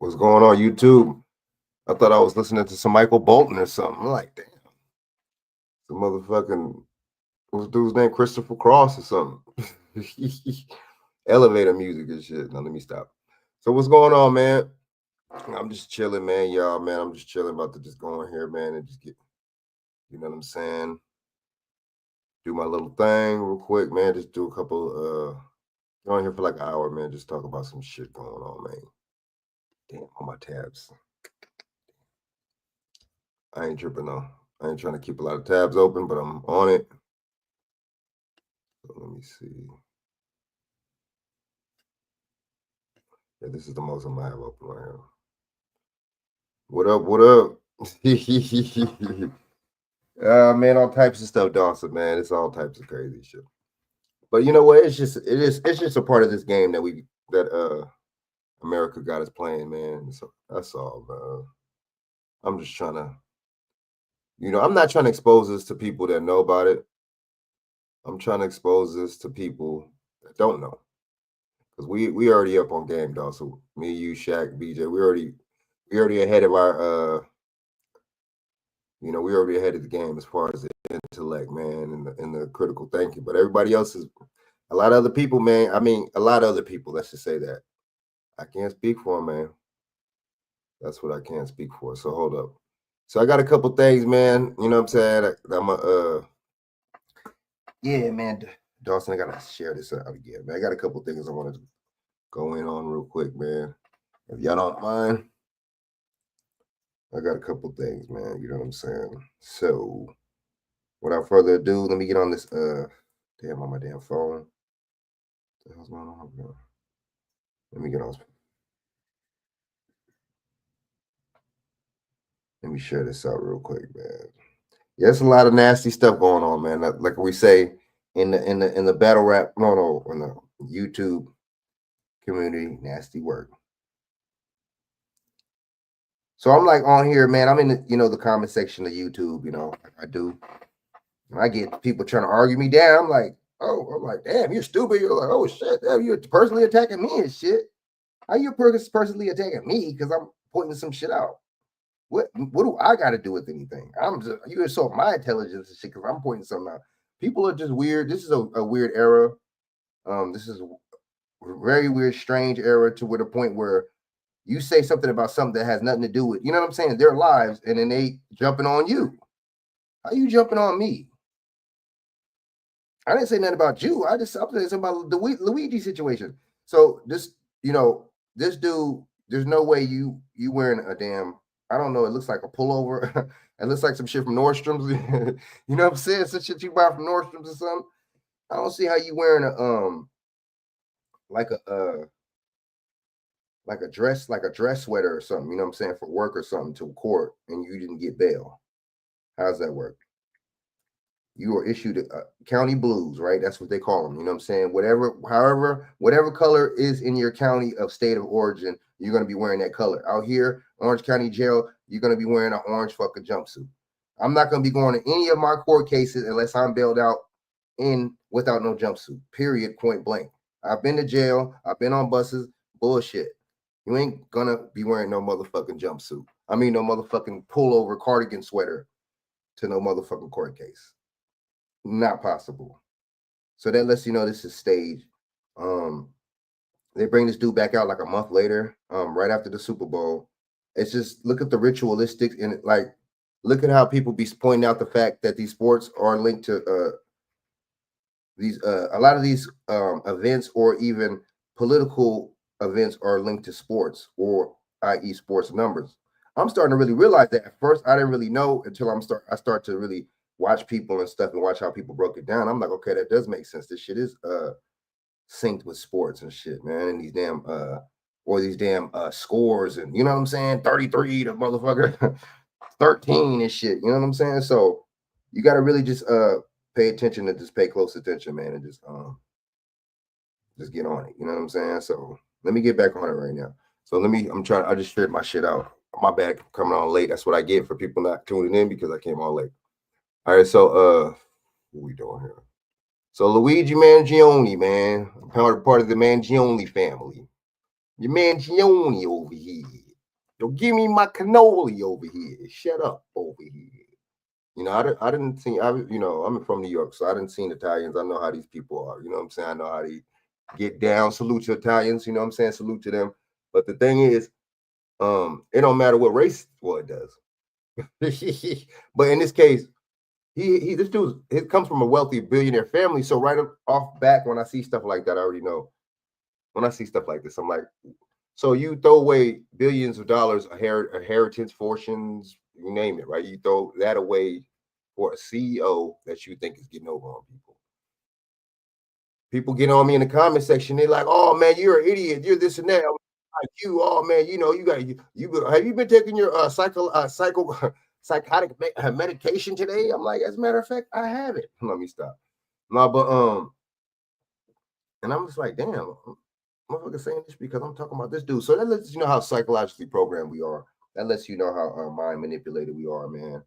What's going on YouTube? I thought I was listening to some Michael Bolton or something. I'm like, damn, the motherfucking what's the dude's name? Christopher Cross or something. Elevator music and shit. Now let me stop. So what's going on, man? I'm just chilling, man. Y'all, man. I'm just chilling, about to just go in here, man, and just get, you know what I'm saying? Do my little thing real quick, man. Just do a couple go in here for like an hour, man. Just talk about some shit going on, man. Damn, on my tabs. I ain't tripping though. I ain't trying to keep a lot of tabs open, but I'm on it. So let me see. Yeah, this is the most I'm gonna have open right here. What up? What up? Man, all types of stuff, Dawson. Man, it's all types of crazy shit. But you know what? It's just a part of this game that America got us playing, man. So that's all, man. I'm just trying to, I'm not trying to expose this to people that know about it. I'm trying to expose this to people that don't know. Because we already up on game, dog. So me, you, Shaq, BJ, we already ahead of our we already ahead of the game as far as the intellect, man, and the critical thinking. But everybody else is a lot of other people, man. I mean, a lot of other people, let's just say that. I can't speak for them, man. That's what I can't speak for. So hold up. So I got a couple things, man. You know what I'm saying? Yeah, man. Dawson, I gotta share this out again, man. I got a couple things I want to go in on real quick, man. If y'all don't mind, I got a couple things, man. You know what I'm saying? So without further ado, let me get on this damn, on my damn phone. What the hell's going on, bro? Let me get on. Let me share this out real quick, man. Yeah, there's a lot of nasty stuff going on, man. Like we say in the battle rap, no, in the YouTube community, nasty work. So I'm like on here, man. I'm in the comment section of YouTube. Like I do. And I get people trying to argue me down. I'm like, damn, you're stupid. You're like, oh shit, damn, you're personally attacking me and shit. How you personally attacking me because I'm pointing some shit out? What do I got to do with anything? You insult my intelligence and shit because I'm pointing something out. People are just weird. This is a weird era. This is a very weird, strange era to where the point where you say something about something that has nothing to do with, you know what I'm saying, their lives, and then they jumping on you. How you jumping on me? I didn't say nothing about you. I'm saying something about the Luigi situation. So this dude, there's no way you wearing a damn, I don't know, it looks like a pullover. It looks like some shit from Nordstrom's. You know what I'm saying? Some shit you buy from Nordstrom's or something. I don't see how you wearing a like a dress sweater or something, you know what I'm saying, for work or something to court, and you didn't get bail. How's that work? You are issued county blues, right? That's what they call them. You know what I'm saying? Whatever color is in your county of state of origin, you're going to be wearing that color. Out here, Orange County Jail, you're going to be wearing an orange fucking jumpsuit. I'm not going to be going to any of my court cases unless I'm bailed out without no jumpsuit, period, point blank. I've been to jail. I've been on buses. Bullshit. You ain't going to be wearing no motherfucking jumpsuit. I mean, no motherfucking pullover cardigan sweater to no motherfucking court case. Not possible. So that lets you know this is staged. They bring this dude back out like a month later, right after the Super Bowl. It's just, look at the ritualistic and like, look at how people be pointing out the fact that these sports are linked to a lot of these events, or even political events, are linked to sports, or i.e. sports numbers. I'm starting to really realize that. At first I didn't really know until I start to really watch people and stuff and watch how people broke it down. I'm like, okay, that does make sense. This shit is synced with sports and shit, man. And these damn scores, and you know what I'm saying, 33 to motherfucker 13 and shit. You know what I'm saying? So you got to really just pay attention and just pay close attention, man, and just get on it. You know what I'm saying? So let me get back on it right now. So I just shared my shit out. My bad coming on late. That's what I get for people not tuning in, because I came on late. All right, so what we doing here? So Luigi Mangione, man, part of the Mangione family. Your Mangione over here. Yo, give me my cannoli over here. Shut up over here. You know, I didn't see, you know, I'm from New York, so I didn't see Italians. I know how these people are. You know what I'm saying? I know how they get down. Salute to Italians. You know what I'm saying? Salute to them. But the thing is, it don't matter what race. Well, it does. But in this case, this dude, it comes from a wealthy billionaire family. So right off back, when I see stuff like that, I already know. When I see stuff like this, I'm like, so you throw away billions of dollars, a inheritance, fortunes, you name it, right? You throw that away for a CEO that you think is getting over on people. People get on me in the comment section. They're like, "Oh man, you're an idiot. You're this and that." I'm like, you, oh man, you know, you have you been taking your psychotic medication today? I'm like, as a matter of fact, I have it. Let me stop. No, but and I'm just like, damn, motherfucker saying this because I'm talking about this dude. So that lets you know how psychologically programmed we are. That lets you know how mind manipulated we are, man.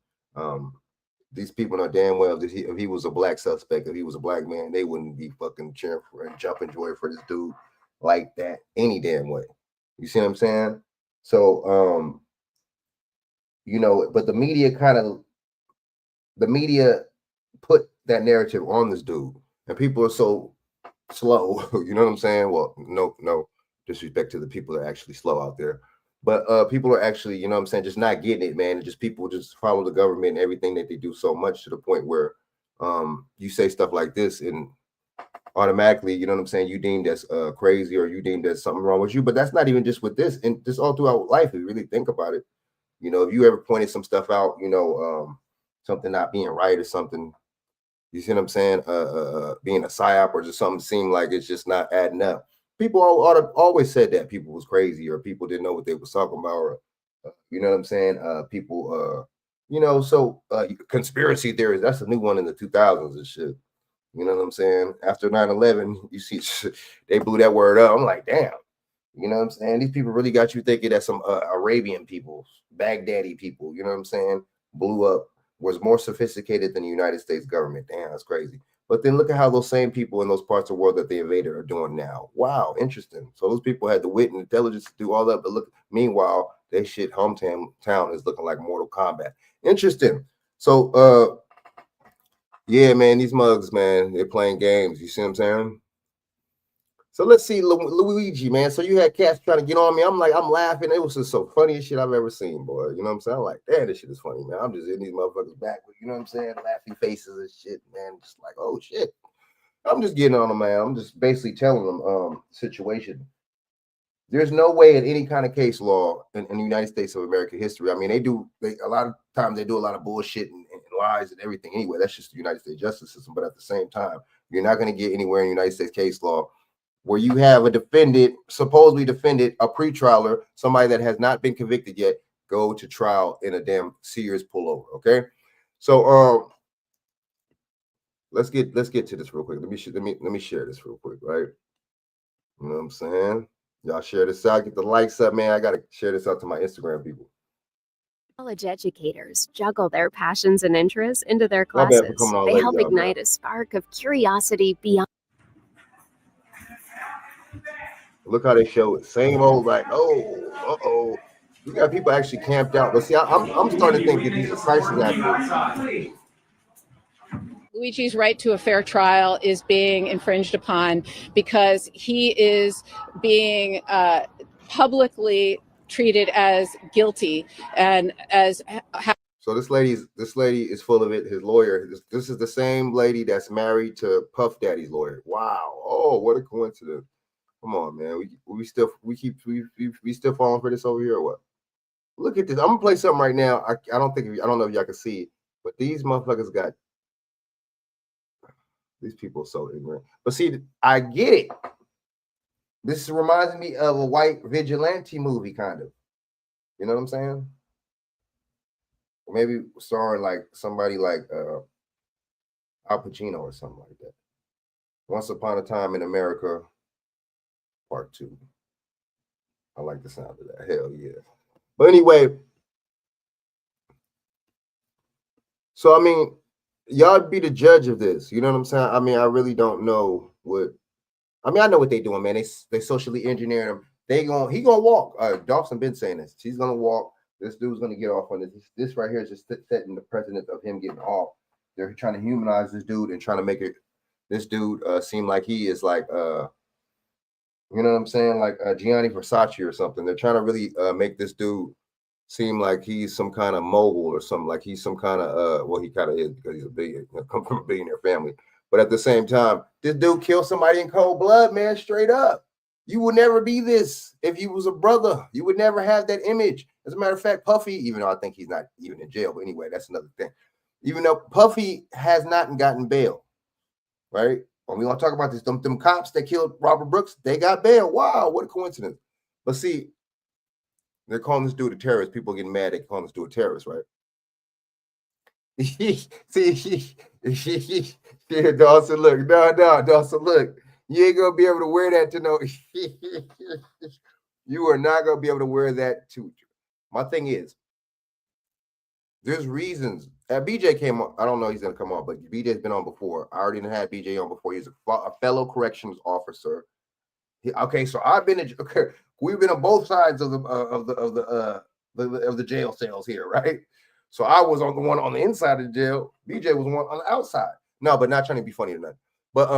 These people know damn well that if he was a black suspect, if he was a black man, they wouldn't be fucking cheering for and jumping joy for this dude like that any damn way. You see what I'm saying? So, you know, but the media put that narrative on this dude, and people are so slow. You know what I'm saying? Well, no disrespect to the people that are actually slow out there, but people are actually, you know what I'm saying, just not getting it, man. And just people just follow the government and everything that they do so much to the point where you say stuff like this and automatically, you know what I'm saying, you deemed as crazy, or you deemed as something wrong with you. But that's not even just with this, and just all throughout life, if you really think about it. You know, if you ever pointed some stuff out, you know, something not being right or something, you see what I'm saying? Being a psyop or just something seemed like it's just not adding up. People always said that people was crazy, or people didn't know what they was talking about, or you know what I'm saying? People, you know, so conspiracy theories. That's a new one in the 2000s and shit. You know what I'm saying? After 9/11, you see they blew that word up. I'm like, damn. You know what I'm saying? These people really got you thinking that some Arabian people, Baghdadi people, you know what I'm saying, blew up, was more sophisticated than the United States government. Damn, that's crazy. But then look at how those same people in those parts of the world that they invaded are doing now. Wow, interesting. So those people had the wit and intelligence to do all that. But look, meanwhile, their shit hometown is looking like Mortal Kombat. Interesting. So yeah, man, these mugs, man, they're playing games. You see what I'm saying? So let's see, Luigi, man. So you had cats trying to get on me. I'm like, I'm laughing. It was just so funniest shit I've ever seen, boy. You know what I'm saying? I'm like, damn, this shit is funny, man. I'm just in these motherfuckers back with, you know what I'm saying? Laughing faces and shit, man. Just like, oh shit. I'm just getting on them, man. I'm just basically telling them situation. There's no way in any kind of case law in the United States of American history. I mean, a lot of times they do a lot of bullshit and lies and everything anyway. That's just the United States justice system. But at the same time, you're not going to get anywhere in the United States case law where you have a defendant, supposedly defendant, a pretrialer, somebody that has not been convicted yet, go to trial in a damn Sears pullover. Okay, so let's get to this real quick. Let me share this real quick, right? You know what I'm saying? Y'all share this out, get the likes up, man. I gotta share this out to my Instagram people. College educators juggle their passions and interests into their My bad for classes. coming on They late, help y'all, ignite man. a spark of curiosity beyond. Look how they show it. Same old, like, oh. You got people actually camped out. But see, I'm starting to think that these are crisis actors. Luigi's right to a fair trial is being infringed upon because he is being publicly treated as guilty and as. So this lady is full of it. His lawyer. This is the same lady that's married to Puff Daddy's lawyer. Wow. Oh, what a coincidence. Come on, man. We still falling for this over here or what? Look at this. I'm gonna play something right now. I don't know if y'all can see it, but these motherfuckers got. These people are so ignorant. But see, I get it. This reminds me of a white vigilante movie, kind of. You know what I'm saying? Maybe starring like somebody like Al Pacino or something like that. Once Upon a Time in America, Part 2. I like the sound of that. Hell yeah. But anyway, so I mean, y'all be the judge of this. You know what I'm saying? I mean, I really don't know what. I mean, I know what they're doing, man. They socially engineer them. he gonna walk. Dawson been saying this. He's gonna walk. This dude's gonna get off on this. This right here is just setting the precedent of him getting off. They're trying to humanize this dude and trying to make this dude seem like he is like you know what I'm saying, like Gianni Versace or something. They're trying to really make this dude seem like he's some kind of mogul or something, like he's some kind of well, he kind of is because he's a billionaire, come from a billionaire family. But at the same time, this dude killed somebody in cold blood, man, straight up. You would never be this if you was a brother. You would never have that image. As a matter of fact, Puffy, even though I think he's not even in jail, but anyway, that's another thing. Even though Puffy has not gotten bail, right? When we want to talk about this, them cops that killed Robert Brooks, they got bail. Wow, what a coincidence. But see, they're calling this dude a terrorist. People are getting mad. They call this dude a terrorist, right? See, Dawson, look. No, Dawson, look. You ain't going to be able to wear that to no. You are not going to be able to wear that to. My thing is, there's reasons. BJ came on. I don't know he's going to come on, but BJ's been on before. I already had BJ on before. He's a fellow corrections officer. Okay, so I've been we've been on both sides of the jail cells here, right? So I was on the one on the inside of the jail. BJ was the one on the outside. No, but not trying to be funny or nothing. But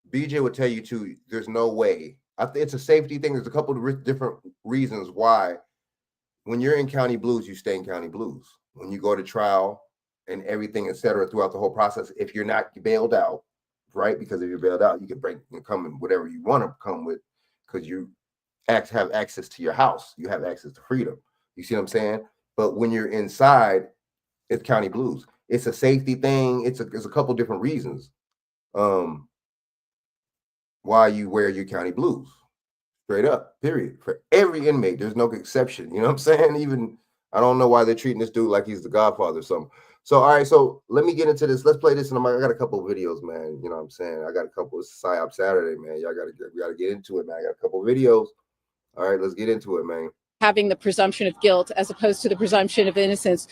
BJ would tell you too. There's no way. I think it's a safety thing. There's a couple of different reasons why. When you're in county blues, you stay in county blues. When you go to trial and everything, etc., throughout the whole process, if you're not bailed out, right? Because if you're bailed out, you can break and come in whatever you want to come with, because you have access to your house. You have access to freedom. You see what I'm saying? But when you're inside, it's county blues. It's a safety thing. It's a couple different reasons why you wear your county blues. Straight up, period. For every inmate, there's no exception. You know what I'm saying? Even I don't know why they're treating this dude like he's the Godfather or something. So, all right, so let me get into this. Let's play this, and I got a couple of videos, man. You know what I'm saying? I got a couple of Psyop Saturday, man. Y'all gotta get into it, man. I got a couple of videos. All right, let's get into it, man. Having the presumption of guilt as opposed to the presumption of innocence.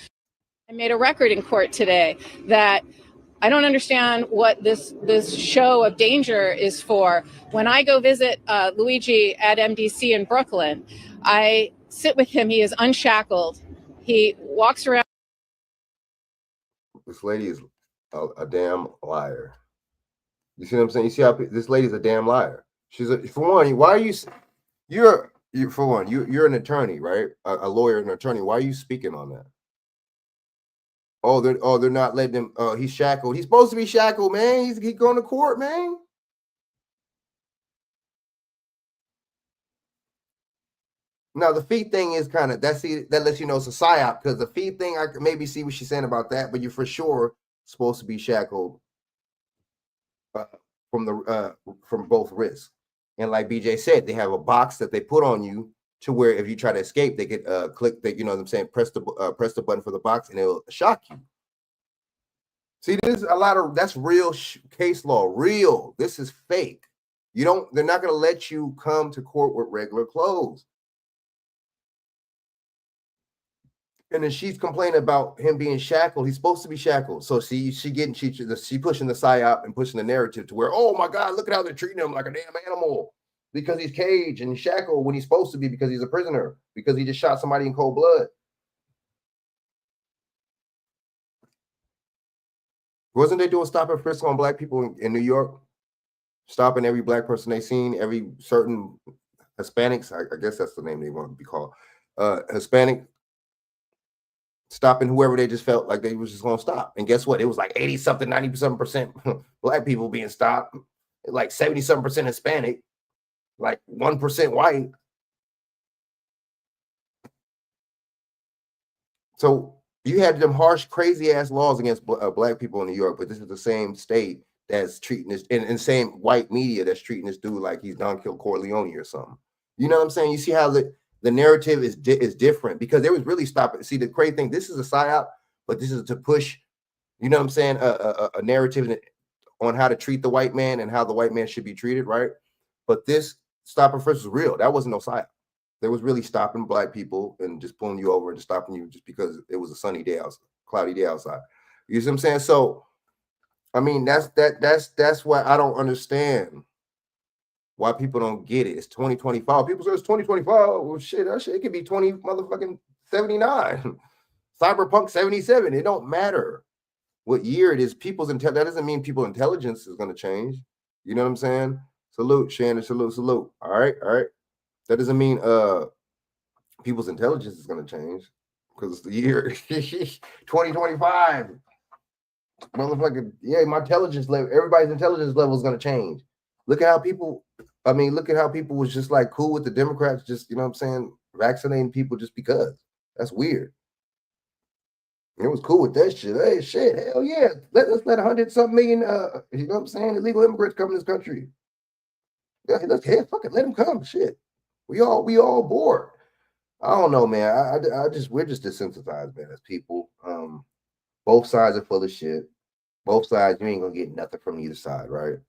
I made a record in court today that I don't understand what this show of danger is for. When I go visit Luigi at MDC in Brooklyn, I sit with him. He is unshackled. He walks around. This lady is a damn liar. You see what I'm saying? You see how this lady's a damn liar. She's for one. Why are you? You're for one. You're an attorney, right? A lawyer, an attorney. Why are you speaking on that? They're not letting him. He's shackled. He's supposed to be shackled, man. He's going to court, man. Now the fee thing is kind of that lets you know it's a psyop, because the fee thing I can maybe see what she's saying about that, but you're for sure supposed to be shackled from both wrists. And like BJ said, they have a box that they put on you to where if you try to escape, they could click that, you know what I'm saying, press the button for the box and it'll shock you. See, there's a lot of that's real case law. Real. This is fake. They're not going to let you come to court with regular clothes. And then she's complaining about him being shackled. He's supposed to be shackled. So she pushing the psyop and pushing the narrative to where, oh my God, look at how they're treating him like a damn animal because he's caged and shackled when he's supposed to be, because he's a prisoner, because he just shot somebody in cold blood. Wasn't they doing stop and frisk on black people in New York? Stopping every black person they seen, every certain Hispanics, I guess that's the name they want to be called, Hispanic, stopping whoever they just felt like they was just going to stop. And guess what? It was like 80-something, 90% black people being stopped, like 70-something% Hispanic, like 1% white. So you had them harsh, crazy ass laws against black people in New York, but this is the same state that's treating this, and same white media that's treating this dude like he's Don Corleone or something. You know what I'm saying? You see how the narrative is different, because they was really stopping. See, the crazy thing, this is a psyop, but this is to push, you know what I'm saying, a narrative on how to treat the white man and how the white man should be treated, right? But this stop and frisk was real. That wasn't no psyop. They was really stopping black people and just pulling you over and just stopping you just because it was a sunny day outside, cloudy day outside. You see what I'm saying? So, I mean, that's why I don't understand why people don't get it. It's 2025. People say it's 2025. Well, shit, that shit, it could be 20 motherfucking 79. Cyberpunk 77. It don't matter what year it is. That doesn't mean people's intelligence is going to change. You know what I'm saying? Salute, Shannon. Salute. All right. That doesn't mean people's intelligence is going to change because it's the year 2025. Motherfucking, yeah, my intelligence level, everybody's intelligence level is going to change. Look at how people was just like cool with the Democrats, just, you know what I'm saying, vaccinating people just because. That's weird. It was cool with that shit. Hey, shit, hell yeah. Let's let 100-something million, you know what I'm saying, illegal immigrants come to this country. Yeah, fuck it, let them come. Shit. We all bored. I don't know, man. We're just desensitized, man, as people. Both sides are full of shit. Both sides, you ain't gonna get nothing from either side, right?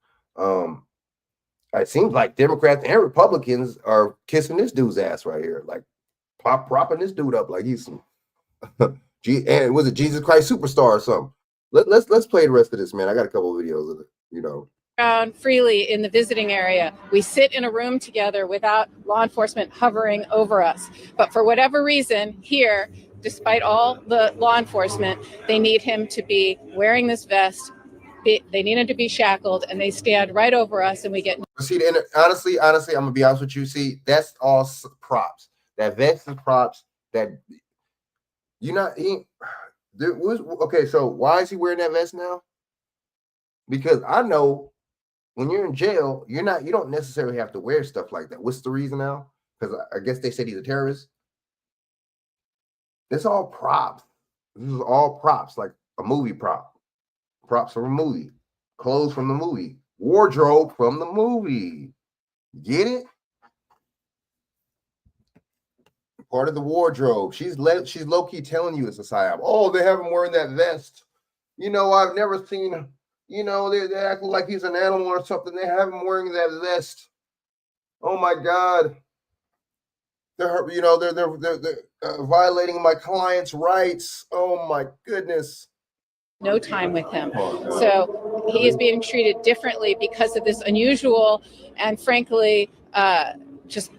It seems like Democrats and Republicans are kissing this dude's ass right here, like propping this dude up like he's some and was it Jesus Christ Superstar or something? Let's play the rest of this, man. I got a couple of videos of it, you know. Around freely in the visiting area. We sit in a room together without law enforcement hovering over us. But for whatever reason, here, despite all the law enforcement, they need him to be wearing this vest. They need him to be shackled, and they stand right over us, and we get. See, honestly, I'm gonna be honest with you. See, that's all props. That vest is props. That you're not. Okay, so why is he wearing that vest now? Because I know when you're in jail, you don't necessarily have to wear stuff like that. What's the reason now? Because I guess they said he's a terrorist. It's all props. This is all props, like a movie prop. Props from a movie. Clothes from the movie. Wardrobe from the movie. Get it? Part of the wardrobe. She's low-key telling you it's a psyop. Oh, they have him wearing that vest. You know, I've never seen, you know, they're acting like he's an animal or something. They have him wearing that vest. Oh my God. They're violating my client's rights. Oh my goodness. No time with him. So he is being treated differently because of this unusual and frankly, just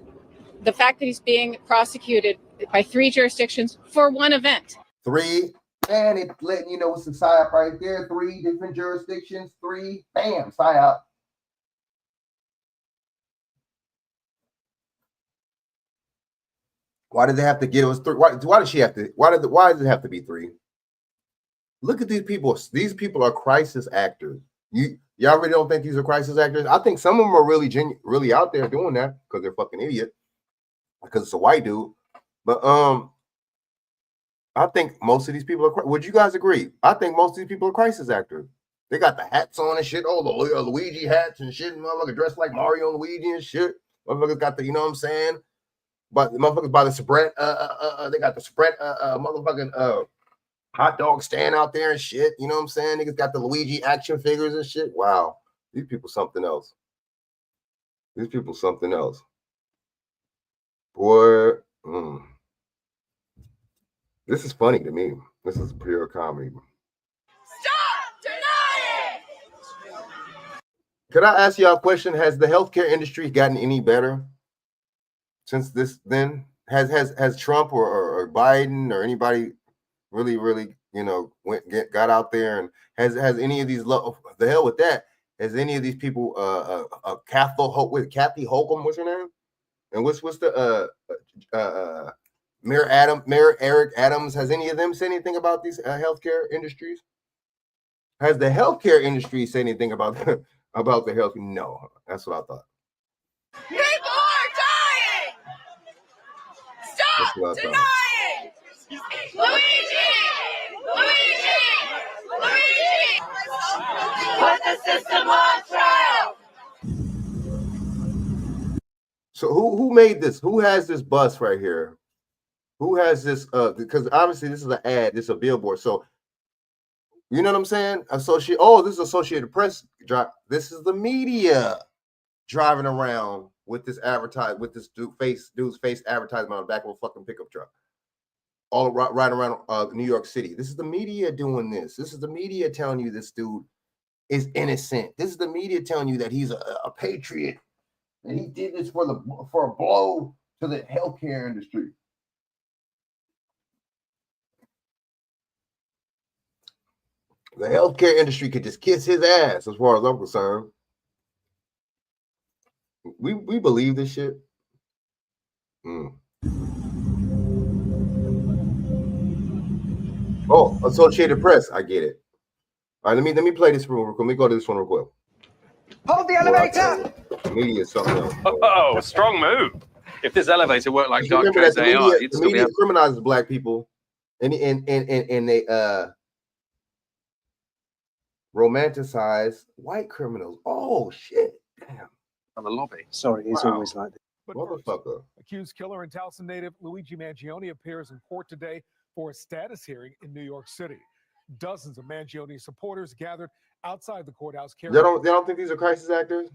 the fact that he's being prosecuted by 3 jurisdictions for one event. 3, and it's letting you know it's a psyop right there. 3 different jurisdictions. 3, bam, psyop. Why did they have to get us 3? Why did she have to? Why does it have to be 3? Look at these people. These people are crisis actors. Y'all really don't think these are crisis actors? I think some of them are really out there doing that because they're fucking idiot. Because it's a white dude. But I think most of these people are. Would you guys agree? I think most of these people are crisis actors. They got the hats on and shit. Oh, the Luigi hats and shit. Motherfucker dressed like Mario and Luigi and shit. Motherfuckers got the, you know what I'm saying? But the motherfuckers by the spread. They got the spread. Motherfucking hot dog stand out there and shit. You know what I'm saying? Niggas got the Luigi action figures and shit. Wow. These people something else. These people something else. Boy. This is funny to me. This is pure comedy. Stop denying! Could I ask y'all a question? Has the healthcare industry gotten any better since this then? Has Trump or Biden or anybody really, you know, got out there and has any of these, the hell with that, has any of these people Kathy Holcomb, what's her name? And what's the Mayor Eric Adams, has any of them said anything about these healthcare industries? Has the healthcare industry said anything about the health? No, that's what I thought. People are dying! Stop denying! Luigi! Put the system on trial! So who made this? Who has this bus right here? Who has this? Because obviously this is an ad, this is a billboard. So you know what I'm saying? This is Associated Press. This is the media driving around with this dude's face advertisement on the back of a fucking pickup truck. All right around New York City. This is the media doing this. This is the media telling you this dude is innocent. This is the media telling you that he's a patriot. And he did this for a blow to the healthcare industry. The healthcare industry could just kiss his ass, as far as I'm concerned. We believe this shit. Oh, Associated Press. I get it. All right, let me play this real quick. Let me go to this one real quick. Hold the elevator. Media is something else. Oh, strong move. If this elevator worked like Dark Remember Trade's that AI, you'd the still be media able. criminalizes black people, and they romanticize white criminals. Oh shit! Damn. On the lobby. Sorry, it's always like this. But first, Motherfucker. accused killer and Towson native Luigi Mangione appears in court today for a status hearing in New York City. Dozens of Mangione supporters gathered outside the courthouse They don't think these are crisis actors?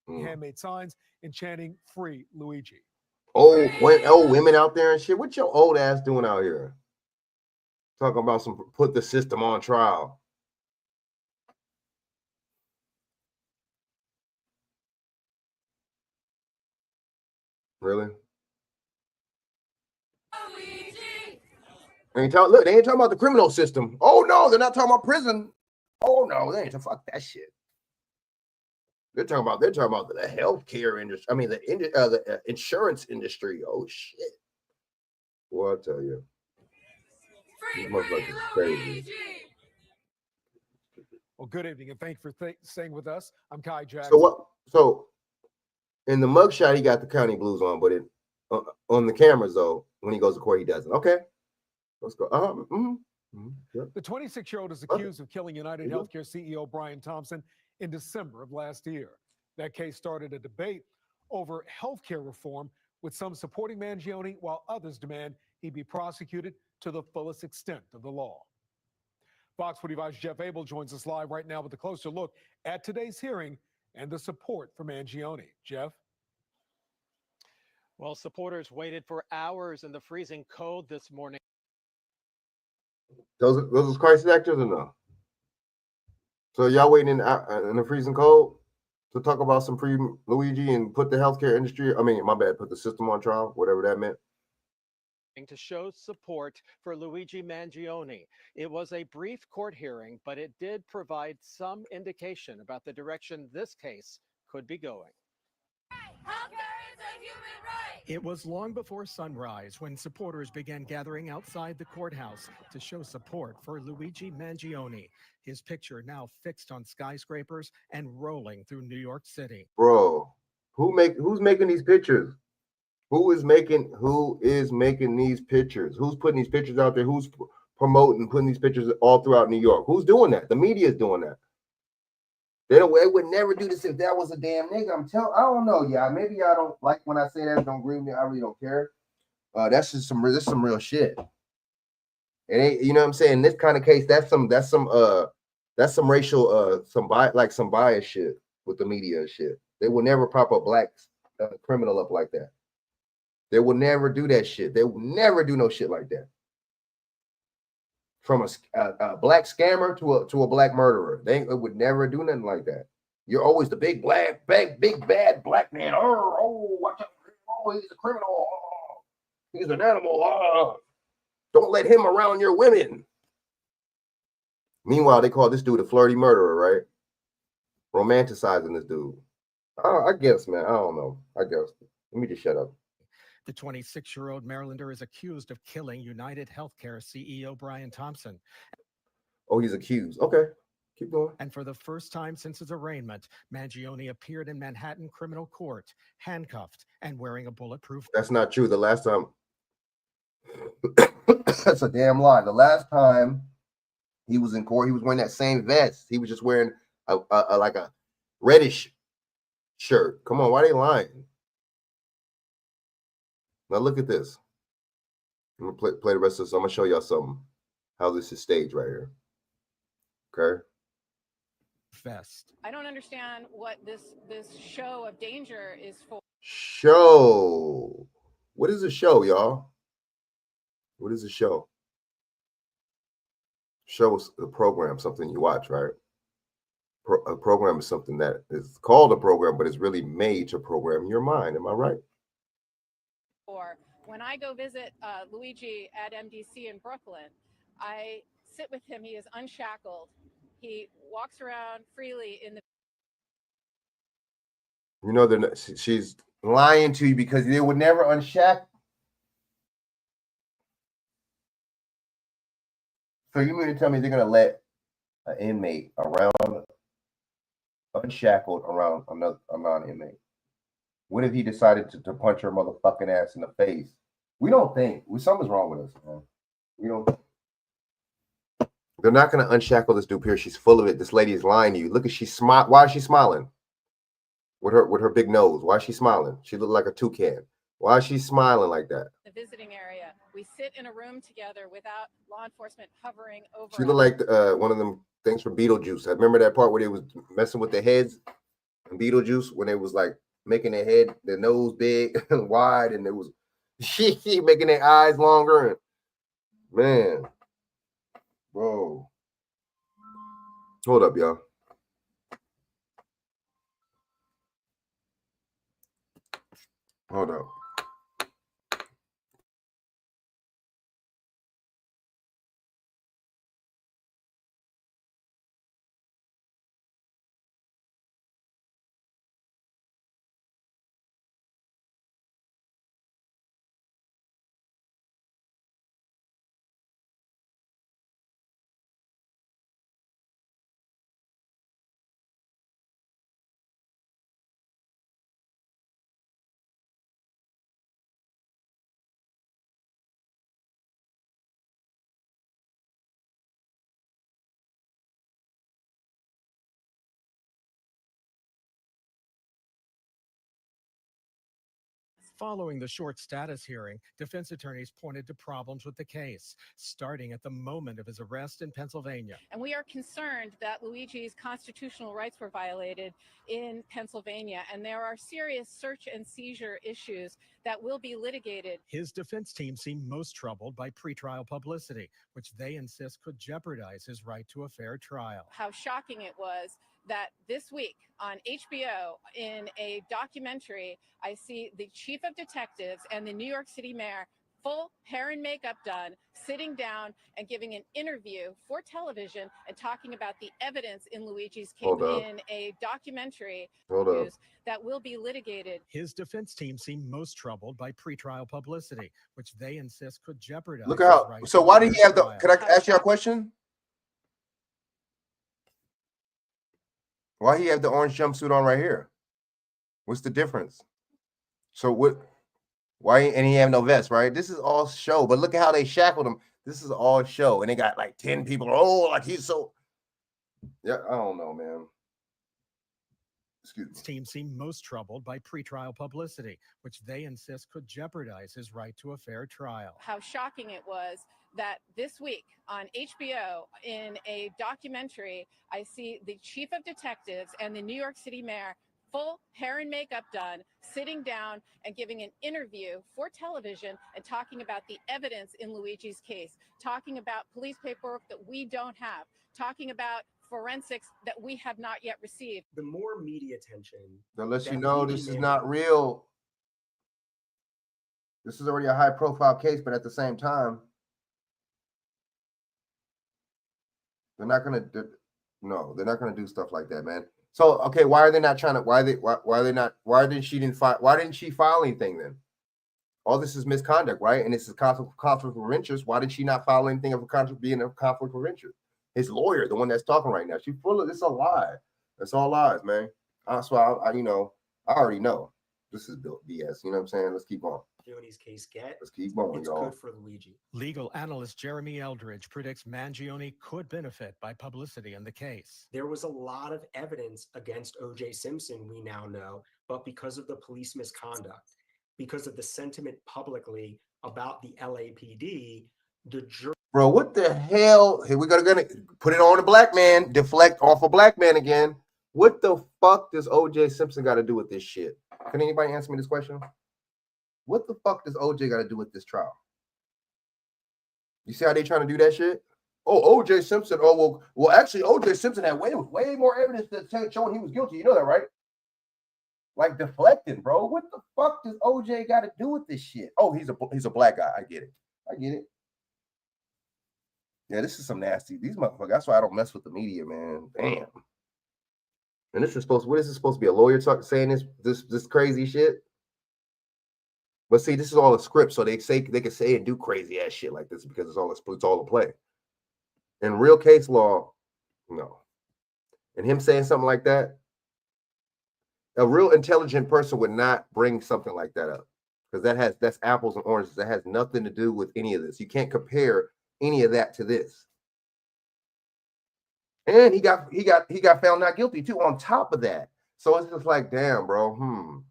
handmade signs and chanting "Free Luigi." Women out there and shit. What your old ass doing out here? Talking about some put the system on trial. Really? They ain't talking about the criminal system. Oh no, they're not talking about prison. Oh no, they ain't talking fuck that shit. They're talking about the healthcare industry. I mean the insurance industry. Oh shit. Well, I tell you. These motherfuckers is crazy. Well, good evening, and thank you for staying with us. I'm Kai Jackson. So what? So in the mugshot, he got the county blues on, but on the cameras though, when he goes to court, he doesn't. Okay, let's go. Yep. The 26-year-old is accused of killing United Healthcare CEO Brian Thompson in December of last year. That case started a debate over healthcare reform, with some supporting Mangione, while others demand he be prosecuted to the fullest extent of the law. Fox 45's Jeff Abel joins us live right now with a closer look at today's hearing and the support for Mangione. Jeff? Well, supporters waited for hours in the freezing cold this morning. Those are crisis actors or no? So y'all waiting in the freezing cold to talk about some free Luigi and put the healthcare industry, put the system on trial, whatever that meant. To show support for Luigi Mangione. It was a brief court hearing, but it did provide some indication about the direction this case could be going. Healthcare is a human right. It was long before sunrise when supporters began gathering outside the courthouse to show support for Luigi Mangione. His picture now fixed on skyscrapers and rolling through New York City. Bro, who's making these pictures? Who is making these pictures? Who's putting these pictures out there? Who's promoting, putting these pictures all throughout New York? Who's doing that? The media is doing that. They would never do this if that was a damn nigga. I don't know, y'all. Maybe y'all don't like when I say that. Don't agree with me. I really don't care. That's just some real shit. It ain't, you know what I'm saying? In this kind of case, that's some racial some bias shit with the media and shit. They will never prop a black criminal up like that. They will never do that shit. They will never do no shit like that. From a black scammer to a black murderer, they would never do nothing like that. You're always the big bad black man. Oh, watch out! Oh, he's a criminal. Oh, he's an animal. Oh, don't let him around your women. Meanwhile, they call this dude a flirty murderer, right? Romanticizing this dude. I guess, man. I don't know. I guess. Let me just shut up. The 26-year-old Marylander is accused of killing United Healthcare CEO Brian Thompson. Oh, he's accused. Okay, keep going. And for the first time since his arraignment, Mangione appeared in Manhattan criminal court, handcuffed and wearing a bulletproof. That's not true. The last time, that's a damn lie. The last time he was in court, he was wearing that same vest. He was just wearing a like a reddish shirt. Come on, why are they lying? Now look at this. I'm gonna play the rest of this. I'm gonna show y'all something. How this is staged right here. Okay. Vest. I don't understand what this show of danger is for. Show. What is a show, y'all? What is a show? Show is a program, something you watch, right? A program is something that is called a program, but it's really made to program your mind. Am I right? Or when I go visit Luigi at MDC in Brooklyn, I sit with him. He is unshackled. He walks around freely in the. You know, she's lying to you because they would never unshackle. So you mean to tell me they're gonna let an inmate around unshackled around a non-inmate? What if he decided to punch her motherfucking ass in the face? We don't think. Something's wrong with us, man. We don't. They're not gonna unshackle this dude here. She's full of it. This lady is lying to you. Look at she smile. Why is she smiling? With her big nose. Why is she smiling? She looked like a toucan. Why is she smiling like that? The visiting area. We sit in a room together without law enforcement hovering over. She looked like one of them things from Beetlejuice. I remember that part where they was messing with their heads in Beetlejuice when they was like making their head, their nose big and wide, and it was making their eyes longer. And man, bro, hold up, y'all. Hold up. Following the short status hearing, defense attorneys pointed to problems with the case, starting at the moment of his arrest in Pennsylvania. And we are concerned that Luigi's constitutional rights were violated in Pennsylvania, and there are serious search and seizure issues that will be litigated. His defense team seemed most troubled by pretrial publicity, which they insist could jeopardize his right to a fair trial. How shocking it was that this week on HBO, in a documentary, I see the chief of detectives and the New York City mayor, full hair and makeup done, sitting down and giving an interview for television and talking about the evidence in Luigi's case in a documentary that will be litigated. His defense team seemed most troubled by pretrial publicity, which they insist could jeopardize Look at how. right. So why did he have the? Could I ask you a question? Why he have the orange jumpsuit on right here? What's the difference? So what? Why? And he have no vest, right? This is all show. But look at how they shackled him. This is all show, and they got like 10 people. Oh, like he's so. Yeah, I don't know, man. Excuse me. His team seemed most troubled by pretrial publicity, which they insist could jeopardize his right to a fair trial. How shocking it was that this week on HBO, in a documentary, I see the chief of detectives and the New York City mayor, full hair and makeup done, sitting down and giving an interview for television and talking about the evidence in Luigi's case, talking about police paperwork that we don't have, talking about forensics that we have not yet received. The more media attention, that lets you know this is not real. This is already a high profile case, but at the same time, they're not gonna do stuff like that, man. So okay, why are they not trying to? Why didn't she file anything then? All this is misconduct, right? And this is conflict of interest. Why did she not file anything of being a conflict of interest? His lawyer, the one that's talking right now, she's full of this. A lie. That's all lies, man. That's why I already know this is built BS. You know what I'm saying? Let's keep on. Leone's case get. Let's keep going, it's y'all. good for Luigi. Legal analyst Jeremy Eldridge predicts Mangione could benefit by publicity in the case. There was a lot of evidence against O.J. Simpson, we now know, but because of the police misconduct, because of the sentiment publicly about the LAPD, the jury. Bro, what the hell? Here we gonna put it on a black man, deflect off a black man again. What the fuck does O.J. Simpson got to do with this shit? Can anybody answer me this question? What the fuck does O.J. got to do with this trial? You see how they trying to do that shit? Oh, O.J. Simpson. Oh, well, actually, O.J. Simpson had way more evidence that showing he was guilty. You know that, right? Like deflecting, bro. What the fuck does O.J. got to do with this shit? Oh, he's a black guy. I get it. Yeah, this is some nasty. These motherfuckers. That's why I don't mess with the media, man. Damn. And this is supposed. What is this supposed to be? A lawyer saying this crazy shit? But see, this is all a script, so they can say and do crazy ass shit like this because it's all a play. In real case law, no. And him saying something like that, a real intelligent person would not bring something like that up because that's apples and oranges. That has nothing to do with any of this. You can't compare any of that to this. And he got found not guilty too. On top of that, so it's just like, damn, bro.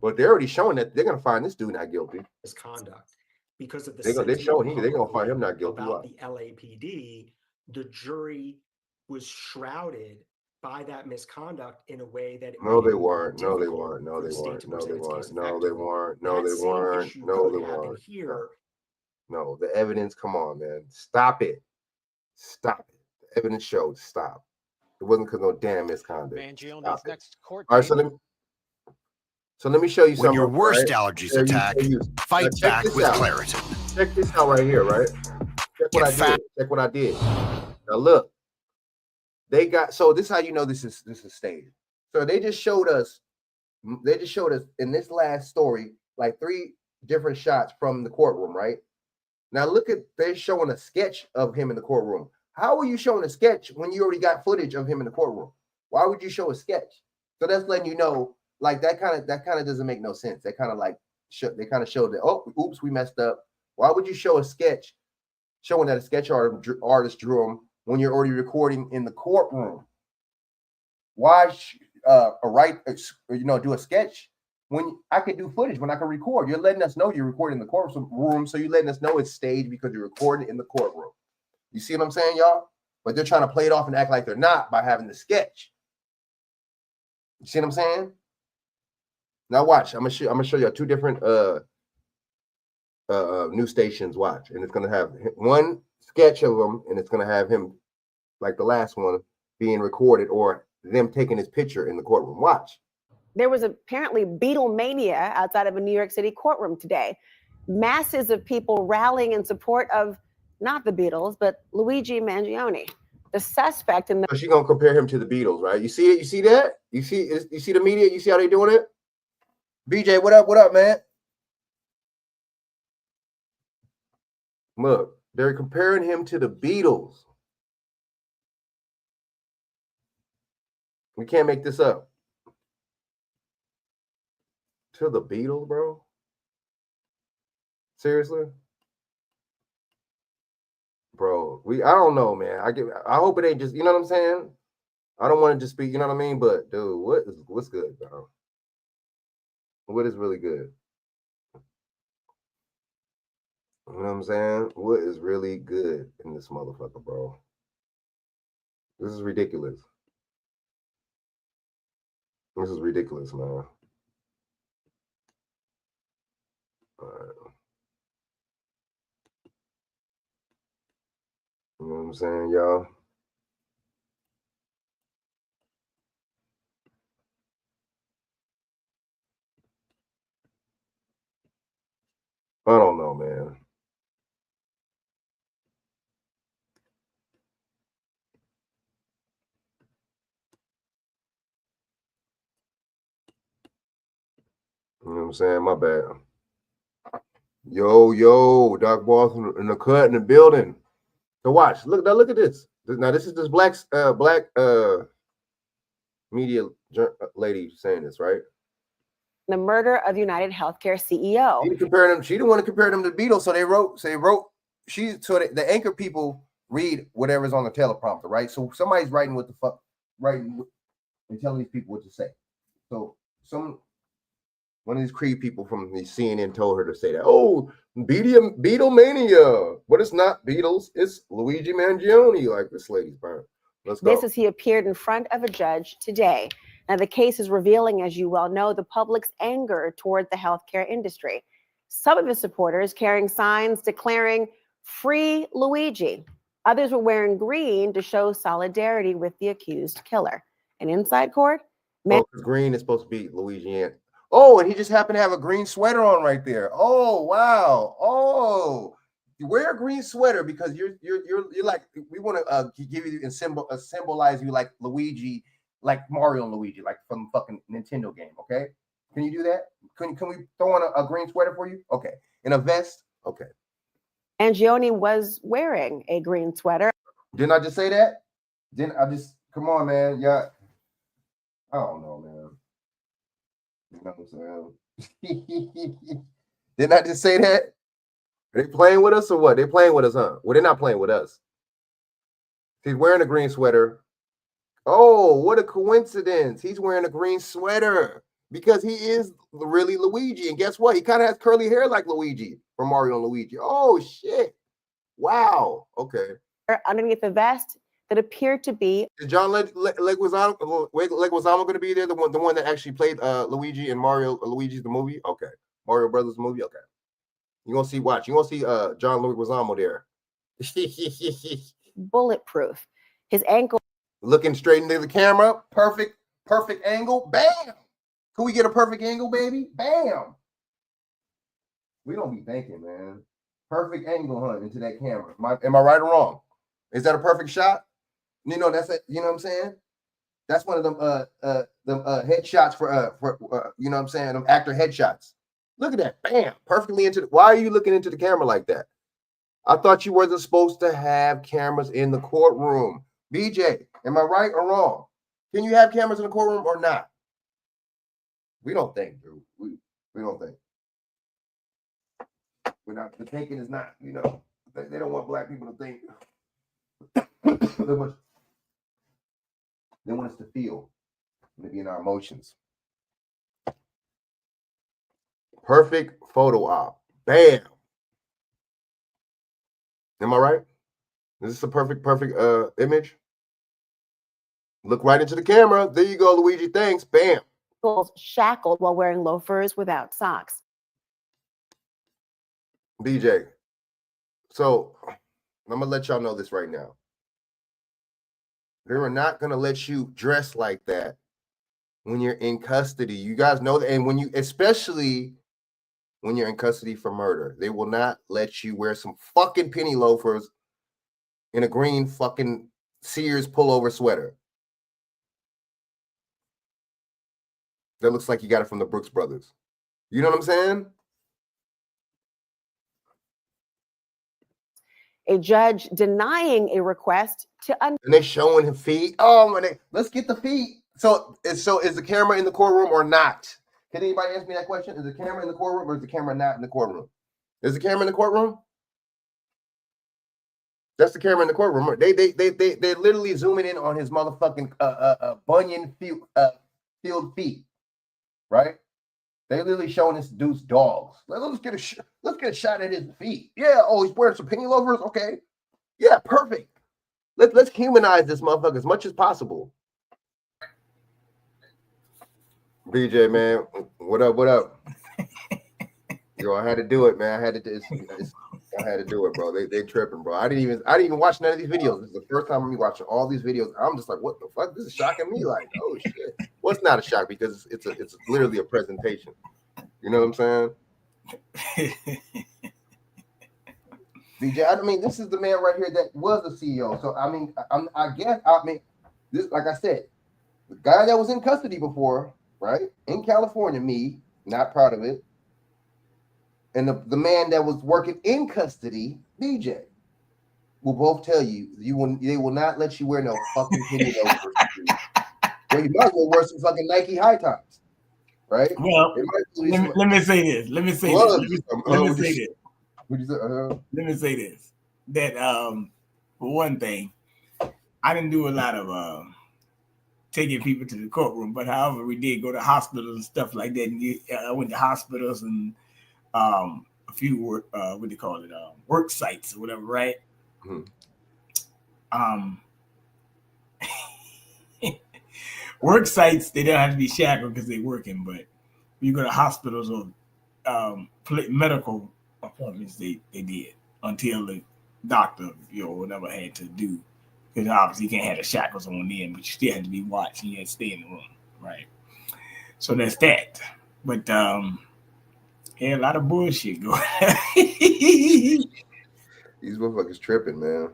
But they're already showing that they're gonna find this dude not guilty. Misconduct because of the they're gonna find him not guilty. About the LAPD, the jury was shrouded by that misconduct in a way that No, they weren't. No, the evidence. Come on, man. Stop it. The evidence showed. Stop. It wasn't because no damn misconduct. Mangione's next court All right, so let me show you something. When your worst allergies attack, fight back with Claritin. Check this out right here, right? Check what I did. Now look, they got, so this is how you know this is staged. So they just showed us in this last story like 3 different shots from the courtroom, right? Now look at, they're showing a sketch of him in the courtroom. How are you showing a sketch when you already got footage of him in the courtroom? Why would you show a sketch? So that's letting you know, like that kind of doesn't make no sense. They kind of like they kind of showed that, oh, oops, we messed up. Why would you show a sketch showing that a sketch artist drew him when you're already recording in the courtroom? Why do a sketch when I could do footage, when I can record? You're letting us know you're recording in the courtroom, so you're letting us know it's staged because you're recording in the courtroom. You see what I'm saying, y'all? But they're trying to play it off and act like they're not by having the sketch. You see what I'm saying? Now watch. I'm gonna show you 2 different news stations. Watch, and it's gonna have one sketch of him, and it's gonna have him like the last one being recorded, or them taking his picture in the courtroom. Watch. There was apparently Beatlemania outside of a New York City courtroom today. Masses of people rallying in support of not the Beatles, but Luigi Mangione, the suspect in the. So she's gonna compare him to the Beatles, right? You see it? You see that? You see the media? You see how they doing it? BJ, what up? What up, man? Look, they're comparing him to the Beatles. We can't make this up. To the Beatles, bro? Seriously? Bro, I don't know, man. I hope it ain't just, you know what I'm saying? I don't want to just be, you know what I mean? But dude, what's good, bro? What is really good? You know what I'm saying? What is really good in this motherfucker, bro? This is ridiculous. This is ridiculous, man. All right. You know what I'm saying, y'all? I don't know, man. You know what I'm saying? My bad. Yo, Doc Boss in the cut in the building. So watch. Look at this. Now this is this black media lady saying this, right? The murder of United Healthcare CEO. She didn't want to compare them to the Beatles, so they wrote. The anchor people read whatever's on the teleprompter, right? So somebody's writing what the fuck, and telling these people what to say. So one of these Creed people from the CNN told her to say that. Oh, Beatlemania, but it's not Beatles, it's Luigi Mangione. Like, this lady's burnt. Let's go. This as he appeared in front of a judge today. Now, the case is revealing, as you well know, the public's anger toward the healthcare industry. Some of his supporters carrying signs declaring "Free Luigi." Others were wearing green to show solidarity with the accused killer. And inside court, Oh, because green is supposed to be Louisiana. Oh, and he just happened to have a green sweater on right there. Oh, wow. Oh, you wear a green sweater because you're like, we want to give you and symbolize you like Luigi, like Mario and Luigi, like from fucking Nintendo game. Okay, can you do that? Can we throw on a green sweater for you? Okay, in a vest. Okay. Mangione was wearing a green sweater. Didn't I just say that? Didn't I just? Come on, man. Yeah. I don't know, man. You know what I'm saying? Didn't I just say that? Are they playing with us or what? They're playing with us, huh? Well, they're not playing with us. He's wearing a green sweater. Oh, what a coincidence. He's wearing a green sweater because he is really Luigi. And guess what? He kind of has curly hair like Luigi from Mario and Luigi. Oh, shit. Wow. Okay. Underneath the vest that appeared to be. Is John Leguizamo going to be there? The one that actually played Luigi and Mario, Luigi's the movie? Okay. Mario Brothers movie? Okay. You're going to see, watch. You're going to see John Leguizamo there. Bulletproof. His ankle. Looking straight into the camera. Perfect angle. Bam. Can we get a perfect angle, baby? Bam. We don't be thinking, man. Perfect angle, huh, into that camera. Am I right or wrong? Is that a perfect shot? You know, that's it. You know what I'm saying? That's one of them headshots for you know what I'm saying? Them actor headshots. Look at that. Bam. Perfectly into the. Why are you looking into the camera like that? I thought you wasn't supposed to have cameras in the courtroom. BJ, am I right or wrong? Can you have cameras in the courtroom or not? We don't think, dude. We don't think. We're not. The thinking is not. You know, they don't want black people to think. They want us to feel, maybe in our emotions. Perfect photo op. Bam. Am I right? Is this a perfect image? Look right into the camera. There you go, Luigi. Thanks. Bam. Shackled while wearing loafers without socks. BJ. So I'm gonna let y'all know this right now. They are not gonna let you dress like that when you're in custody. You guys know that, and when you, especially when you're in custody for murder, they will not let you wear some fucking penny loafers in a green fucking Sears pullover sweater. That looks like you got it from the Brooks Brothers. You know what I'm saying? A judge denying a request to and they showing him feet. Oh my! Let's get the feet. So is the camera in the courtroom or not? Can anybody ask me that question? Is the camera in the courtroom or is the camera not in the courtroom? Is the camera in the courtroom? That's the camera in the courtroom. They're literally zooming in on his motherfucking bunion filled feet, right? They literally showing this dude's dogs. Let's get a shot at his feet. Yeah. Oh, he's wearing some penny loafers. Okay. Yeah. Perfect. Let's humanize this motherfucker as much as possible. BJ, man, what up? What up? Yo, I had to do it, man. I had to do it, bro. They tripping, bro. I didn't even watch none of these videos. This is the first time I'm watching all these videos. I'm just like, what the fuck? This is shocking me. Like, oh shit. Well, it's not a shock because it's literally a presentation. You know what I'm saying? BJ, I mean, this is the man right here that was the CEO. So I mean, I guess this, like I said, the guy that was in custody before, right? In California, me, not proud of it. And the man that was working in custody, BJ, will both tell you they will not let you wear no fucking penny loafers. Well, you might as well wear some fucking Nike high tops, right? Well, let me say this. Let me say this. That for one thing, I didn't do a lot of taking people to the courtroom, but however, we did go to hospitals and stuff like that. And I went to hospitals and a few what do you call it, work sites or whatever, right? Mm-hmm. Work sites, they don't have to be shackled because they're working, but you go to hospitals or medical appointments, they did until doctor, whatever had to do. Because obviously you can't have the shackles on then, but you still had to be watched and you had to stay in the room, right? So that's that. But yeah, a lot of bullshit going on. These motherfuckers tripping, man.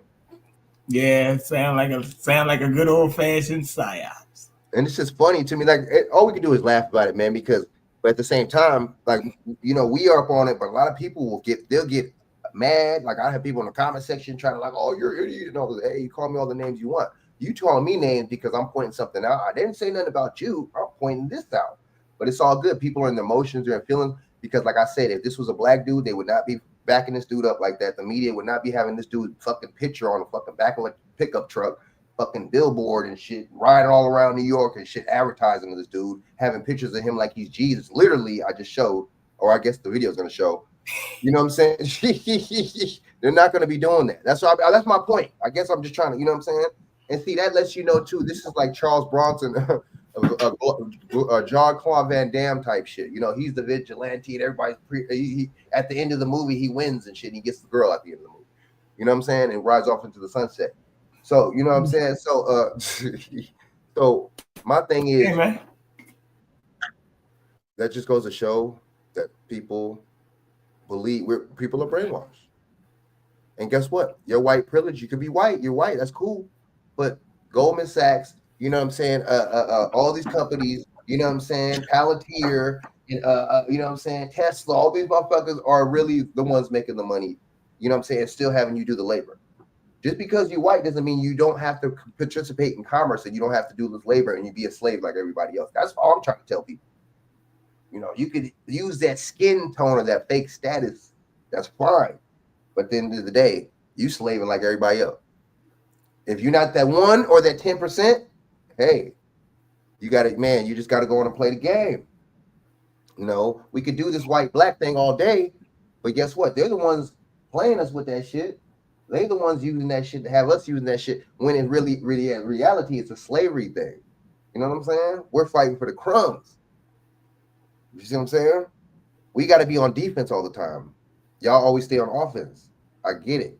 Yeah, sound like a good old fashioned psyops. And it's just funny to me. Like all we can do is laugh about it, man. Because, but at the same time, like we are up on it, but a lot of people they'll get mad. Like I have people in the comment section trying to like, oh, you're an idiot, and all this. Hey, you call me all the names you want. You calling me names because I'm pointing something out. I didn't say nothing about you. I'm pointing this out. But it's all good. People are in their emotions, they're feeling. Because, like I said, if this was a black dude, they would not be backing this dude up like that. The media would not be having this dude fucking picture on the fucking back of a pickup truck, fucking billboard and shit, riding all around New York and shit, advertising to this dude, having pictures of him like he's Jesus. Literally, I just showed, or I guess the video is going to show. You know what I'm saying? They're not going to be doing that. That's my point. I guess I'm just trying to, you know what I'm saying? And see, that lets you know too. This is like Charles Bronson. Jean-Claude Van Damme type shit. He's the vigilante and everybody's at the end of the movie, he wins and shit. And he gets the girl at the end of the movie. You know what I'm saying? And rides off into the sunset. So, you know what I'm saying? So, so my thing is, hey, that just goes to show that people believe people are brainwashed. And guess what? You're white privilege. You could be white. You're white. That's cool. But Goldman Sachs, you know what I'm saying? All these companies, you know what I'm saying? Palantir, you know what I'm saying? Tesla, all these motherfuckers are really the ones making the money. You know what I'm saying? Still having you do the labor. Just because you're white doesn't mean you don't have to participate in commerce and you don't have to do this labor and you be a slave like everybody else. That's all I'm trying to tell people. You could use that skin tone or that fake status. That's fine. But at the end of the day, you slaving like everybody else. If you're not that 1 or that 10%, hey, you got it, man. You just got to go on and play the game. We could do this white-black thing all day, but guess what? They're the ones playing us with that shit. They're the ones using that shit to have us using that shit when it really in reality, it's a slavery thing. You know what I'm saying? We're fighting for the crumbs. You see what I'm saying? We got to be on defense all the time. Y'all always stay on offense. I get it.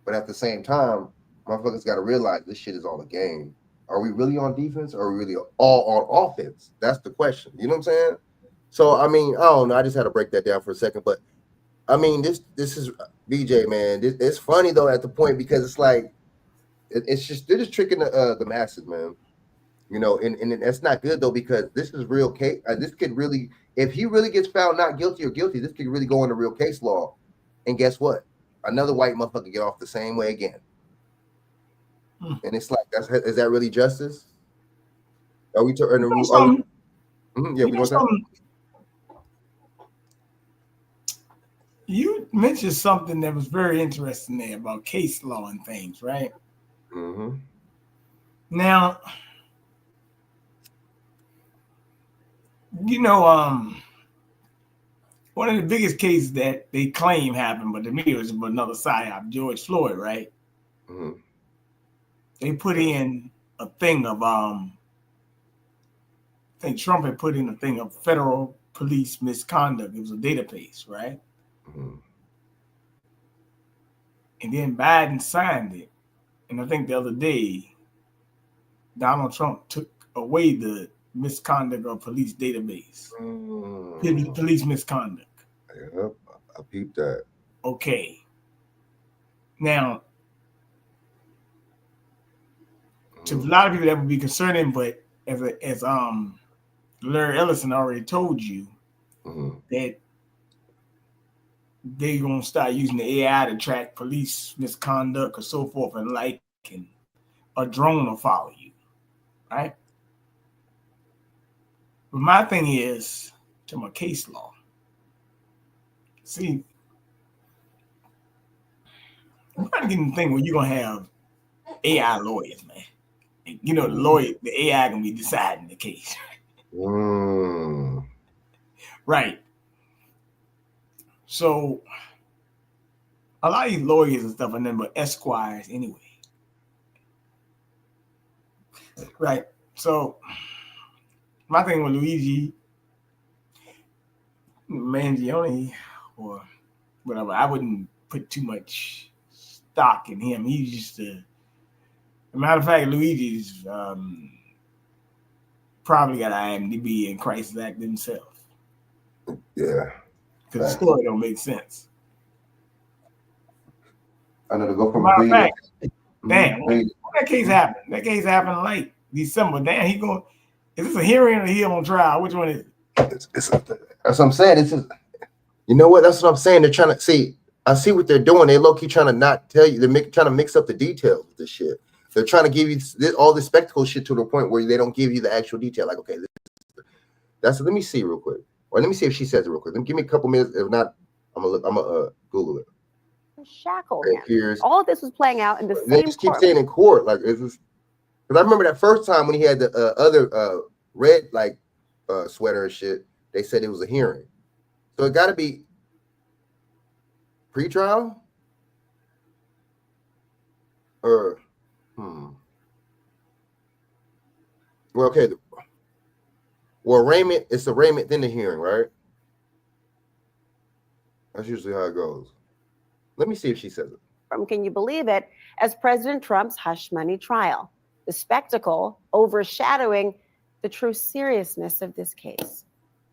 But at the same time, motherfuckers got to realize this shit is all a game. Are we really on defense or are we really all on offense? That's the question. You know what I'm saying? So, I mean, I don't know. I just had to break that down for a second. But, I mean, this is BJ, man. It's funny, though, at the point because it's like, it's just, they're just tricking the masses, man. And that's not good, though, because this is real case. This could really, if he really gets found not guilty or guilty, this could really go into real case law. And guess what? Another white motherfucker get off the same way again. And it's like, is that really justice? Are we yeah, we want that. You mentioned something that was very interesting there about case law and things, right? Mm-hmm. Now, one of the biggest cases that they claim happened, but to me it was another psyop, George Floyd, right? Mm-hmm. They put in a thing of I think Trump had put in a thing of federal police misconduct. It was a database, right? Mm-hmm. And then Biden signed it. And I think the other day, Donald Trump took away the misconduct of police database. Police misconduct. Yep, I peeped that. Okay. Now, to a lot of people that would be concerning, but as Larry Ellison already told you, that they're gonna start using the AI to track police misconduct or so forth and and a drone will follow you, right? But my thing is to my case law. See, we're trying to get in the thing where you're gonna have AI lawyers, man. The AI gonna be deciding the case. Right. So a lot of these lawyers and stuff are nothing but esquires anyway. Right. So my thing with Luigi Mangione or whatever, I wouldn't put too much stock in him. He's just a matter of fact, Luigi's probably got IMDb and crisis act himself. Yeah. Because the story don't make sense. I know to go from matter of fact, damn, when that case happened? That case happened like December. Damn, is this a hearing or he on trial? Which one is it? That's what I'm saying. This is, you know what? That's what I'm saying. They're trying to see. I see what they're doing. They low key trying to not tell you. They're trying to mix up the details of this shit. They're trying to give you all this spectacle shit to the point where they don't give you the actual detail. Like, okay, let me see real quick, or let me see if she says it real quick. Give me a couple minutes. If not, I'm gonna Google it. Shackled him. All of this was playing out in the same. They just keep saying in court, like, is this? Because I remember that first time when he had the other red sweater and shit. They said it was a hearing, so it got to be pre-trial or well, okay. Well, arraignment, it's arraignment, then the hearing, right? That's usually how it goes. Let me see if she says it. From, can you believe it, as President Trump's hush money trial, the spectacle overshadowing the true seriousness of this case.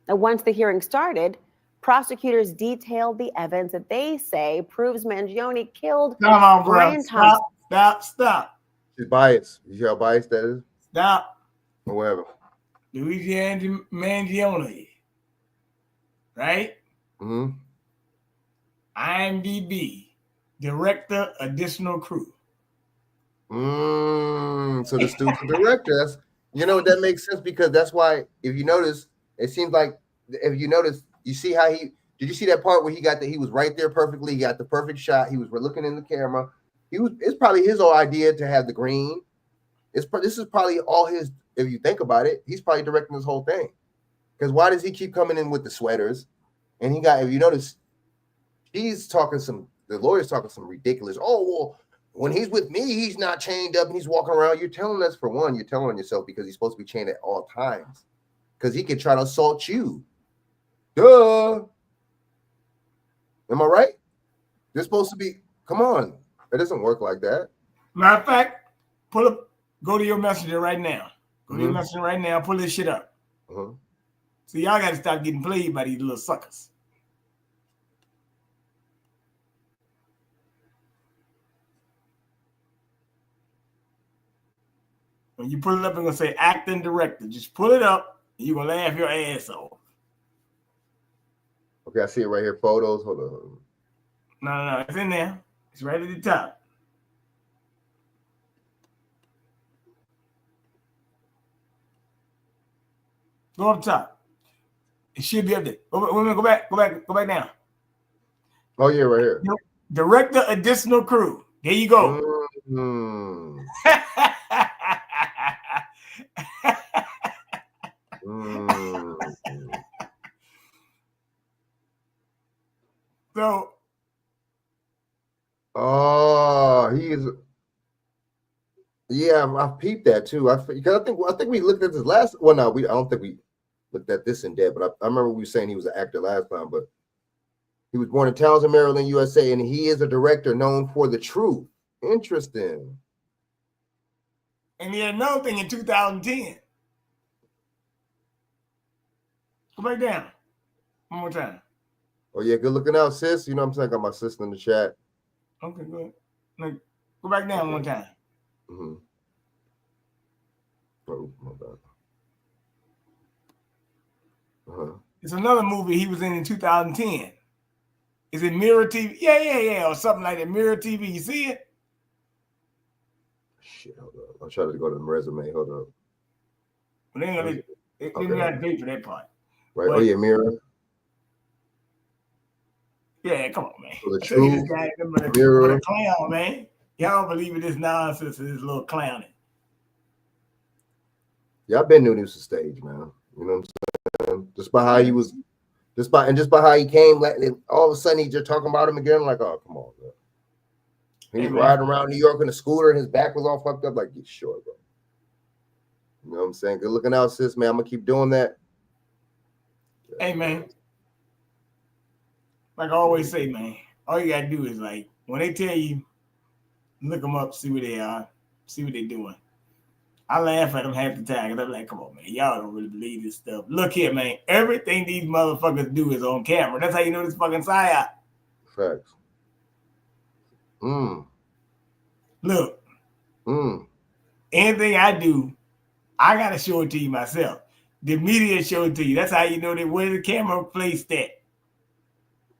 Now, once the hearing started, prosecutors detailed the evidence that they say proves Mangione killed Brian Thompson. Stop. She's biased. You see how biased that is? Stop. Or whatever. Luigi Mangione, right? Mm-hmm. IMDb, director, additional crew. So the student director, that's, you know, that makes sense, because that's why, if you notice, it seems like, if you notice, you see how did you see that part where he was right there perfectly, he got the perfect shot, he was looking in the camera, it's probably his own idea to have the green. This is probably all his, if you think about it, he's probably directing this whole thing. Because why does he keep coming in with the sweaters? And if you notice, the lawyer's talking some ridiculous, oh, well, when he's with me, he's not chained up and he's walking around. You're telling us, for one, you're telling on yourself, because he's supposed to be chained at all times. Because he could try to assault you. Duh. Am I right? They're supposed to be, come on. It doesn't work like that. Matter of fact, go to your messenger right now. Go to your messenger right now, pull this shit up. So y'all got to stop getting played by these little suckers. When you pull it up, it's going to say acting director. Just pull it up, and you're going to laugh your ass off. Okay, I see it right here. Photos. Hold on. No. It's in there. It's right at the top. Go up top. It should be up there. Go back down. Oh, yeah, right here. Director, additional crew. There you go. So, he is. Yeah, I peeped that too. I think we looked at this last. Well, no, I don't think we looked at this in depth. But I remember we were saying he was an actor last time. But he was born in Townsend, Maryland, USA, and he is a director known for The Truth. Interesting. And he had another thing in 2010. Go back down. One more time. Oh, yeah, good looking out, sis. You know what I'm saying? I got my sister in the chat. Okay, good. Go back down one time. Oh, my bad. It's another movie he was in 2010. Is it Mirror TV? Yeah, or something like that. Mirror TV. You see it? Shit, hold up. I'm trying to go to the resume. Hold up. Well, they got to pay for that part. Right. But, oh, yeah, Mirror. Yeah, come on, man. The Truth. Mirror. A clown, man. Y'all believe in this nonsense and this little clowning. Yeah, I've been new to the stage, man. You know what I'm saying? Just by how he was, just by how he came, like, all of a sudden he just talking about him again. Like, oh, come on, man. He was riding around New York in a scooter and his back was all fucked up. Like, get short, bro. You know what I'm saying? Good looking out, sis, man. I'm gonna keep doing that. Hey, man. Like I always say, man, all you gotta do is, like, when they tell you look them up, see where they are, see what they're doing. I laugh at them half the time, and I'm like, come on, man, y'all don't really believe this stuff. Look here, man, everything these motherfuckers do is on camera. That's how you know this fucking Psyop. Facts. Look. Anything I do, I gotta show it to you myself. The media show it to you. That's how you know that where the camera placed at.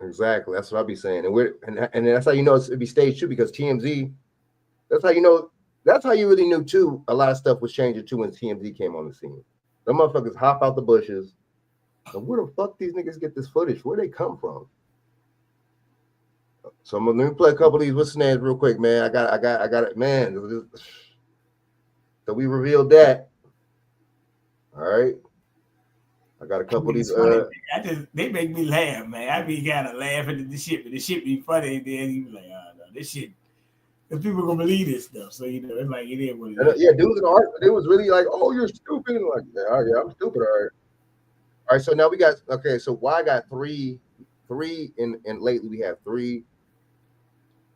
Exactly. That's what I be saying. And that's how you know it'd be staged too, because TMZ, that's how you know, that's how you really knew too. A lot of stuff was changing too when TMZ came on the scene. The motherfuckers hop out the bushes. And where the fuck these niggas get this footage? Where they come from? So let me play a couple of these what's names real quick, man. I got it, man. So we revealed that. All right. I got a couple of these. They make me laugh, man. I be kind of laughing at the shit, but the shit be funny. And then you be like, oh no, this shit. Because people gonna believe this stuff. So you know, it's like it is what it is. Yeah, dudes in the art, it was really like, oh, you're stupid. And like, yeah, I'm stupid. All right. All right. So now we got So why I got three, and lately we have 3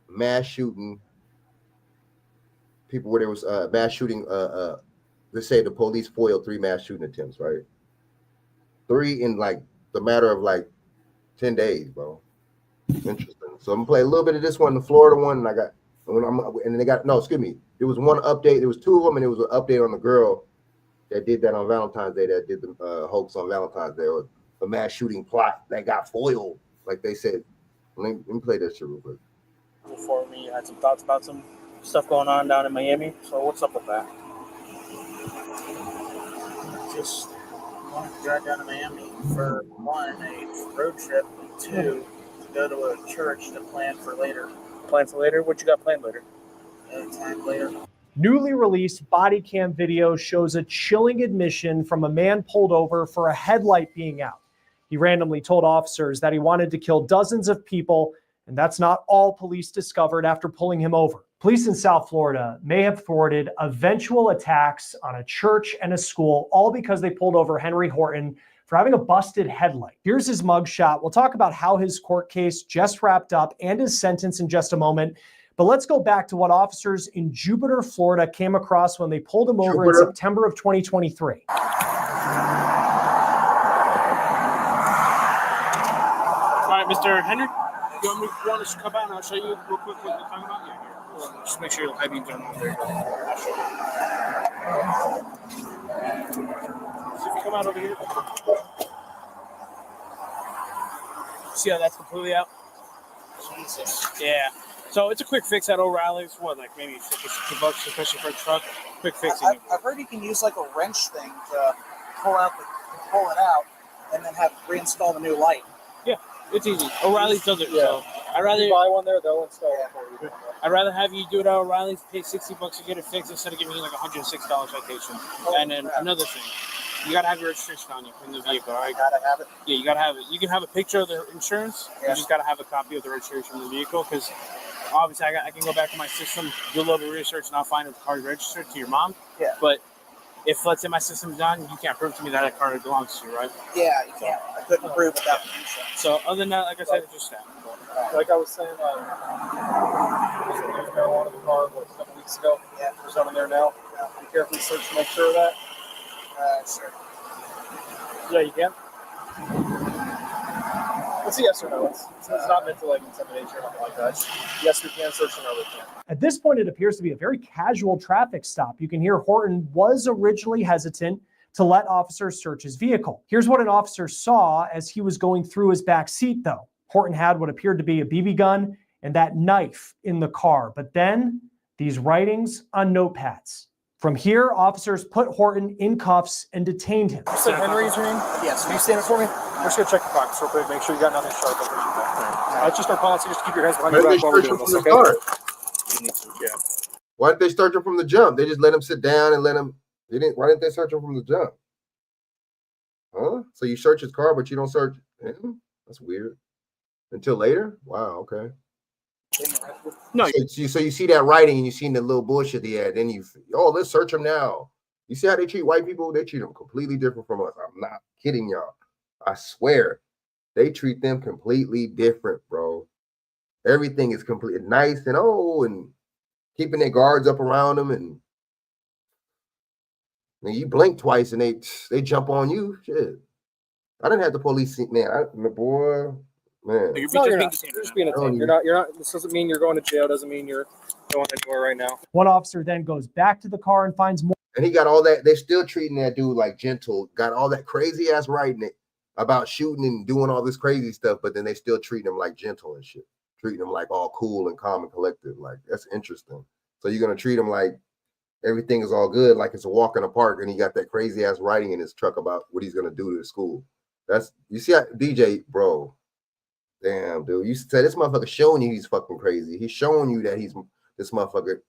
mass shooting people where there was mass shooting. Let's say the police foiled 3 mass shooting attempts, right? 3 in like the matter of like 10 days, bro. Interesting. So I'm gonna play a little bit of this one, the Florida one, and then they got There was one update. There was 2 of them, and it was an update on the girl that did that on Valentine's Day. That did the hoax on Valentine's Day, or a mass shooting plot that got foiled, like they said. Let me play this shit real quick. Before me, I had some thoughts about some stuff going on down in Miami. So what's up with that? Just want to drive down to Miami for 1, a road trip, and 2, to go to a church to plan for later. Plan for later? What you got planned later? Time later. Newly released body cam video shows a chilling admission from a man pulled over for a headlight being out. He randomly told officers that he wanted to kill dozens of people, and that's not all police discovered after pulling him over. Police in South Florida may have thwarted eventual attacks on a church and a school, all because they pulled over Henry Horton for having a busted headlight. Here's his mugshot. We'll talk about how his court case just wrapped up and his sentence in just a moment. But let's go back to what officers in Jupiter, Florida came across when they pulled him over in September of 2023. All right, Mr. Henry, you want us to come out and I'll show you real quick what we're talking about? Yeah, here. Just make sure your heading's on there. So if you come out over here. See how that's completely out? Jesus. Yeah. So it's a quick fix at O'Reilly's. What, like maybe $50, especially for a truck? Quick fixing. I've heard you can use like a wrench thing to pull it out, and then have reinstall the new light. Yeah, it's easy. O'Reilly's does it. Yeah. So I'd rather you buy one there, they'll install it for you. I'd rather have you do it at O'Reilly's, pay $60 to get it fixed instead of giving you like a $106 citation. And then another thing, you gotta have your registration on you in the vehicle, right? Gotta have it. Yeah, you gotta have it. You can have a picture of the insurance. Yeah. You just gotta have a copy of the registration of the vehicle, because obviously I can go back to my system, do a little bit of research, and I'll find if the car is registered to your mom. Yeah. But if, let's say, my system's done, you can't prove to me that car belongs to you, right? Yeah, you can't. I couldn't prove without the insurance. So other than that, like I said, it's just that. Like I was saying, there's marijuana in the car a couple weeks ago. Yeah. There's none in there now. Yeah. Be carefully search to make sure of that. Sure. Yeah, you can. It's a yes or no. It's not meant to like intimidate you or nothing like that. Yes, we can search, and no, we can't. At this point, it appears to be a very casual traffic stop. You can hear Horton was originally hesitant to let officers search his vehicle. Here's what an officer saw as he was going through his back seat, though. Horton had what appeared to be a BB gun and that knife in the car, but then these writings on notepads. From here, officers put Horton in cuffs and detained him. You said Henry's your name? Yes. Can you stand it for me? We're just going to check your pockets real quick, make sure you got nothing sharp over you. It's just our policy, just keep your hands behind your back while we're doing this, okay? You need to, yeah. Why didn't they search him from the jump? They just let him sit down and let him. Why didn't they search him from the jump? Huh? So you search his car, but you don't search him? That's weird. Until later? Wow. Okay. No. So you see that writing and you seen the little bullshit he had. Then let's search him now. You see how they treat white people? They treat them completely different from us. I'm not kidding y'all. I swear, they treat them completely different, bro. Everything is completely nice and keeping their guards up around them, and you blink twice and they jump on you. Shit, I didn't have the police see, man. Boy, man. You're not. You're just being detained. You're not. This doesn't mean you're going to jail. Doesn't mean you're going anywhere right now. One officer then goes back to the car and finds more. And he got all that. They're still treating that dude like gentle. Got all that crazy ass writing it about shooting and doing all this crazy stuff, but then they still treat him like gentle and shit. Treating him like all cool and calm and collected. Like, that's interesting. So you're gonna treat him like everything is all good, like it's a walk in the park, and he got that crazy ass writing in his truck about what he's gonna do to the school. That's, you see, DJ, bro. Damn, dude. You said this motherfucker showing you he's fucking crazy. He's showing you that this motherfucker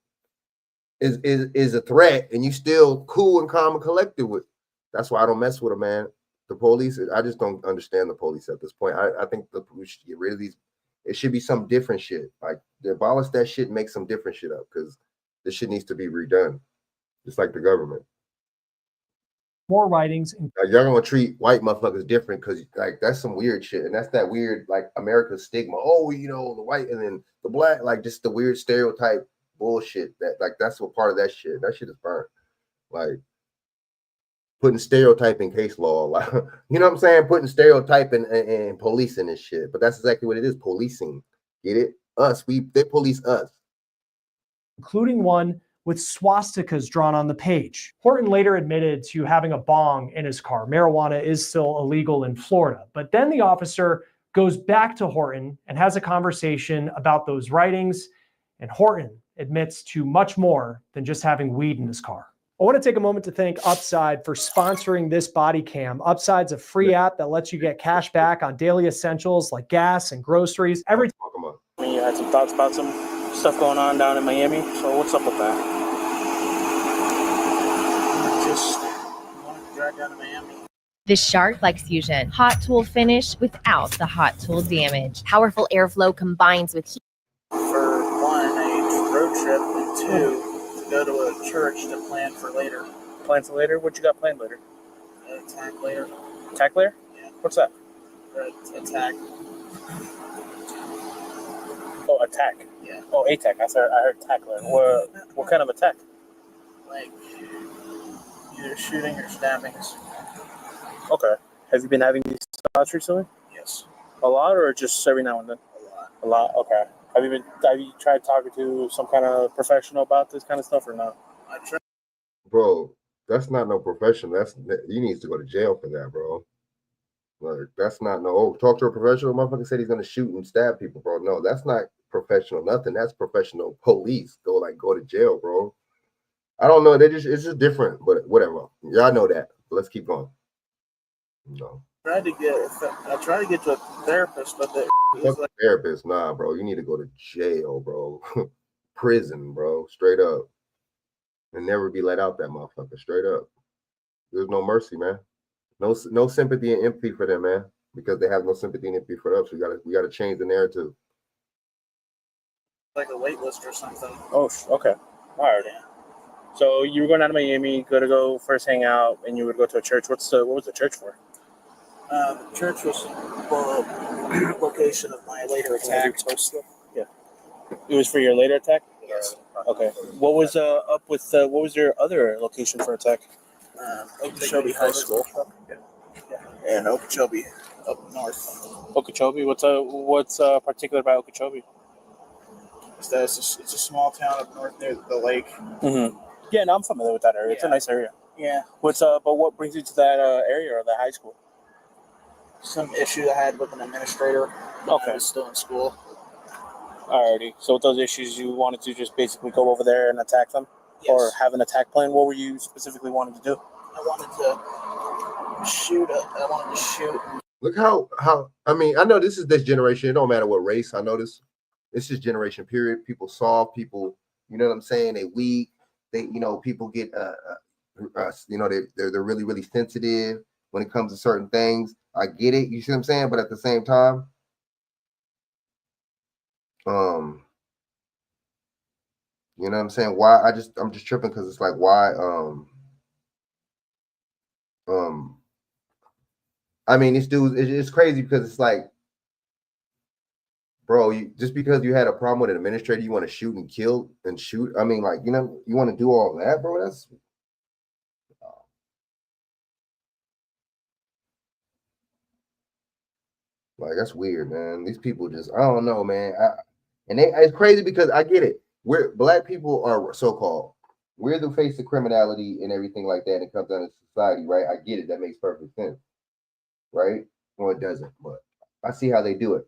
is a threat, and you still cool and calm and collected with. That's why I don't mess with him, man. The police, I just don't understand the police at this point. I think the police should get rid of these. It should be some different shit. Like, abolish that shit and make some different shit up, because this shit needs to be redone, just like the government. More writings. Like, y'all gonna treat white motherfuckers different because, like, that's some weird shit, and that's that weird, like, America's stigma. Oh, you know, the white and then the black, like, just the weird stereotype bullshit. That, like, that's what part of that shit. That shit is burnt. Like, putting stereotype in case law, like, you know what I'm saying? Putting stereotype and policing and shit. But that's exactly what it is, policing. Get it? They police us. Including one with swastikas drawn on the page. Horton later admitted to having a bong in his car. Marijuana is still illegal in Florida. But then the officer goes back to Horton and has a conversation about those writings. And Horton admits to much more than just having weed in his car. I want to take a moment to thank Upside for sponsoring this body cam. Upside's a free app that lets you get cash back on daily essentials like gas and groceries. Every time. You had some thoughts about some stuff going on down in Miami. So what's up with that? Just want to drive down to Miami. The Shark-like Fusion hot tool finish without the hot tool damage. Powerful airflow combines with heat. For one, a road trip, and two, to go to a church to plan for later. Plan for later? What you got planned later? Attack later. Attack later? Yeah. What's that? Attack. Oh, attack. Yeah. Oh, attack. I heard attack later. What kind of attack? Like either shooting or stabbings. Okay. Have you been having these thoughts recently? Yes. A lot, or just every now and then? A lot. Okay. Have you tried talking to some kind of professional about this kind of stuff or not? I tried. Bro, that's not no professional. You need to go to jail for that, bro. Like, that's not talk to a professional. Motherfucker said he's gonna shoot and stab people, bro. No, that's not professional. Nothing. That's professional police. Go to jail, bro. I don't know. It's just different, but whatever. Y'all know that. But let's keep going. No. I tried to get to a therapist, but therapist, nah, bro. You need to go to jail, bro. Prison, bro. Straight up. And never be let out, that motherfucker. Straight up. There's no mercy, man. No sympathy and empathy for them, man. Because they have no sympathy and empathy for us. We gotta change the narrative. Like a wait list or something. Oh, okay. All right. Yeah. So you were going out of Miami, go first hang out, and you would go to a church. What was the church for? The church was for the location of my later attack. Yeah. It was for your later attack? Yes. Okay. What was up with what was your other location for attack? Okeechobee High School. Yeah. And Okeechobee up north. Okeechobee? What's particular about Okeechobee? It's a small town up north near the lake. Mm-hmm. Yeah, no, I'm familiar with that area. Yeah. It's a nice area. Yeah. But what brings you to that area or that high school? Some issue I had with an administrator. Okay. I was still in school. Alrighty. So with those issues, you wanted to just basically go over there and attack them? Yes. Or have an attack plan? What were you specifically wanting to do? I wanted to shoot. Look how I mean, I know this is this generation. It don't matter what race. I know this. It's just generation period. People soft, people, you know what I'm saying? They weak. They, people get they're really, really sensitive when it comes to certain things. I get it, you see what I'm saying? But at the same time, you know what I'm saying? Why I'm just tripping because it's like why I mean, this dude, it's crazy because it's like bro, just because you had a problem with an administrator, you want to shoot and kill and shoot. I mean, like, you know, you want to do all that, bro. That's like, that's weird, man. These people just, I don't know, man. It's crazy because I get it. Black people are so-called. We're the face of criminality and everything like that. And it comes down to society, right? I get it. That makes perfect sense, right? Well, it doesn't, but I see how they do it.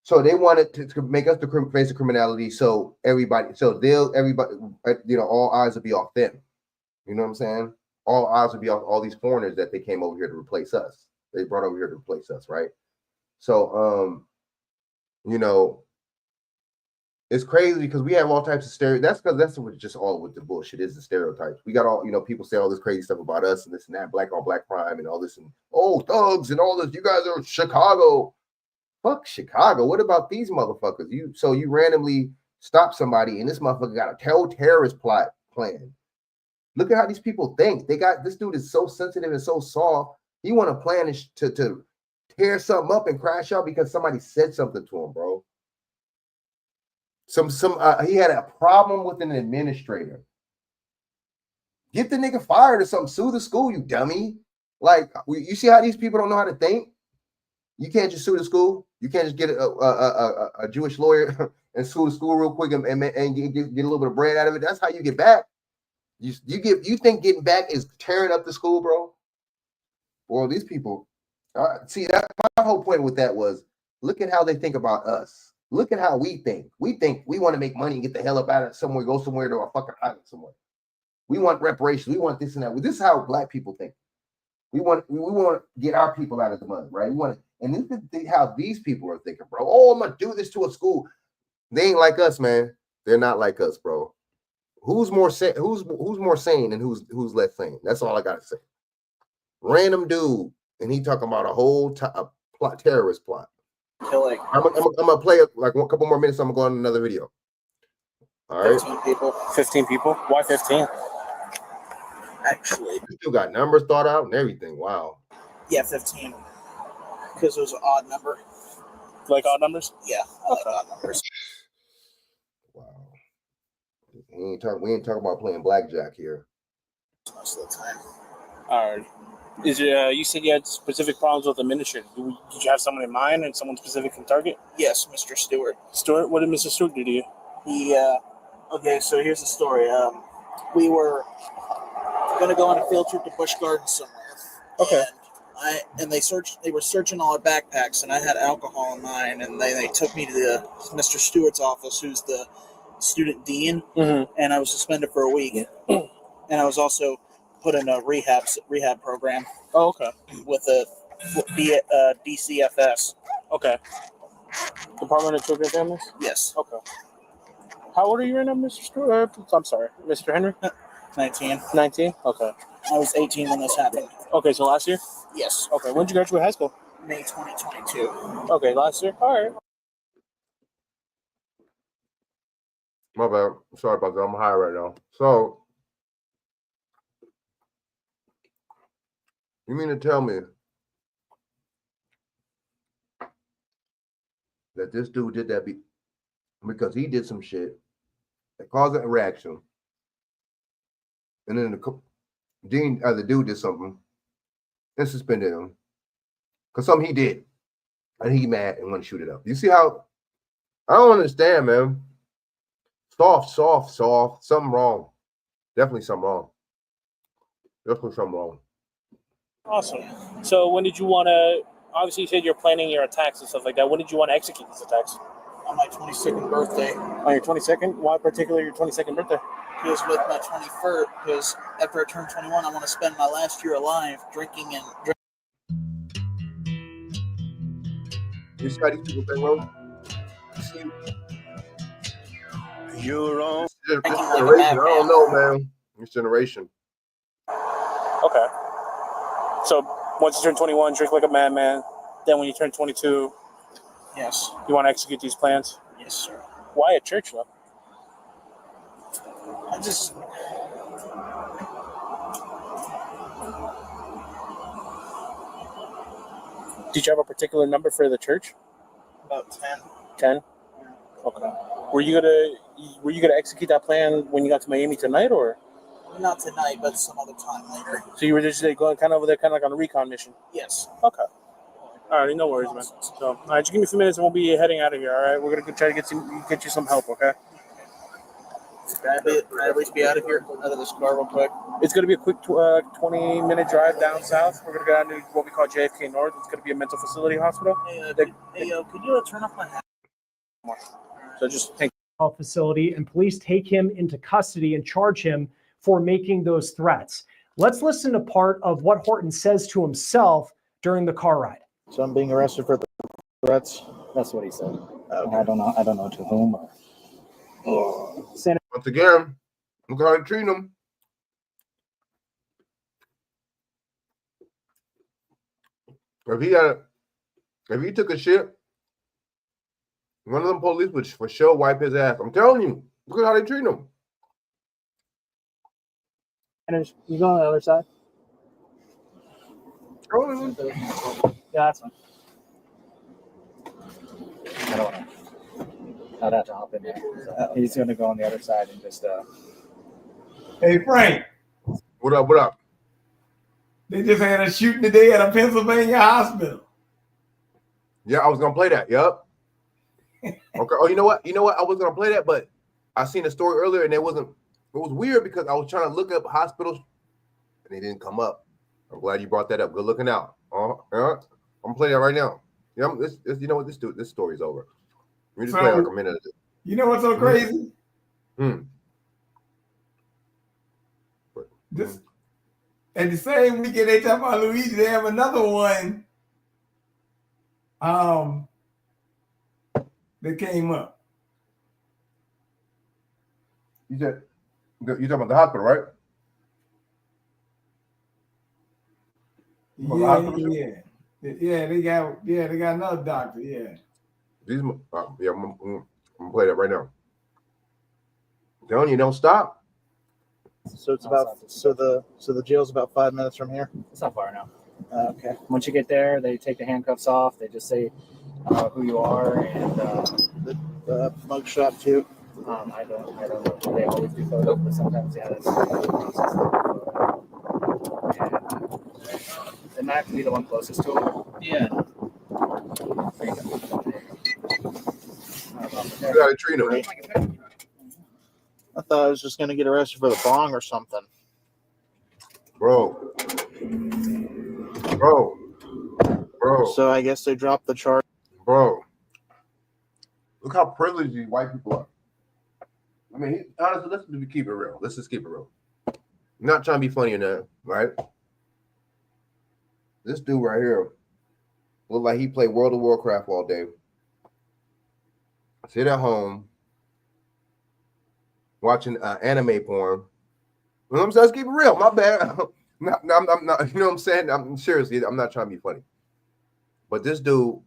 So they wanted to make us the face of criminality. So everybody, you know, all eyes will be off them. You know what I'm saying? All eyes will be off all these foreigners that they came over here to replace us. They brought over here to replace us, right? So, you know, it's crazy because we have all types of stereotypes. That's what just all with the bullshit is, the stereotypes. We got all, you know, people say all this crazy stuff about us and this and that, black on black crime and all this, and thugs and all this. You guys are Chicago. Fuck Chicago. What about these motherfuckers? You randomly stop somebody and this motherfucker got a terrorist plan. Look at how these people think. This dude is so sensitive and so soft. He want to plan to tear something up and crash out because somebody said something to him, bro. He had a problem with an administrator. Get the nigga fired or something. Sue the school, you dummy. Like, you see how these people don't know how to think? You can't just sue the school. You can't just get a Jewish lawyer and sue the school real quick and get a little bit of bread out of it. That's how you get back. You think getting back is tearing up the school, bro? Well, these people, see, that my whole point with that was, look at how they think about us. Look at how we think. We think we want to make money and get the hell up out of somewhere, go somewhere to a fucking island somewhere. We want reparations. We want this and that. This is how black people think. We want to get our people out of the mud, right? And this is how these people are thinking, bro. Oh, I'm gonna do this to a school. They ain't like us, man. They're not like us, bro. Who's more sane and who's less sane? That's all I gotta say. Random dude, and he talking about a whole terrorist plot. Killing. I'm gonna play like a couple more minutes. I'm gonna go on another video. All right. 15 people. Why 15? Actually, you still got numbers thought out and everything. Wow. Yeah, 15. Because it was an odd number. Like odd numbers? Yeah, I like odd numbers. Wow. We ain't talking about playing blackjack here. Most of the time. All right. You said you had specific problems with administrators. Did you have someone in mind and someone specific in target? Yes, Mr. Stewart. Stewart? What did Mr. Stewart do to you? Okay, so here's the story. We were going to go on a field trip to Busch Gardens somewhere. Okay. And they were searching all our backpacks, and I had alcohol in mine, and they took me to Mr. Stewart's office, who's the student dean, and I was suspended for a week. And I was also put in a rehab program. Oh, okay. With a DCFS. Okay. Department of Children and Families? Yes. Okay. How old are you right now, Mr. Stewart? I'm sorry, Mr. Henry? 19. 19? Okay. I was 18 when this happened. Okay, so last year? Yes. Okay, when did you graduate high school? May 2022. Okay, last year? All right. My bad. Sorry about that. I'm high right now. So, you mean to tell me that this dude did that because he did some shit that caused a reaction, and then the dude did something and suspended him because something he did, and he mad and want to shoot it up? You see how? I don't understand, man. Soft. Something wrong. Definitely something wrong. Awesome. So when did you want to, obviously you said you're planning your attacks and stuff like that. When did you want to execute these attacks? On my 22nd birthday. On your 22nd? Why particularly your 22nd birthday? Because with my 21st, because after I turn 21, I want to spend my last year alive drinking and You see how these people think, bro? You're wrong. This generation, I don't know, man. This generation. Okay. So once you turn 21, drink like a madman. Then when you turn 22, yes, you want to execute these plans? Yes, sir. Why at church, though? I just... Did you have a particular number for the church? About 10. 10. Okay. Were you gonna execute that plan when you got to Miami tonight, or? Not tonight, but some other time later. So you were just going kind of over there, kind of like on a recon mission. Yes. Okay. All right, no worries, man. So, all right, just give me a few minutes and we'll be heading out of here. All right, we're gonna go try to get you some help. Okay. Can I at least be out of here, out of this car real quick? It's gonna be a quick 20-minute drive down south. We're gonna go down to what we call JFK North. It's gonna be a mental facility hospital. Could you turn off my hat? So just take health facility, and police take him into custody and charge him for making those threats. Let's listen to part of what Horton says to himself during the car ride. So I'm being arrested for the threats. That's what he said. Okay. I don't know to whom. Once again, look how they treat him. If he took a shit, one of them police would for sure wipe his ass. I'm telling you, look at how they treat him. And you go on the other side? Yeah, that's fine. I don't want to. I'd have to hop in there. So he's going to go on the other side and just. Hey, Frank. What up? What up? They just had a shooting today at a Pennsylvania hospital. Yeah, I was gonna play that. Yep. Okay. Oh, you know what? I was gonna play that, but I seen a story earlier, and it was weird because I was trying to look up hospitals, and they didn't come up. I'm glad you brought that up. Good looking out. I'm gonna play that right now. Yeah, you know what? This story's over. Let me just play like a minute of it. You know what's so crazy? This and the same weekend they talk about Luigi, they have another one. That came up. You said you talking about the hospital, right? Yeah, they got another doctor. Yeah. I'm gonna play that right now. I'm telling you, don't stop. So it's the jail's about 5 minutes from here. It's not far now. Okay. Once you get there, they take the handcuffs off. They just say who you are and the mug shot too. I don't know. They always do photos, but sometimes that's and that can be the one closest to them. Yeah. You gotta treat him. I thought I was just gonna get arrested for the bong or something. Bro. So I guess they dropped the charge. Bro. Look how privileged these white people are. I mean, honestly, let's just keep it real. Let's just keep it real. I'm not trying to be funny or nothing, right? This dude right here look like he played World of Warcraft all day. Sit at home watching anime porn. You know what I'm saying? Let's keep it real. My bad. I'm not. You know what I'm saying? I'm seriously. I'm not trying to be funny. But this dude,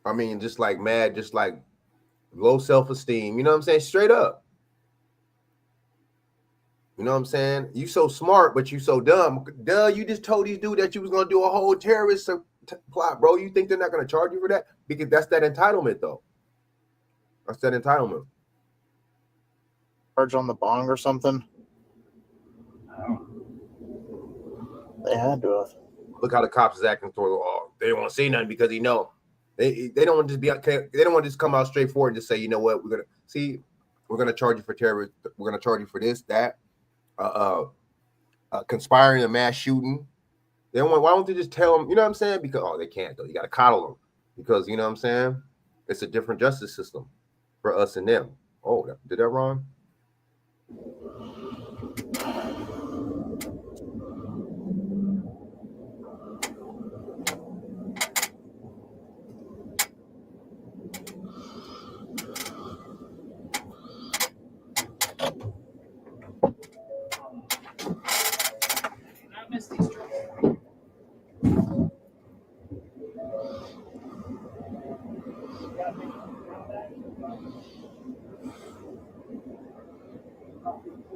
I mean, just like mad, just like low self-esteem. You know what I'm saying? Straight up. You know what I'm saying? You so smart, but you so dumb. Duh, you just told these dudes that you was gonna do a whole terrorist plot, bro. You think they're not gonna charge you for that? Because that's that entitlement, though. That's that entitlement. Charge on the bong or something. They had to have. Look how the cops is acting toward. Oh, they don't want to say nothing because he know. They don't want to just be. They don't want to just come out straightforward and just say, you know what, we're gonna charge you for terrorism. We're gonna charge you for this, that, conspiring a mass shooting. They don't want. Why don't they just tell them? You know what I'm saying? Because they can't though. You got to coddle them because you know what I'm saying. It's a different justice system for us and them. Oh, did that wrong?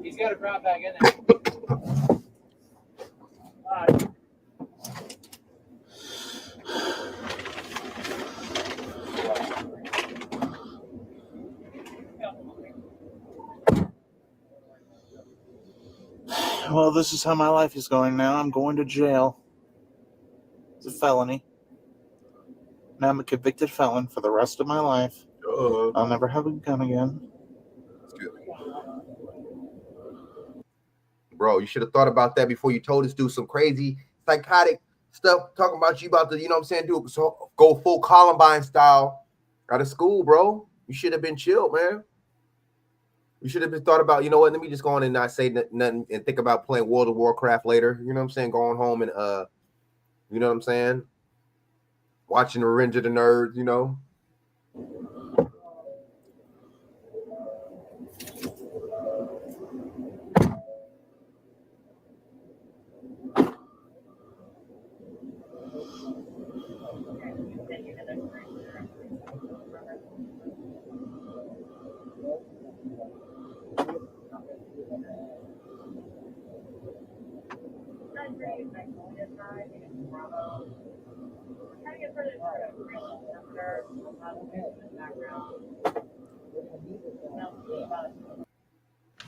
He's got a brown bag in there. Well, this is how my life is going now. I'm going to jail. It's a felony. Now I'm a convicted felon for the rest of my life. I'll never have a gun again. Bro, you should have thought about that before you told us do some crazy psychotic stuff, talking about you about to, you know what I'm saying, do so go full Columbine style out of school, bro. You should have been chilled, man. You should have been thought about, you know what, let me just go on and not say nothing and think about playing World of Warcraft later. You know what I'm saying? Going home and you know what I'm saying? Watching Revenge of the Nerds, you know.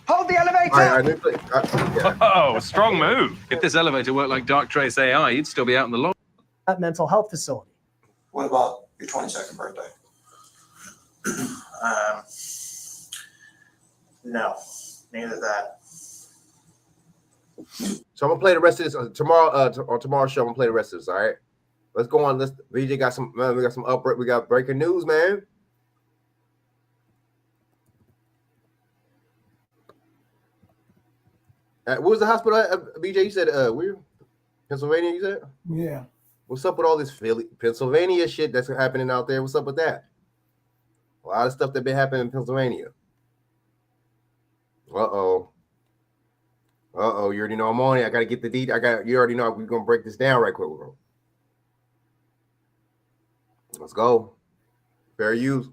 Hold the elevator! Oh, strong move. If this elevator worked like Dark Trace AI, you'd still be out in the lobby. That mental health facility. What about your 22nd birthday? No, neither that. So I'm gonna play the rest of this tomorrow. On tomorrow's show, I'm gonna play the rest of this. All right, let's go on. VJ got some. We got some upbreak. We got breaking news, man. What was the hospital at, BJ? You said where? Pennsylvania. You said. Yeah. What's up with all this Pennsylvania shit that's happening out there? What's up with that? A lot of stuff that been happening in Pennsylvania. Uh-oh. You already know I'm on it. I gotta get the deed. You already know we're gonna break this down right quick. Let's go. Fair use.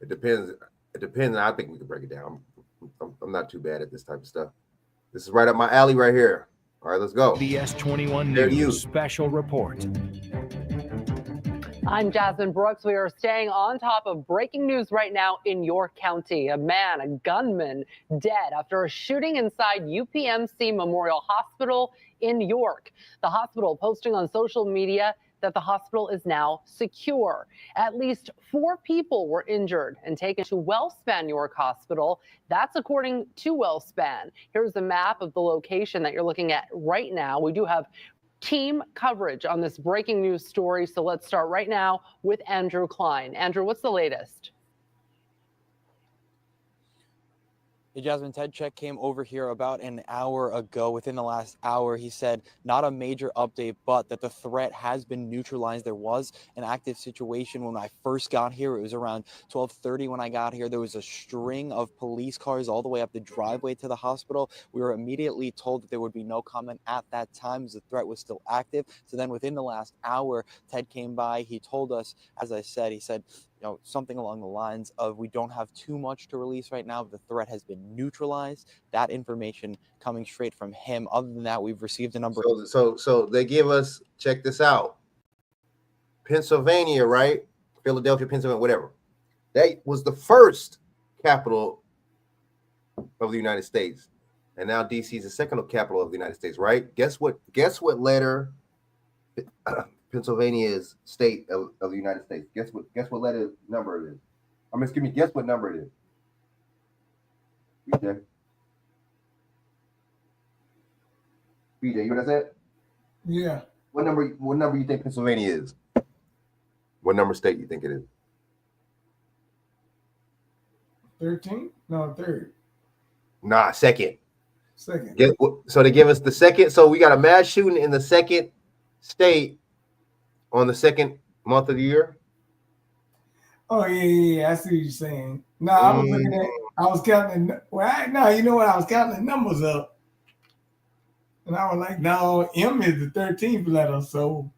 It depends. I think we can break it down. I'm not too bad at this type of stuff. This is right up my alley right here. All right, let's go. BS 21 News special report. I'm Jasmine Brooks. We are staying on top of breaking news right now in York County. A gunman, dead after a shooting inside UPMC Memorial Hospital in York. The hospital posting on social media that the hospital is now secure. At least 4 people were injured and taken to WellSpan York Hospital. That's according to WellSpan. Here's the map of the location that you're looking at right now. We do have team coverage on this breaking news story. So let's start right now with Andrew Klein. Andrew, what's the latest? Hey, Jasmine, Ted Check came over here about an hour ago. Within the last hour, he said not a major update, but that the threat has been neutralized. There was an active situation when I first got here. It was around 12:30 when I got here. There was a string of police cars all the way up the driveway to the hospital. We were immediately told that there would be no comment at that time as the threat was still active. So then within the last hour, Ted came by. He told us, as I said, he said, something along the lines of, we don't have too much to release right now. The threat has been neutralized. That information coming straight from him. Other than that, we've received a number. So they give us, check this out. Pennsylvania, right? Philadelphia, Pennsylvania, whatever. That was the first capital of the United States. And now DC is the second capital of the United States, right? Guess what letter Pennsylvania's state of the United States. Guess what letter number it is. Guess what number it is. BJ, you know what I said? Yeah. What number you think Pennsylvania is? What number state you think it is? 13? No, 3rd. Nah, second. Second. So they give us the second. So we got a mass shooting in the second state on the second month of the year. Oh yeah. I see what you're saying. No, I was looking at. I was counting. You know what? I was counting the numbers up, and I was like, no, M is the 13th letter. So.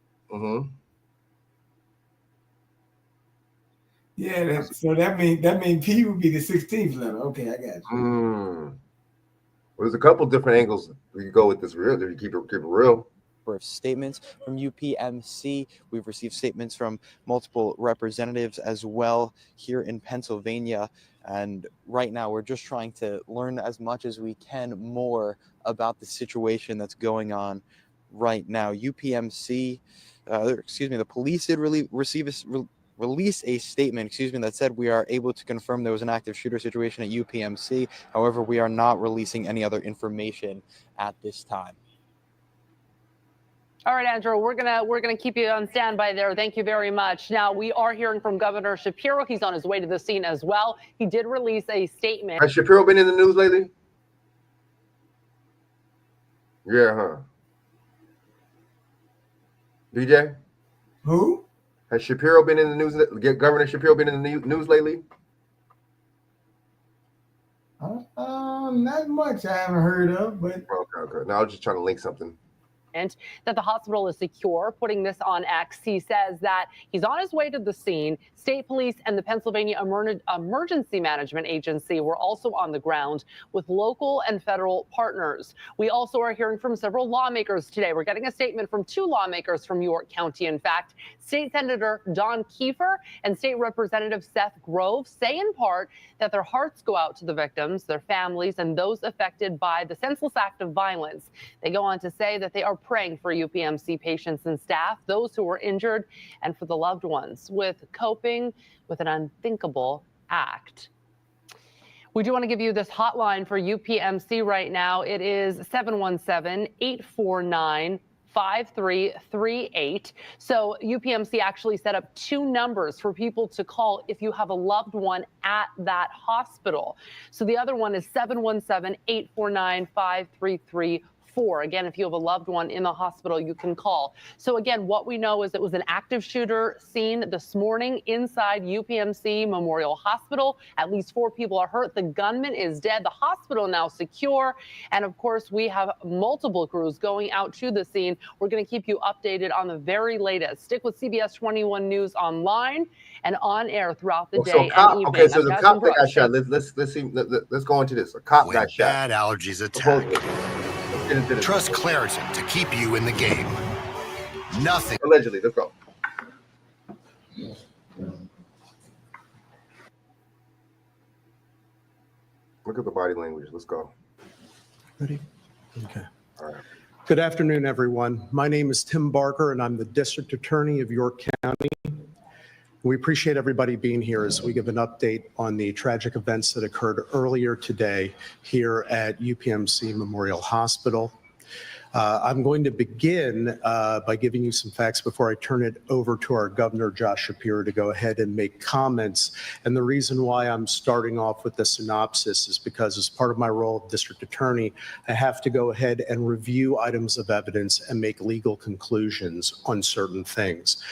Yeah. So that means P would be the 16th letter. Okay, I got you. Well, there's a couple different angles we can go with this. Real, if you keep it real. Of statements from UPMC. We've received statements from multiple representatives as well here in Pennsylvania. And right now, we're just trying to learn as much as we can more about the situation that's going on right now. UPMC, the police did release a statement, that said we are able to confirm there was an active shooter situation at UPMC. However, we are not releasing any other information at this time. All right, Andrew, we're gonna keep you on standby there. Thank you very much. Now we are hearing from Governor Shapiro. He's on his way to the scene as well. He did release a statement. Has Shapiro been in the news lately? Yeah, huh? DJ? Who? Has Shapiro been in the news? Governor Shapiro been in the news lately? Not much I haven't heard of, but okay. No, I was just trying to link something. That the hospital is secure. Putting this on X, he says that he's on his way to the scene. State police and the Pennsylvania Emergency Management Agency were also on the ground with local and federal partners. We also are hearing from several lawmakers today. We're getting a statement from 2 lawmakers from York County. In fact, State Senator Don Kiefer and State Representative Seth Grove say in part that their hearts go out to the victims, their families, and those affected by the senseless act of violence. They go on to say that they are praying for UPMC patients and staff, those who were injured, and for the loved ones with coping with an unthinkable act. We do want to give you this hotline for UPMC right now. It is 717-849-5338. So UPMC actually set up 2 numbers for people to call if you have a loved one at that hospital. So the other one is 717-849-5338. Again, if you have a loved one in the hospital, you can call. So again, what we know is it was an active shooter seen this morning inside UPMC Memorial Hospital. At least 4 people are hurt. The gunman is dead. The hospital now secure. And of course, we have multiple crews going out to the scene. We're going to keep you updated on the very latest. Stick with CBS 21 News online and on air throughout the day and evening. Okay, so the cop that got shot. Let's go into this. A cop got shot. Bad allergies attack. Trust Claritin to keep you in the game. Nothing. Allegedly, let's go. Look at the body language. Let's go. Ready? Okay. All right. Good afternoon, everyone. My name is Tim Barker, and I'm the District Attorney of York County. We appreciate everybody being here as we give an update on the tragic events that occurred earlier today here at UPMC Memorial Hospital. I'm going to begin by giving you some facts before I turn it over to our Governor, Josh Shapiro, to go ahead and make comments. And the reason why I'm starting off with the synopsis is because as part of my role of District Attorney, I have to go ahead and review items of evidence and make legal conclusions on certain things.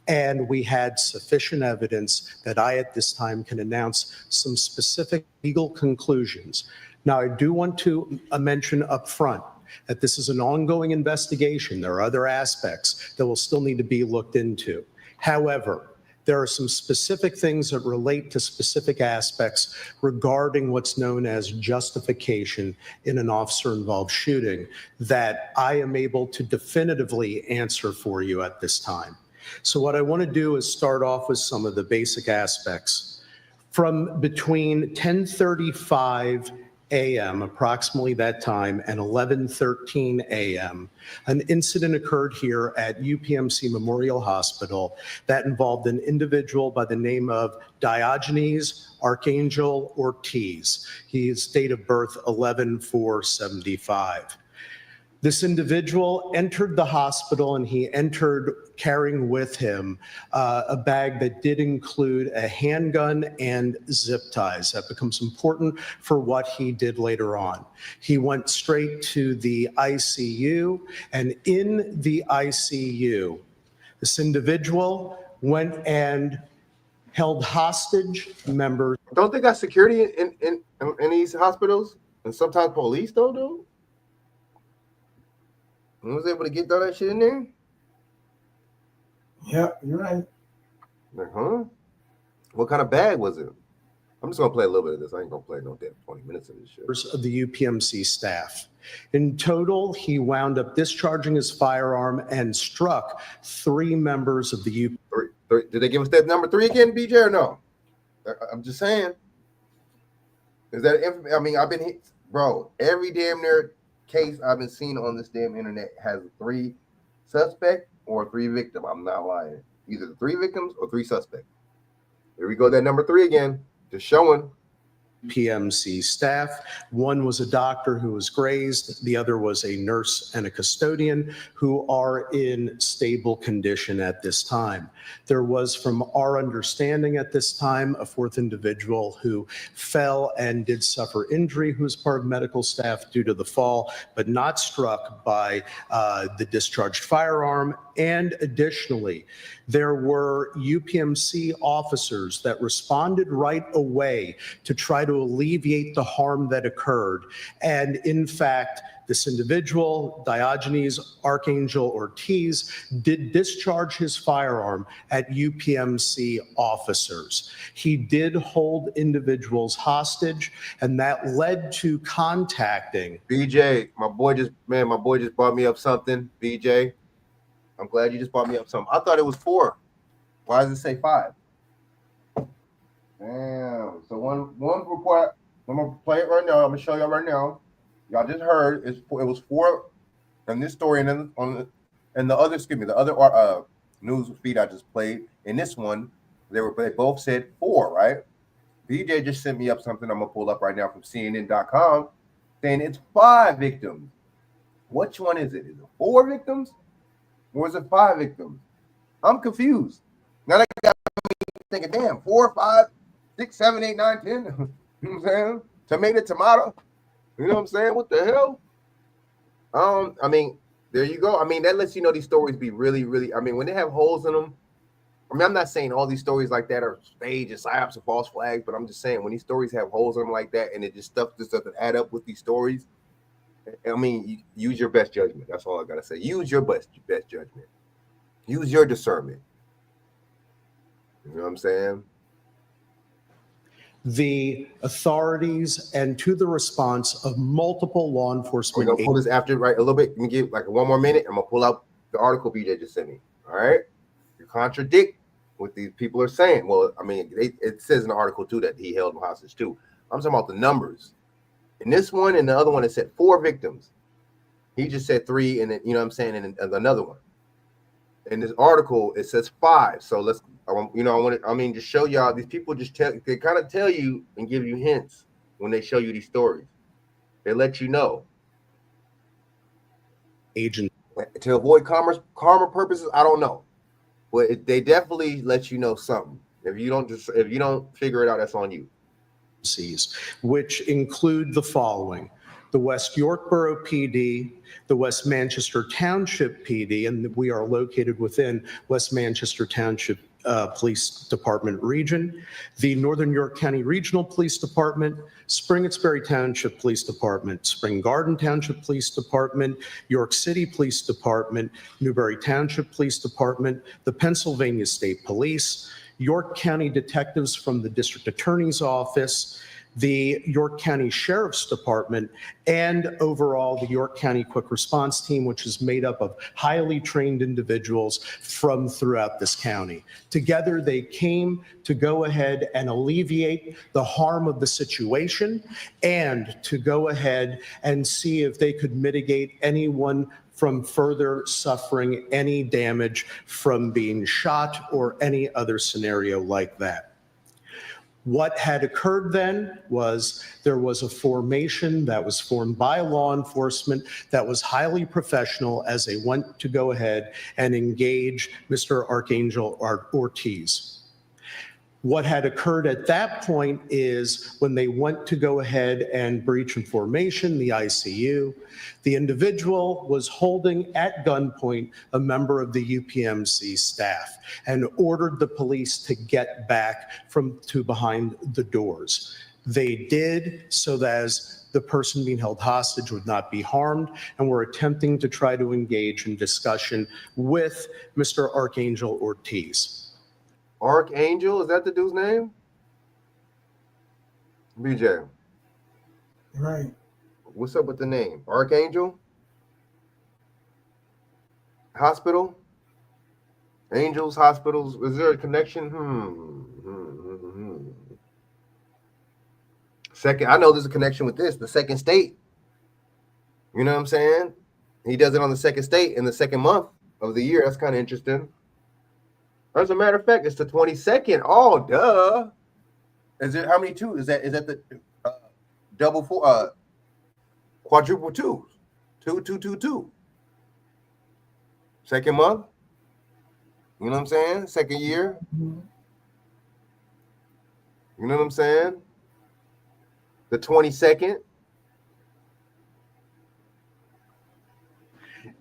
And we had sufficient evidence that I, at this time, can announce some specific legal conclusions. Now, I do want to mention up front that this is an ongoing investigation. There are other aspects that will still need to be looked into. However, there are some specific things that relate to specific aspects regarding what's known as justification in an officer-involved shooting that I am able to definitively answer for you at this time. So what I want to do is start off with some of the basic aspects. From between 10:35 a.m., approximately that time, and 11:13 a.m., an incident occurred here at UPMC Memorial Hospital that involved an individual by the name of Diogenes Archangel Ortiz. His date of birth 11/4/75. This individual entered the hospital and he entered carrying with him a bag that did include a handgun and zip ties. That becomes important for what he did later on. He went straight to the ICU, and in the ICU, this individual went and held hostage members. Don't they got security in these hospitals? And sometimes police don't do? I was able to get all that shit in there? Yep, you're right. Like, huh? What kind of bag was it? I'm just going to play a little bit of this. I ain't going to play no damn 20 minutes of this shit. Of the UPMC staff. In total, he wound up discharging his firearm and struck 3 members of the Three. Did they give us that number 3 again, BJ, or no? I'm just saying. Is that? I mean, I've been hit, bro. Every damn near case I've been seeing on this damn internet has 3 suspect or 3 victim. I'm not lying. Either 3 victims or 3 suspects. Here we go. That number 3 again. Just showing. PMC staff. One was a doctor who was grazed. The other was a nurse and a custodian who are in stable condition at this time. There was, from our understanding at this time, a 4th individual who fell and did suffer injury, who was part of medical staff due to the fall, but not struck by the discharged firearm. And additionally, there were UPMC officers that responded right away to try to alleviate the harm that occurred. And in fact, this individual, Diogenes Archangel Ortiz, did discharge his firearm at UPMC officers. He did hold individuals hostage, and that led to contacting. BJ, my boy just brought me up something. BJ, I'm glad you just brought me up something. I thought it was 4. Why does it say 5? Damn. So one report. I'm gonna play it right now. I'm gonna show y'all right now. Y'all just heard it was 4 in this story, and then the other news feed I just played. In this one, they both said 4, right? BJ just sent me up something I'm gonna pull up right now from CNN.com saying it's 5 victims. Which one is it? Is it 4 victims or is it 5 victims? I'm confused. Now that got me thinking, damn, 4, 5, 6, 7, 8, 9, 10. You know what I'm saying? Tomato. You know what I'm saying? What the hell? I mean, there you go. I mean, that lets you know these stories be really, really. I mean, when they have holes in them. I mean, I'm not saying all these stories like that are staged and psyops and false flags, but I'm just saying when these stories have holes in them like that, and it just doesn't add up with these stories. I mean, use your best judgment. That's all I gotta say. Use your best judgment. Use your discernment. You know what I'm saying? The authorities and to the response of multiple law enforcement. We're gonna pull this after right a little bit. Let me give like 1 more minute. I'm gonna pull out the article BJ just sent me. All right, you contradict what these people are saying. Well, I mean, it says in the article too that he held them hostage too. I'm talking about the numbers. In this one and the other one, it said 4 victims. He just said 3, and then you know what I'm saying, and another one. In this article, it says 5. So let's, just show y'all. These people they kind of tell you and give you hints when they show you these stories. They let you know. Agent to avoid karma purposes, I don't know, but they definitely let you know something. If you don't figure it out, that's on you. Which include the following: the West York Borough PD, the West Manchester Township PD, and we are located within West Manchester Township Police Department region, the Northern York County Regional Police Department, Spring-Exbury Township Police Department, Spring Garden Township Police Department, York City Police Department, Newbury Township Police Department, the Pennsylvania State Police, York County detectives from the District Attorney's Office, the York County Sheriff's Department, and overall the York County Quick Response Team, which is made up of highly trained individuals from throughout this county. Together, they came to go ahead and alleviate the harm of the situation and to go ahead and see if they could mitigate anyone from further suffering any damage from being shot or any other scenario like that. What had occurred then was there was a formation that was formed by law enforcement that was highly professional as they went to go ahead and engage Mr. Archangel Ortiz. What had occurred at that point is when they went to go ahead and breach information, the ICU, the individual was holding at gunpoint a member of the UPMC staff and ordered the police to get back to behind the doors. They did so that as the person being held hostage would not be harmed, and were attempting to try to engage in discussion with Mr. Archangel Ortiz. Archangel, is that the dude's name? BJ. Right. What's up with the name? Archangel? Hospital? Angels, hospitals. Is there a connection? Second, I know there's a connection with this. The second state. You know what I'm saying? He does it on the second state in the second month of the year. That's kind of interesting. As a matter of fact, it's the 22nd. Oh, duh. Is it how many two? Is that the double four? Quadruple twos. 2, 2, 2, 2. Second month. You know what I'm saying? Second year. You know what I'm saying? The 22nd.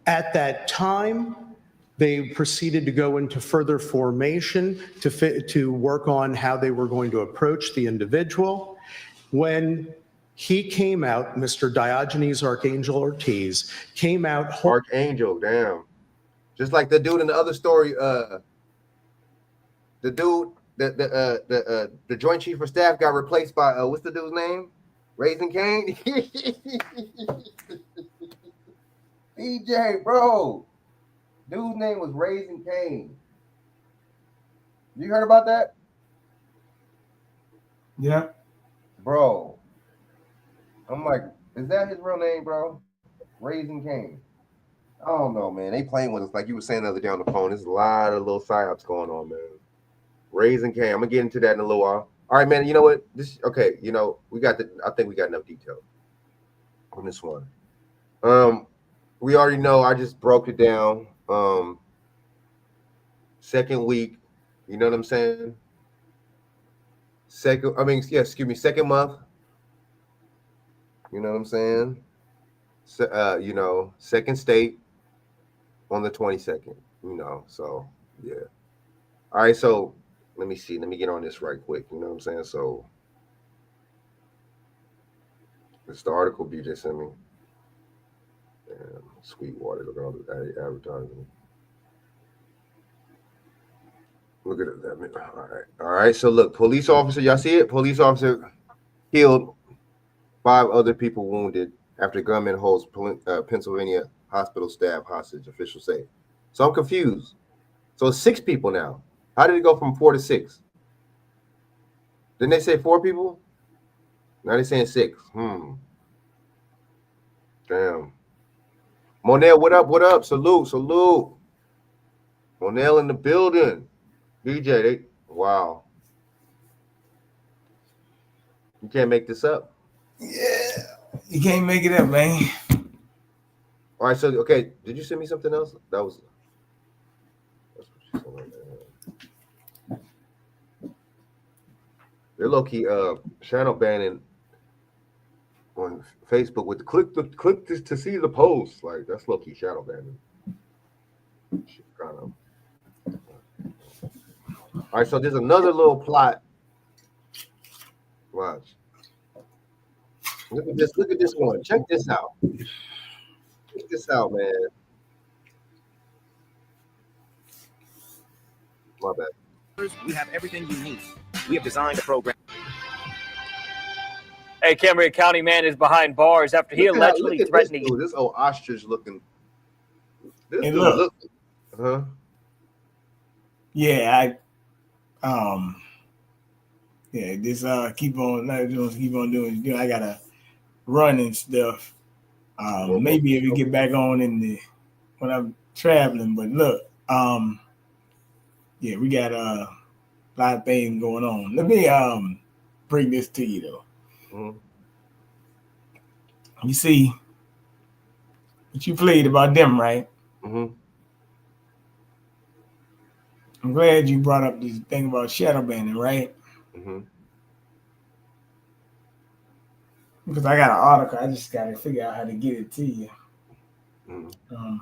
At that time, they proceeded to go into further formation to work on how they were going to approach the individual. When he came out, Mr. Diogenes Archangel Ortiz came out. Archangel, damn. Just like the dude in the other story, the dude, the Joint Chief of Staff got replaced by what's the dude's name? Raising Cane. DJ, bro. Dude's name was Raising Cane. You heard about that? Yeah. Bro. I'm like, is that his real name, bro? Raising Cane. I don't know, man. They playing with us like you were saying the other day on the phone. There's a lot of little psyops going on, man. Raising Cane. I'm gonna get into that in a little while. All right, man. You know what? Okay. You know, I think we got enough detail on this one. We already know. I just broke it down. Second week. You know what I'm saying? Second month. You know what I'm saying? So, you know, second state on the 22nd. You know, so yeah. All right, so let me see. Let me get on this right quick. You know what I'm saying? So it's the article BJ sent me. Damn, Sweetwater, look at all the advertising. Look at it. All right. So look, police officer, y'all see it? Police officer killed, 5 other people wounded after gunman holds Pennsylvania hospital staff hostage, officials say. So I'm confused. So it's 6 people now. How did it go from 4 to 6? Didn't they say 4 people? Now they're saying 6. Damn. Monel, what up? What up? Salute. Monel in the building. DJ, wow. You can't make this up. Yeah, you can't make it up, man. All right, so okay, did you send me something else? That's what you sent me. They're low-key shadow banning on Facebook with the click this to see the post. Like that's low-key shadow banning. Kind of. All right, so there's another little plot. Watch. Look at this one. Check this out. Check this out, man. My bad. We have everything you need. We have designed a program. Hey, Cambria County man is behind bars after he allegedly threatened to. This old ostrich looking. This hey, dude look. Huh? Yeah, yeah, this keep on doing. You know, I gotta run and stuff. Maybe if we get back on when I'm traveling. But look, yeah, we got a lot of things going on. Let me bring this to you though. You see, what you played about them, right? I'm glad you brought up this thing about shadow banning, right? Because I got an article. I just got to figure out how to get it to you. I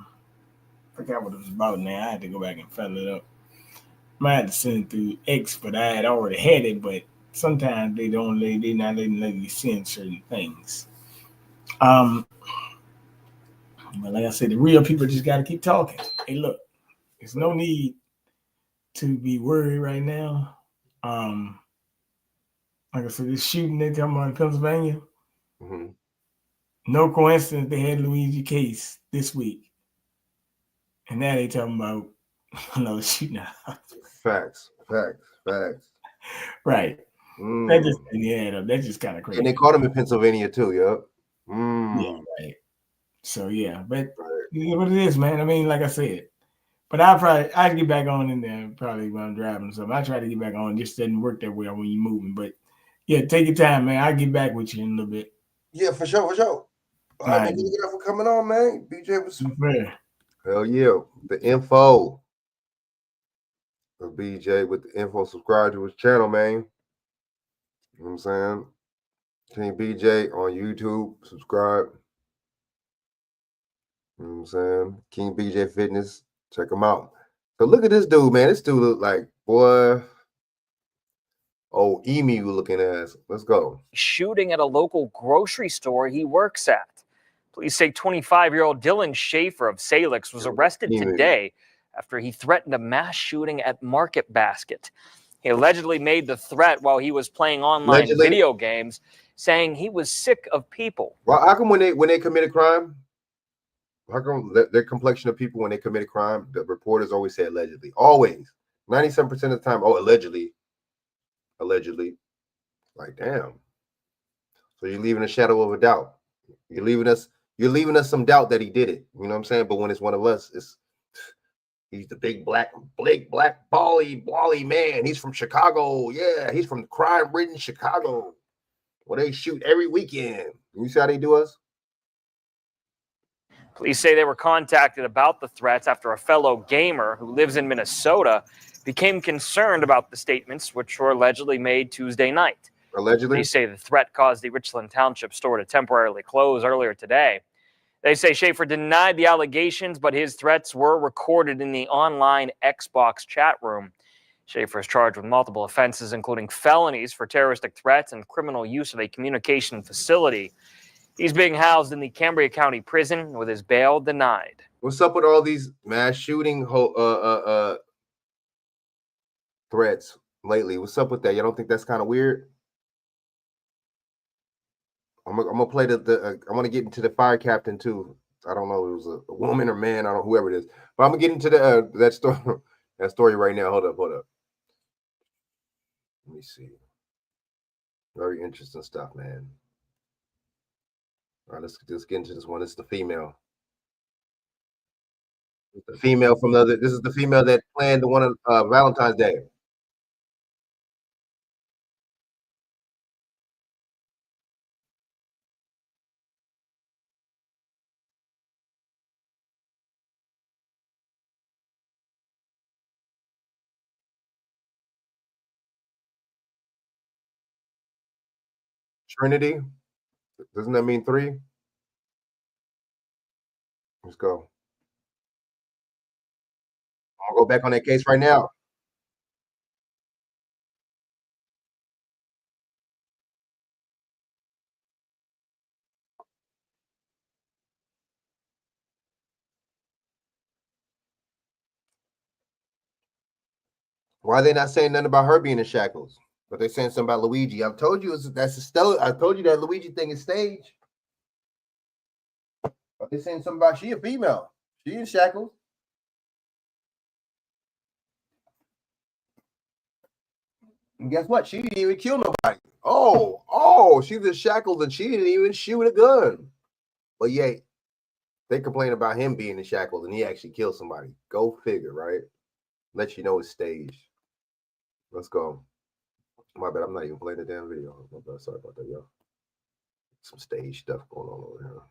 forgot what it was about now. I had to go back and fill it up. Might have to send it through X, but I had already had it. But sometimes they're not letting you send certain things. But like I said, the real people just got to keep talking. Hey, look, there's no need to be worried right now. Like I said, this shooting they talking about in Pennsylvania. No coincidence they had Luigi case this week. And now they talking about another shooting. Facts. Right. That just that's just kind of crazy. And they caught him in Pennsylvania too. Yep. Yeah, right. So yeah, but you know what it is, man. I mean, like I said, but I'd get back on in there probably when I'm driving or something. I try to get back on. It just doesn't work that well when you're moving. But yeah, take your time, man. I'll get back with you in a little bit. Yeah, for sure, for sure. All right, man. Thank you for coming on, man. BJ was hell yeah. The info. For BJ with the info. Subscribe to his channel, man. You know what I'm saying? King BJ on YouTube. Subscribe. You know what I'm saying? King BJ Fitness. Check him out. So look at this dude, man. This dude look like, boy, emu looking ass. Let's go. Shooting at a local grocery store he works at. Police say 25-year-old Dylan Schaefer of Salix was arrested today after he threatened a mass shooting at Market Basket. He allegedly made the threat while he was playing online video games, saying he was sick of people. Well, how come when they commit a crime, how come their complexion of people when they commit a crime, the reporters always say allegedly? Always. 97% of the time, allegedly. Allegedly. Like, damn. So you're leaving a shadow of a doubt. You're leaving us some doubt that he did it. You know what I'm saying? But when it's one of us, he's the big black bally man. He's from Chicago. Yeah, he's from crime-ridden Chicago. Well, they shoot every weekend. You see how they do us? Police say they were contacted about the threats after a fellow gamer who lives in Minnesota became concerned about the statements, which were allegedly made Tuesday night. Allegedly? They say the threat caused the Richland Township store to temporarily close earlier today. They say Schaefer denied the allegations, but his threats were recorded in the online Xbox chat room. Schaefer is charged with multiple offenses, including felonies for terroristic threats and criminal use of a communication facility. He's being housed in the Cambria County Prison with his bail denied. What's up with all these mass shooting threats lately? What's up with that? You don't think that's kind of weird? I'm gonna play I want to get into the fire captain too. I don't know if it was a woman or man. I don't know, whoever it is. But I'm gonna get into that story. That story right now. Hold up. Let me see. Very interesting stuff, man. All right, let's get into this one. This is the female. The female from this is the female that planned the one on Valentine's Day. Trinity. Doesn't that mean 3? Let's go. I'll go back on that case right now. Why are they not saying nothing about her being in shackles? But they're saying something about Luigi. I've told you I told you that Luigi thing is staged. But they're saying something about she a female. She in shackles. And guess what? She didn't even kill nobody. Oh, she's in shackles and she didn't even shoot a gun. But yeah, they complain about him being in shackles and he actually killed somebody. Go figure, right? Let you know it's staged. Let's go. My bad, I'm not even playing the damn video. My bad, sorry about that, y'all. Some stage stuff going on over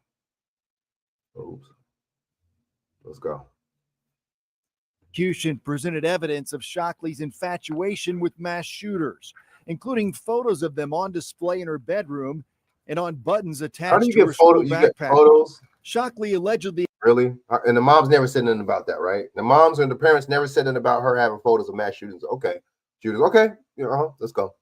here. Oops. Let's go. Prosecution presented evidence of Shockley's infatuation with mass shooters, including photos of them on display in her bedroom and on buttons attached to her school backpack. Photos? Shockley allegedly. Really? And the moms never said nothing about that, right? The moms and the parents never said nothing about her having photos of mass shootings. Okay. Shooters. Okay. Let's go.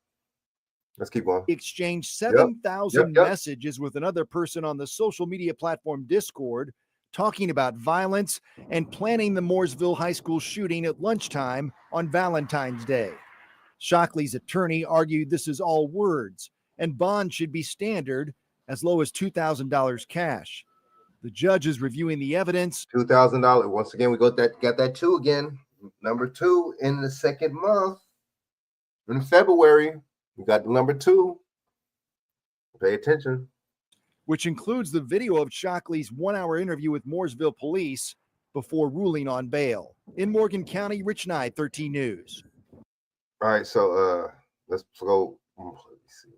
Let's keep going. Exchanged 7,000 messages with another person on the social media platform Discord, talking about violence and planning the Mooresville High School shooting at lunchtime on Valentine's Day. Shockley's attorney argued this is all words and bond should be standard, as low as $2,000 cash. The judge is reviewing the evidence. $2,000. Once again, we got that 2 again. Number 2 in the second month. In February, We got the number 2. Pay attention. Which includes the video of Shockley's 1-hour interview with Mooresville police before ruling on bail. In Morgan County, Rich Knight, 13 News. All right, so let's go. Let me see.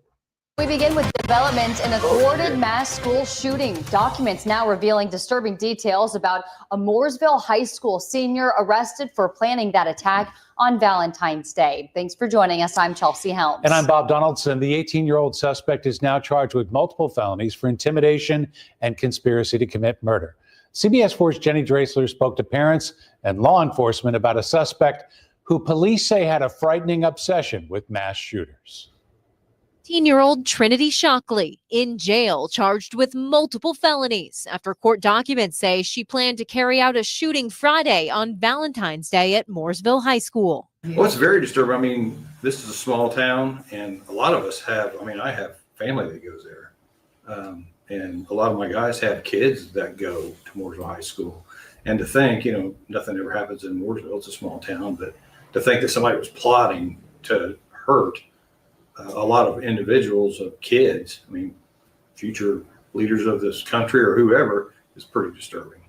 We begin with development in a thwarted mass school shooting. Documents now revealing disturbing details about a Mooresville High School senior arrested for planning that attack on Valentine's Day. Thanks for joining us. I'm Chelsea Helms. And I'm Bob Donaldson. The 18-year-old suspect is now charged with multiple felonies for intimidation and conspiracy to commit murder. CBS 4's Jenny Drasler spoke to parents and law enforcement about a suspect who police say had a frightening obsession with mass shooters. 18-year-old Trinity Shockley in jail, charged with multiple felonies after court documents say she planned to carry out a shooting Friday on Valentine's Day at Mooresville High School. Well, it's very disturbing. I mean, this is a small town, and a lot of us have, I have family that goes there. And a lot of my guys have kids that go to Mooresville High School. And to think, nothing ever happens in Mooresville, it's a small town, but to think that somebody was plotting to hurt a lot of individuals, of kids, future leaders of this country or whoever, is pretty disturbing.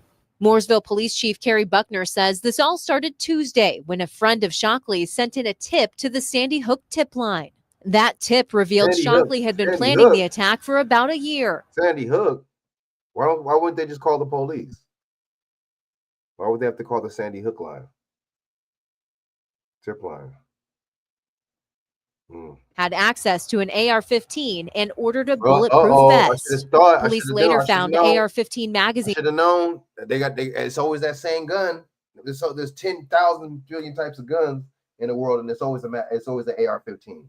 Mooresville Police Chief Kerry Buckner says this all started Tuesday when a friend of Shockley's sent in a tip to the Sandy Hook tip line. That tip revealed Shockley had been planning the attack for about a year. Sandy Hook? Why wouldn't they just call the police? Why would they have to call the Sandy Hook line? Tip line. Had access to an AR-15 and ordered a bulletproof vest. Police later found AR-15 magazine. Should have known. It's always that same gun. There's 10,000 billion types of guns in the world, and it's always an AR-15.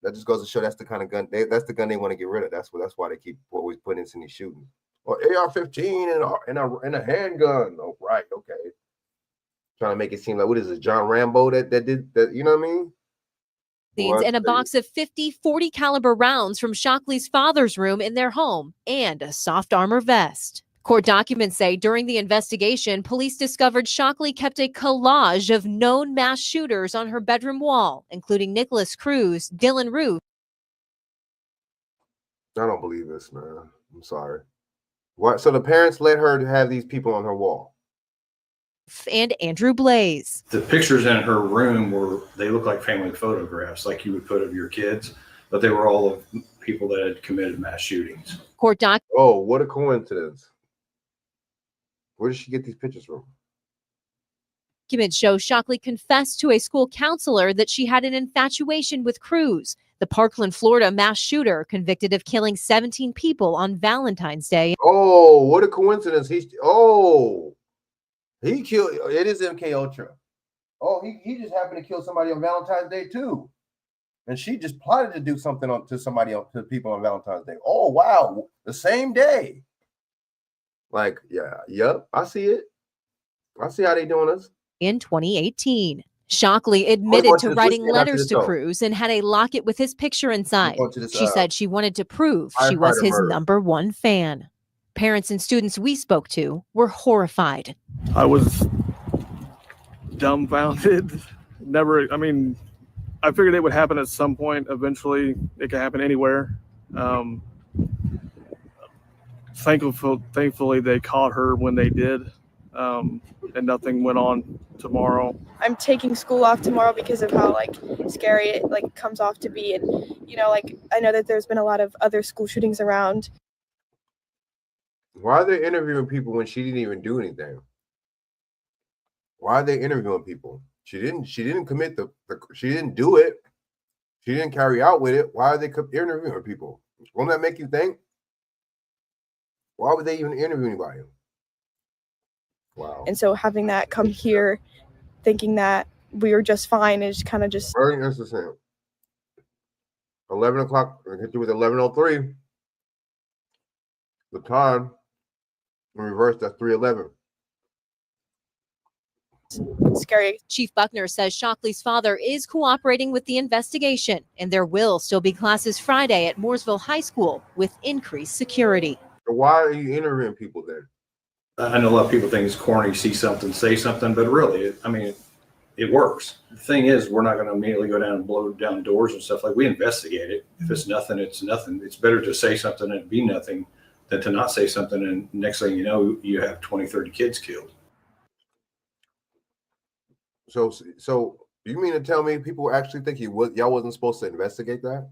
That just goes to show that's the kind of gun. That's the gun they want to get rid of. That's why they keep always putting this in these shootings. Or AR-15 and a handgun. Oh, right, okay. Trying to make it seem like, what is it, John Rambo that did that? You know what I mean? And a box of 50 .40 caliber rounds from Shockley's father's room in their home, and a soft armor vest. Court documents say during the investigation, police discovered Shockley kept a collage of known mass shooters on her bedroom wall, including Nicholas Cruz, Dylan Roof. I don't believe this, man. I'm sorry. What? So the parents let her have these people on her wall? And Andrew Blaze. The pictures in her room they look like family photographs, like you would put of your kids, but they were all of people that had committed mass shootings. Court doc. Oh, what a coincidence. Where did she get these pictures from? Documents show Shockley confessed to a school counselor that she had an infatuation with Cruz, the Parkland, Florida mass shooter convicted of killing 17 people on Valentine's Day. Oh, what a coincidence. He killed, it is MK Ultra. Oh, he just happened to kill somebody on Valentine's Day too. And she just plotted to do something to people on Valentine's Day. Oh, wow. The same day. Like, yep, I see it. I see how they doing this. In 2018, Shockley admitted to writing letters to Cruz and had a locket with his picture inside. She said she wanted to prove she was his #1 fan. Parents and students we spoke to were horrified. I was dumbfounded. I figured it would happen at some point. Eventually, it could happen anywhere. Thankfully, they caught her when they did, and nothing went on tomorrow. I'm taking school off tomorrow because of how scary it comes off to be, and I know that there's been a lot of other school shootings around. Why are they interviewing people when she didn't even do anything? Why are they interviewing people? She didn't commit she didn't do it. She didn't carry out with it. Why are they interviewing people? Won't that make you think? Why would they even interview anybody? Wow. And so having that come here, thinking that we were just fine is kind of just. Very interesting. 11 o'clock, I hit you with 11:03. The time, in reverse, that's 3:11. Scary. Chief Buckner says Shockley's father is cooperating with the investigation, and there will still be classes Friday at Mooresville High School with increased security. So why are you interviewing people then? I know a lot of people think it's corny, see something, say something, but really, it it works. The thing is, we're not going to immediately go down and blow down doors and stuff. Like, we investigate it. If it's nothing, it's nothing. It's better to say something and be nothing than to not say something, and next thing you know, you have 20, 30 kids killed. So you mean to tell me people actually think y'all wasn't supposed to investigate that?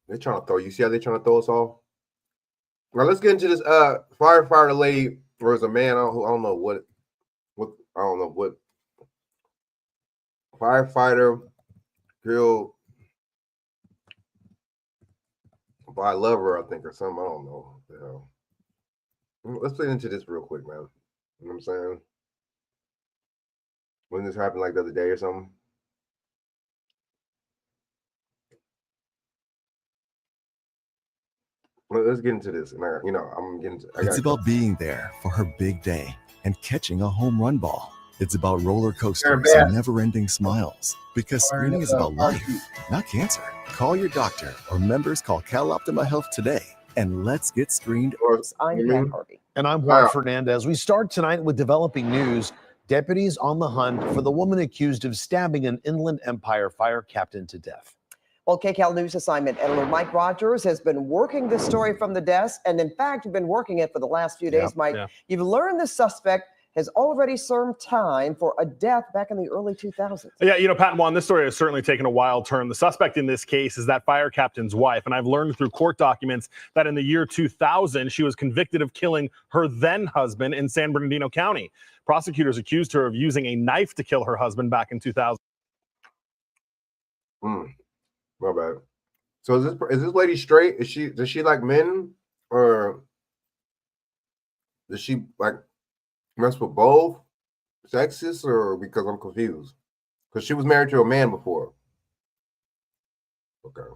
They're trying to throw you. See how they're trying to throw us off? Well, let's get into this firefighter lady, or is a man, I don't know what firefighter girl by a lover, I think, or something. I don't know what the hell. Let's get into this real quick, man. You know what I'm saying? When this happened like the other day or something. Let's get into this. And it's about being there for her big day and catching a home run ball. It's about roller coasters and never-ending smiles. Because screening is about life, not cancer. Call your doctor or members call CalOptima Health today, and let's get screened. I'm Matt Harvey. And I'm Juan Fernandez. We start tonight with developing news. Deputies on the hunt for the woman accused of stabbing an Inland Empire fire captain to death. Well, KCAL News assignment editor Mike Rogers has been working this story from the desk, and in fact, you've been working it for the last few days, Mike. You've learned the suspect has already served time for a death back in the early 2000s. Yeah, Pat and Juan, this story has certainly taken a wild turn. The suspect in this case is that fire captain's wife, and I've learned through court documents that in the year 2000, she was convicted of killing her then husband in San Bernardino County. Prosecutors accused her of using a knife to kill her husband back in 2000. My bad. So is this lady straight? Does she like men, or does she like mess with both sexes, or because I'm confused? Because she was married to a man before. Okay.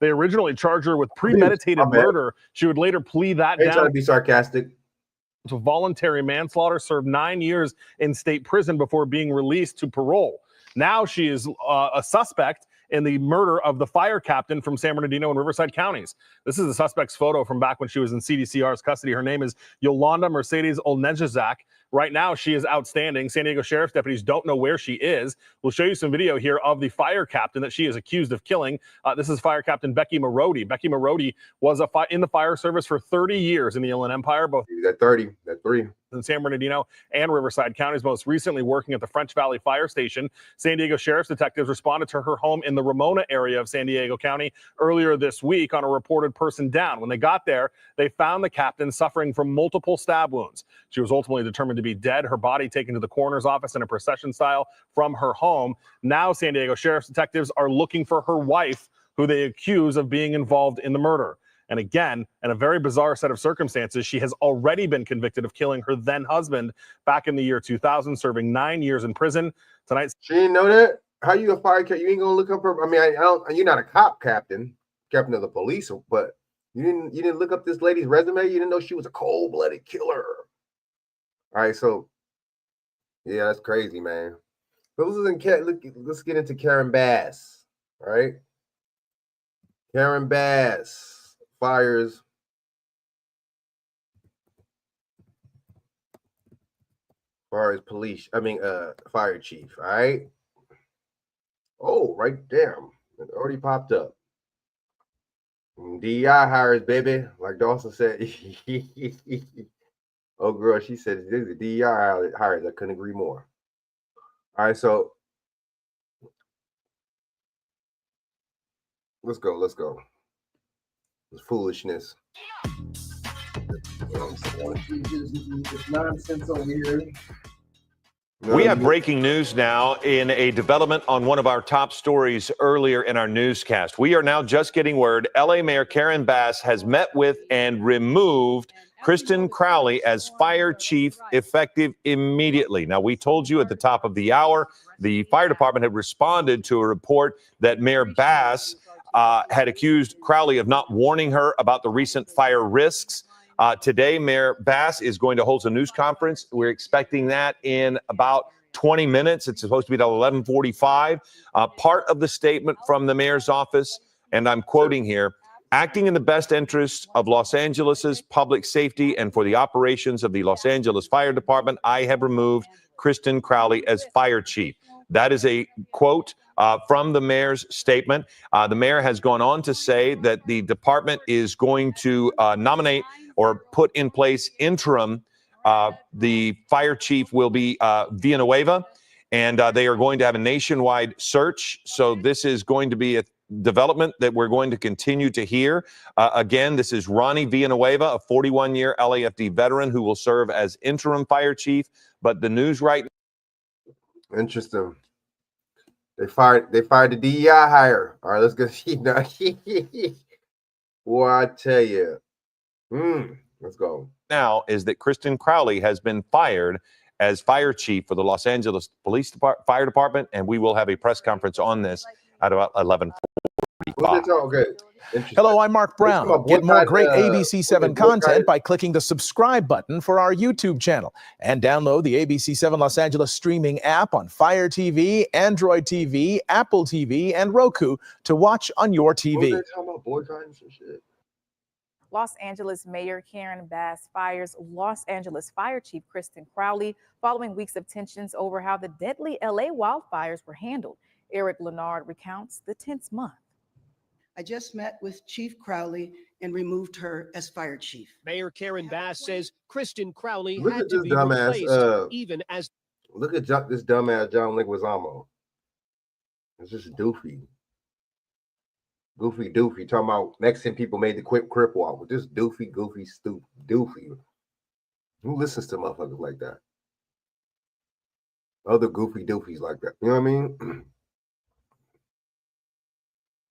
They originally charged her with premeditated murder. She would later plead that down. Trying to be sarcastic. To voluntary manslaughter, served 9 years in state prison before being released to parole. Now she is a suspect in the murder of the fire captain from San Bernardino and Riverside counties. This is the suspect's photo from back when she was in CDCR's custody. Her name is Yolanda Mercedes Olnejazak. Right now, she is outstanding. San Diego Sheriff's deputies don't know where she is. We'll show you some video here of the fire captain that she is accused of killing. This is Fire Captain Becky Marodi. Becky Marodi was in the fire service for 30 years in the Inland Empire, both that 30, that 3. In San Bernardino and Riverside counties, most recently working at the French Valley Fire Station. San Diego Sheriff's detectives responded to her home in the Ramona area of San Diego County earlier this week on a reported person down. When they got there, they found the captain suffering from multiple stab wounds. She was ultimately determined to be dead, her body taken to the coroner's office in a procession style from her home. Now San Diego Sheriff's detectives are looking for her wife, who they accuse of being involved in the murder. And again, in a very bizarre set of circumstances, she has already been convicted of killing her then husband back in the year 2000, serving 9 years in prison. Tonight, she didn't know that. How you a fire captain? You ain't gonna look up her. I mean, I don't. You're not a cop captain of the police, but you didn't look up this lady's resume. You didn't know she was a cold-blooded killer. All right, so yeah, that's crazy, man. Let's get into Karen Bass. All right, Karen Bass fires fire chief. All right. Oh, right, damn, it already popped up. DEI hires, baby, like Dawson said. Oh, girl, she said this is DEI hires. I couldn't agree more. All right, so let's go. It's foolishness. Nonsense over here. We have breaking news now in a development on one of our top stories earlier in our newscast. We are now just getting word LA Mayor Karen Bass has met with and removed Kristen Crowley as fire chief effective immediately. Now, we told you at the top of the hour, the fire department had responded to a report that Mayor Bass had accused Crowley of not warning her about the recent fire risks. Today, Mayor Bass is going to hold a news conference. We're expecting that in about 20 minutes. It's supposed to be at 11:45. Part of the statement from the mayor's office, and I'm quoting here, acting in the best interests of Los Angeles's public safety and for the operations of the Los Angeles Fire Department, I have removed Kristen Crowley as fire chief. That is a quote from the mayor's statement. The mayor has gone on to say that the department is going to nominate or put in place interim. The fire chief will be Villanueva, and they are going to have a nationwide search. So this is going to be a development that we're going to continue to hear. Again, this is Ronnie Villanueva, a 41-year LAFD veteran who will serve as interim fire chief. But the news right now. Interesting. They fired the DEI hire. All right, let's go. Boy, I tell you. Let's go. Now is that Kristen Crowley has been fired as fire chief for the Los Angeles Fire Department, and we will have a press conference on this at about 11:45. Okay. Hello, I'm Mark Brown. Get more great ABC7 content by clicking the subscribe button for our YouTube channel and download the ABC7 Los Angeles streaming app on Fire TV, Android TV, Apple TV, and Roku to watch on your TV. What are they talking about, boycotting some shit? Los Angeles Mayor Karen Bass fires Los Angeles Fire Chief Kristen Crowley following weeks of tensions over how the deadly LA wildfires were handled. Eric Leonard recounts the tense month. I just met with Chief Crowley and removed her as fire chief. Mayor Karen Bass says Kristen Crowley Look had at to this be dumbass, replaced even as. Look at this dumbass John Leguizamo. It's just doofy. Goofy doofy. Talking about Mexican people made the quick crip walk with this doofy, stupid doofy. Who listens to motherfuckers like that? Other goofy doofies like that. You know what I mean?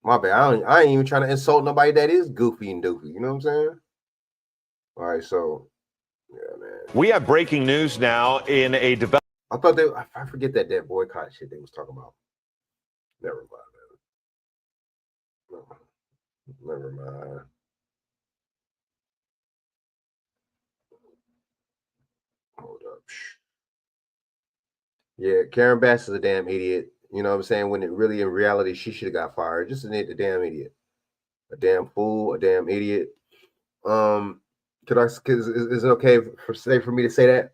My bad. I ain't even trying to insult nobody that is goofy and doofy. You know what I'm saying? All right, so yeah, man. We have breaking news now in a development. I thought I forget that boycott shit they was talking about. Never mind, man. No, never mind. Hold up. Yeah, Karen Bass is a damn idiot. You know what I'm saying? When in reality, she should have got fired. Just a damn idiot. A damn fool, a damn idiot. Is it okay for me to say that?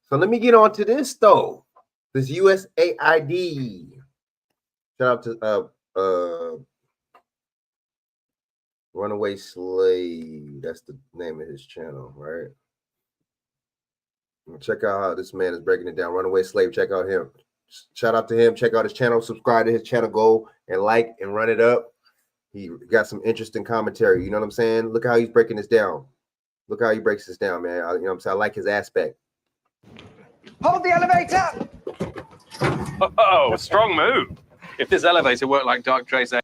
So let me get on to this though. This USAID. Shout out to Runaway Slave. That's the name of his channel, right? Check out how this man is breaking it down. Runaway Slave, check out him. Shout out to him. Check out his channel. Subscribe to his channel. Go and like and run it up. He got some interesting commentary. You know what I'm saying? Look how he's breaking this down. Look how he breaks this down, man. You know what I'm saying? I like his aspect. Hold the elevator! Oh, strong move. If this elevator worked like Dark Dre said.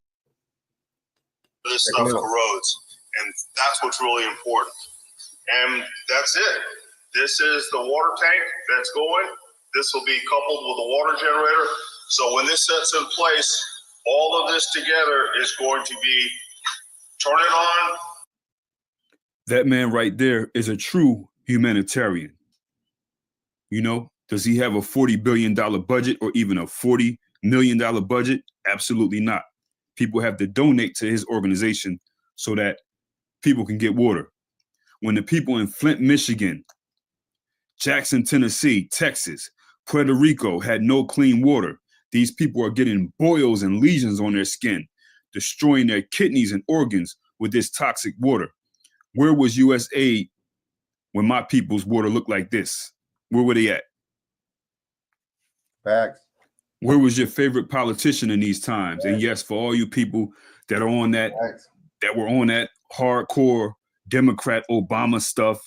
This stuff corrodes, and that's what's really important. And that's it. This is the water tank that's going. This will be coupled with a water generator. So when this sets in place, all of this together is going to be turn it on. That man right there is a true humanitarian. You know, does he have a $40 billion budget or even a $40 million budget? Absolutely not. People have to donate to his organization so that people can get water. When the people in Flint, Michigan, Jackson, Tennessee, Texas, Puerto Rico had no clean water, these people are getting boils and lesions on their skin, destroying their kidneys and organs with this toxic water. Where was USAID when my people's water looked like this? Where were they at? Facts. Where was your favorite politician in these times? And yes, for all you people that are on that, that were on that hardcore Democrat Obama stuff,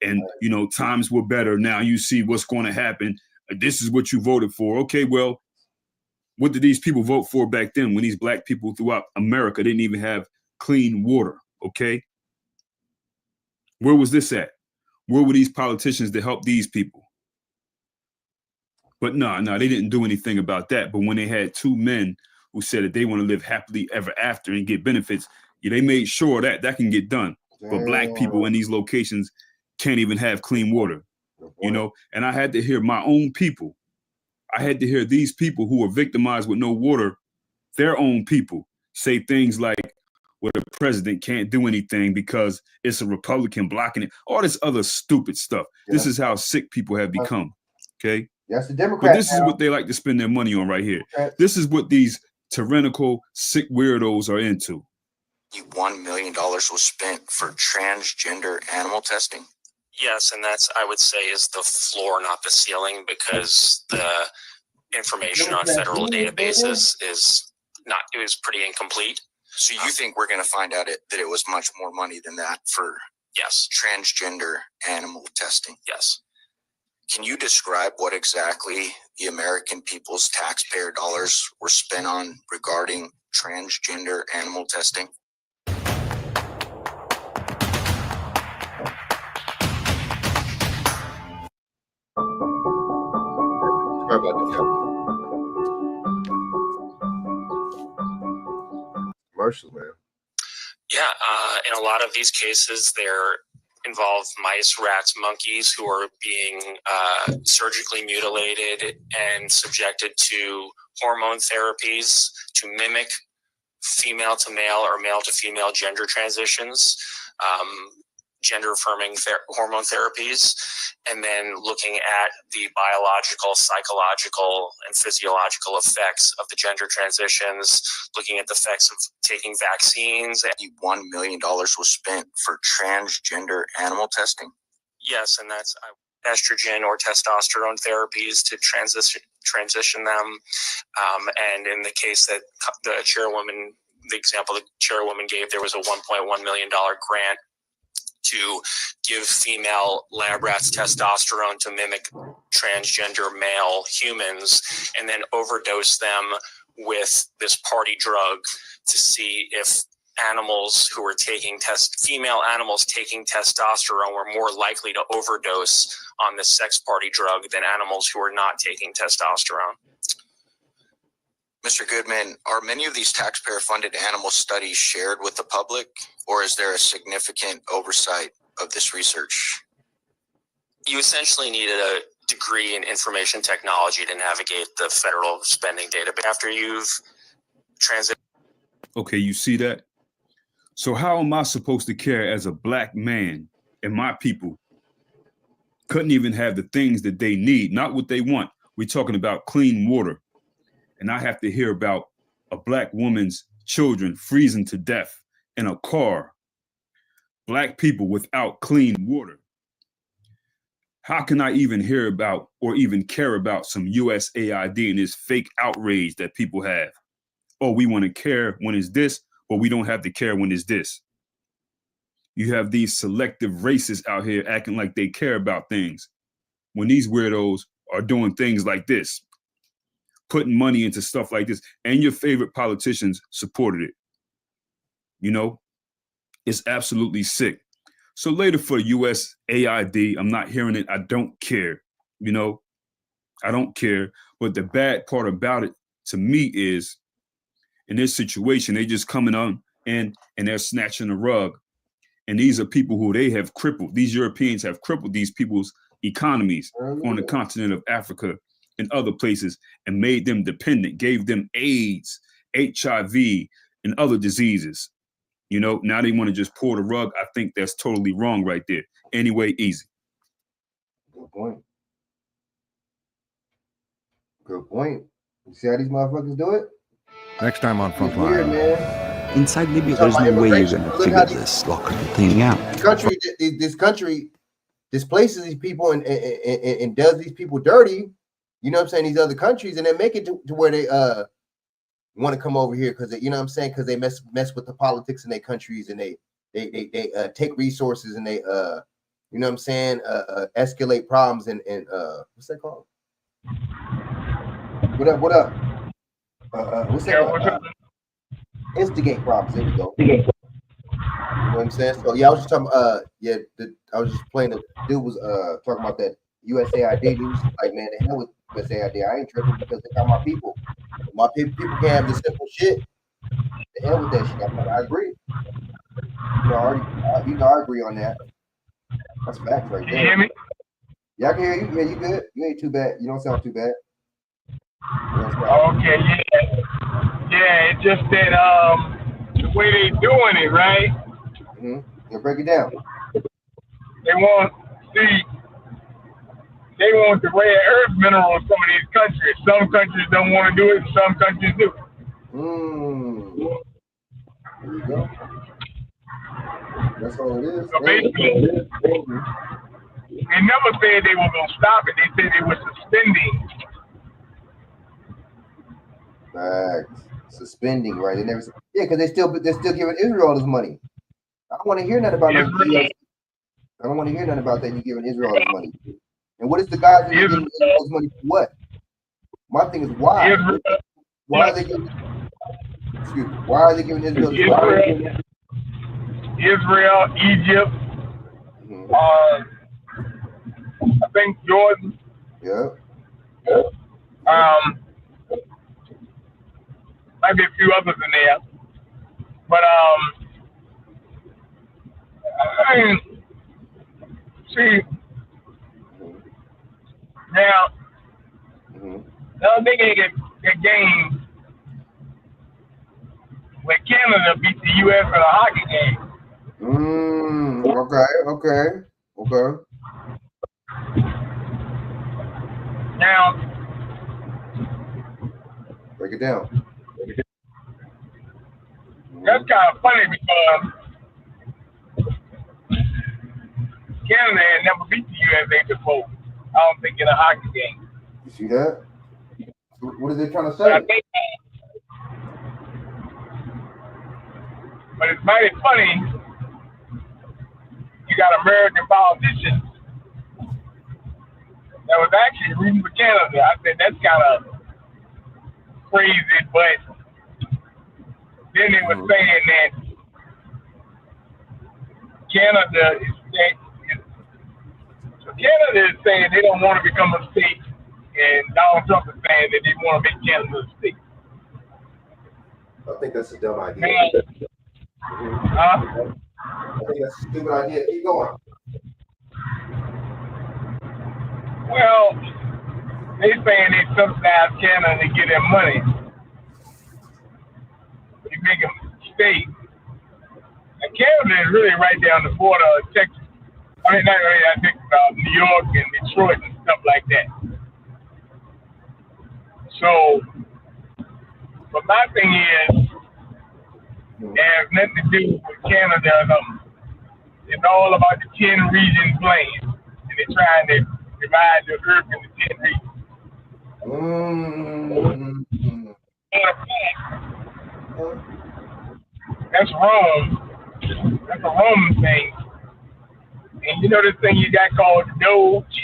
and you know, times were better. Now you see what's going to happen. This is what you voted for. Okay, well, what did these people vote for back then when these black people throughout America didn't even have clean water? Okay. Where was this at? Where were these politicians to help these people? But no, they didn't do anything about that. But when they had two men who said that they want to live happily ever after and get benefits, yeah, they made sure that that can get done. But black people in these locations can't even have clean water, you know? And I had to hear my own people. I had to hear these people who were victimized with no water, their own people, say things like, well, the president can't do anything because it's a Republican blocking it. All this other stupid stuff. Yeah. This is how sick people have become, okay? That's the Democrats. But this is what they like to spend their money on right here. This is what these tyrannical, sick weirdos are into. $1 million was spent for transgender animal testing. Yes, and that's, I would say, is the floor, not the ceiling, because the information on federal databases is not, it was pretty incomplete. So you think we're going to find out that it was much more money than that for transgender animal testing? Yes. Can you describe what exactly the American people's taxpayer dollars were spent on regarding transgender animal testing? Sorry about that. Commercials, man. Yeah, in a lot of these cases, they're involve mice, rats, monkeys who are being surgically mutilated and subjected to hormone therapies to mimic female to male or male to female gender transitions, gender affirming hormone therapies, and then looking at the biological, psychological, and physiological effects of the gender transitions, looking at the effects of taking vaccines. $1 million was spent for transgender animal testing? Yes, and that's estrogen or testosterone therapies to transition them. And in the case that the chairwoman, the example the chairwoman gave, there was a $1.1 million grant to give female lab rats testosterone to mimic transgender male humans and then overdose them with this party drug to see if animals who were taking female animals taking testosterone were more likely to overdose on the sex party drug than animals who were not taking testosterone. Mr. Goodman, are many of these taxpayer-funded animal studies shared with the public, or is there a significant oversight of this research? You essentially need a degree in information technology to navigate the federal spending data. But after you've transitioned. Okay, you see that? So how am I supposed to care as a black man and my people couldn't even have the things that they need, not what they want? We're talking about clean water. And I have to hear about a black woman's children freezing to death in a car. Black people without clean water. How can I even hear about or even care about some USAID and this fake outrage that people have? Oh, we want to care when it's this, but we don't have to care when it's this. You have these selective racists out here acting like they care about things when these weirdos are doing things like this, putting money into stuff like this, and your favorite politicians supported it. You know, it's absolutely sick. So later for USAID, I'm not hearing it. I don't care. You know, I don't care. But the bad part about it to me is in this situation, they just coming on and they're snatching the rug. And these are people who they have crippled. These Europeans have crippled these people's economies on the continent of Africa and other places and made them dependent, gave them AIDS, HIV, and other diseases. You know, now they want to just pull the rug. I think that's totally wrong right there. Anyway, easy. Good point. Good point. You see how these motherfuckers do it? Next time on Weird, Frontline. man. Inside Libya, there's no way you're going to figure this local thing out. This country displaces these people and does these people dirty. You know what I'm saying? These other countries, and they make it to where they want to come over here because you know what I'm saying, because they mess with the politics in their countries, and they take resources and they you know what I'm saying, escalate problems and what's that called? What up? What's that called? Instigate problems. There we go. You know what I'm saying? So yeah, I was just talking. I was just playing. The dude was talking about that USAID. He was like, man, the hell with USAID. I ain't tripping because they got my people. My people can't have this simple shit. The hell with that shit. I'm like, I agree. I agree on that. That's facts right there. Can you hear me? Yeah, I can hear you. Yeah, you good? You ain't too bad. You don't sound too bad. Okay, yeah. It's just that the way they doing it, right? Mm-hmm. Yeah, break it down. They want see. they want the rare earth minerals from these countries. Some countries don't want to do it, and some countries do. There you go. That's all it is. So basically, they never said they were going to stop it. They said they were suspending. Facts. Suspending, right? They never. Yeah, because they're still giving Israel all this money. I don't want to hear nothing about no US. I don't want to hear nothing about that. You giving Israel all this money. And what is the guys that are giving Israel all this money for? What? My thing is why? Why are they giving? Excuse me. Why are they giving Israel this money? Israel, Egypt, I think Jordan. Yeah. Might be a few others in there. But I mean, see, now, they can get games when Canada beat the U.S. in a hockey game. Okay. Now, break it down. That's kind of funny because Canada had never beat the USA before. I don't think in a hockey game. You see that? What are they trying to say? But it's mighty funny. You got American politicians that was actually rooting for Canada. I said that's kind of crazy, but then they were saying that Canada is saying they don't want to become a state, and Donald Trump is saying that they want to make Canada a state. I think that's a dumb idea. I think that's a stupid idea. Keep going. Well, they saying they subsidize Canada to get them money. You make them state. And Canada is really right down the border of Texas. I mean, not really, I think about New York and Detroit and stuff like that. So, but my thing is, it has nothing to do with Canada or nothing. It's all about the 10 region plan. And they're trying to divide the earth into 10 regions. That's Rome. That's a Roman thing. And you know this thing you got called Doge?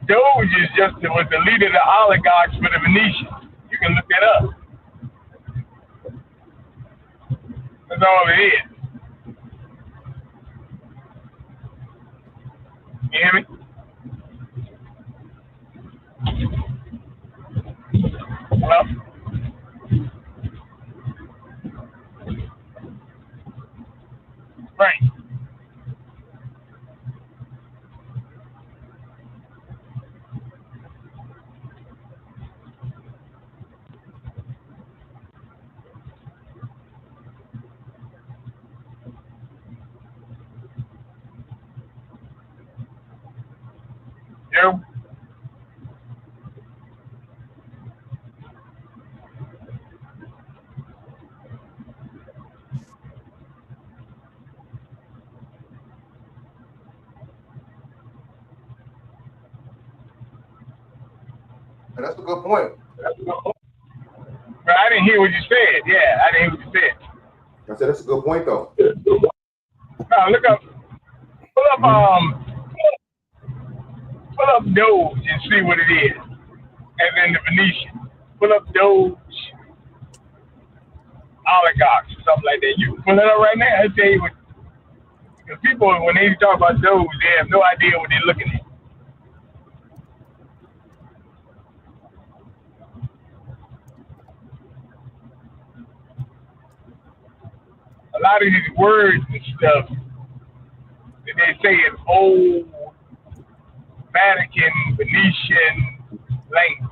Doge is was the leader of the oligarchs for the Venetians. You can look that up. That's all it is. You hear me? Hello? Right. Yeah. And that's a good point. But I didn't hear what you said. Yeah, I didn't hear what you said. I said that's a good point though. Now look up, pull up Doge and see what it is. As in the Venetian. Pull up Doge oligarchs or something like that. You can pull it up right now. I'll tell you what. Because people, when they talk about Doge, they have no idea what they're looking at. A lot of these words and stuff that they say is old Vatican Venetian language.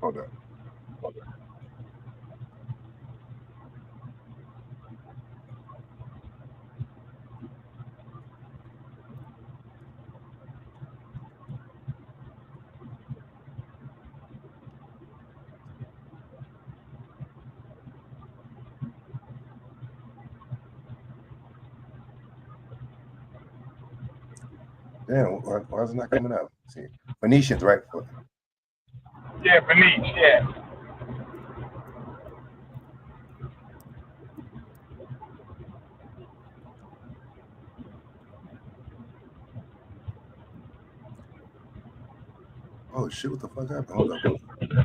Hold up. Damn, why is it not coming up? Let's see, Phoenicians, right? Yeah, Phoenicians, yeah. Oh shit! What the fuck happened? Hold up.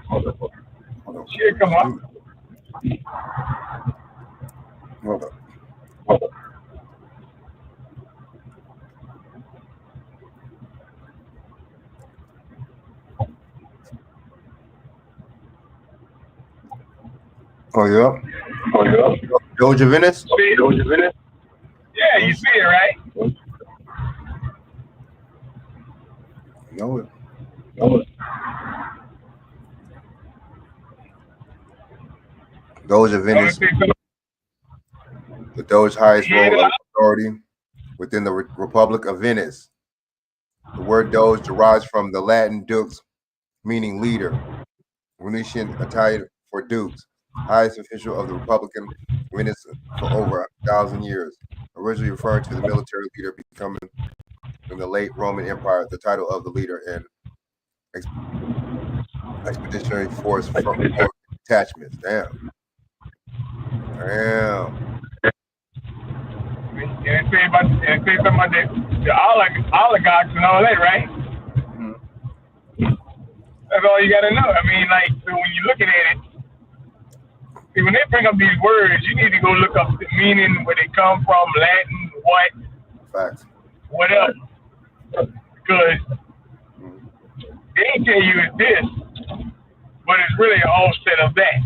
Hold on. Shit, come on. Hold up. Oh yeah. Oh yeah. Doja Venice. Doja Venice. Yeah, you see it, right? Know it. Doja Venice, the Doge's highest role of authority within the Republic of Venice. The word Doge derives from the Latin dux, meaning leader, Venetian Italian for dukes, highest official of the Republican Venice for over 1,000 years. Originally referring to the military leader becoming in the late Roman Empire the title of the leader and expeditionary force detachments. Damn. And they say something about the oligarchs and all that, right? Mm-hmm. That's all you gotta know. I mean, like, so when you're looking at it, see, when they bring up these words, you need to go look up the meaning, where they come from, Latin, what, facts, what else? Because they ain't tell you it's this, but it's really an offset of that.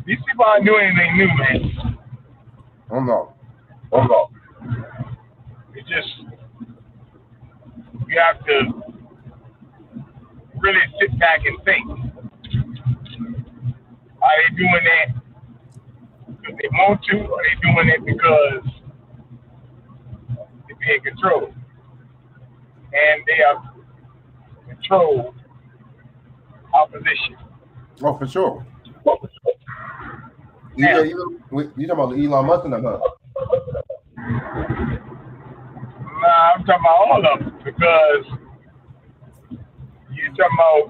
These people aren't doing anything new, man. Oh no. It's just, you have to really sit back and think. Are they doing that because they want to, or are they doing it because they're being controlled? And they are controlled opposition. Oh, for sure. Yeah, you talking about Elon Musk and them, huh? Nah, I'm talking about all of them, because you're talking about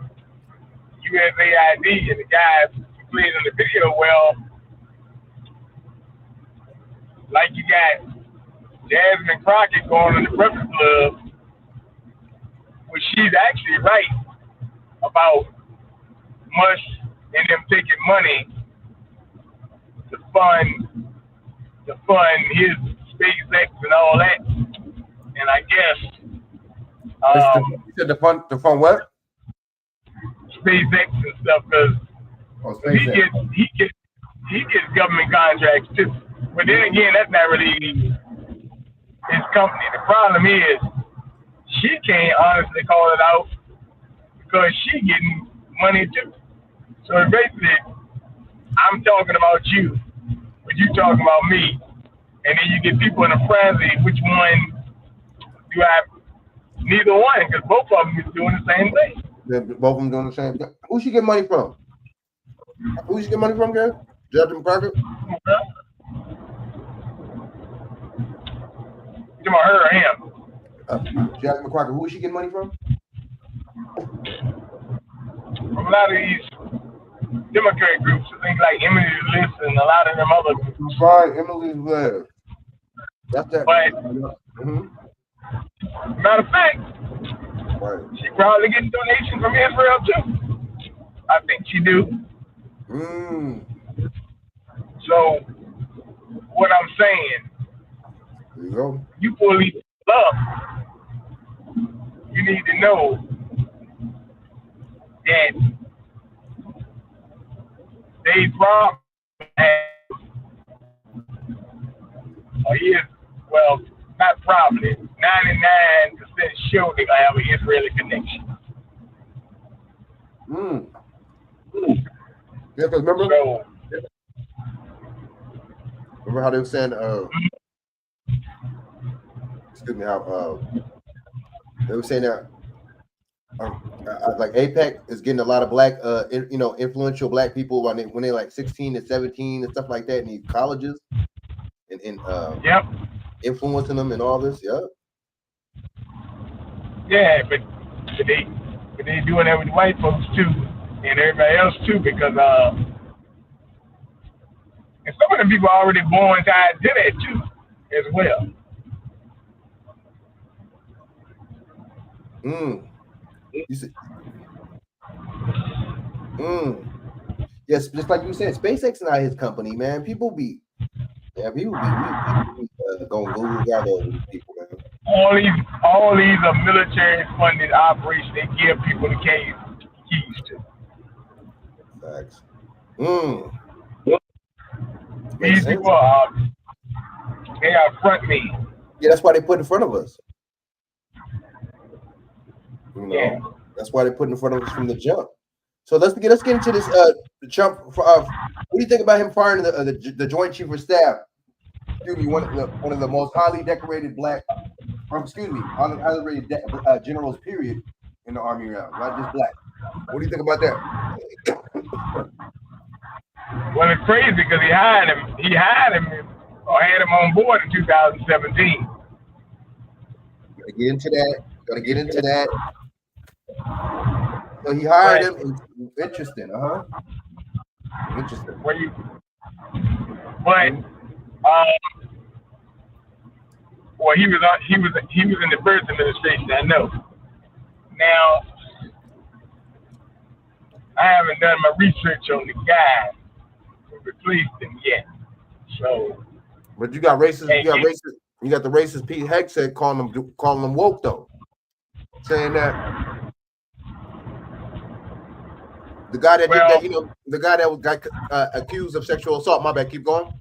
USAID and the guys playing in the video. Well, like you got Jasmine Crockett going to the Breakfast Club, which she's actually right about Musk and them taking money to fund his SpaceX and all that. And I guess you said the fund what? SpaceX and stuff, because he gets government contracts too. But then again, that's not really his company. The problem is she can't honestly call it out because she getting money too. So basically, I'm talking about you, but you talking about me, and then you get people in a frenzy. Which one do I? Neither one, because both of them is doing the same thing. They're both of them doing the same thing. Who she get money from? Who she get money from, Gary? Jasmine Crockett? You talking about her or him? Jasmine Crockett. Who she get money from? From a lot of these Democrat groups, things like Emily's List and a lot of them other groups. Right, Emily's List. That's that. But matter of fact, she probably getting donations from Israel too. I think she do. So what I'm saying, there you go. You pull these up, you need to know that they probably have, well, not probably, 99% sure they're gonna have an Israeli connection. Yeah, because remember, So, remember how they were saying, excuse me, how they were saying that like APEC is getting a lot of black, influential black people when they like 16 and 17 and stuff like that in these colleges, and yep, influencing them and all this. Yep. Yeah, but they doing that with white folks too, and everybody else too, because and some of the people are already born tied to that too, as well. You see. Yes, just like you said, SpaceX is not his company, man. People be gonna Google gather these people, man. All these are military funded operations. They give people the keys to. Facts. These people are they are front me. Yeah, that's why they put in front of us. Yeah. That's why they put in front of us from the jump. So let's get into this. The Trump. What do you think about him firing the Joint Chief of Staff? Excuse me, one of the most highly decorated highly rated generals, period, in the Army round, not just black. What do you think about that? Well, it's crazy because he hired him or had him on board in 2017. Gotta get into that. So he hired him. Interesting, Interesting. But well, he was in the first administration, I know. Now, I haven't done my research on the guy who replaced him yet. So, but you got racist. You got the racist Pete Hegseth calling them woke though, saying that the guy that did that, the guy that got accused of sexual assault. My bad. Keep going.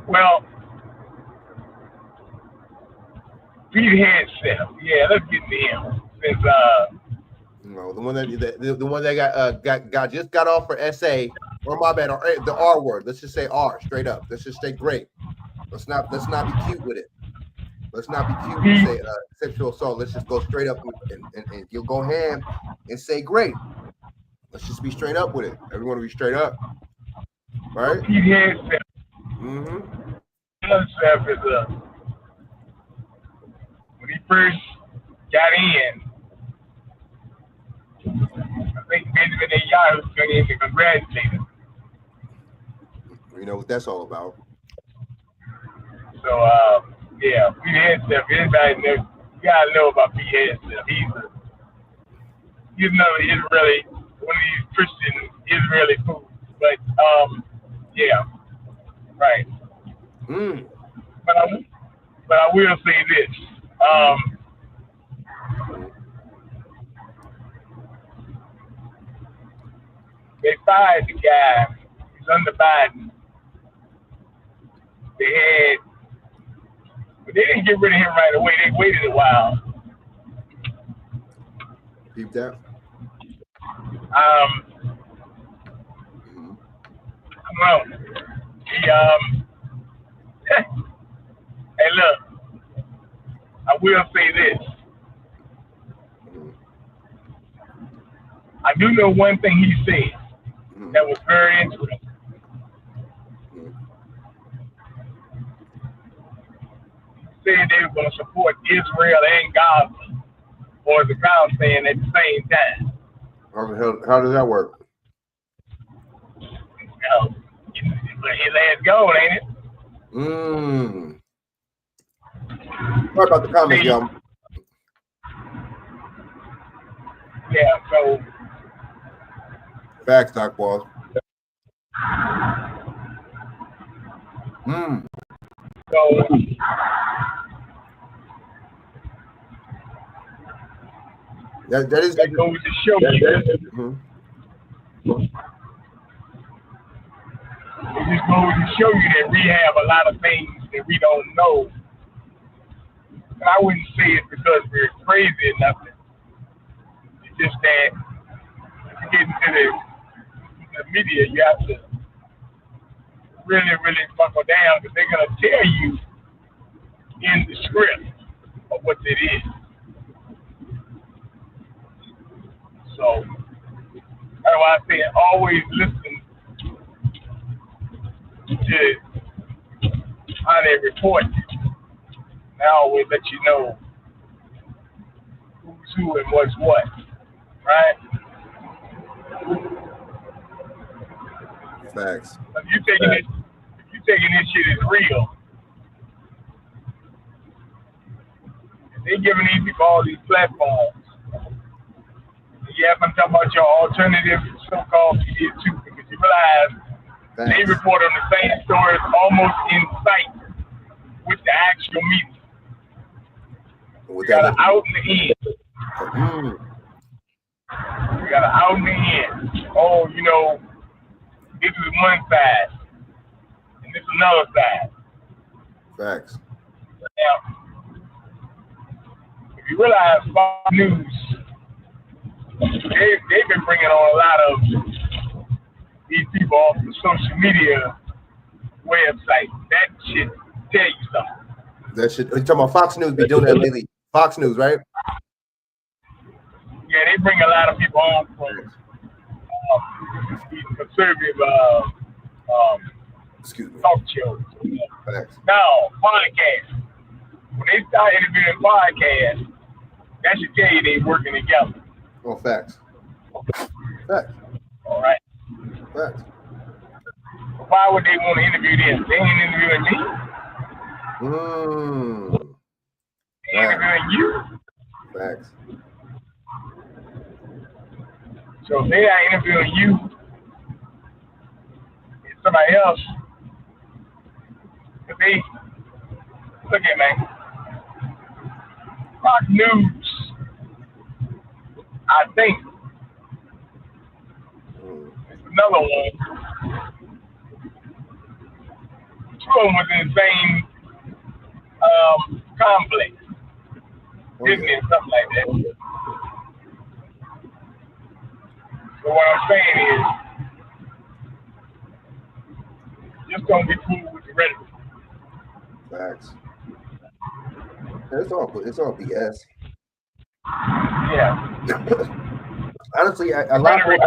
Well, Pete Hegseth. Yeah, let's get to him. Since the one that got off for SA, or my bad, or the R word. Let's just say R straight up. Let's just say great. Let's not be cute with it. Let's not be cute and say sexual assault. Let's just go straight up and you'll go ham and say great. Let's just be straight up with it. Everyone will be straight up, right? Pete Hegseth. Hegseth is when he first got in, I think Benjamin Netanyahu came in to congratulate him. You know what that's all about. So, yeah, Pete Hegseth, anybody know, you gotta know about Pete Hegseth. He's another Israeli, one of these Christian Israeli fools. But, yeah, right. But I will say this. They fired the guy. He's under Biden. But they didn't get rid of him right away. They waited a while. Keep that. Well, hey, look. I will say this. I do know one thing he said that was very interesting. He said they were going to support Israel and Gaza, or the Palestine at the same time. How does that work? His ass gold, ain't it? Sorry about the comments, y'all. Yeah, so. Facts, Doc Balls. So. That goes to show you. It just goes to show you that we have a lot of things that we don't know And I wouldn't say it because we're crazy or nothing. It's just that to get into the media, you have to really, really buckle down because they're going to tell you in the script of what it is. So that's why I say always listen to how they report you. They always let you know who's who and what's what, right? Facts. If you taking this shit as real, they giving these people all these platforms. Yeah, I'm talking about your alternative so-called media too, because you realize they report on the same stories almost in sight with the actual media. You got an out in the end. You got an out in the end. Oh, you know, this is one side, and this is another side. Facts. Now, if you realize Fox News, they've been bringing on a lot of these people off the social media website. That shit tell you something. That shit. You talking about Fox News? Be doing that lately. Fox News, right? Yeah, they bring a lot of people on from these conservative talk shows. Now, podcasts. When they start interviewing podcasts, that should tell you they working together. Oh, facts. Facts. All right. Facts. Why would they want to interview them? They ain't interviewing me. They ain't interviewing you. Facts. So if they are interviewing you, it's somebody else. If they look at man, Fox News, I think it's another one. Two of them was in the same complex, Disney and something like that. So what I'm saying is, just don't be fooled with the rhetoric. Facts. It's all BS. Yeah. Honestly, a lot more.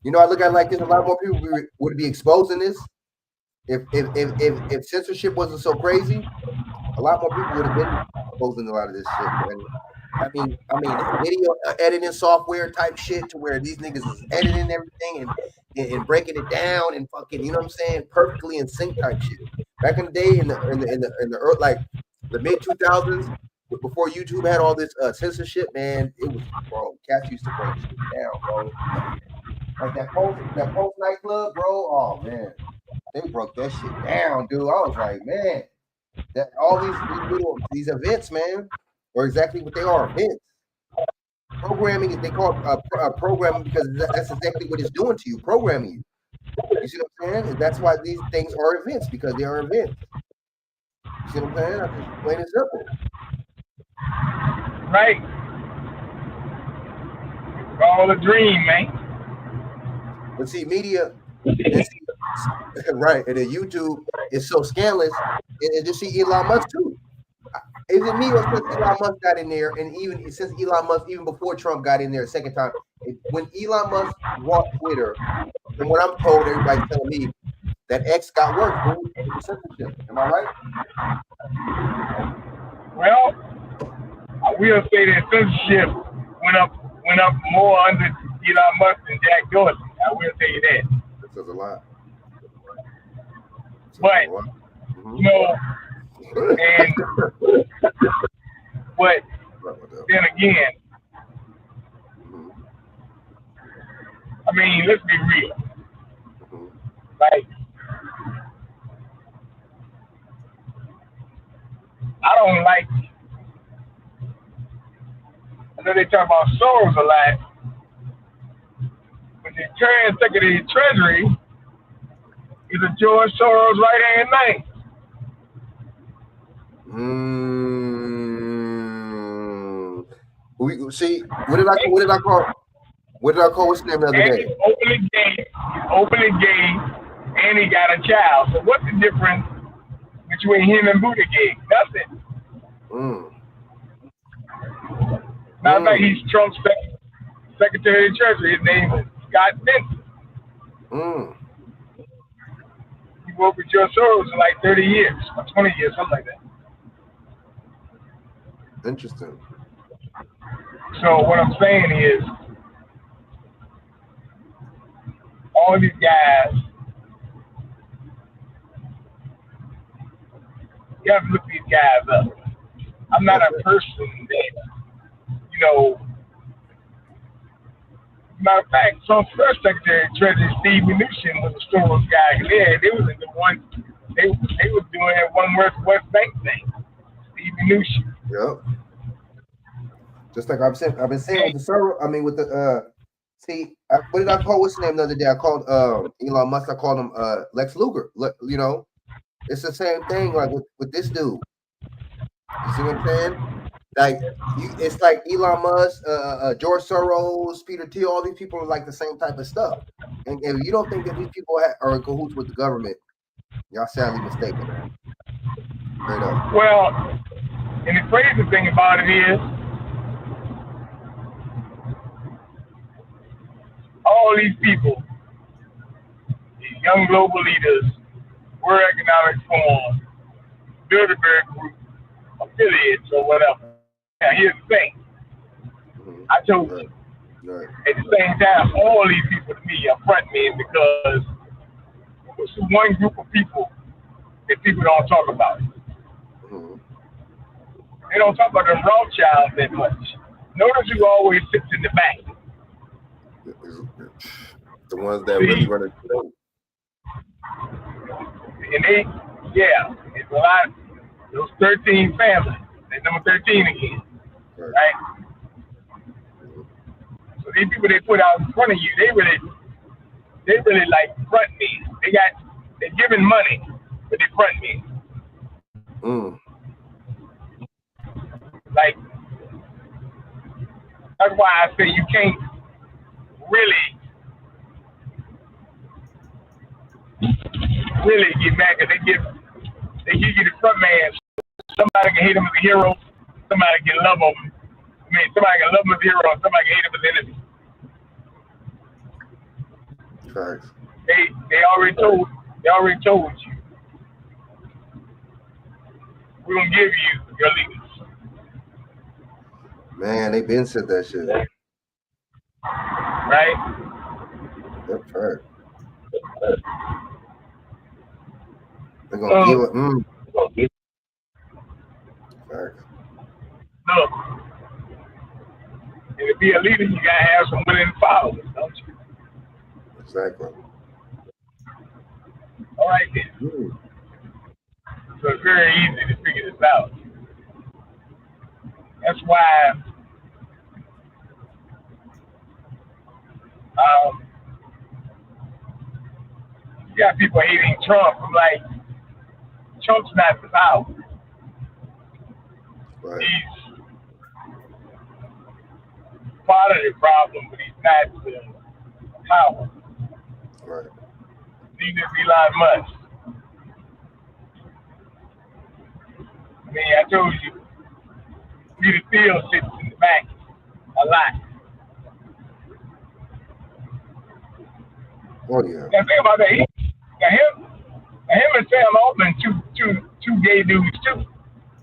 You know, I look at it like this. A lot more people would be exposing this if censorship wasn't so crazy. A lot more people would have been exposing a lot of this shit. And I mean, video editing software type shit to where these niggas is editing everything and breaking it down and fucking, you know what I'm saying, perfectly in sync type shit. Back in the day, in the earth, like the mid 2000s, before YouTube had all this censorship, man, it was, bro, cats used to break shit down, bro. Like that post nightclub, bro. Oh man, they broke that shit down, dude. I was like, man, that all these events, man, are exactly what they are, events. Programming is, they call it programming because that's exactly what it's doing to you, programming you. You see what I'm saying? And that's why these things are events, because they are events. You see what I'm saying? I'm just plain and simple. Right. It's all a dream, man. But see, media, right, and then YouTube is so scandalous, and just see Elon Musk too. Is it me or since Elon Musk got in there, and even since Elon Musk, even before Trump got in there a second time, when Elon Musk bought Twitter, and what I'm told, everybody's telling me that X got worse, dude, with censorship. Am I right? Well, I will say that censorship went up more under Elon Musk than Jack Dorsey. I will tell you that. That says a lot. But you know, and but then again, I mean, let's be real. Like, I don't like. I know they talk about Soros a lot, but the current Secretary of Treasury is a George Soros right-hand man. See, what did I call? What's the name the other And day? he's openly gay, and he got a child. So what's the difference between him and Buttigieg? Nothing. Matter of fact, he's Trump's Secretary of Treasury. His name is Scott Benson. He worked with George Soros for like 30 years, or 20 years, something like that. Interesting. So what I'm saying is, all these guys, you have to look these guys up. I'm not a person that, matter of fact, Trump's first Secretary of Treasury, Steve Mnuchin, was a Soros guy. They was the one, they was doing that one West Bank thing. Steve Mnuchin. Yep. Just like I've been saying with the server. I mean, with the what did I call? What's the name the other day? I called Elon Musk. I called him Lex Luger. It's the same thing. Like with this dude. You see what I'm saying? Like it's like Elon Musk, George Soros, Peter Thiel. All these people are like the same type of stuff. And if you don't think that these people are in cahoots with the government, y'all sadly mistaken. Straight up. Well, and the crazy thing about it is, all these people, these young global leaders, World Economic Forum, Bilderberg Group, affiliates, or whatever. Now, here's the thing. I told you, at the same time, all these people to me are front men because it's one group of people that people don't talk about. They don't talk about them Rothschilds that much. Notice who always sits in the back. The ones that really run the show. And it's a lot. Those 13 families. They're number 13 again, right? So these people they put out in front of you, they really like front me. They're giving money, but they front me. Like that's why I say you can't really get mad because they give you the front man. Somebody can hate him as a hero. Somebody can love him. I mean, somebody can love him as a hero. And somebody can hate him as an enemy. Facts. They already told you. We're gonna give you your leaders. Man, they been said that shit. Right? That's right. They're gonna give it. Facts. Look, and to be a leader, you gotta have some willing followers, don't you? Exactly. All right then. So it's very easy to figure this out. That's why you got people hating Trump. I'm like, Trump's not the power. Right. He's part of the problem, but he's not the power. Right. Neither is Elon Musk. I mean, I told you, Peter Thiel sits in the back a lot. Oh yeah. Now think about that. Him and Sam Altman, two gay dudes too.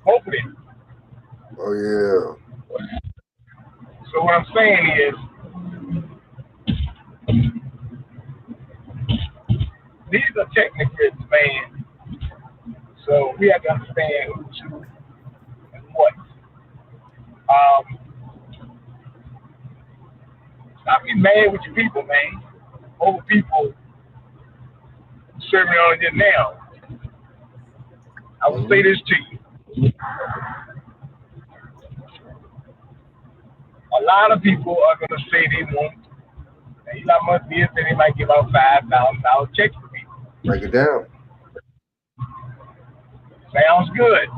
Both of them. Oh yeah. So what I'm saying is, these are technocrats, man. So we have to understand who's who and what. Stop getting mad with your people, man. Over people serving on it now. I will say this to you. A lot of people are going to say they won't. Elon Musk did say they might give out $5,000 checks for people. Break it down. Sounds good.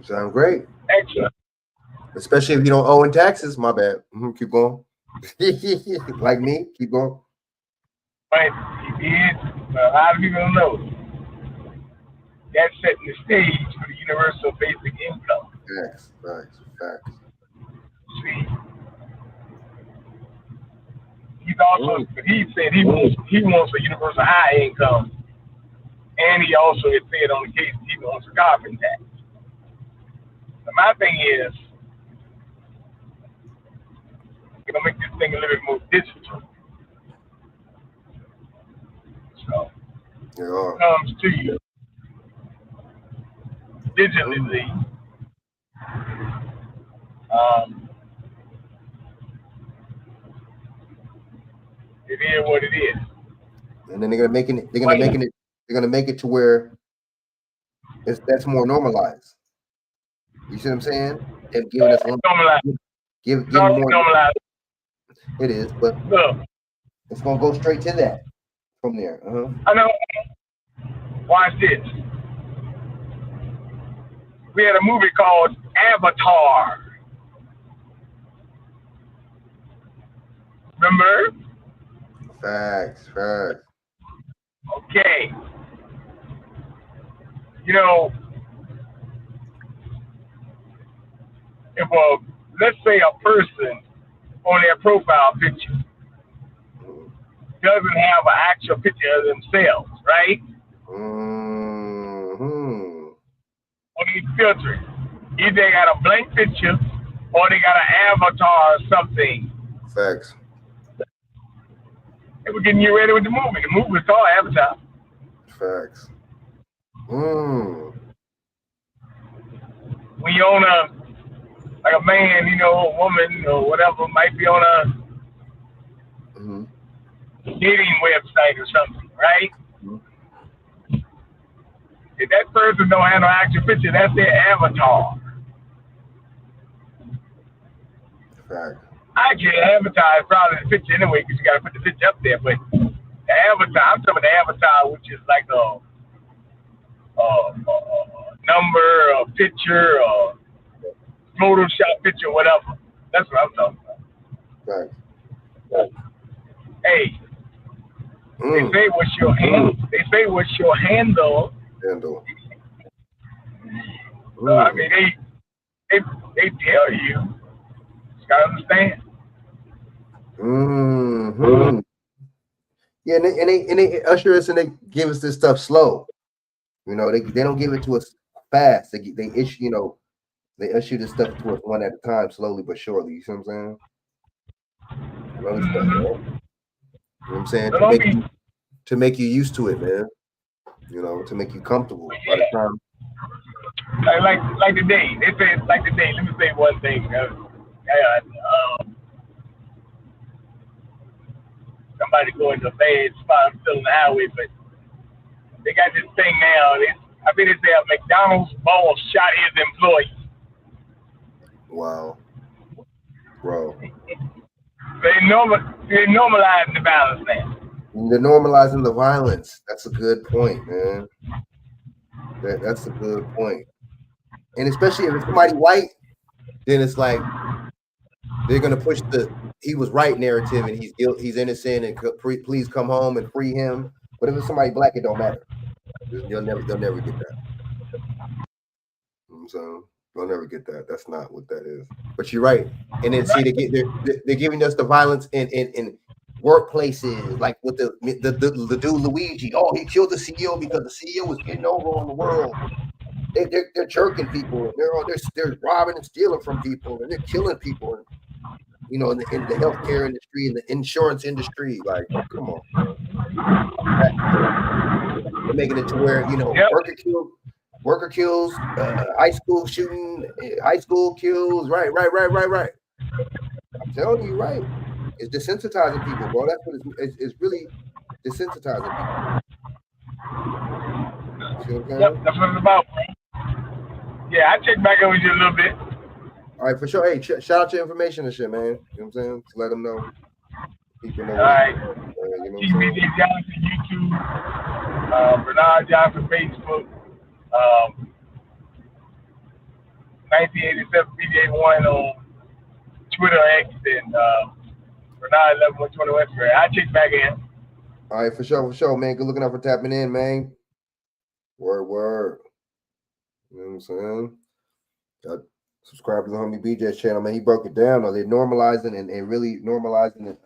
Sounds great. Excellent. Especially if you don't owe in taxes. My bad. Keep going. Like me, keep going. Right, he did. A lot of people don't know. That's setting the stage for the universal basic income. Facts. See, he's also, but he said he wants a universal high income, and he also had said on the case he wants a carbon tax. So my thing is, we're gonna make this thing a little bit more digital. So it comes to you digitally. It is what it is. And then they're gonna make it to where that's more normalized. You see what I'm saying? They're giving us give more. Normalized. It is, but it's gonna go straight to that from there. I know. Watch this. We had a movie called Avatar. Remember? Facts. Okay. You know, if let's say a person on their profile picture doesn't have an actual picture of themselves, right? What do you filter it? Either they got a blank picture or they got an avatar or something. Facts. They were getting you ready with the movie. The movie was called Avatar. Facts. When you're on like a man, you know, a woman or whatever, might be on a dating website or something, right? If that person don't have no actual picture, that's their avatar. Fact. Actually, the avatar is probably the picture anyway, because you got to put the picture up there. But the avatar, I'm talking about the avatar, which is like a number, a picture, a Photoshop picture, whatever. That's what I'm talking about. Right. Hey, they say what's your handle? They say what's your handle? So, I mean, they tell you. You gotta understand. Yeah, and they usher us and they give us this stuff slow. You know, they don't give it to us fast. They issue, you know, they issue this stuff to us one at a time, slowly but surely. You see what I'm saying? Stuff, you know what I'm saying? To make you used to it, man. You know, to make you comfortable. By the time, like today, they say like today. Let me say one thing. Somebody going to a bad spot. I'm still on the highway, but they got this thing now. I think they say a McDonald's boss shot his employee. Wow, bro. They normalizing the violence now. They're normalizing the violence. That's a good point, man. That's a good point. And especially if it's somebody white, then it's like they're gonna push the he was right narrative and he's innocent and please come home and free him. But if it's somebody black, it don't matter. They'll never get that. So they'll never get that. That's not what that is. But you're right. And then see, they're giving us the violence in workplaces, like with the dude Luigi. Oh, he killed the CEO because the CEO was getting over on the world. They're jerking people. They're robbing and stealing from people, and they're killing people. And, you know, in the healthcare industry, in the insurance industry, like, come on. They're making it to where, you know, worker kills, high school shooting, high school kills. Right. I'm telling you, right. It's desensitizing people, bro. That's what it's really desensitizing people. Yep, that's what it's about, bro. Yeah, I check back in with you a little bit. All right, for sure. Hey, shout out your information and shit, man. You know what I'm saying? Just let them know. People know. All right. You know TBD Johnson, YouTube. Bernard Johnson, Facebook. 1987 BJ1 on Twitter X and Renard 11 West Ray. I'll check back in. All right, for sure, man. Good looking out for tapping in, man. Word. You know what I'm saying? Subscribe to the homie BJ's channel, man. He broke it down. They're normalizing and really normalizing it,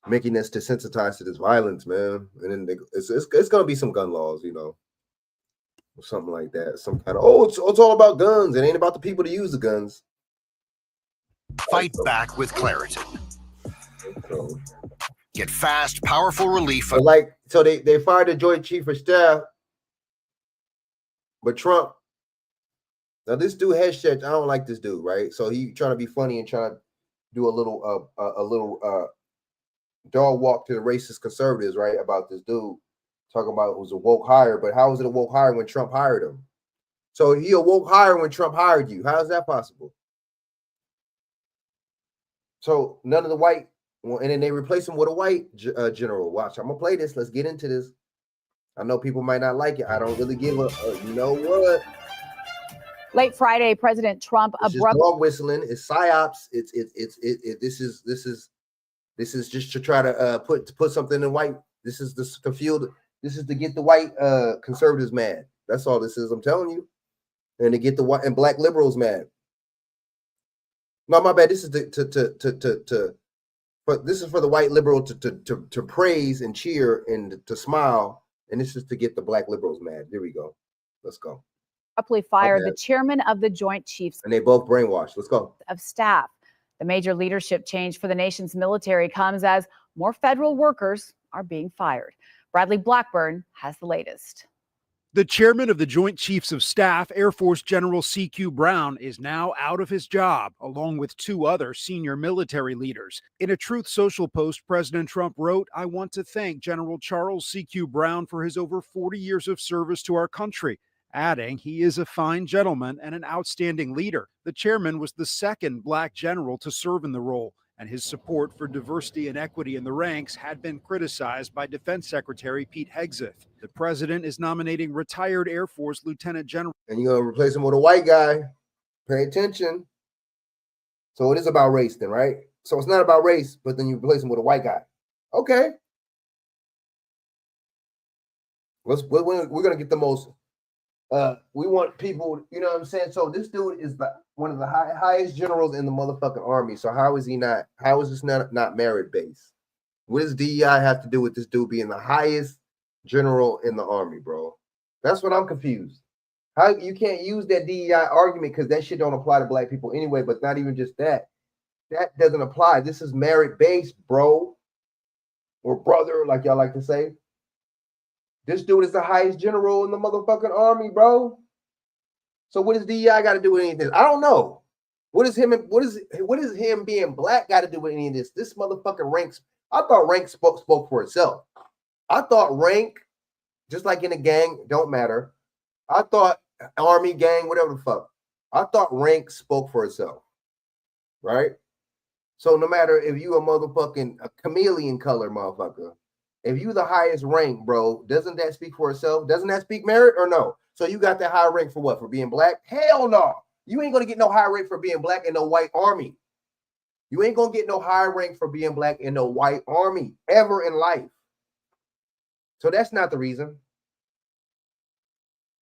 making us desensitized to this violence, man. And then it's gonna be some gun laws, you know, or something like that. Some kind of it's all about guns. It ain't about the people to use the guns. Fight back with Claritin. Get fast, powerful relief. But like, so they fired the Joint Chief of Staff, but Trump. Now this dude Headset, I don't like this dude, right? So he trying to be funny and trying to do a little dog walk to the racist conservatives, right? About this dude talking about it was a woke hire, but how was it a woke hire when Trump hired him? So he a woke hire when Trump hired you. How is that possible? So none of the white, and then they replace him with a white general. Watch, I'm gonna play this. Let's get into this. I know people might not like it. I don't really give a you know what? Late Friday, President Trump abruptly dog whistling. It's psyops. This is just to try to put something in white. This is to fuel. This is to get the white conservatives mad. That's all this is. I'm telling you, and to get the white and black liberals mad. No, my bad. This is but this is for the white liberal to praise and cheer and to smile, and this is to get the black liberals mad. Here we go. Let's go. Abruptly fired the chairman of the Joint Chiefs and they both brainwashed. Let's go. Of Staff. The major leadership change for the nation's military comes as more federal workers are being fired. Bradley Blackburn has the latest. The chairman of the Joint Chiefs of Staff, Air Force General C.Q. Brown, is now out of his job, along with two other senior military leaders. In a Truth Social post, President Trump wrote, "I want to thank General Charles C.Q. Brown for his over 40 years of service to our country," adding he is a fine gentleman and an outstanding leader. The chairman was the second black general to serve in the role, and his support for diversity and equity in the ranks had been criticized by Defense Secretary Pete Hegseth. The president is nominating retired Air Force Lieutenant General. And you're going to replace him with a white guy. Pay attention. So it is about race then, right? So it's not about race, but then you replace him with a white guy. Okay. We're going to get the most. We want people, you know what I'm saying? So this dude is one of the highest generals in the motherfucking army. So how is this not merit based? What does DEI have to do with this dude being the highest general in the army, bro? That's what I'm confused. How you can't use that DEI argument because that shit don't apply to black people anyway, but not even just that. That doesn't apply. This is merit based, bro. Or brother, like y'all like to say. This dude is the highest general in the motherfucking army, bro. So what does DEI got to do with any of this? I don't know. What is him being black got to do with any of this? This motherfucking ranks. I thought rank spoke for itself. I thought rank, just like in a gang, don't matter. I thought army, gang, whatever the fuck. I thought rank spoke for itself, right? So no matter if you a chameleon color motherfucker, if you the highest rank, bro, doesn't that speak for itself? Doesn't that speak merit or no? So you got that high rank for what? For being black? Hell no. You ain't gonna get no high rank for being black in no white army. You ain't gonna get no high rank for being black in no white army ever in life. So that's not the reason.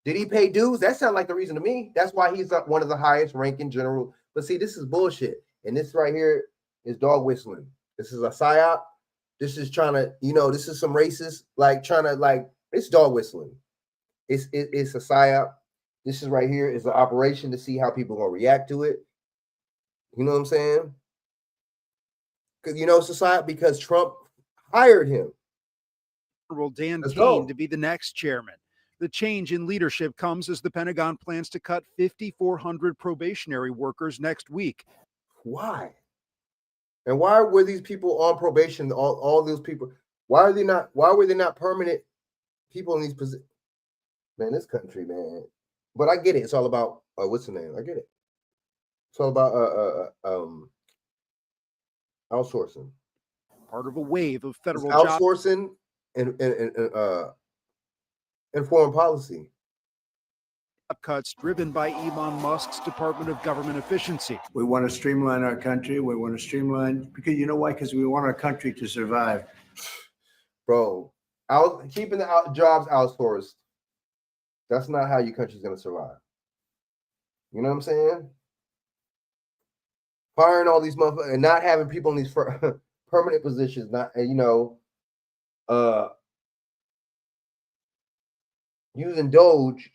Did he pay dues? That sounds like the reason to me. That's why he's one of the highest ranking general. But see, this is bullshit. And this right here is dog whistling. This is a psyop. This is trying to, this is some racist, it's dog whistling. It's a psyop. This is right here is an operation to see how people are gonna react to it. You know what I'm saying? Because it's a psyop because Trump hired him. General Dan Keane to be the next chairman. The change in leadership comes as the Pentagon plans to cut 5,400 probationary workers next week. Why? And why were these people on probation? All those people. Why were they not permanent people in these positions? Man, this country, man. But I get it. It's all about what's the name? I get it. It's all about outsourcing. Part of a wave of federal outsourcing and foreign policy. cuts driven by Elon Musk's Department of Government Efficiency. We want to streamline our country. We want to streamline because you know why? Because we want our country to survive. Bro, keeping the jobs outsourced. That's not how your country's going to survive. You know what I'm saying? Firing all these motherfuckers and not having people in these permanent positions, not, using Doge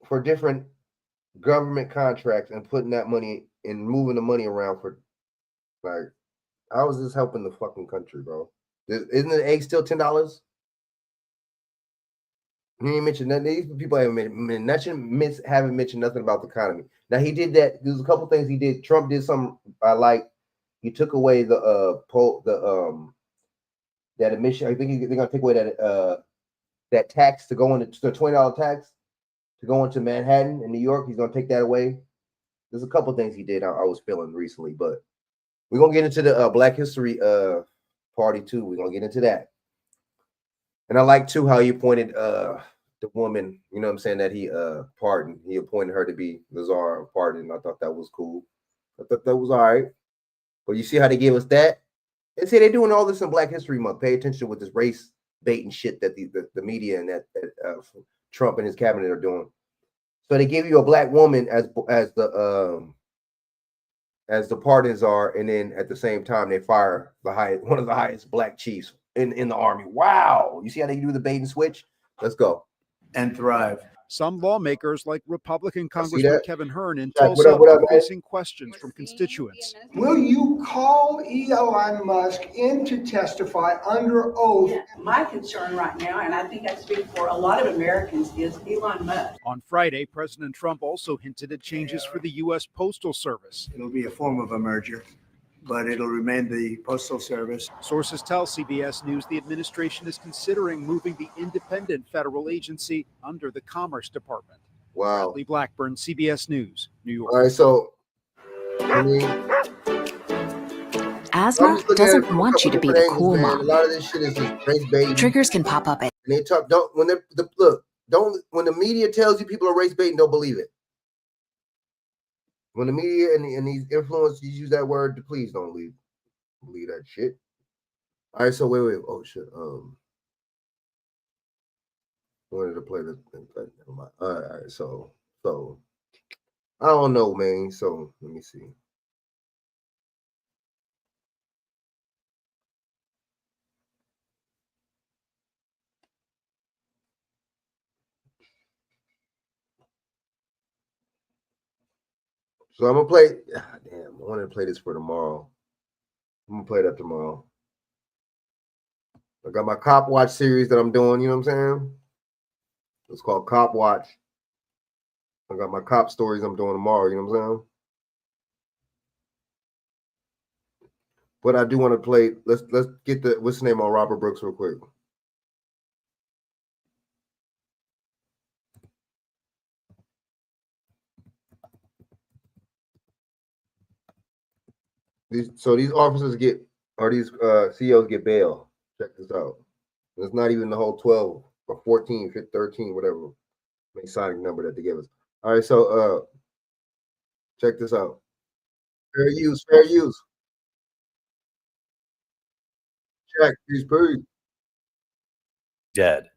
for different government contracts and putting that money and moving the money around for, like, how is this helping the fucking country, bro? Isn't the egg still $10? You ain't mentioned that. These people haven't mentioned nothing about the economy. Now he did that. There's a couple things he did. Trump did something I like. He took away that admission. I think they're gonna take away that tax to go into the $20 tax to go into Manhattan in New York. He's gonna take that away. There's a couple things he did I was feeling recently, but we're gonna get into the Black History party too. We're gonna get into that. And I like too how he appointed the woman, you know what I'm saying, that he pardoned. He appointed her to be the czar of pardon. I thought that was cool. I thought that was all right. But you see how they gave us that? They say they're doing all this in Black History Month. Pay attention with this race baiting shit that the media and that Trump and his cabinet are doing. So they give you a black woman as the pardons are, and then at the same time they fire one of the highest black chiefs in the army. Wow. You see how they do the bait and switch? Let's go. And thrive. Some lawmakers, like Republican see Congressman that? Kevin Hern in Jack, Tulsa, what up, are man? facing questions from constituents. Will you call Elon Musk in to testify under oath? My concern right now, and I think I speak for a lot of Americans, is Elon Musk. On Friday, President Trump also hinted at changes for the U.S. Postal Service. It'll be a form of a merger, but it'll remain the Postal Service. Sources tell CBS News the administration is considering moving the independent federal agency under the Commerce Department. Wow. Bradley Blackburn, CBS News, New York. All right, so I mean, Asthma doesn't want you to be the cool mom. A lot of this shit is just race baiting. Triggers can pop up at. And they talk. When the media tells you people are race baiting, don't believe it. When the media and these influencers use that word, please don't believe that shit. All right, so wait. Oh shit. Wanted to play this. All right. So I don't know, man. So let me see. So I'm gonna play. Damn, I wanted to play this for tomorrow. I'm gonna play that tomorrow. I got my Cop Watch series that I'm doing. You know what I'm saying? It's called Cop Watch. I got my cop stories I'm doing tomorrow. You know what I'm saying? But I do want to play. Let's get what's the name on Robert Brooks real quick. These officers these CEOs get bail. Check this out. It's not even the whole 12 or 14, 15, 13, whatever Masonic number that they gave us. All right, so check this out. Fair use. Check these birds. Dead.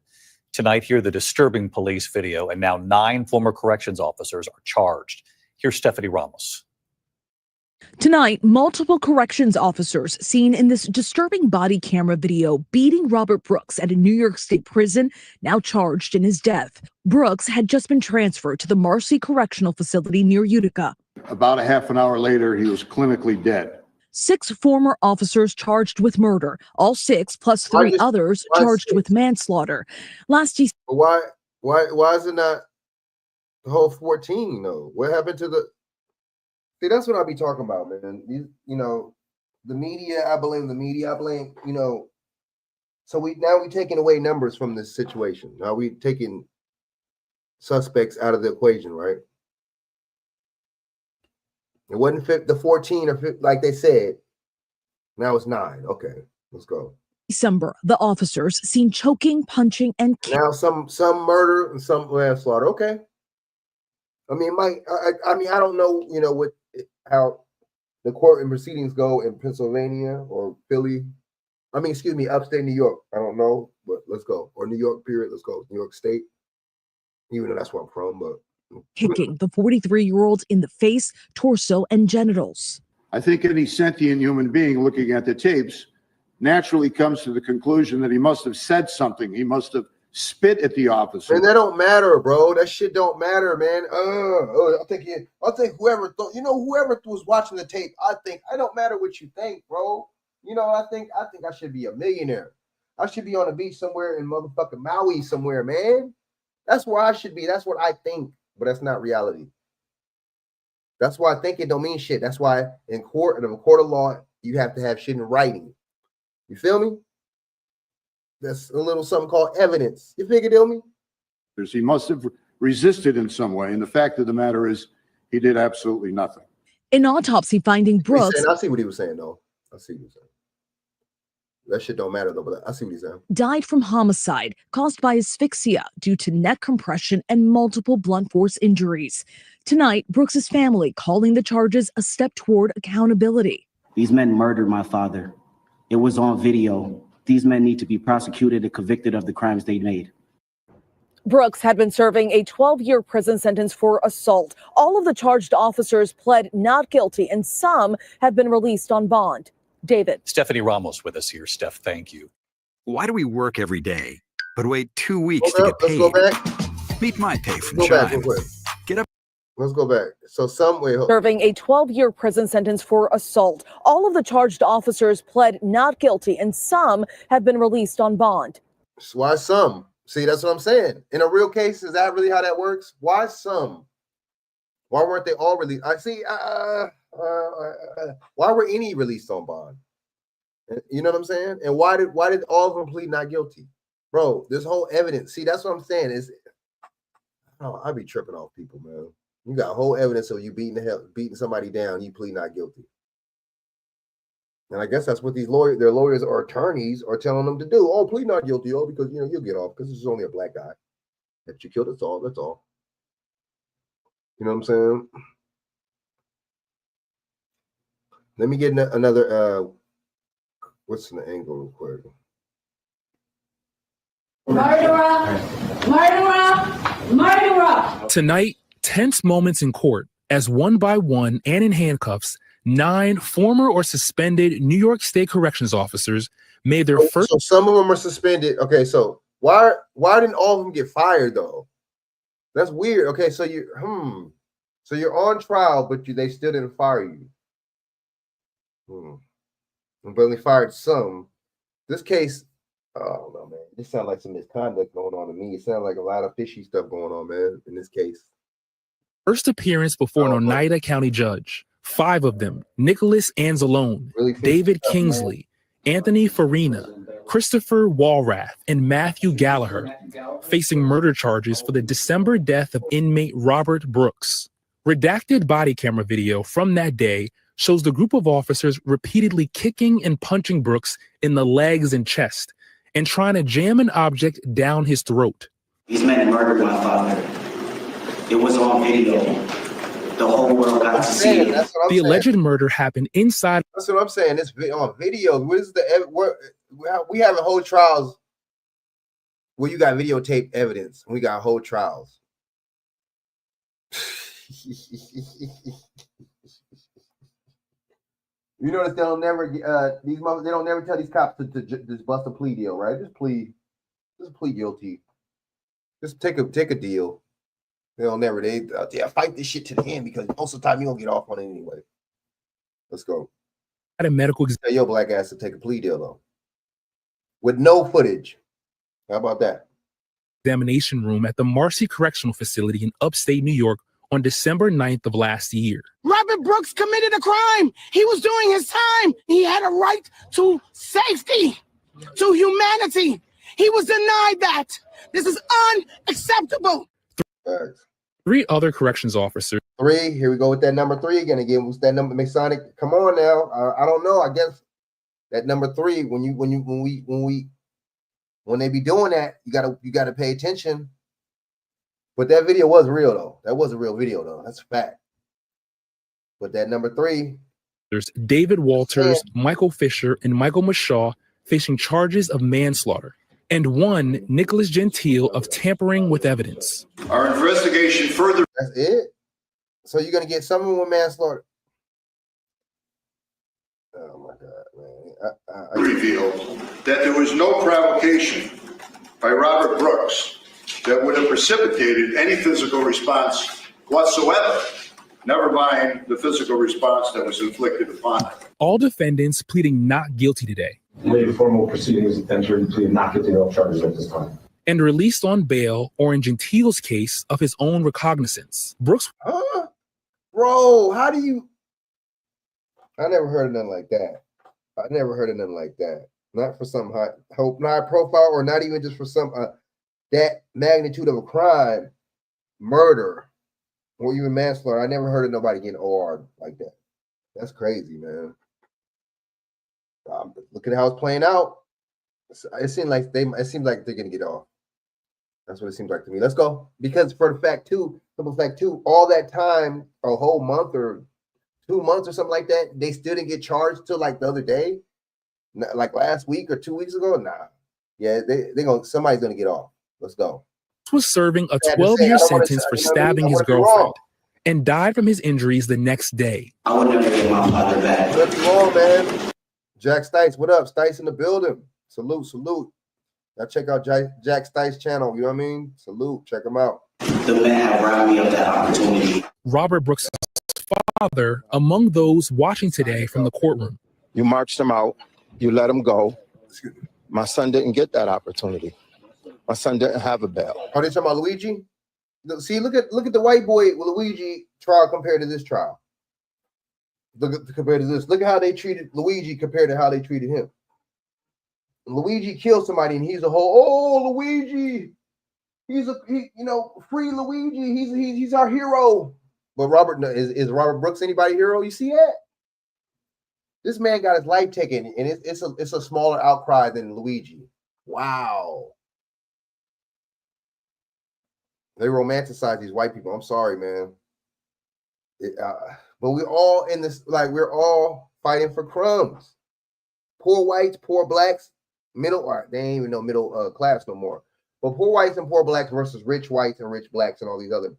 Tonight, hear the disturbing police video, and now 9 former corrections officers are charged. Here's Stephanie Ramos. Tonight, multiple corrections officers seen in this disturbing body camera video beating Robert Brooks at a New York State prison, now charged in his death. Brooks had just been transferred to the Marcy Correctional Facility near Utica. About a half an hour later, he was clinically dead. 6 former officers charged with murder, all 6 plus 3 others charged with manslaughter. Last December. Why is it not the whole 14 though? What happened to the? See, that's what I be talking about, man. The media. I blame the media. I blame So we taking away numbers from this situation. Now we taking suspects out of the equation, right? It wasn't the 14 or 15, like they said. Now it's 9. Okay, let's go. December, the officers seen choking, punching, and now some murder and some manslaughter. Okay. I mean, I mean, I don't know, you know, how the court and proceedings go in Pennsylvania or Philly. I mean, excuse me, upstate New York. I don't know, but let's go. Or New York, period. Let's go. New York State. Even though that's where I'm from, but kicking the 43-year-old in the face, torso, and genitals. I think any sentient human being looking at the tapes naturally comes to the conclusion that he must have said something. He must have spit at the officer. Man, that don't matter, bro. That shit don't matter, man. I think whoever thought, you know, whoever was watching the tape, I don't matter what you think, bro. You know, I think I should be a millionaire. I should be on a beach somewhere in motherfucking Maui somewhere, man. That's where I should be. That's what I think, but that's not reality. That's why I think it don't mean shit. That's why in a court of law, you have to have shit in writing. You feel me? That's a little something called evidence. You figure me? He must have resisted in some way, and the fact of the matter is, he did absolutely nothing. An autopsy finding Brooks. I see what he was saying, though. I see what he's saying. That shit don't matter, though, but I see what he's saying. Died from homicide caused by asphyxia due to neck compression and multiple blunt force injuries. Tonight, Brooks's family calling the charges a step toward accountability. These men murdered my father. It was on video. These men need to be prosecuted and convicted of the crimes they made. Brooks had been serving a 12-year prison sentence for assault. All of the charged officers pled not guilty, and some have been released on bond. David. Stephanie Ramos with us here. Steph, thank you. Why do we work every day, but wait 2 weeks Hold to up, get paid? let's go back. Meet my pay from Go back Chime. real quick. Get up. Let's go back. So serving a 12-year prison sentence for assault. All of the charged officers pled not guilty, and some have been released on bond. Why some? See, that's what I'm saying. In a real case, is that really how that works? Why some? Why weren't they all released? I see. Why were any released on bond? You know what I'm saying? And why did all of them plead not guilty? Bro, this whole evidence. See, that's what I'm saying. I be tripping off people, man. You got whole evidence of you beating somebody down, you plead not guilty. And I guess that's what their lawyers or attorneys are telling them to do. Oh, plead not guilty, because you'll get off because this is only a black guy that you killed. That's all. That's all. You know what I'm saying? Let me get another. What's in the angle real quick? Murderer! Murderer! Murderer! Tonight, tense moments in court as one by one and in handcuffs, 9 former or suspended New York State corrections officers made their first. So some of them are suspended. Okay, so why didn't all of them get fired though? That's weird. Okay, so you're on trial, but they still didn't fire you. But they fired some. This case, I don't know, man. This sounds like some misconduct going on to me. It sounds like a lot of fishy stuff going on, man, in this case. First appearance before an Oneida County judge. 5 of them: Nicholas Anzalone, David Kingsley, Anthony Farina, Christopher Walrath, and Matthew Gallagher, facing murder charges for the December death of inmate Robert Brooks. Redacted body camera video from that day shows the group of officers repeatedly kicking and punching Brooks in the legs and chest and trying to jam an object down his throat. These men murdered my father. It was on video. The whole world got to see it. The alleged murder happened inside. That's what I'm saying. It's on video. We have whole trials where you got videotape evidence. We got whole trials. You notice they don't never they don't never tell these cops to just bust a plea deal, right? Just plead guilty. Just take a deal. They don't never fight this shit to the end because most of the time you don't get off on it anyway. Let's go. At a medical tell your black ass to take a plea deal though, with no footage. How about that? Examination room at the Marcy Correctional Facility in upstate New York on December 9th of last year. Robert Brooks committed a crime. He was doing his time. He had a right to safety, to humanity. He was denied that. This is unacceptable. 3 other corrections officers. 3. Here we go with that number 3 again. What's that number? Masonic. Come on now. I don't know. I guess That number 3, when they be doing that, you gotta pay attention. But that video was real though. That was a real video though. That's a fact. But that number 3. There's David Walters, Michael Fisher, and Michael Mashaw facing charges of manslaughter, and one, Nicholas Gentile, of tampering with evidence. Our investigation further. That's it? So you're going to get someone with manslaughter? Oh my God, man. Revealed that there was no provocation by Robert Brooks that would have precipitated any physical response whatsoever, never mind the physical response that was inflicted upon him. All defendants pleading not guilty today. Waive formal proceedings and enter into not guilty of charges at this time. And released on bail, or in Gentile's case, of his own recognizance. Brooks. Bro, how do you? I never heard of nothing like that. I never heard of nothing like that. Not for some high profile, or not even just for some that magnitude of a crime, murder, or even manslaughter. I never heard of nobody getting OR'd like that. That's crazy, man. Look at how it's playing out. It seems like they're gonna get off. That's what it seems like to me. Let's go. Because for the fact too, all that time, a whole month or 2 months or something like that, they still didn't get charged till like the other day, like last week or 2 weeks ago. Nah, yeah, somebody's gonna get off. Let's go. Was serving a 12-year sentence for stabbing his girlfriend and died from his injuries the next day. I would never get my father back. What's wrong, man? Jack Stites, what up? Stites in the building. Salute. Now check out Jack Stites' channel. You know what I mean? Salute. Check him out. The man robbed me of that opportunity. Robert Brooks' father among those watching today from the courtroom. You marched him out. You let him go. My son didn't get that opportunity. My son didn't have a bail. Are they talking about Luigi? See, look at the white boy with Luigi trial compared to this trial. Compared to this, look at how they treated Luigi compared to how they treated him. Luigi killed somebody, and he's a whole Luigi. Free Luigi. He's our hero. But is Robert Brooks anybody hero? You see that? This man got his life taken, and it's a smaller outcry than Luigi. Wow. They romanticize these white people. I'm sorry, man. But we're all in this, like, we're all fighting for crumbs. Poor whites, poor blacks, they ain't even no middle class no more. But poor whites and poor blacks versus rich whites and rich blacks and all these other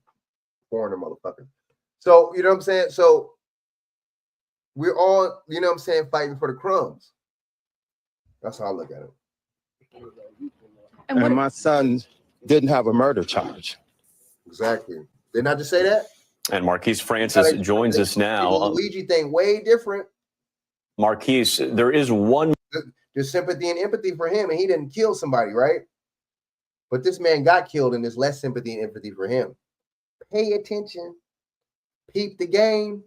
foreigner motherfuckers. So, you know what I'm saying? So we're all, you know what I'm saying, fighting for the crumbs. That's how I look at it. And my son didn't have a murder charge. Exactly. Didn't I just say that? And Marquise Francis joins us now. The Luigi thing way different. Marquise, there is one. There's sympathy and empathy for him, and he didn't kill somebody, right? But this man got killed, and there's less sympathy and empathy for him. Pay attention. Peep the game.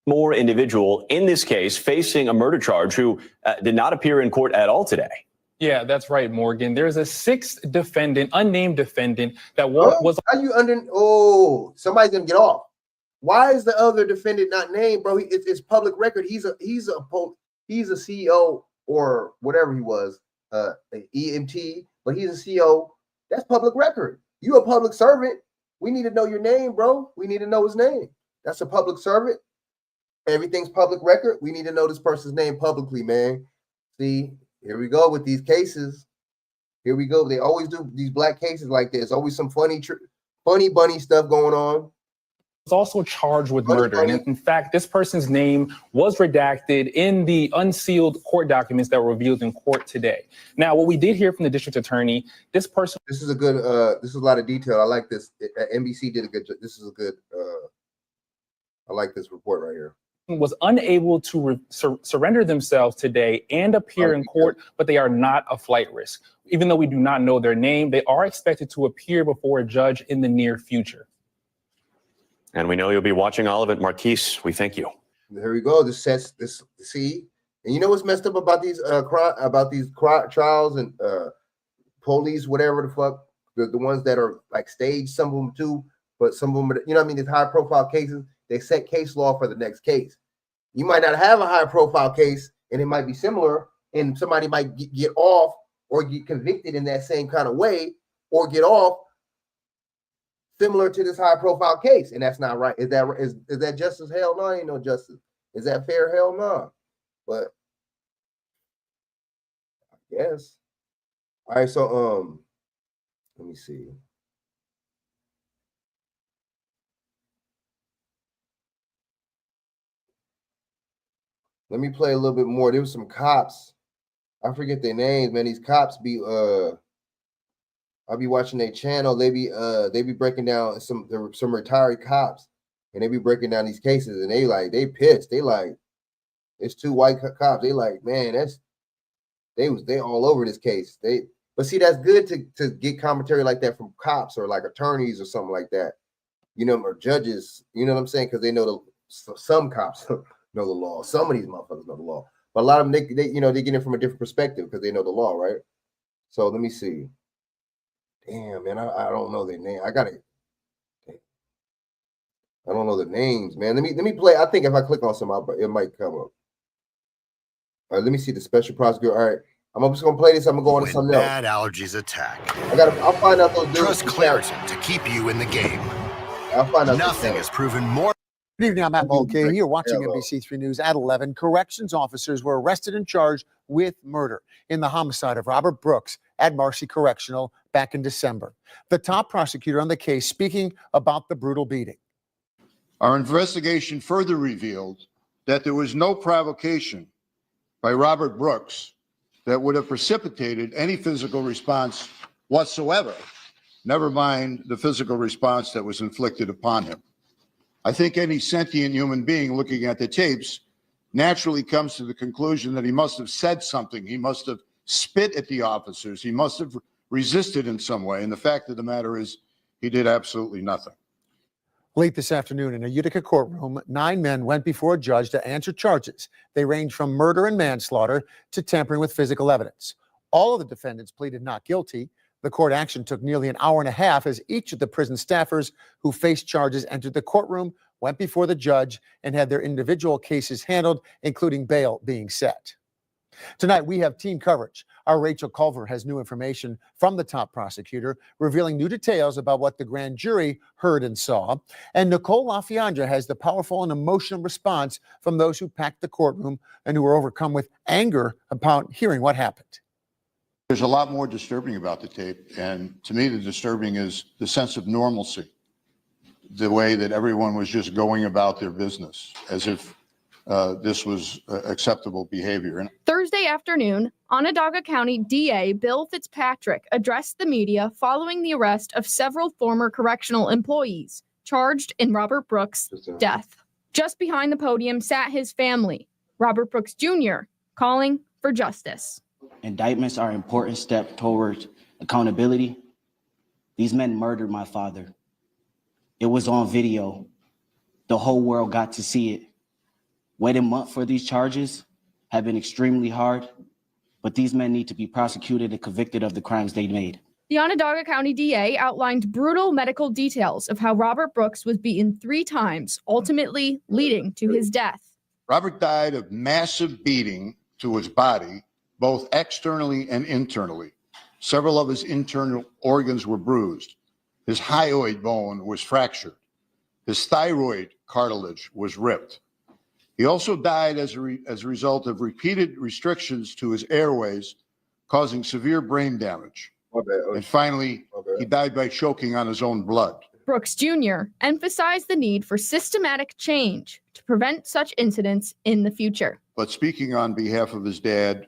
More individual in this case facing a murder charge who did not appear in court at all today. Yeah, that's right, Morgan. There's a sixth defendant, unnamed defendant, that was. How you somebody's gonna get off. Why is the other defendant not named, bro? It's public record. He's a CEO or whatever he was, EMT, but he's a CEO. That's public record. You a public servant. We need to know your name, bro. We need to know his name. That's a public servant. Everything's public record. We need to know this person's name publicly, man. See, here we go with these cases. Here we go. They always do these black cases like this. Always some funny bunny stuff going on. Was also charged with murder. And in fact, this person's name was redacted in the unsealed court documents that were revealed in court today. Now, what we did hear from the district attorney, this person. This is a good, this is a lot of detail. I like this. NBC did a good job. This is a good, I like this report right here. Was unable to surrender themselves today and appear in court, but they are not a flight risk. Even though we do not know their name, they are expected to appear before a judge in the near future. And we know you'll be watching all of it. Marquise, we thank you. There we go. This sets this. See, and you know what's messed up about these trials and police, whatever the fuck, the ones that are like staged, some of them too, but some of them, you know what I mean, these high profile cases, they set case law for the next case. You might not have a high profile case and it might be similar, and somebody might get off or get convicted in that same kind of way, or get off similar to this high profile case. And that's not right. Is that justice? Hell no, ain't no justice. Is that fair? Hell no. But I guess. All right, so let me see. Let me play a little bit more. There was some cops. I forget their names, man. These cops be I'll be watching their channel. They be breaking down some retired cops, and they be breaking down these cases, and they pissed. They like, it's 2 white cops. They like, man, they all over this case. But see, that's good to get commentary like that from cops or like attorneys or something like that, you know, or judges. You know what I'm saying? Because they know some cops know the law. Some of these motherfuckers know the law, but a lot of them they get it from a different perspective because they know the law, right? So let me see. Damn, man, I don't know their name. I don't know the names, man. Let me play. I think if I click on some, it might come up. All right, let me see the special prosecutor. All right, I'm just gonna play this. I'm gonna go on to something else. Bad allergies attack. I'll find out those. Trust Claritin to keep you in the game. I'll find out. Nothing has proven more. Good evening, I'm Matt Mulcahy. You're watching NBC3 News at 11. Corrections officers were arrested and charged with murder in the homicide of Robert Brooks at Marcy Correctional back in December. The top prosecutor on the case speaking about the brutal beating. Our investigation further revealed that there was no provocation by Robert Brooks that would have precipitated any physical response whatsoever, never mind the physical response that was inflicted upon him. I think any sentient human being looking at the tapes naturally comes to the conclusion that he must have said something. He must have spit at the officers. He must have resisted in some way. And the fact of the matter is he did absolutely nothing. Late this afternoon in a Utica courtroom, 9 men went before a judge to answer charges. They range from murder and manslaughter to tampering with physical evidence. All of the defendants pleaded not guilty. The court action took nearly an hour and a half as each of the prison staffers who faced charges entered the courtroom, went before the judge, and had their individual cases handled, including bail being set. Tonight, we have team coverage. Our Rachel Culver has new information from the top prosecutor, revealing new details about what the grand jury heard and saw. And Nicole LaFiandra has the powerful and emotional response from those who packed the courtroom and who were overcome with anger upon hearing what happened. There's a lot more disturbing about the tape. And to me, the disturbing is the sense of normalcy, the way that everyone was just going about their business as if this was acceptable behavior. Thursday afternoon, Onondaga County DA Bill Fitzpatrick addressed the media following the arrest of several former correctional employees charged in Robert Brooks' death. Just behind the podium sat his family, Robert Brooks Jr., calling for justice. Indictments are an important step towards accountability. These men murdered my father. It was on video. The whole world got to see it. Waiting a month for these charges have been extremely hard, but these men need to be prosecuted and convicted of the crimes they made. The Onondaga County DA outlined brutal medical details of how Robert Brooks was beaten 3 times, ultimately leading to his death. Robert died of massive beating to his body, both externally and internally. Several of his internal organs were bruised. His hyoid bone was fractured. His thyroid cartilage was ripped. He also died as a result of repeated restrictions to his airways, causing severe brain damage. And finally, he died by choking on his own blood. Brooks Jr. emphasized the need for systematic change to prevent such incidents in the future. But speaking on behalf of his dad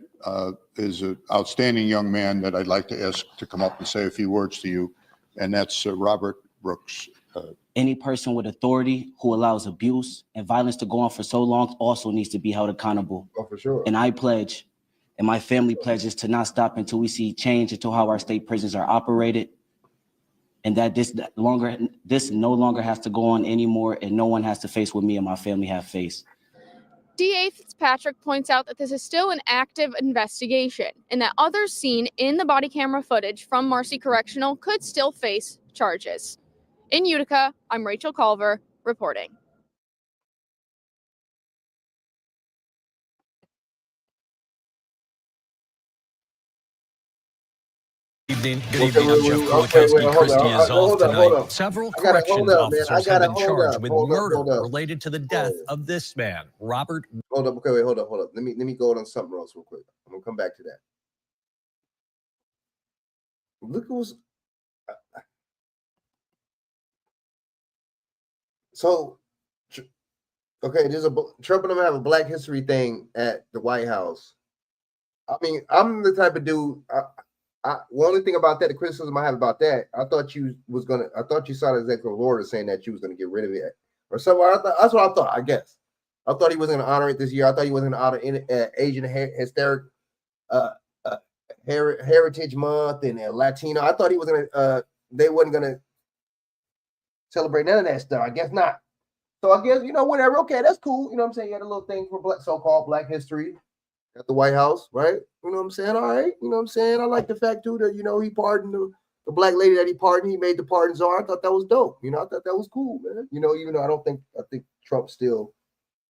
is an outstanding young man that I'd like to ask to come up and say a few words to you, and that's Robert Brooks. Any person with authority who allows abuse and violence to go on for so long also needs to be held accountable. Oh, for sure. And I pledge, and my family pledges, to not stop until we see change into how our state prisons are operated, and that this no longer has to go on anymore, and no one has to face what me and my family have faced. DA Fitzpatrick points out that this is still an active investigation and that others seen in the body camera footage from Marcy Correctional could still face charges. In Utica, I'm Rachel Culver reporting. Evening. Good Okay, evening. I'm Jeff Kulikowski. Christie is off tonight. Several corrections officers have been charged with murder related to the death of this man, Robert. Hold up. Okay, wait, hold up. Let me go on something else real quick. I'm gonna come back to that. Look who's so. Okay, Trump and them have a Black History thing at the White House. I mean, I'm the type of dude. One only thing about that, the criticism I have about that, I thought you saw the executive order saying that you was gonna get rid of it or something. That's what I thought. I guess I thought he wasn't gonna honor it this year. I thought he wasn't gonna honor Asian Heritage Month and Latino. I thought he was gonna. They wasn't gonna celebrate none of that stuff. I guess not. So I guess whatever. Okay, that's cool. You know what I'm saying? You had a little thing for so-called Black history at the White House, right? You know what I'm saying? All right. You know what I'm saying? I like the fact too that he pardoned the Black lady that he pardoned. He made the pardon czar. I thought that was dope. I thought that was cool, man. Even though I think Trump's still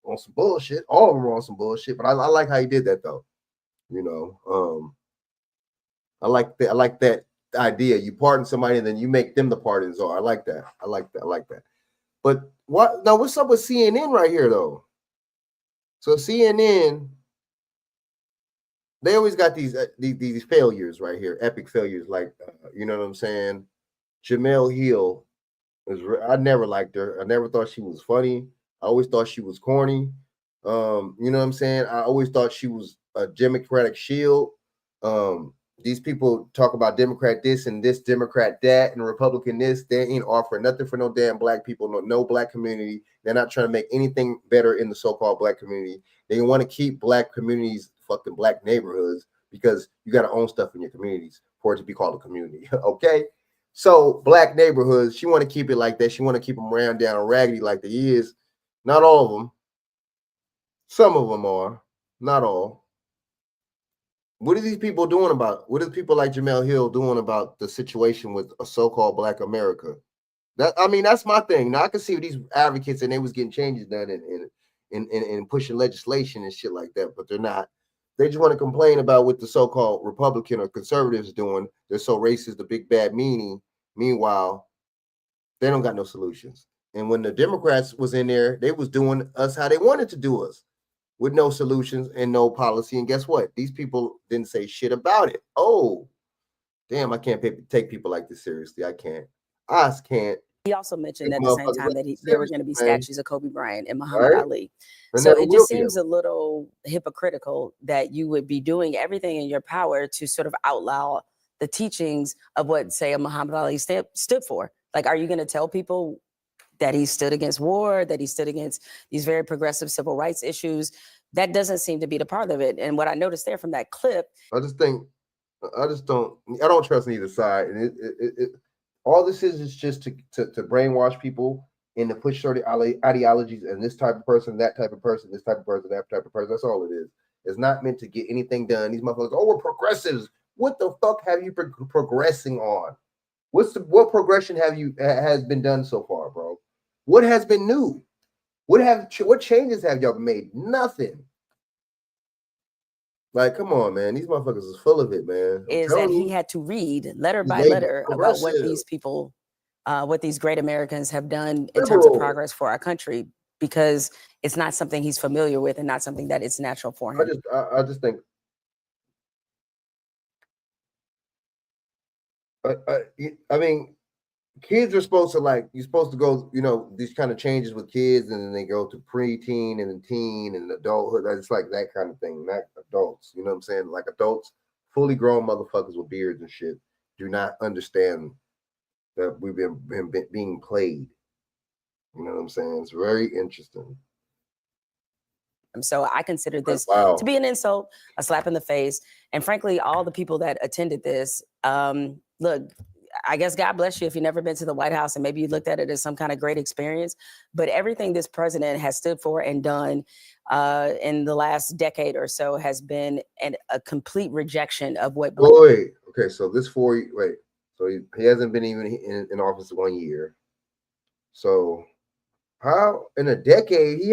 on some bullshit. All of them are on some bullshit, but I like how he did that though. I like that idea. You pardon somebody and then you make them the pardon czar. I like that. I like that. But what's up with CNN right here though? So CNN, they always got these failures right here, epic failures. Like you know what I'm saying? Jamel Hill I never liked her. I never thought she was funny. I always thought she was corny. You know what I'm saying? I always thought she was a Democratic shield. These people talk about Democrat this and this, Democrat that, and Republican this. They ain't offering nothing for no damn Black people, no Black community. They're not trying to make anything better in the so-called Black community. They want to keep Black communities, fucking Black neighborhoods, because you got to own stuff in your communities for it to be called a community. Okay? So Black neighborhoods, she want to keep it like that. She want to keep them ran down and raggedy like they is. Not all of them. Some of them are. Not all. What are these people doing about? What are people like Jamel Hill doing about the situation with a so-called Black America? That's my thing. Now I can see these advocates and they was getting changes done and pushing legislation and shit like that, but they're not. They just want to complain about what the so-called Republican or conservatives doing. They're so racist, the big bad meanie. Meanwhile, they don't got no solutions. And when the Democrats was in there, they was doing us how they wanted to do us, with no solutions and no policy. And guess what? These people didn't say shit about it. Oh, damn, I can't take people like this seriously. I can't. I just can't. He also mentioned at the same time that there were going to be statues of Kobe Bryant and Muhammad Ali. So it just seems a little hypocritical that you would be doing everything in your power to sort of outlaw the teachings of what, say, a Muhammad Ali stood for. Like, are you going to tell people that he stood against war, that he stood against these very progressive civil rights issues? That doesn't seem to be the part of it. And what I noticed there from that clip, I don't trust neither side. And all this is just to brainwash people and to push certain ideologies and this type of person, that type of person, this type of person, that type of person. That's all it is. It's not meant to get anything done. These motherfuckers, we're progressives. What the fuck have you progressing on? What progression has been done so far, bro? What has been new? What changes have y'all made? Nothing. Like, come on, man. These motherfuckers is full of it, man. is that he had to read letter by letter about what these people, what these great Americans have done in terms of progress for our country, because it's not something he's familiar with and not something that it's natural for him. I just think, I mean, kids are supposed to you're supposed to go, these kind of changes with kids, and then they go to preteen and then teen and adulthood. It's like that kind of thing, not adults. You know what I'm saying? Like adults, fully grown motherfuckers with beards and shit, do not understand that we've been being played. You know what I'm saying? It's very interesting. So I consider this to be an insult, a slap in the face. And frankly, all the people that attended this, look, I guess God bless you if you've never been to the White House and maybe you looked at it as some kind of great experience. But everything this president has stood for and done in the last decade or so has been a complete rejection of what. Wait. Okay, so so he hasn't been even in office 1 year. So how in a decade he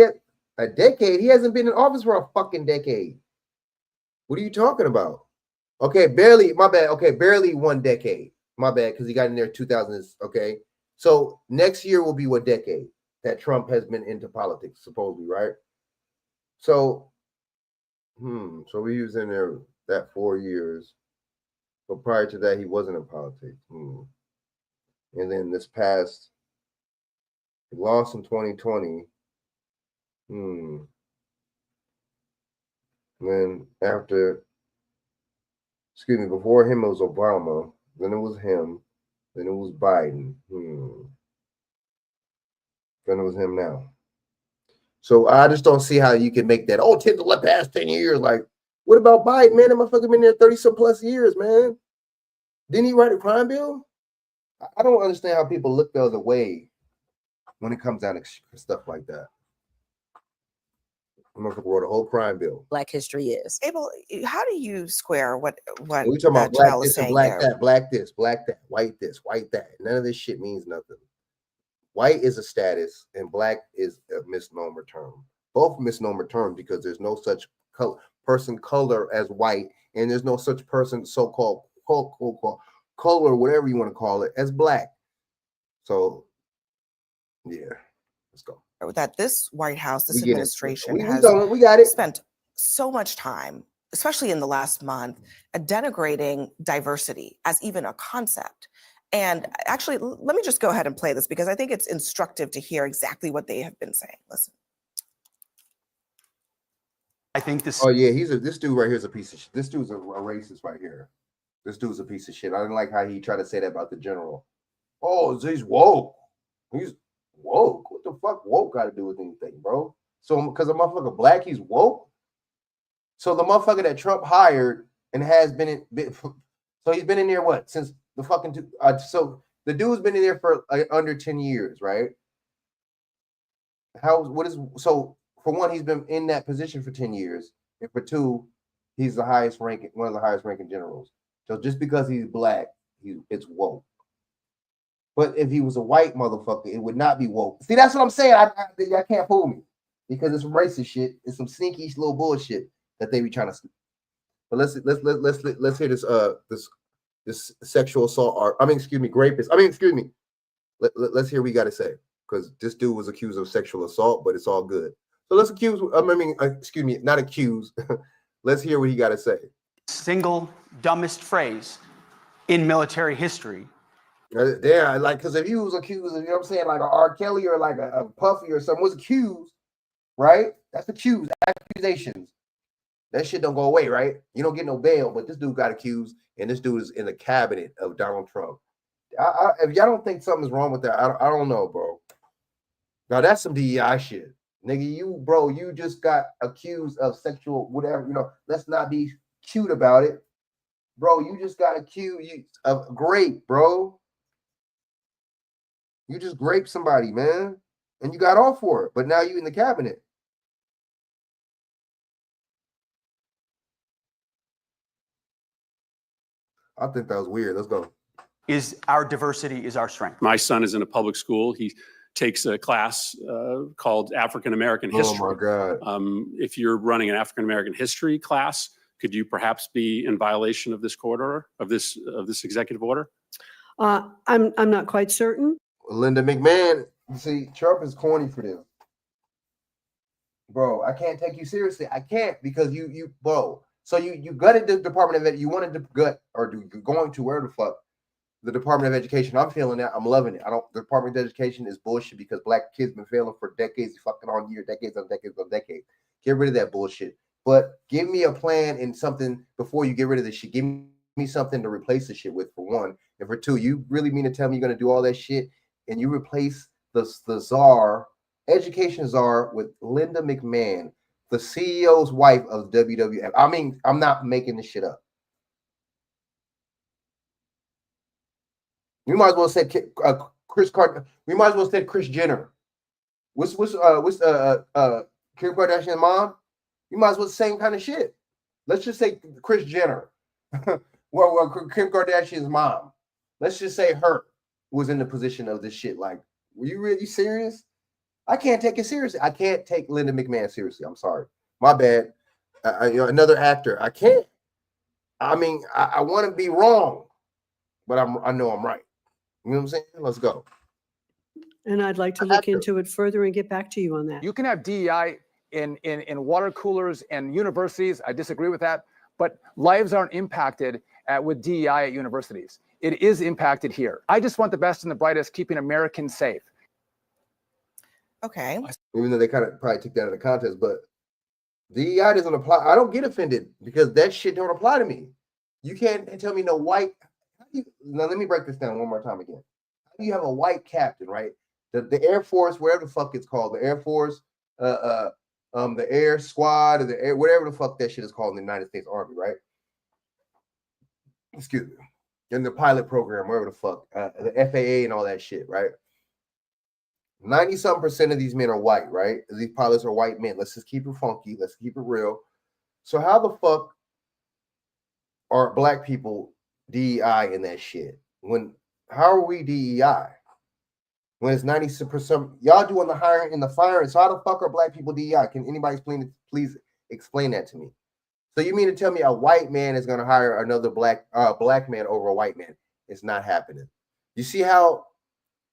hasn't been in office for a fucking decade? What are you talking about? Okay, barely. My bad. Okay, barely 1 decade. My bad, because he got in there 2000s. Okay, so next year will be what decade that Trump has been into politics, supposedly, right? So, so he was in there that 4 years, but prior to that, he wasn't in politics. And then this past, he lost in 2020. Then after, excuse me, before him it was Obama, then it was him, then it was Biden. Then it was him now. So I just don't see how you can make that, 10 to the past 10 years. Like, what about Biden, man? That motherfucker been there 30 some plus years, man. Didn't he write a crime bill? I don't understand how people look the other way when it comes down to stuff like that. The motherfucker wrote a whole crime bill. Black history is. Abel, how do you square what We talking about black Terrell is this and saying black there? that, black this, black that, white this, white that. None of this shit means nothing. White is a status and black is a misnomer term. Both misnomer terms because there's no such person color as white, and there's no such person so-called color, whatever you want to call it, as black. So, yeah, let's go. That this White House, this We get it. administration We has got it. spent so much time, especially in the last month, denigrating diversity as even a concept. And actually, let me just go ahead and play this because I think it's instructive to hear exactly what they have been saying. Listen. I think this. Oh yeah, this dude right here is a piece of shit. This dude's a racist right here. This dude's a piece of shit. I didn't like how he tried to say that about the general. Oh, he's woke. He's woke. What the fuck woke got to do with anything, bro? So because a motherfucker black, he's woke. So the motherfucker that Trump hired and has been so he's been in there what since the fucking so the dude's been in there for under 10 years, right? So for one, he's been in that position for 10 years, and for two, he's the highest ranking, one of the highest ranking generals. So just because he's black, it's woke. But if he was a white motherfucker, it would not be woke. See, that's what I'm saying. I can't fool me because it's some racist shit. It's some sneaky little bullshit that they be trying to. But let's hear this sexual assault. Rapist. Let's hear what he got to say because this dude was accused of sexual assault, but it's all good. So not accused. Let's hear what he got to say. Single dumbest phrase in military history. Yeah, like because if he was accused, you know what I'm saying, like a R. Kelly or like a Puffy or something was accused, right? That's accused, accusations. That shit don't go away, right? You don't get no bail, but this dude got accused, and this dude is in the cabinet of Donald Trump. If y'all don't think something's wrong with that, I don't know, bro. Now that's some DEI shit, nigga. You just got accused of sexual whatever. Let's not be cute about it, bro. You just got accused of rape, bro. You just raped somebody, man, and you got off for it. But now you in the cabinet. I think that was weird. Let's go. Our diversity is our strength. My son is in a public school. He takes a class called African American History. Oh my God! If you're running an African American history class, could you perhaps be in violation of this court order, of this executive order? I'm not quite certain. Linda McMahon, you see, Trump is corny for them. Bro, I can't take you seriously. I can't because you bro. So you gutted the Department of Ed. You wanted to gut or you're going to where the fuck the Department of Education. I'm feeling that. I'm loving it. The Department of Education is bullshit because black kids been failing for decades, fucking on year, decades on decades on decades. Get rid of that bullshit. But give me a plan and something before you get rid of this shit. Give me something to replace the shit with, for one. And for two, you really mean to tell me you're going to do all that shit and you replace the czar, education czar, with Linda McMahon, the CEO's wife of WWF. I mean, I'm not making this shit up. We might as well say Kris Card. We might as well say Kris Jenner. What's Kim Kardashian's mom? You might as well say the same kind of shit. Let's just say Kris Jenner. well, Kim Kardashian's mom. Let's just say her was in the position of this shit. Like, were you really serious? I can't take it seriously. I can't take Linda McMahon seriously. I'm sorry. My bad. Another actor. I can't. I mean, I want to be wrong, but I know I'm right. You know what I'm saying? Let's go. And I'd like to look into it further and get back to you on that. You can have DEI in water coolers and universities. I disagree with that. But lives aren't impacted with DEI at universities. It is impacted here. I just want the best and the brightest, keeping Americans safe. Okay. Even though they kind of probably took that out of context, but DEI doesn't apply. I don't get offended because that shit don't apply to me. You can't tell me no white. Now let me break this down one more time again. How do you have a white captain, right? The Air Force, whatever the fuck it's called, the Air Force, the Air Squad, or the Air, whatever the fuck that shit is called in the United States Army, right? Excuse me. In the pilot program, wherever the fuck, the FAA and all that shit, right? 90-something% of these men are white, right? These pilots are white men. Let's just keep it funky. Let's keep it real. So how the fuck are black people DEI in that shit? How are we DEI? When it's 90%, y'all doing the hiring and the firing. So how the fuck are black people DEI? Can anybody please explain that to me? So you mean to tell me a white man is going to hire another black man over a white man? It's not happening. You see how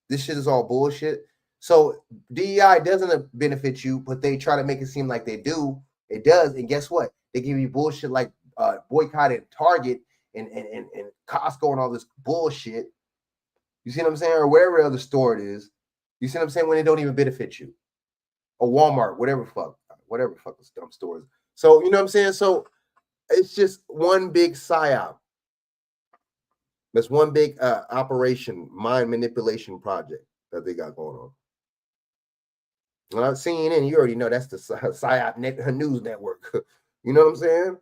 this shit is all bullshit? So DEI doesn't benefit you, but they try to make it seem like they do. It does, and guess what? They give you bullshit like boycotting Target and Costco and all this bullshit. You see what I'm saying? Or whatever other store it is. You see what I'm saying? When it don't even benefit you. Or Walmart, whatever fuck this dumb store is. So, you know what I'm saying? So it's just one big psyop. That's one big operation, mind manipulation project that they got going on. Well, I'm CNN, you already know that's the Psyop News Network. You know what I'm saying?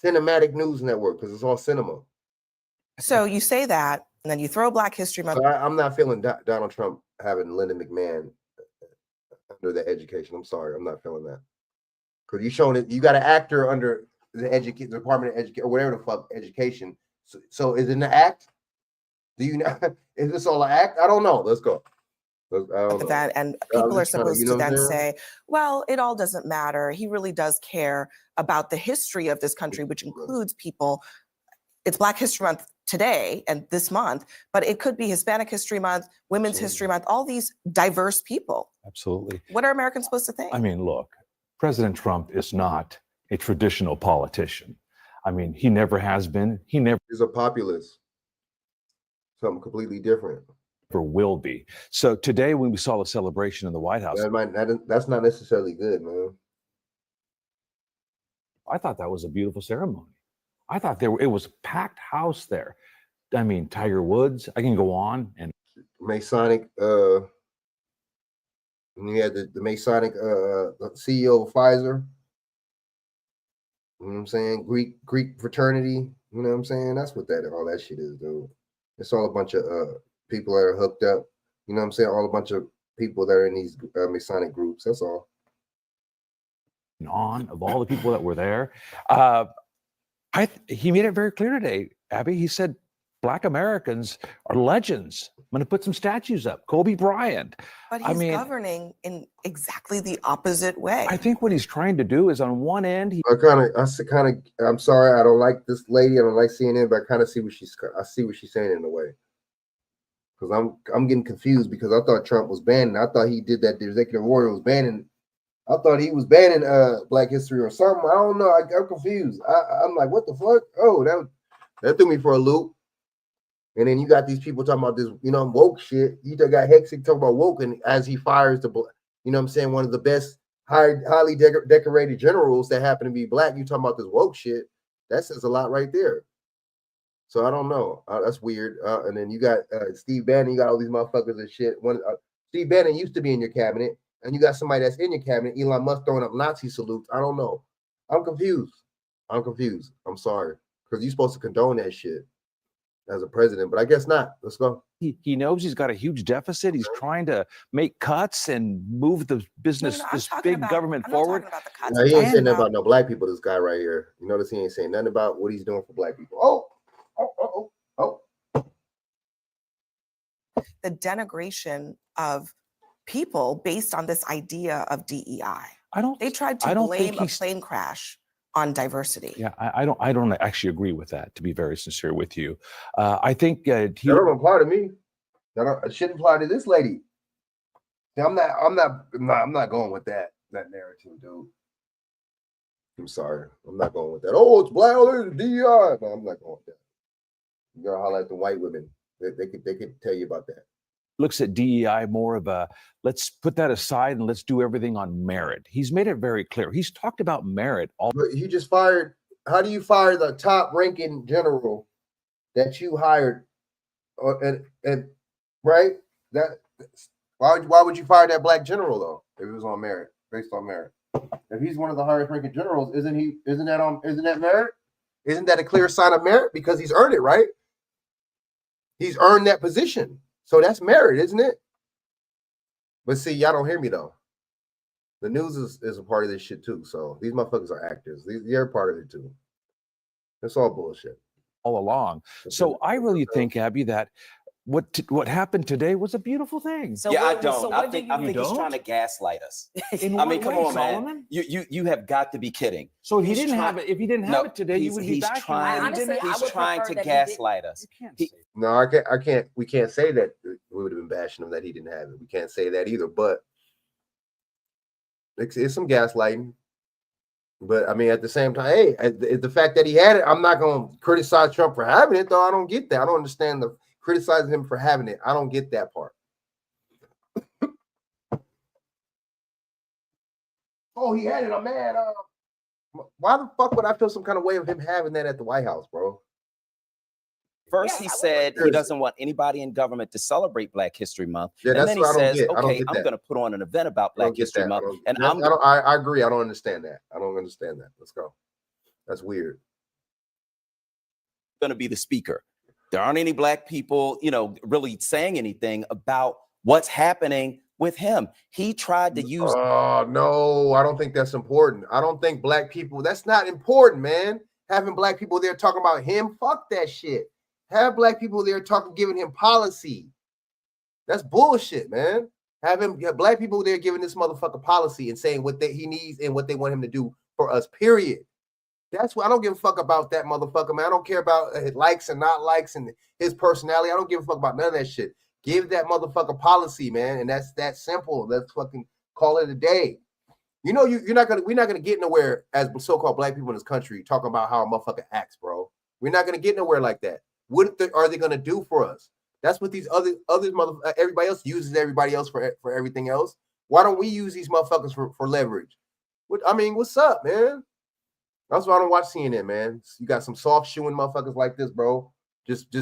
Cinematic News Network, because it's all cinema. So you say that, and then you throw Black History Month. So I'm not feeling Donald Trump having Linda McMahon under the education. I'm sorry, I'm not feeling that. Because you showing it, you got an actor under the Department of Education or whatever the fuck education. So is it an act? Do you know? Is this all an act? I don't know. Let's go. That and people are supposed to then say, well, it all doesn't matter. He really does care about the history of this country, which includes people. It's Black History Month today and this month, but it could be Hispanic History Month, Women's History Month, all these diverse people. Absolutely. What are Americans supposed to think? I mean, look, President Trump is not a traditional politician. I mean, he never has been. He's a populist. Something completely different. Never will be. So today, when we saw the celebration in the White House, that's not necessarily good, man. I thought that was a beautiful ceremony. I thought it was a packed house there. I mean, Tiger Woods. I can go on and Masonic. And you had the Masonic CEO of Pfizer. You know what I'm saying? Greek fraternity. You know what I'm saying? That's what all that shit is, dude. It's all a bunch of people that are hooked up. You know what I'm saying? All a bunch of people that are in these Masonic groups. That's all. Of all the people that were there, he made it very clear today, Abby. He said, Black Americans are legends. I'm going to put some statues up. Kobe Bryant. But he's governing in exactly the opposite way. I think what he's trying to do is on one end, I'm sorry, I don't like this lady. I don't like CNN, but I kind of see what she's saying in a way. Because I'm getting confused because I thought Trump was banning. I thought he did that. The executive order was banning. I thought he was banning Black history or something. I don't know. I'm confused. I'm like, what the fuck? Oh, that threw me for a loop. And then you got these people talking about this, woke shit. You got Hexick talking about woke, and as he fires what I'm saying, one of the best highly decorated generals that happen to be Black, you talking about this woke shit. That says a lot right there. So I don't know. That's weird. And then you got Steve Bannon. You got all these motherfuckers and shit. Steve Bannon used to be in your cabinet, and you got somebody that's in your cabinet, Elon Musk, throwing up Nazi salutes. I don't know. I'm confused. I'm sorry. Because you're supposed to condone that shit as a president, but I guess not. Let's go. He knows he's got a huge deficit. He's trying to make cuts and move the business, this big government forward. No, he ain't saying nothing about no Black people, this guy right here. You notice he ain't saying nothing about what he's doing for Black people. The denigration of people based on this idea of DEI. They tried to blame a plane crash on diversity. Yeah, I don't actually agree with that, to be very sincere with you. I think that don't apply to me. It shouldn't apply to this lady. See, I'm not going with that narrative, dude. I'm sorry. I'm not going with that. Oh, it's black. Oh, there's DEI. No, I'm not going with that. You gotta holler at the white women. They could tell you about that. looks at DEI more of a, let's put that aside and let's do everything on merit. He's made it very clear. He's talked about merit. But he just fired. How do you fire the top ranking general that you hired? And right? Why would you fire that black general though? If it was on merit, based on merit. If he's one of the highest ranking generals, isn't that merit? Isn't that a clear sign of merit? Because he's earned it, right? He's earned that position. So that's merit, isn't it? But see, y'all don't hear me though. The news is a part of this shit too. So these motherfuckers are actors. They're part of it too. It's all bullshit. All along. So I really think, Abby, that what happened today was a beautiful thing. So yeah, I don't. So I think he's trying to gaslight us. I mean, come on, man. You have got to be kidding. So he didn't have it. If he didn't have it today, you would be back. He's trying to gaslight us. No, I can't. We can't say that we would have been bashing him that he didn't have it. We can't say that either. But it's some gaslighting. But I mean, at the same time, hey, the fact that he had it, I'm not going to criticize Trump for having it, though. I don't get that. I don't understand the criticizing him for having it. I don't get that part. Oh, he had it. I'm mad. Why the fuck would I feel some kind of way of him having that at the White House, bro? First, he said he doesn't want anybody in government to celebrate Black History Month. Yeah, and then he says, okay, I'm going to put on an event about Black History Month. And I agree. I don't understand that. I don't understand that. Let's go. That's weird. Going to be the speaker. There aren't any Black people, really saying anything about what's happening with him. He tried to use. Oh, no, I don't think that's important. I don't think Black people, that's not important, man. Having Black people there talking about him, fuck that shit. Have Black people there talking, giving him policy. That's bullshit, man. Have Black people there giving this motherfucker policy and saying what he needs and what they want him to do for us, period. That's why I don't give a fuck about that motherfucker, man. I don't care about his likes and not likes and his personality. I don't give a fuck about none of that shit. Give that motherfucker policy, man. And that's that simple. Let's fucking call it a day. We're not gonna get nowhere as so-called Black people in this country talking about how a motherfucker acts, bro. We're not gonna get nowhere like that. What are they gonna do for us? That's what these other everybody else uses everybody else for everything else. Why don't we use these motherfuckers for leverage? What's up, man? That's why I don't watch CNN, man. You got some soft shoeing motherfuckers like this, bro. Just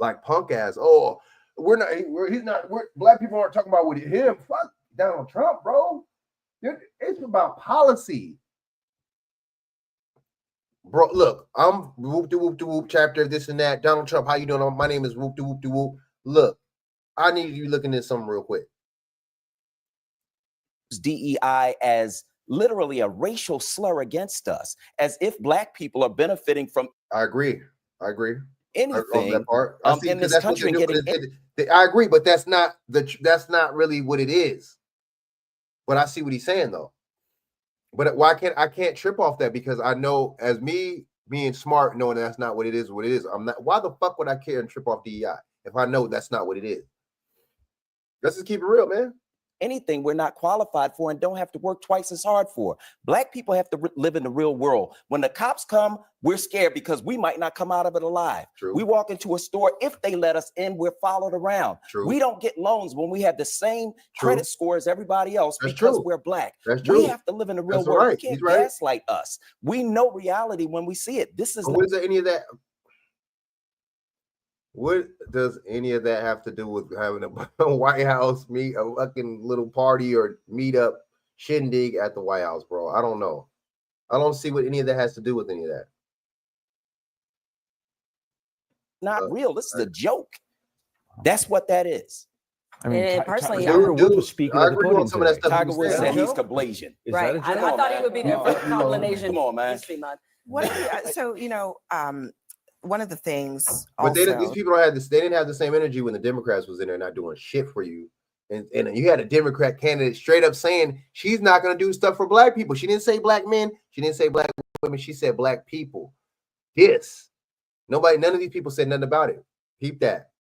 like punk ass. Oh, Black people aren't talking about with him. Fuck Donald Trump, bro. It's about policy. Bro, look, I'm whoop-de-whoop-de-whoop chapter, this and that. Donald Trump, how you doing? My name is whoop-de-whoop-de-whoop. Look, I need you looking at something real quick. DEI as literally a racial slur against us, as if Black people are benefiting from. I agree. Anything that part. in this country. I agree, but that's not really what it is. But I see what he's saying though. But why I can't trip off that, because I know, as me being smart, knowing that's not what it is. I'm not. Why the fuck would I care and trip off DEI if I know that's not what it is? Let's just keep it real, man. Anything we're not qualified for and don't have to work twice as hard for. Black people have to live in the real world. When the cops come, we're scared because we might not come out of it alive. True. We walk into a store, if they let us in, we're followed around. True. We don't get loans when we have the same credit score as everybody else That's because true. We're Black. That's true. We have to live in the real That's world. right. You can't He's right. gaslight us. We know reality when we see it. This is What is any of that? What does any of that have to do with having a White House meet, a fucking little party or meet up shindig at the White House, bro? I don't know. I don't see what any of that has to do with any of that. not real. This is a joke. That's what that is. I mean, personally, Tiger Woods was speaking at the podium today. Tiger Woods said he's Kablasian. Right. I thought he would be there for Combination History Month. One of the things, but these people don't have this. They didn't have the same energy when the Democrats was in there not doing shit for you And you had a Democrat candidate straight up saying she's not going to do stuff for black people. She didn't say black men. She didn't say black women. She said black people. Yes. None of these people said nothing about it. Keep that.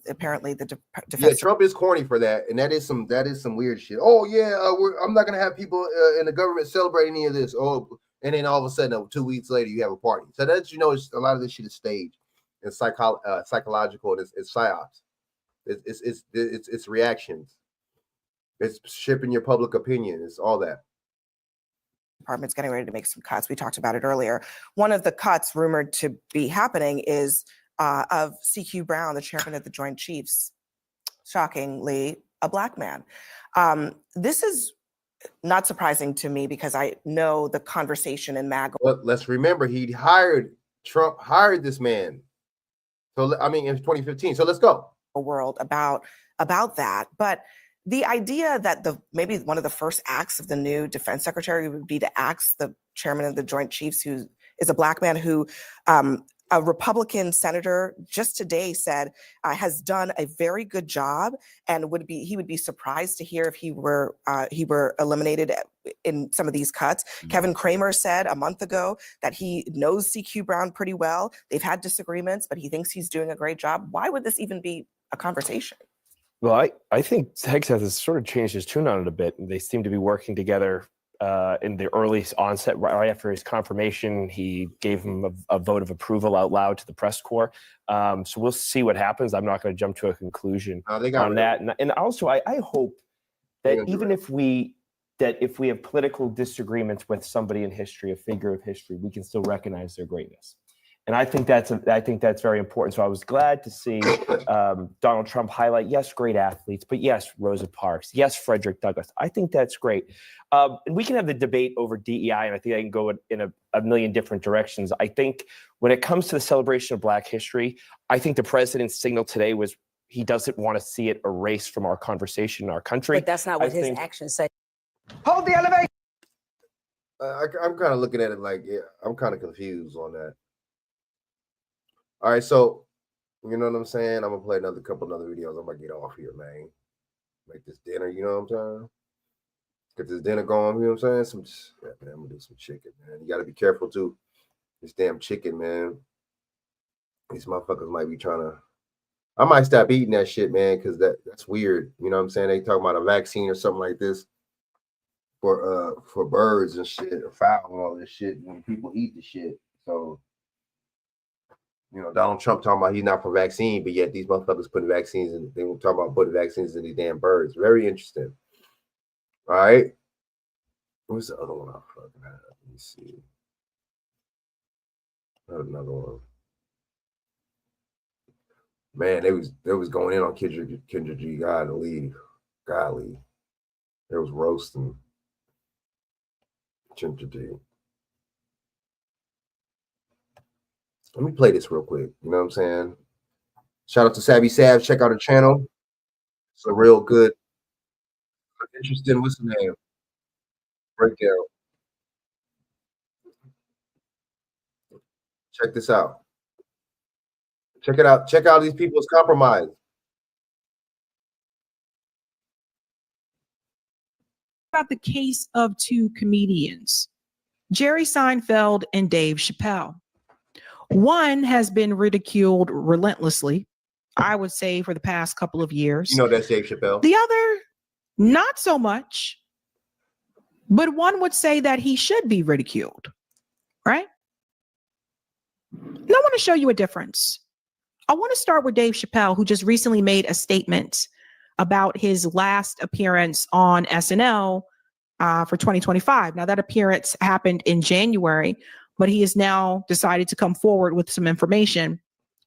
Apparently, the Yeah, defense. Trump is corny for that, and that is some weird shit. Oh yeah, I'm not gonna have people in the government celebrate any of this. Oh, and then all of a sudden, 2 weeks later, you have a party. So that's a lot of this shit is staged and psychological. And it's psyops. It's reactions. It's shipping your public opinion. It's all that. Department's getting ready to make some cuts. We talked about it earlier. One of the cuts rumored to be happening is of CQ Brown, the chairman of the Joint Chiefs, shockingly, a black man. This is not surprising to me because I know the conversation in MAGA. But let's remember, Trump hired this man. So, I mean, in 2015. So let's go. A world about that. But the idea that maybe one of the first acts of the new defense secretary would be to ask the chairman of the Joint Chiefs, who is a black man who a Republican senator just today said has done a very good job, and he would be surprised to hear if he were eliminated in some of these cuts. Mm-hmm. Kevin Kramer said a month ago that he knows CQ Brown pretty well. They've had disagreements, but he thinks he's doing a great job. Why would this even be a conversation? Well, I think Texas has sort of changed his tune on it a bit. They seem to be working together in the early onset. Right after his confirmation, he gave him a vote of approval out loud to the press corps. So we'll see what happens. I'm not going to jump to a conclusion on that. And also, I hope that even if we have political disagreements with somebody in history, a figure of history, we can still recognize their greatness. And I think that's very important. So I was glad to see Donald Trump highlight, yes, great athletes, but yes, Rosa Parks, yes, Frederick Douglass. I think that's great. And we can have the debate over DEI, and I think I can go in a million different directions. I think when it comes to the celebration of Black history, I think the president's signal today was he doesn't want to see it erased from our conversation in our country. But that's not what his actions say. Hold the elevation. I'm kind of looking at it like, I'm kind of confused on that. All right, so you know what I'm saying? I'm gonna play another couple other videos. I'm gonna get off here, man. Make this dinner, you know what I'm saying? Get this dinner going, you know what I'm saying? Man, I'm gonna do some chicken, man. You gotta be careful too. This damn chicken, man. These motherfuckers might be trying to. I might stop eating that shit, man, because that's weird. You know what I'm saying? They talk about a vaccine or something like this for birds and shit, or fowl and all this shit when people eat the shit. So. You know, Donald Trump talking about he's not for vaccine, but yet these motherfuckers putting vaccines in. They were talking about putting vaccines in these damn birds. Very interesting. All right. What's the other one I fucking had? Let me see. Another one. Man, they was going in on Kendra G. Golly. They was roasting Kendra G. Let me play this real quick. You know what I'm saying? Shout out to Savvy Sav. Check out her channel. It's a real good, interesting, what's the name? Breakdown. Check this out. Check it out. Check out these people's compromise. About the case of two comedians, Jerry Seinfeld and Dave Chappelle. One has been ridiculed relentlessly, I would say, for the past couple of years. You know that's Dave Chappelle. The other, not so much. But one would say that he should be ridiculed, right? And I want to show you a difference. I want to start with Dave Chappelle, who just recently made a statement about his last appearance on SNL for 2025. Now, that appearance happened in January, but he has now decided to come forward with some information.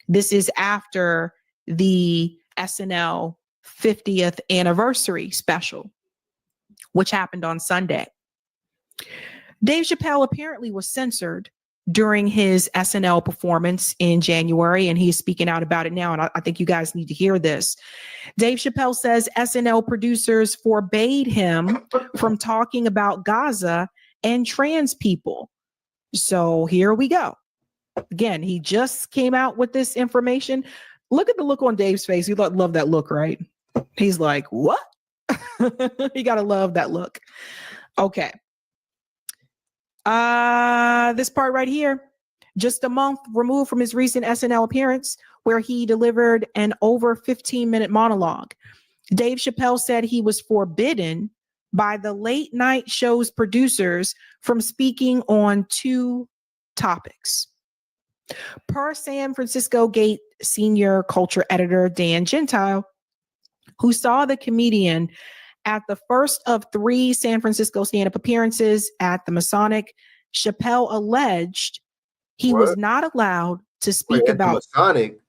This is after the SNL 50th anniversary special, which happened on Sunday. Dave Chappelle apparently was censored during his SNL performance in January, and he's speaking out about it now, and I think you guys need to hear this. Dave Chappelle says SNL producers forbade him from talking about Gaza and trans people. So here we go. Again, he just came out with this information. Look at the look on Dave's face. You love that look, right? He's like, what? You got to love that look. Okay. This part right here, just a month removed from his recent SNL appearance where he delivered an over 15-minute monologue. Dave Chappelle said he was forbidden by the late night show's producers from speaking on 2 topics. Per San Francisco Gate senior culture editor Dan Gentile, who saw the comedian at the first of 3 San Francisco stand-up appearances at the Masonic, Chappelle alleged he was not allowed to speak about Masonic.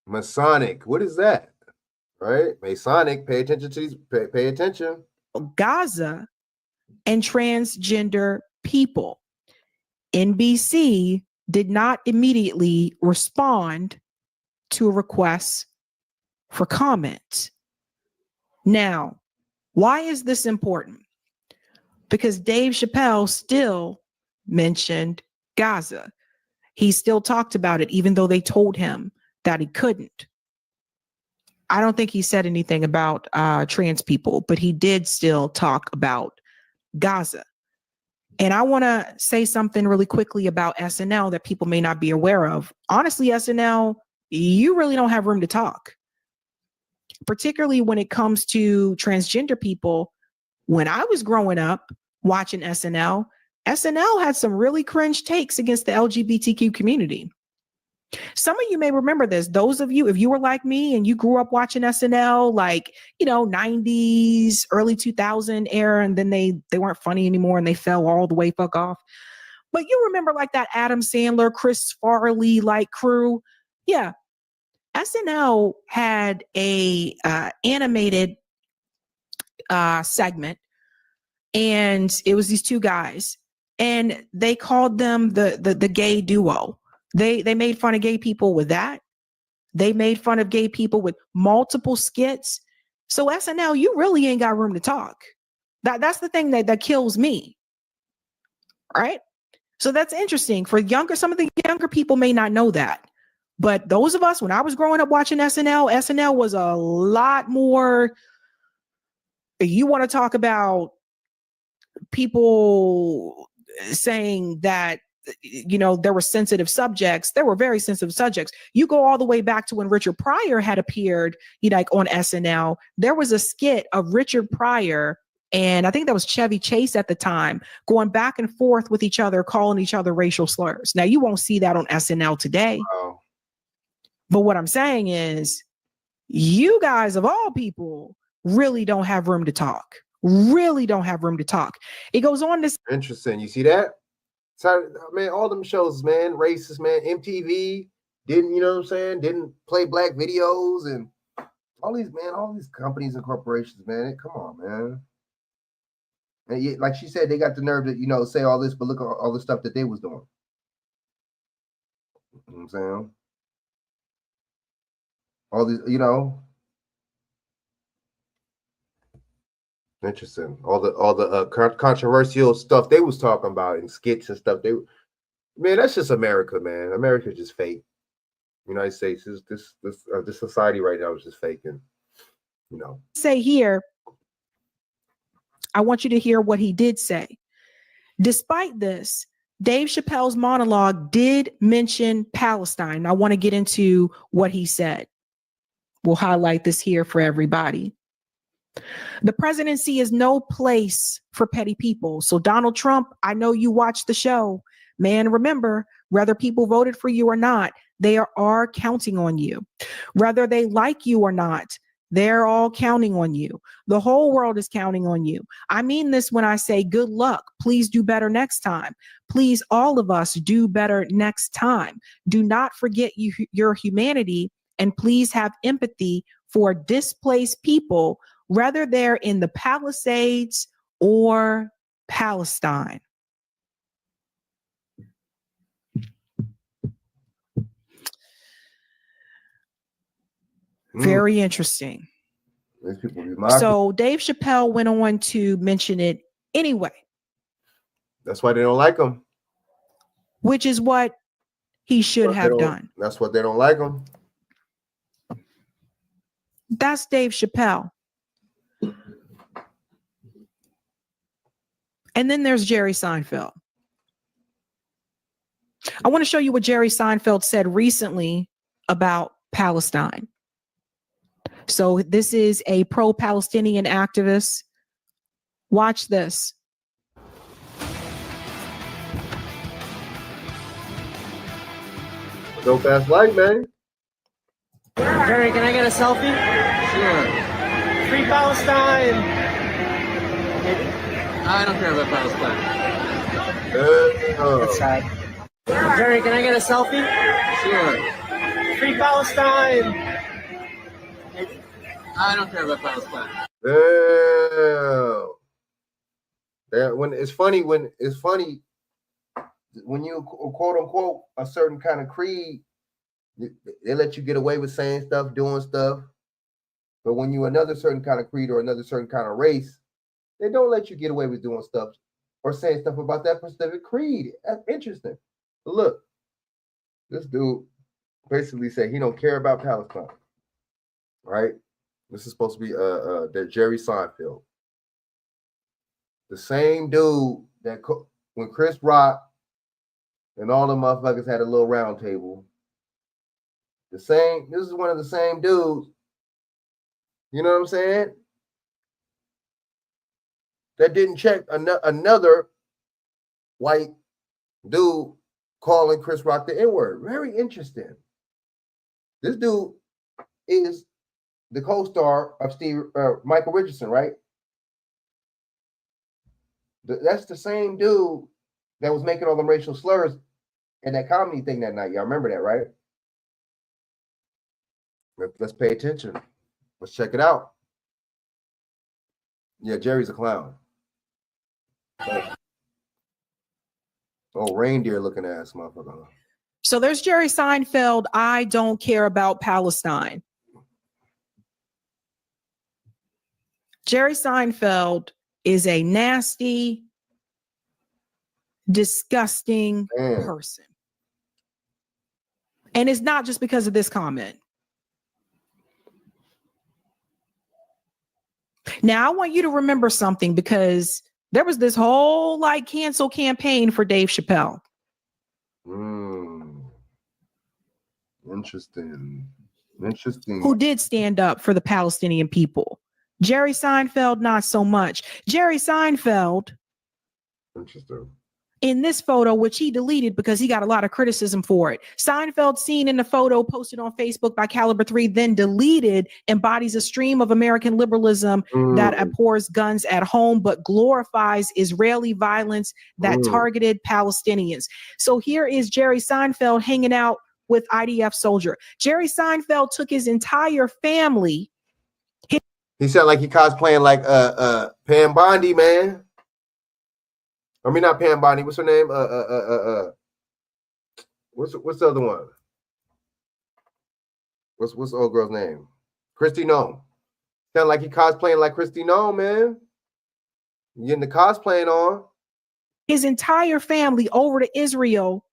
Masonic. What is that? Right? Masonic. Pay attention to these. Pay attention. Gaza and transgender people. NBC did not immediately respond to a request for comment. Now, why is this important? Because Dave Chappelle still mentioned Gaza. He still talked about it, even though they told him that he couldn't. I don't think he said anything about trans people, but he did still talk about Gaza. And I want to say something really quickly about SNL that people may not be aware of. Honestly, SNL, you really don't have room to talk, particularly when it comes to transgender people. When I was growing up watching SNL had some really cringe takes against the LGBTQ community. Some of you may remember this. Those of you, if you were like me and you grew up watching SNL, like, 90s, early 2000 era, and then they weren't funny anymore and they fell all the way fuck off. But you remember like that Adam Sandler, Chris Farley like crew. Yeah. SNL had a animated segment, and it was these 2 guys, and they called them the gay duo. They made fun of gay people with that. They made fun of gay people with multiple skits. So SNL, you really ain't got room to talk. That's the thing that kills me. All right. So that's interesting for some of the younger people may not know that. But those of us, when I was growing up watching SNL was a lot more. You want to talk about people saying that, there were sensitive subjects. There were very sensitive subjects. You go all the way back to when Richard Pryor had appeared, on SNL. There was a skit of Richard Pryor, and I think that was Chevy Chase at the time, going back and forth with each other, calling each other racial slurs. Now, you won't see that on SNL today. Wow. But what I'm saying is, you guys of all people really don't have room to talk. Really don't have room to talk. It goes on to. Interesting. You see that? So, man, all them shows, man, racist, man. MTV didn't play black videos, and all these companies and corporations, man. Come on, man. And yet, like she said, they got the nerve to, say all this, but look at all the stuff that they was doing. You know what I'm saying? All these, interesting. All the controversial stuff they was talking about in skits and stuff. Man, that's just America, man. America's just fake. United States is this society right now is just faking. Say here, I want you to hear what he did say. Despite this, Dave Chappelle's monologue did mention Palestine. I want to get into what he said. We'll highlight this here for everybody. The presidency is no place for petty people. So Donald Trump, I know you watched the show. Man, remember, whether people voted for you or not, they are counting on you. Whether they like you or not, they're all counting on you. The whole world is counting on you. I mean this when I say good luck. Please do better next time. Please, all of us, do better next time. Do not forget your humanity, and please have empathy for displaced people, whether they're in the Palisades or Palestine. Very interesting. So Dave Chappelle went on to mention it anyway. That's why they don't like him. which is what he should have done. That's what they don't like him. That's Dave Chappelle. And then there's Jerry Seinfeld. I want to show you what Jerry Seinfeld said recently about Palestine. So this is a pro-Palestinian activist. Watch this. Dope ass light, man. Jerry, can I get a selfie? Sure. Free Palestine. I don't care about Palestine. That's sad. Jerry, can I get a selfie? Sure. Free Palestine. I don't care about Palestine. Damn. When it's funny when you quote unquote a certain kind of creed, they let you get away with saying stuff, doing stuff. But when you another certain kind of creed or another certain kind of race, they don't let you get away with doing stuff or saying stuff about that specific creed. That's interesting. But look, this dude basically said he don't care about Palestine. Right? This is supposed to be the Jerry Seinfeld. The same dude that when Chris Rock and all the motherfuckers had a little round table. This is one of the same dudes. You know what I'm saying? That didn't check another white dude calling Chris Rock the N-word. Very interesting. This dude is the co-star of Michael Richardson, right? That's the same dude that was making all them racial slurs in that comedy thing that night. Y'all remember that, right? Let's pay attention. Let's check it out. Yeah, Jerry's a clown. Oh, reindeer looking ass motherfucker. So there's Jerry Seinfeld. I don't care about Palestine. Jerry Seinfeld is a nasty, disgusting person. And it's not just because of this comment. Now, I want you to remember something, because there was this whole cancel campaign for Dave Chappelle. Interesting. Who did stand up for the Palestinian people. Jerry Seinfeld, not so much. Jerry Seinfeld, interesting. In this photo, which he deleted because he got a lot of criticism for it. Seinfeld, seen in the photo posted on Facebook by Caliber 3, then deleted, embodies a stream of American liberalism that abhors guns at home, but glorifies Israeli violence that targeted Palestinians. So here is Jerry Seinfeld hanging out with IDF soldier. Jerry Seinfeld took his entire family. He sounded like he cosplaying like Pam Bondi, man. I mean, not Pam Bondi. What's her name? What's the other one? What's the old girl's name? Christy Nome. Sound like he cosplaying like Christy Nome, man. You getting the cosplaying on. His entire family over to Israel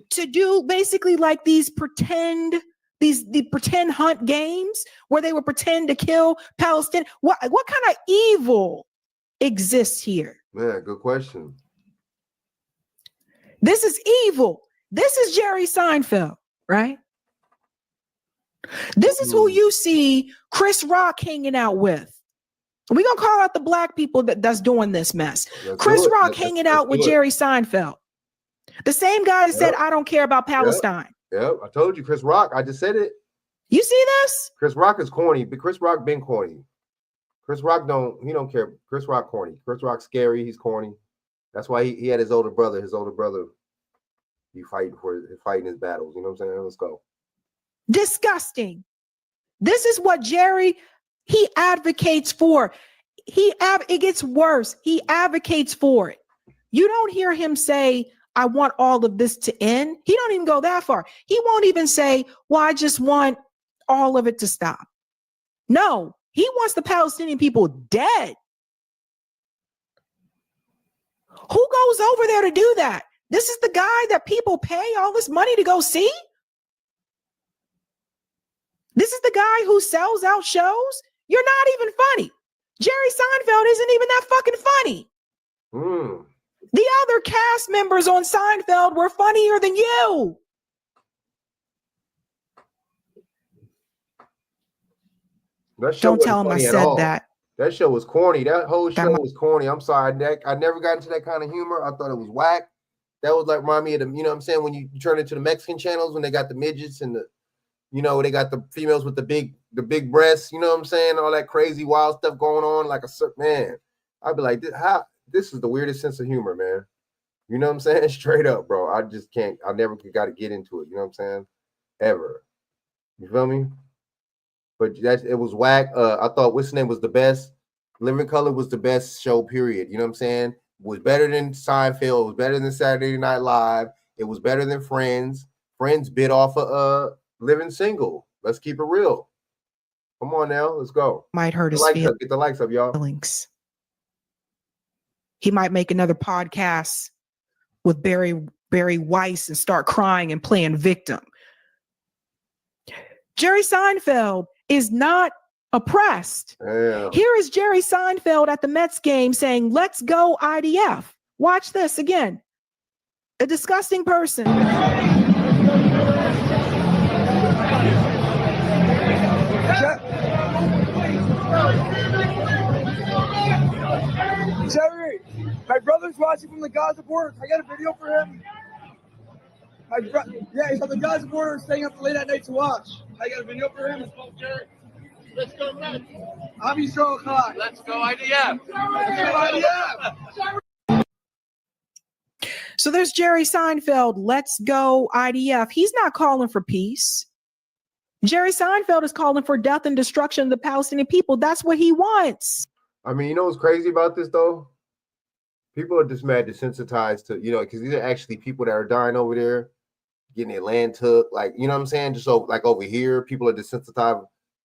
to do basically like these pretend hunt games where they would pretend to kill Palestinians. What kind of evil exists here? Man, good question. This is evil. This is Jerry Seinfeld, right? This is who you see Chris Rock hanging out with. We're going to call out the black people that's doing this mess. Chris Rock hanging out with Jerry Seinfeld. The same guy that said, I don't care about Palestine. Yep, I told you, Chris Rock. I just said it. You see this? Chris Rock is corny, but Chris Rock been corny. Chris Rock don't care. Chris Rock corny. Chris Rock's scary. He's corny. That's why he had his older brother. His older brother, he fighting his battles. You know what I'm saying? Let's go. Disgusting. This is what Jerry, he advocates for. It gets worse. He advocates for it. You don't hear him say, I want all of this to end. He don't even go that far. He won't even say, well, I just want all of it to stop. No, he wants the Palestinian people dead. Who goes over there to do that? This is the guy that people pay all this money to go see? This is the guy who sells out shows? You're not even funny. Jerry Seinfeld isn't even that fucking funny. The other cast members on Seinfeld were funnier than you. Don't tell him I said that. That show was corny. That whole show was corny. I'm sorry. I never got into that kind of humor. I thought it was whack. That was like remind me of the, you know what I'm saying, when you turn into the Mexican channels when they got the midgets and the, you know, they got the females with the big breasts, you know what I'm saying? All that crazy wild stuff going on. Like man, I'd be like, this is the weirdest sense of humor, man. You know what I'm saying? Straight up, bro. I just can't, I never got to get into it. You know what I'm saying? Ever. You feel me? But it was whack. I thought what's his name was the best. Living Color was the best show, period. You know what I'm saying? It was better than Seinfeld. It was better than Saturday Night Live. It was better than Friends. Friends bit off of Living Single. Let's keep it real. Come on now, let's go. Might hurt his feelings. Get the likes up, y'all. He might make another podcast with Barry Weiss and start crying and playing victim. Jerry Seinfeld is not oppressed. Yeah. Here is Jerry Seinfeld at the Mets game saying, "Let's go IDF." Watch this again. A disgusting person. Jerry, my brother's watching from the Gaza border. I got a video for him. Yeah, he's on the Gaza border staying up late at night to watch. I got a video for him. Let's go, Jerry. Let's go, Mets. I'm Yisrael Khan. Let's go, IDF. Let's go, IDF. So there's Jerry Seinfeld. Let's go, IDF. He's not calling for peace. Jerry Seinfeld is calling for death and destruction of the Palestinian people. That's what he wants. I mean, you know what's crazy about this, though? People are just mad desensitized to, you know, because these are actually people that are dying over there, getting their land took. Like, you know what I'm saying? Just so, like, over here, people are desensitized.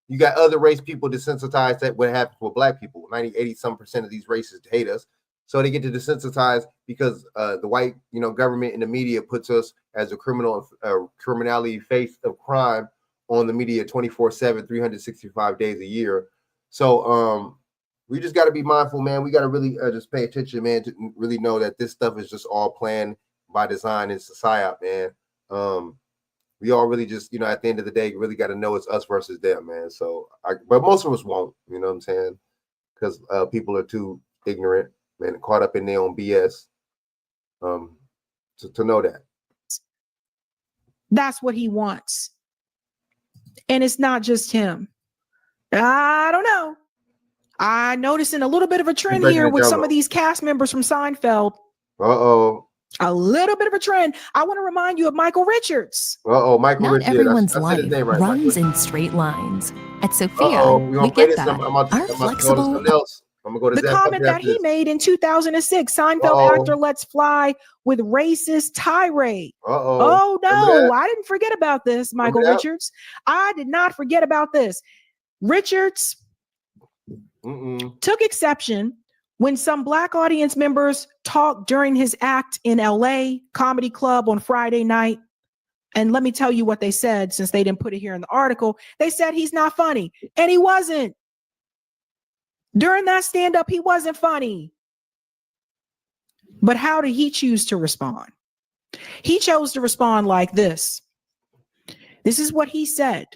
You got other race people desensitized that what happens with black people. 80% of these races hate us. So they get to desensitize because the white, you know, government and the media puts us as a criminality face of crime on the media 24/7, 365 days a year. So we just got to be mindful, man. We got to really just pay attention, man, to really know that this stuff is just all planned by design. It's a psyop, man. We all really just, you know, at the end of the day, you really got to know it's us versus them, man. So, but most of us won't, you know what I'm saying? Because people are too ignorant, man, caught up in their own BS to know that. That's what he wants. And it's not just him. I don't know. I noticing a little bit of a trend here with some of these cast members from Seinfeld. A little bit of a trend. I want to remind you of Michael Richards. Michael Not Richards. everyone's life runs in straight lines. At Sophia, we get that. Our flexible. The comment that he made in 2006, Seinfeld actor lets fly with racist tirade. Oh no, I didn't forget about this, Michael Richards. I did not forget about this. Richards took exception when some Black audience members talked during his act in LA Comedy Club on Friday night. And let me tell you what they said, since they didn't put it here in the article. They said he's not funny, and he wasn't. During that stand-up, he wasn't funny. But how did he choose to respond? He chose to respond like this. This is what he said.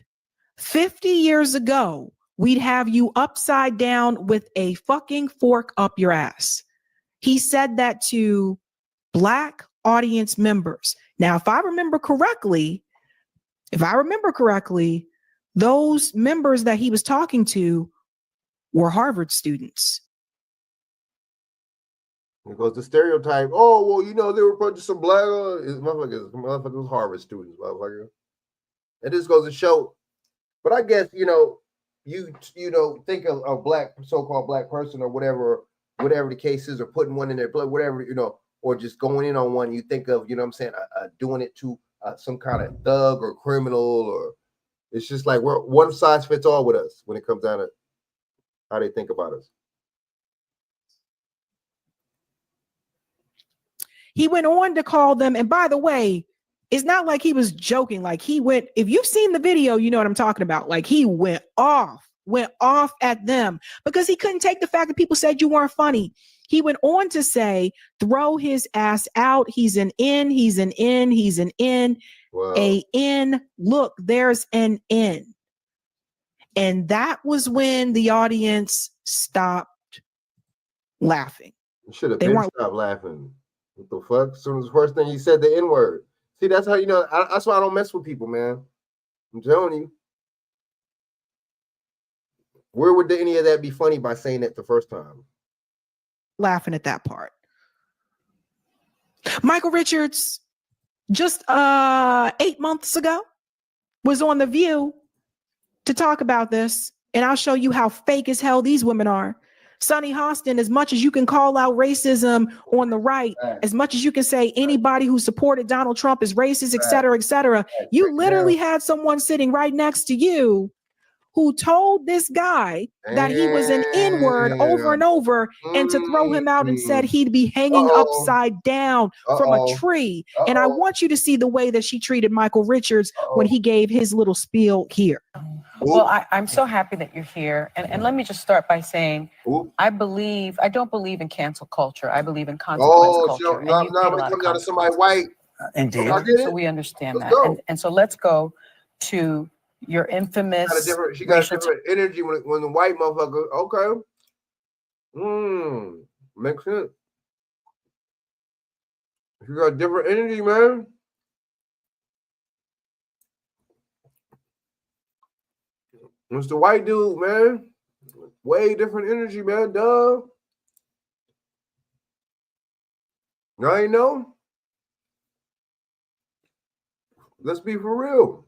50 years ago, we'd have you upside down with a fucking fork up your ass. He said that to Black audience members. Now, if I remember correctly, those members that he was talking to were Harvard students. Because the stereotype, oh, well, you know, they were probably some Black motherfuckers, Harvard students, motherfucker. And this goes to show, but I guess, you know, you know, think of a Black, so-called Black person or whatever the case is, or putting one in their blood, whatever, you know, or just going in on one, you think of, you know what I'm saying, doing it to some kind of thug or criminal, or it's just like we're one size fits all with us when it comes down to how they think about us. He went on to call them. And by the way, it's not like he was joking. Like he went, if you've seen the video, you know what I'm talking about. Like he went off at them because he couldn't take the fact that people said you weren't funny. He went on to say, throw his ass out. He's an N, he's an N, he's an N, a N. Look, there's an N. And that was when the audience stopped laughing. You should have been stopped laughing. What the fuck? As soon as the first thing he said, the N-word. See, that's how, you know, that's why I don't mess with people, man. I'm telling you. Where would any of that be funny by saying it the first time? Laughing at that part. Michael Richards, just 8 months ago, was on The View to talk about this, and I'll show you how fake as hell these women are. Sonny Hostin, as much as you can call out racism on the right, as much as you can say anybody who supported Donald Trump is racist, et cetera, you literally had someone sitting right next to you who told this guy that he was an N-word over and over and to throw him out and said he'd be hanging upside down from a tree. And I want you to see the way that she treated Michael Richards when he gave his little spiel here. Well, I'm so happy that you're here. And let me just start by saying, I don't believe in cancel culture. I believe in consequence culture. No, when it comes down to somebody white. Indeed. So we understand that. And so let's go to your infamous. She got a different energy when the white motherfucker. Okay. Makes sense. You got different energy, man. It's the white dude, man. Way different energy, man. Duh. I ain't know. Let's be for real.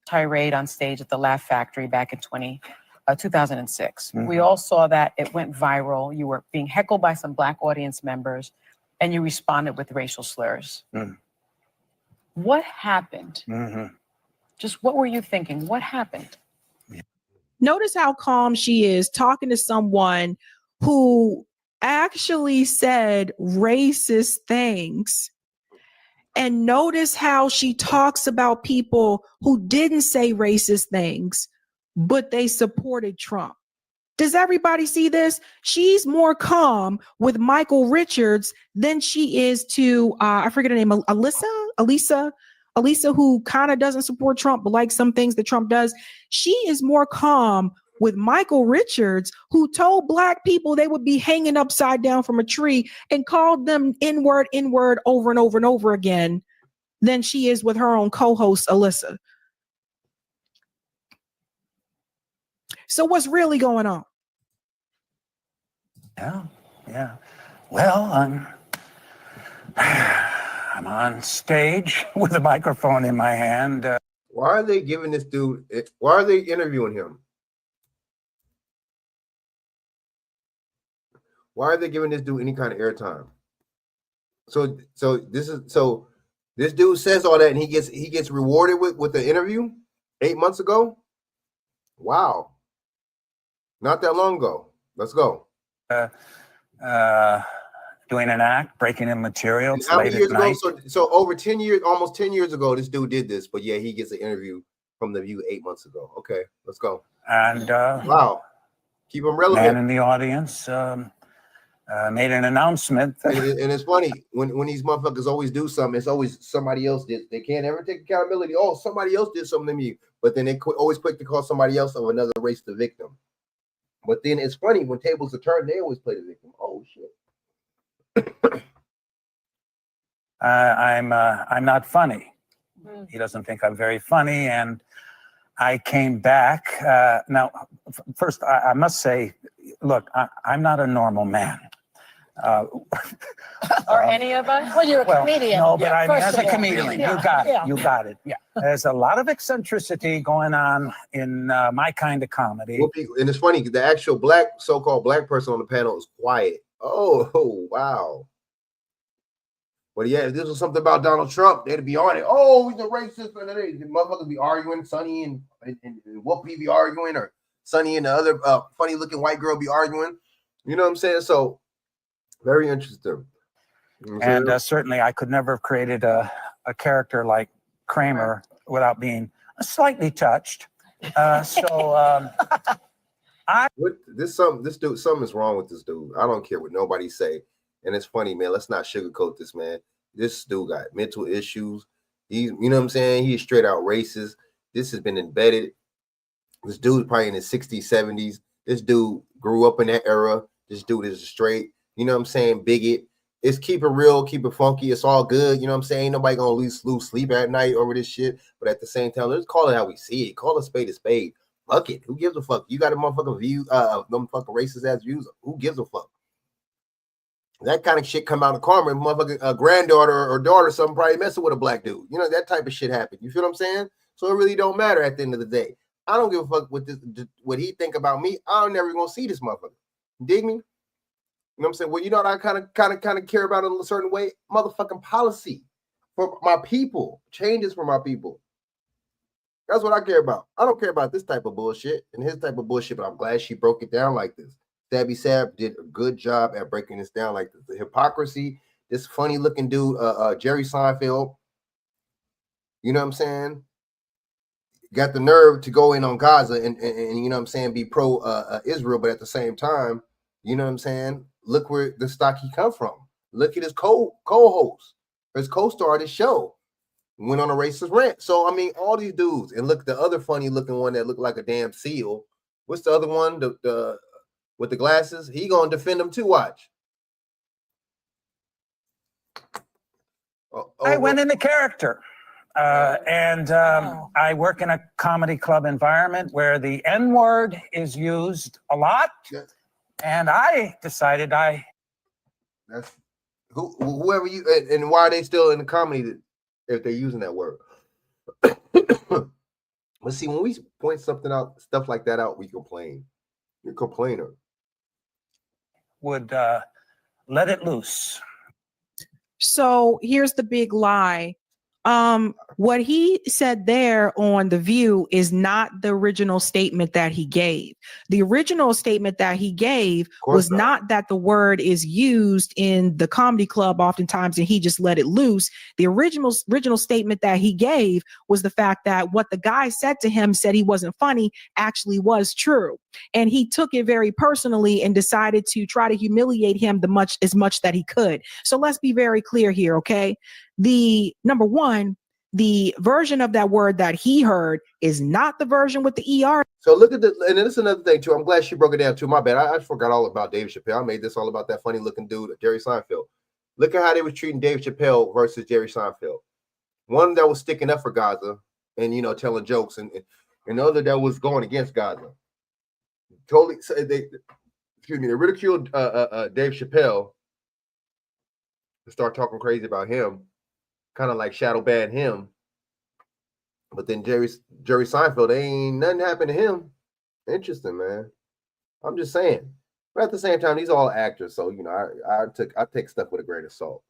Tirade on stage at the Laugh Factory back in 2006. We all saw that. It went viral. You were being heckled by some Black audience members, and you responded with racial slurs. What happened? Just what were you thinking? What happened? Notice how calm she is talking to someone who actually said racist things. And notice how she talks about people who didn't say racist things, but they supported Trump. Does everybody see this? She's more calm with Michael Richards than she is to, I forget her name, Alisa, who kind of doesn't support Trump, but likes some things that Trump does. She is more calm with Michael Richards, who told Black people they would be hanging upside down from a tree and called them N-word over and over and over again, than she is with her own co-host, Alyssa. So what's really going on? Yeah. Well, I'm on stage with a microphone in my hand. Why are they giving this dude? Why are they interviewing him? Why are they giving this dude any kind of airtime? So this dude says all that, and he gets rewarded with the interview 8 months ago. Wow, not that long ago. Let's go. Doing an act, breaking in material. How many years ago? So over 10 years, almost 10 years ago, this dude did this. But yeah, he gets an interview from The View 8 months ago. Okay, let's go. And wow, keep him relevant. Man in the audience made an announcement. And it's funny when these motherfuckers always do something. It's always somebody else did. They can't ever take accountability. Oh, somebody else did something to me. But then they always quick to call somebody else of another race the victim. But then it's funny when tables are turned, they always play the victim. Oh shit. I'm not funny. He doesn't think I'm very funny, and I came back. Now, first, I must say, look, I'm not a normal man. Are any of us? Well, you're a comedian. No, but I mean, as a Yeah. comedian, Yeah. you got it. Yeah. You got it. Yeah. There's a lot of eccentricity going on in my kind of comedy. And it's funny, the actual so-called black person on the panel is quiet. Oh, wow. But yeah, if this was something about Donald Trump, they'd be on it. Oh, he's a racist. And the motherfuckers be arguing, Sonny and Whoopi be arguing, or Sonny and the other funny-looking white girl be arguing. You know what I'm saying? So, very interesting. And certainly I could never have created a character like Kramer without being slightly touched. This dude, something's wrong with this dude. I don't care what nobody say. And it's funny, man. Let's not sugarcoat this, man. This dude got mental issues. He's, you know what I'm saying? He's straight out racist. This has been embedded. This dude probably in his 60s, 70s. This dude grew up in that era. This dude is straight, you know what I'm saying, bigot. It's keep it real, keep it funky. It's all good, you know what I'm saying? Ain't nobody gonna lose sleep at night over this shit. But at the same time, let's call it how we see it. Call a spade a spade. Fuck it. Who gives a fuck? You got a motherfucking view, them fucking racist ass views. Who gives a fuck? That kind of shit come out of karma. Motherfucking granddaughter or daughter, something probably messing with a black dude. You know, that type of shit happened. You feel what I'm saying? So it really don't matter at the end of the day. I don't give a fuck what he think about me. I'm never gonna see this motherfucker. Dig me? You know what I'm saying? Well, you know what I kind of care about in a certain way? Motherfucking policy for my people. Changes for my people. That's what I care about. I don't care about this type of bullshit and his type of bullshit, but I'm glad she broke it down like this. Stabby Sab did a good job at breaking this down like this. The hypocrisy, this funny looking dude, Jerry Seinfeld, you know what I'm saying? Got the nerve to go in on Gaza and you know what I'm saying, be pro Israel, but at the same time, you know what I'm saying? Look where the stock he come from. Look at his co-host, his co-star of this show. Went on a racist rant. So I mean, all these dudes, and look, the other funny looking one that looked like a damn seal. What's the other one? The with the glasses? He gonna defend them too. Watch. I went into character. I work in a comedy club environment where the N word is used a lot. Yes. And I decided that's whoever you, and why are they still in the comedy if they're using that word? But see, when we point something out, stuff like that out, we complain. You're a complainer. Would let it loose. So here's the big lie. What he said there on The View is not the original statement that he gave. The original statement that he gave was not that the word is used in the comedy club oftentimes and he just let it loose. The original statement that he gave was the fact that what the guy said to him, said he wasn't funny, actually was true. And he took it very personally and decided to try to humiliate him as much that he could. So let's be very clear here, okay? The number one, the version of that word that he heard is not the version with the ER. So look at and this is another thing too. I'm glad she broke it down too. My bad. I forgot all about Dave Chappelle. I made this all about that funny looking dude, Jerry Seinfeld. Look at how they were treating Dave Chappelle versus Jerry Seinfeld. One that was sticking up for Gaza and, you know, telling jokes, and the other that was going against Gaza. Totally, they ridiculed Dave Chappelle to start talking crazy about him, kind of like shadow ban him. But then Jerry Seinfeld, ain't nothing happened to him. Interesting, man. I'm just saying. But at the same time, these are all actors, so you know, I take stuff with a grain of salt.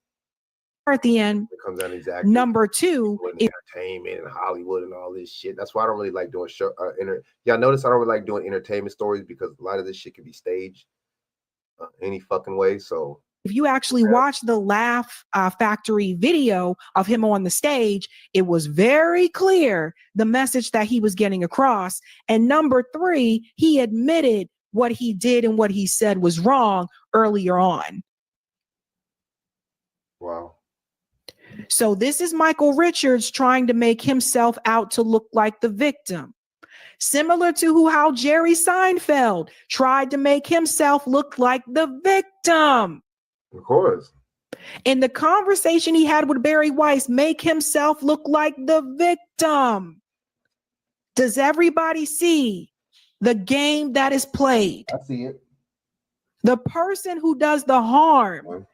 At the end, it comes out of these actors. Number two, entertainment and Hollywood and all this shit. That's why I don't really like doing show. Y'all notice I don't really like doing entertainment stories because a lot of this shit can be staged any fucking way. So if you actually watch the Laugh Factory video of him on the stage, it was very clear the message that he was getting across. And number three, he admitted what he did and what he said was wrong earlier on. Wow. So this is Michael Richards trying to make himself out to look like the victim. Similar to how Jerry Seinfeld tried to make himself look like the victim. Of course. In the conversation he had with Barry Weiss, make himself look like the victim. Does everybody see the game that is played? I see it. The person who does the harm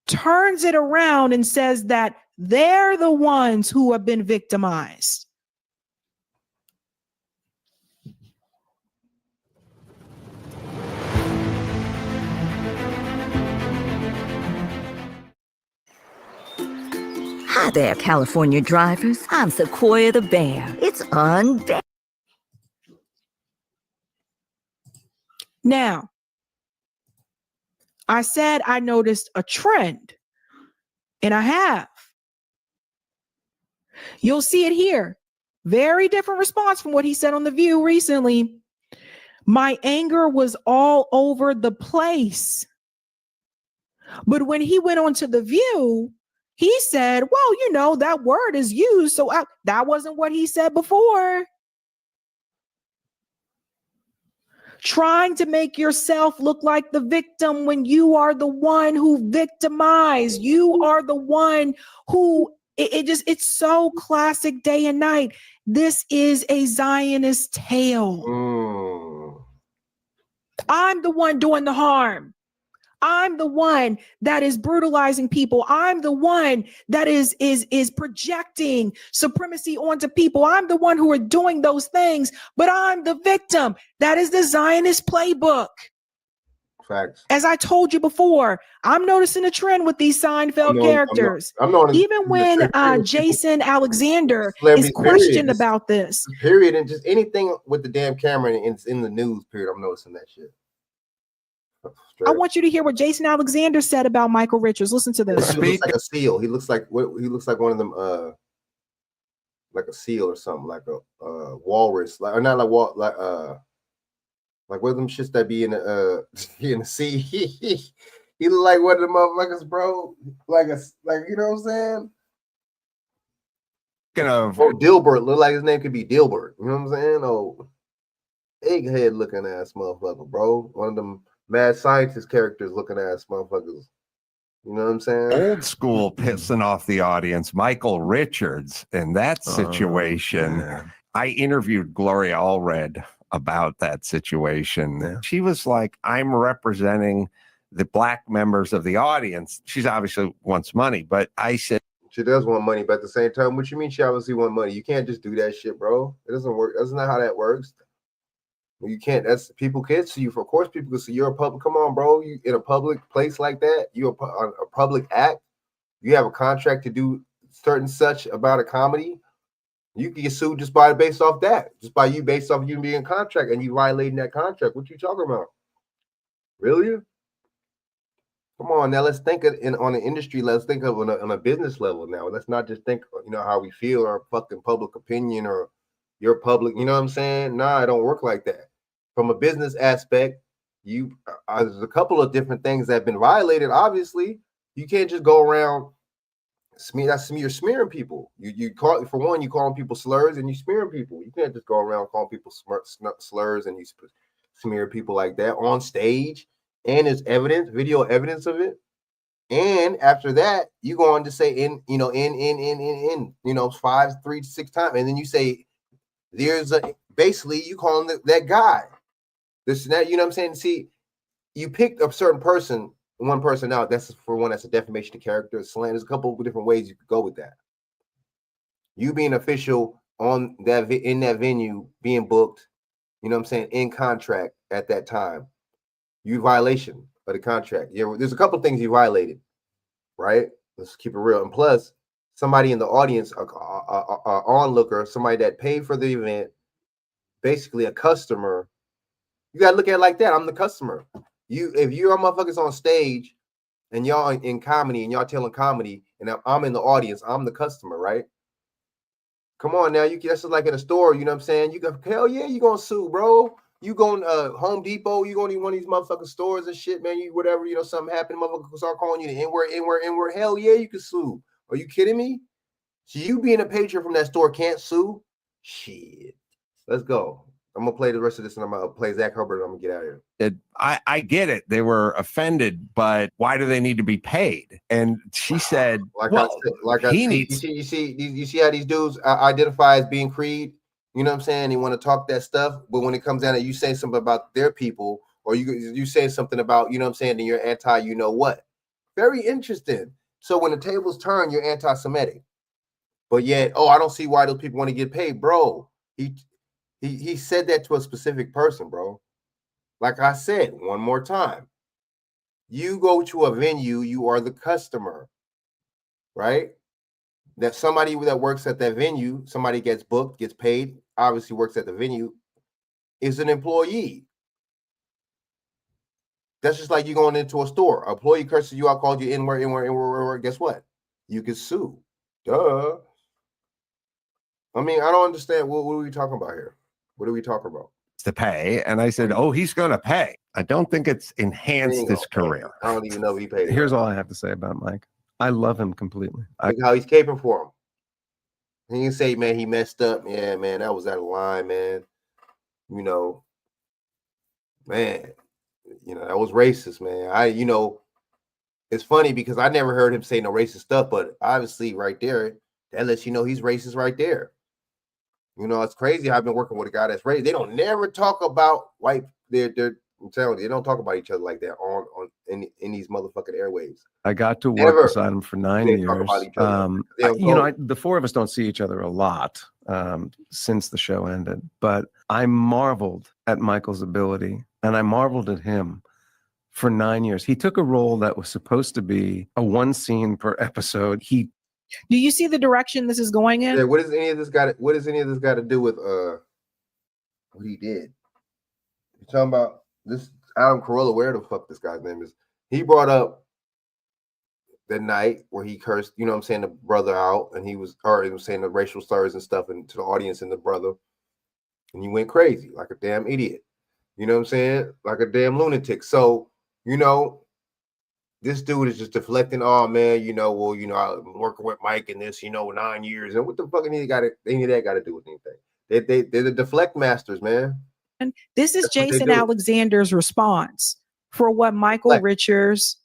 turns it around and says that they're the ones who have been victimized. Hi there, California drivers. I'm Sequoia the Bear. It's unbearable. Now, I said I noticed a trend And I have. You'll see it here. Very different response from what he said on The View recently. My anger was all over the place. But when he went on to The View, he said, well, you know, that word is used. So that wasn't what he said before. Trying to make yourself look like the victim when you are the one who victimized. You are the one who it's so classic day and night. This is a Zionist tale. I'm the one doing the harm. I'm the one that is brutalizing people. I'm the one that is projecting supremacy onto people. I'm the one who are doing those things, but I'm the victim. That is the Zionist playbook. Facts. As I told you before, I'm noticing a trend with these Seinfeld characters. Even when Jason Alexander is questioned about this. Period. And just anything with the damn camera and it's in the news, period. I'm noticing that shit. I want you to hear what Jason Alexander said about Michael Richards. Listen to this. He looks like a seal. He looks like one of them like a seal or something, like a walrus, like or not like like one of them shits that be in the sea. He look like one of the motherfuckers, bro. Like you know what I'm saying? Dilbert look like his name could be Dilbert. You know what I'm saying? Oh, egghead looking ass motherfucker, bro. One of them mad scientist characters looking ass motherfuckers. You know what I'm saying? Old school pissing off the audience. Michael Richards in that situation. I interviewed Gloria Allred about that situation. Yeah. She was like, I'm representing the black members of the audience. She's obviously wants money, but I said, she does want money, but at the same time, what you mean she obviously want money? You can't just do that shit, bro. It doesn't work. That's not how that works. You can't. That's people can see you. Of course, people can see you're a public. Come on, bro. You in a public place like that. You're a public act. You have a contract to do certain such about a comedy. You can get sued just based off that. Just by you based off you being in contract and you violating that contract. What you talking about? Really? Come on now. Let's think on an industry. Let's think of on a business level now. Let's not just think how we feel or fucking public opinion or your public. You know what I'm saying? Nah, it don't work like that. From a business aspect, there's a couple of different things that have been violated. Obviously, you can't just go around you're smearing people. You call for one, you calling people slurs and you smearing people. You can't just go around calling people slurs and you smear people like that on stage. And there's evidence, video evidence of it. And after that, you go on to say in 5, 3, 6 times, and then you say basically you calling that guy. This and that, you know what I'm saying? See, you picked a certain person, one person out. That's for one, that's a defamation of character, slander. There's a couple of different ways you could go with that. You being official on that in that venue, being booked, you know what I'm saying, in contract at that time, you violation of the contract. Yeah, there's a couple of things you violated, right? Let's keep it real. And plus, somebody in the audience, a onlooker, somebody that paid for the event, basically a customer. You gotta look at it like that. I'm the customer. If you're motherfuckers on stage and y'all in comedy and y'all telling comedy and I'm in the audience, I'm the customer, right? Come on now, that's just like in a store, you know what I'm saying? You go, hell yeah, you gonna sue, bro. You going Home Depot, you going to one of these motherfucking stores and shit, man. You whatever, something happened, motherfuckers start calling you the N-word. Hell yeah, you can sue. Are you kidding me? So you being a patron from that store can't sue? Shit. Let's go. I'm gonna play the rest of this and I'm gonna play Zach Hubbard and I'm gonna get out of here. I get it. They were offended, but why do they need to be paid? And she said, you see how these dudes identify as being Creed? You know what I'm saying? They want to talk that stuff, but when it comes down to you saying something about their people, or you say something about, you know what I'm saying, then you're anti, you know what? Very interesting. So when the tables turn, you're anti-Semitic. But yet, I don't see why those people want to get paid, bro. He said that to a specific person, bro. Like I said, one more time. You go to a venue, you are the customer, right? That somebody that works at that venue, somebody gets booked, gets paid, obviously works at the venue, is an employee. That's just like you going into a store. An employee curses you out, called you N-word. Guess what? you can sue. Duh. I mean, I don't understand. What are we talking about here? What are we talking about? To pay. And I said, oh, he's going to pay. I don't think it's enhanced his career. I don't even know if he paid. Here's all I have to say about Mike. I love him completely. Look how he's caping for him. He can say, man, he messed up. Yeah, man, that was out of line, man. You know, man, that was racist, man. It's funny because I never heard him say no racist stuff, but obviously right there, that lets you know he's racist right there. It's crazy. I've been working with a guy that's racist. They don't never talk about white. I'm telling you, they don't talk about each other like that in these motherfucking airwaves. I got to work beside him for 9 years. The four of us don't see each other a lot since the show ended, but I marveled at Michael's ability, and I marveled at him for 9 years. He took a role that was supposed to be a one scene per episode. Do you see the direction this is going in? Yeah, what does any of this got to do with what he did? You're talking about this Adam Carolla, where the fuck this guy's name is. He brought up the night where he cursed, the brother out, and he was saying the racial slurs and stuff and to the audience and the brother. And he went crazy like a damn idiot. You know what I'm saying? Like a damn lunatic. So, this dude is just deflecting. Oh man, I'm working with Mike in this, 9 years. And what the fuck any of that got to do with anything? They're the deflect masters, man. This is Jason Alexander's response for what Michael Richards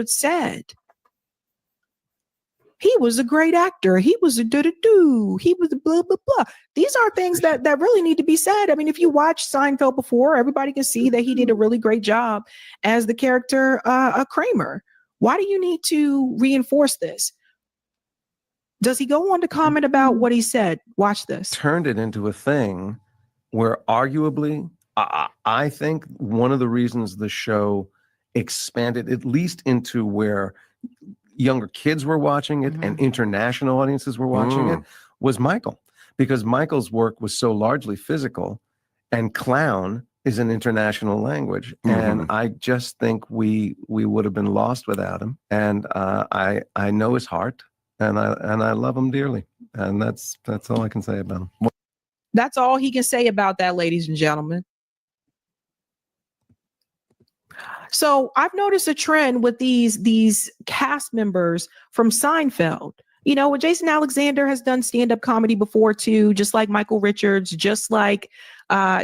said. He was a great actor. He was a do-do-do. He was a blah, blah, blah. These are things that really need to be said. I mean, if you watched Seinfeld before, everybody can see that he did a really great job as the character Kramer. Why do you need to reinforce this? Does he go on to comment about what he said? Watch this. Turned it into a thing where arguably, I think one of the reasons the show expanded at least into where younger kids were watching it and international audiences were watching it was Michael, because Michael's work was so largely physical, and clown is an international language. And I just think we would have been lost without him. And I know his heart, and I love him dearly. And that's all I can say about him. That's all he can say about that, ladies and gentlemen. So I've noticed a trend with these cast members from Seinfeld. Jason Alexander has done stand-up comedy before too, just like Michael Richards, just like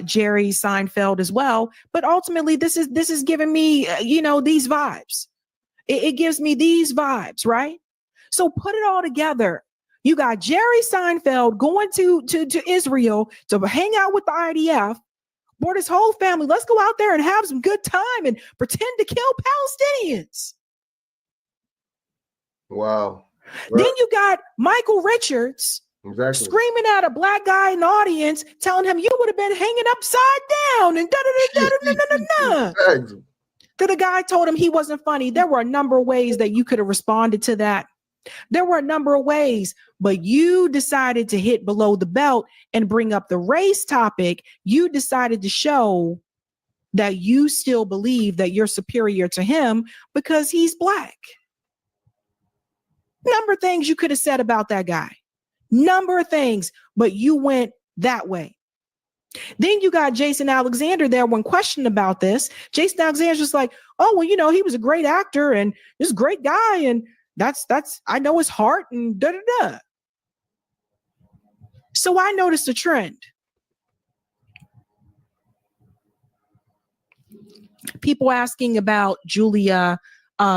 Jerry Seinfeld as well. But ultimately, this is giving me, these vibes. It gives me these vibes, right? So put it all together. You got Jerry Seinfeld going to Israel to hang out with the IDF, brought his whole family. Let's go out there and have some good time and pretend to kill Palestinians. Wow. Then you got Michael Richards screaming at a black guy in the audience, telling him you would have been hanging upside down and da-da-da-da-da-da-da-da. Then the guy told him he wasn't funny. There were a number of ways that you could have responded to that. There were a number of ways, but you decided to hit below the belt and bring up the race topic. You decided to show that you still believe that you're superior to him because he's black. Number of things you could have said about that guy. Number of things, but you went that way. Then you got Jason Alexander there when questioned about this. Jason Alexander's just like, oh, well, he was a great actor and this a great guy. And that's I know his heart and da-da-da. So I noticed a trend. People asking about Julia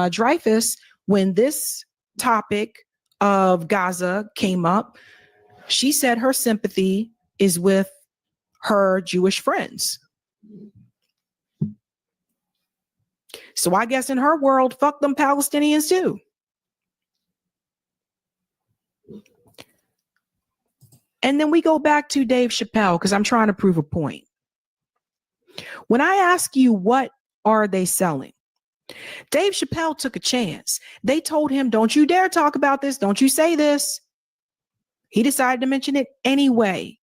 Dreyfus when this topic of Gaza came up. She said her sympathy is with her Jewish friends. So I guess in her world, fuck them Palestinians too. And then we go back to Dave Chappelle because I'm trying to prove a point. When I ask you what are they selling, Dave Chappelle took a chance. They told him, don't you dare talk about this. Don't you say this. He decided to mention it anyway.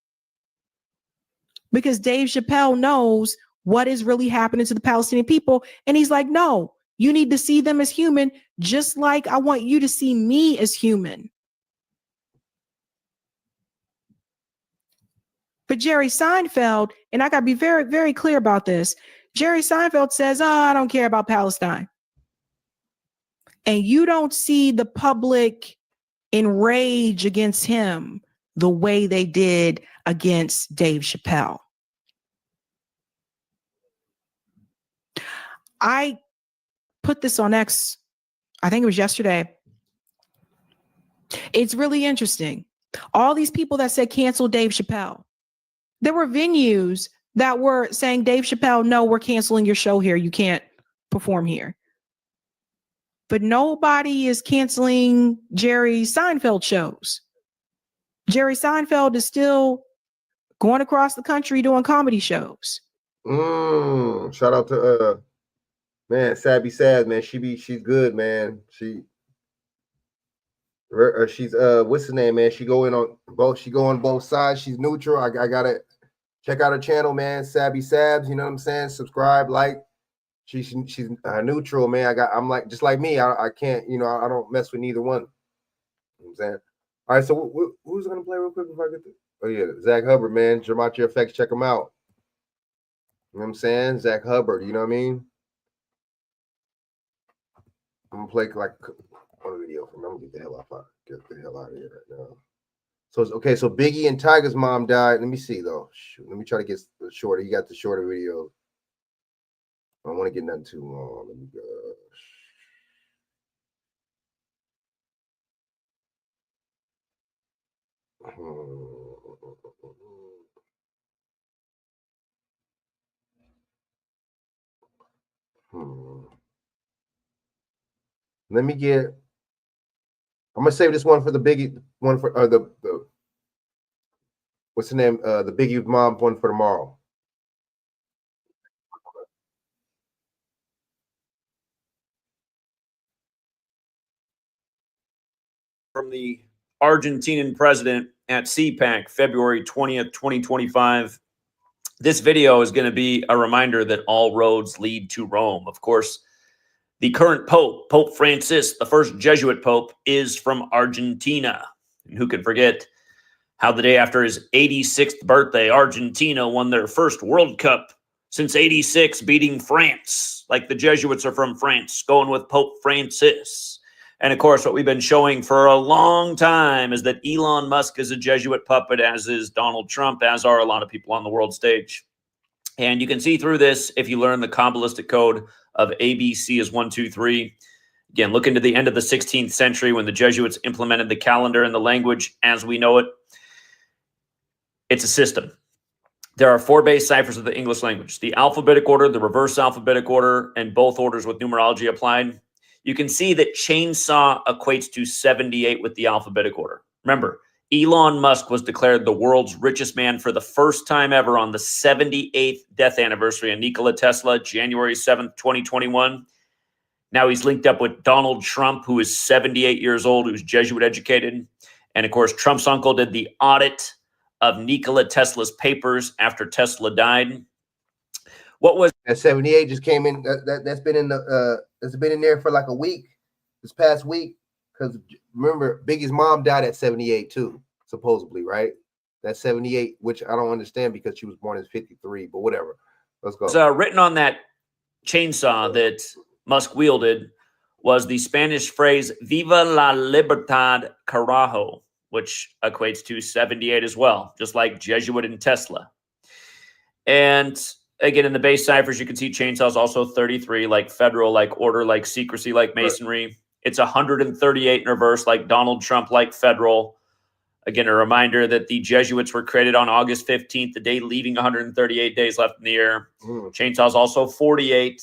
Because Dave Chappelle knows what is really happening to the Palestinian people. And he's like, no, You need to see them as human, just like I want you to see me as human. But Jerry Seinfeld, and I got to be very, very clear about this. Jerry Seinfeld says, oh, I don't care about Palestine. And you don't see the public enrage against him the way they did against Dave Chappelle. I put this on X, I think it was yesterday. It's really interesting. All these people that said cancel Dave Chappelle, there were venues that were saying, Dave Chappelle, no, we're canceling your show here. You can't perform here. But nobody is canceling Jerry Seinfeld shows. Jerry Seinfeld is still going across the country doing comedy shows. Shout out to man, Sabby Sad, man. She's good, man. She's what's the name, man? She go on both sides. She's neutral. I gotta check out her channel, man. Sabby Sabs, you know what I'm saying? Subscribe, like. She's neutral, man. I'm like, just like me. I can't, I don't mess with neither one. You know what I'm saying? All right, so who's gonna play real quick before I get to? Oh yeah, Zach Hubbard, man. Gematria Effects, check him out. You know what I'm saying? Zach Hubbard, you know what I mean? I'm gonna play like one video from him. I'm gonna get the hell out of here right now. So it's okay. So Biggie and Tiger's mom died. Let me see though. Shoot, let me try to get shorter. You got the shorter video. I don't want to get nothing too long. Let me go. Let me get. I'm gonna save this one for the Biggie one for the what's the name? The Biggie mom one for tomorrow. From the Argentinian president at CPAC, February 20th, 2025. This video is going to be a reminder that all roads lead to Rome. Of course, the current Pope, Pope Francis, the first Jesuit Pope, is from Argentina. And who can forget how the day after his 86th birthday, Argentina won their first World Cup since 86, beating France, like the Jesuits are from France, going with Pope Francis. And of course, what we've been showing for a long time is that Elon Musk is a Jesuit puppet, as is Donald Trump, as are a lot of people on the world stage. And you can see through this if you learn the Kabbalistic code of ABC is 1, 2, 3. Again, look into the end of the 16th century when the Jesuits implemented the calendar and the language as we know it. It's a system. There are 4 base ciphers of the English language: the alphabetic order, the reverse alphabetic order, and both orders with numerology applied. You can see that chainsaw equates to 78 with the alphabetic order. Remember, Elon Musk was declared the world's richest man for the first time ever on the 78th death anniversary of Nikola Tesla, January 7th, 2021. Now he's linked up with Donald Trump, who is 78 years old, who's Jesuit educated. And of course, Trump's uncle did the audit of Nikola Tesla's papers after Tesla died. What was that 78 just came in? That's been in it's been in there for like a week, this past week. Because remember, Biggie's mom died at 78 too, supposedly, right? That's 78, which I don't understand because she was born in 53. But whatever, let's go. So written on that chainsaw that Musk wielded was the Spanish phrase "Viva la libertad, carajo," which equates to 78 as well, just like Jesuit and Tesla. And again, in the base ciphers, you can see chainsaws also 33, like federal, like order, like secrecy, like masonry. Right. It's 138 in reverse, like Donald Trump, like federal. Again, a reminder that the Jesuits were created on August 15th, the day leaving 138 days left in the year. Chainsaws also 48,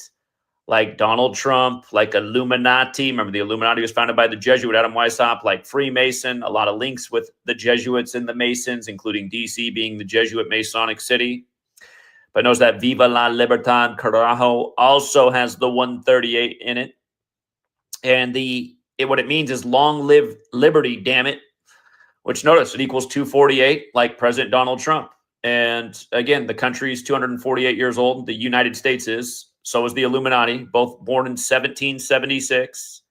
like Donald Trump, like Illuminati. Remember, the Illuminati was founded by the Jesuit Adam Weishaupt, like Freemason. A lot of links with the Jesuits and the Masons, including D.C. being the Jesuit Masonic city. But notice that Viva la Libertad, carajo also has the 138 in it. And what it means is long live liberty, damn it. Which notice it equals 248, like President Donald Trump. And again, the country is 248 years old. The United States is. So was the Illuminati, both born in 1776.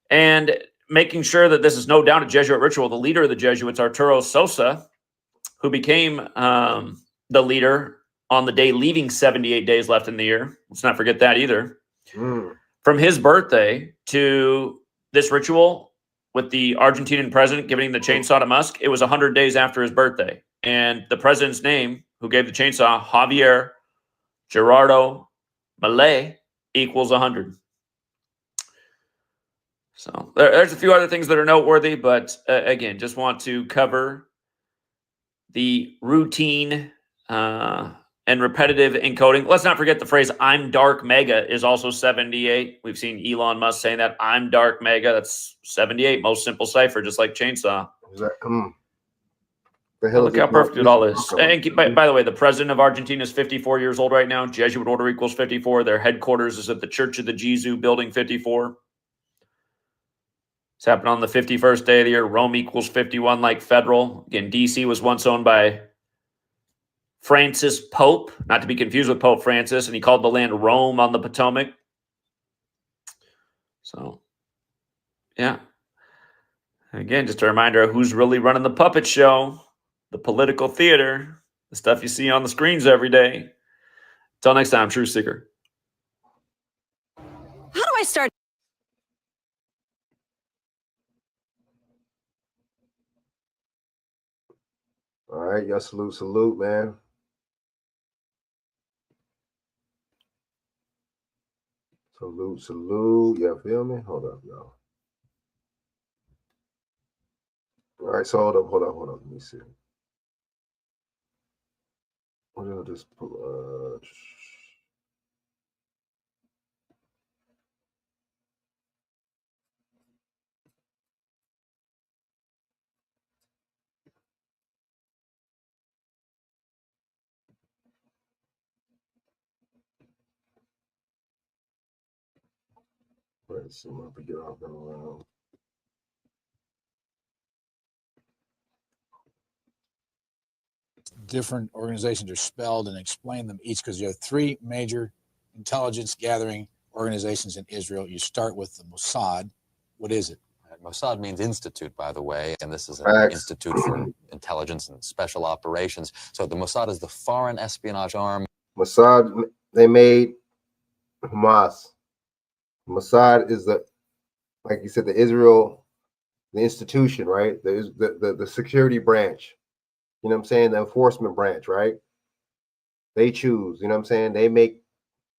And making sure that this is no doubt a Jesuit ritual, the leader of the Jesuits, Arturo Sosa, who became the leader on the day leaving 78 days left in the year. Let's not forget that either. From his birthday to this ritual with the Argentinian president giving the chainsaw to Musk, it was 100 days after his birthday. And the president's name, who gave the chainsaw, Javier Gerardo Milei, equals 100. So there's a few other things that are noteworthy, but again, just want to cover the routine and repetitive encoding. Let's not forget the phrase "I'm dark mega" is also 78. We've seen Elon Musk saying that "I'm dark mega." That's 78. Most simple cipher, just like chainsaw. Look how perfect it all is. And by the way, the president of Argentina is 54 years old right now. Jesuit order equals 54. Their headquarters is at the Church of the Jesu building 54. It's happened on the 51st day of the year. Rome equals 51 like federal. Again, D.C. was once owned by Francis Pope, not to be confused with Pope Francis, and he called the land Rome on the Potomac. So, yeah. Again, just a reminder of who's really running the puppet show, the political theater, the stuff you see on the screens every day. Until next time, True Seeker. How do I start? All right, y'all salute, man. Salute. Yeah, feel me? Hold up, y'all. All right, so hold up. Let me see. What did I just pull? Let's see if I can get off and around. Different organizations are spelled and explain them each because you have three major intelligence gathering organizations in Israel. You start with the Mossad. What is it? Mossad means institute, by the way, and this is an institute for intelligence and special operations. So the Mossad is the foreign espionage arm. Mossad, they made Hamas. Mossad is like you said, the Israel, the institution, right? The security branch. You know what I'm saying? The enforcement branch, right? They choose. You know what I'm saying? They made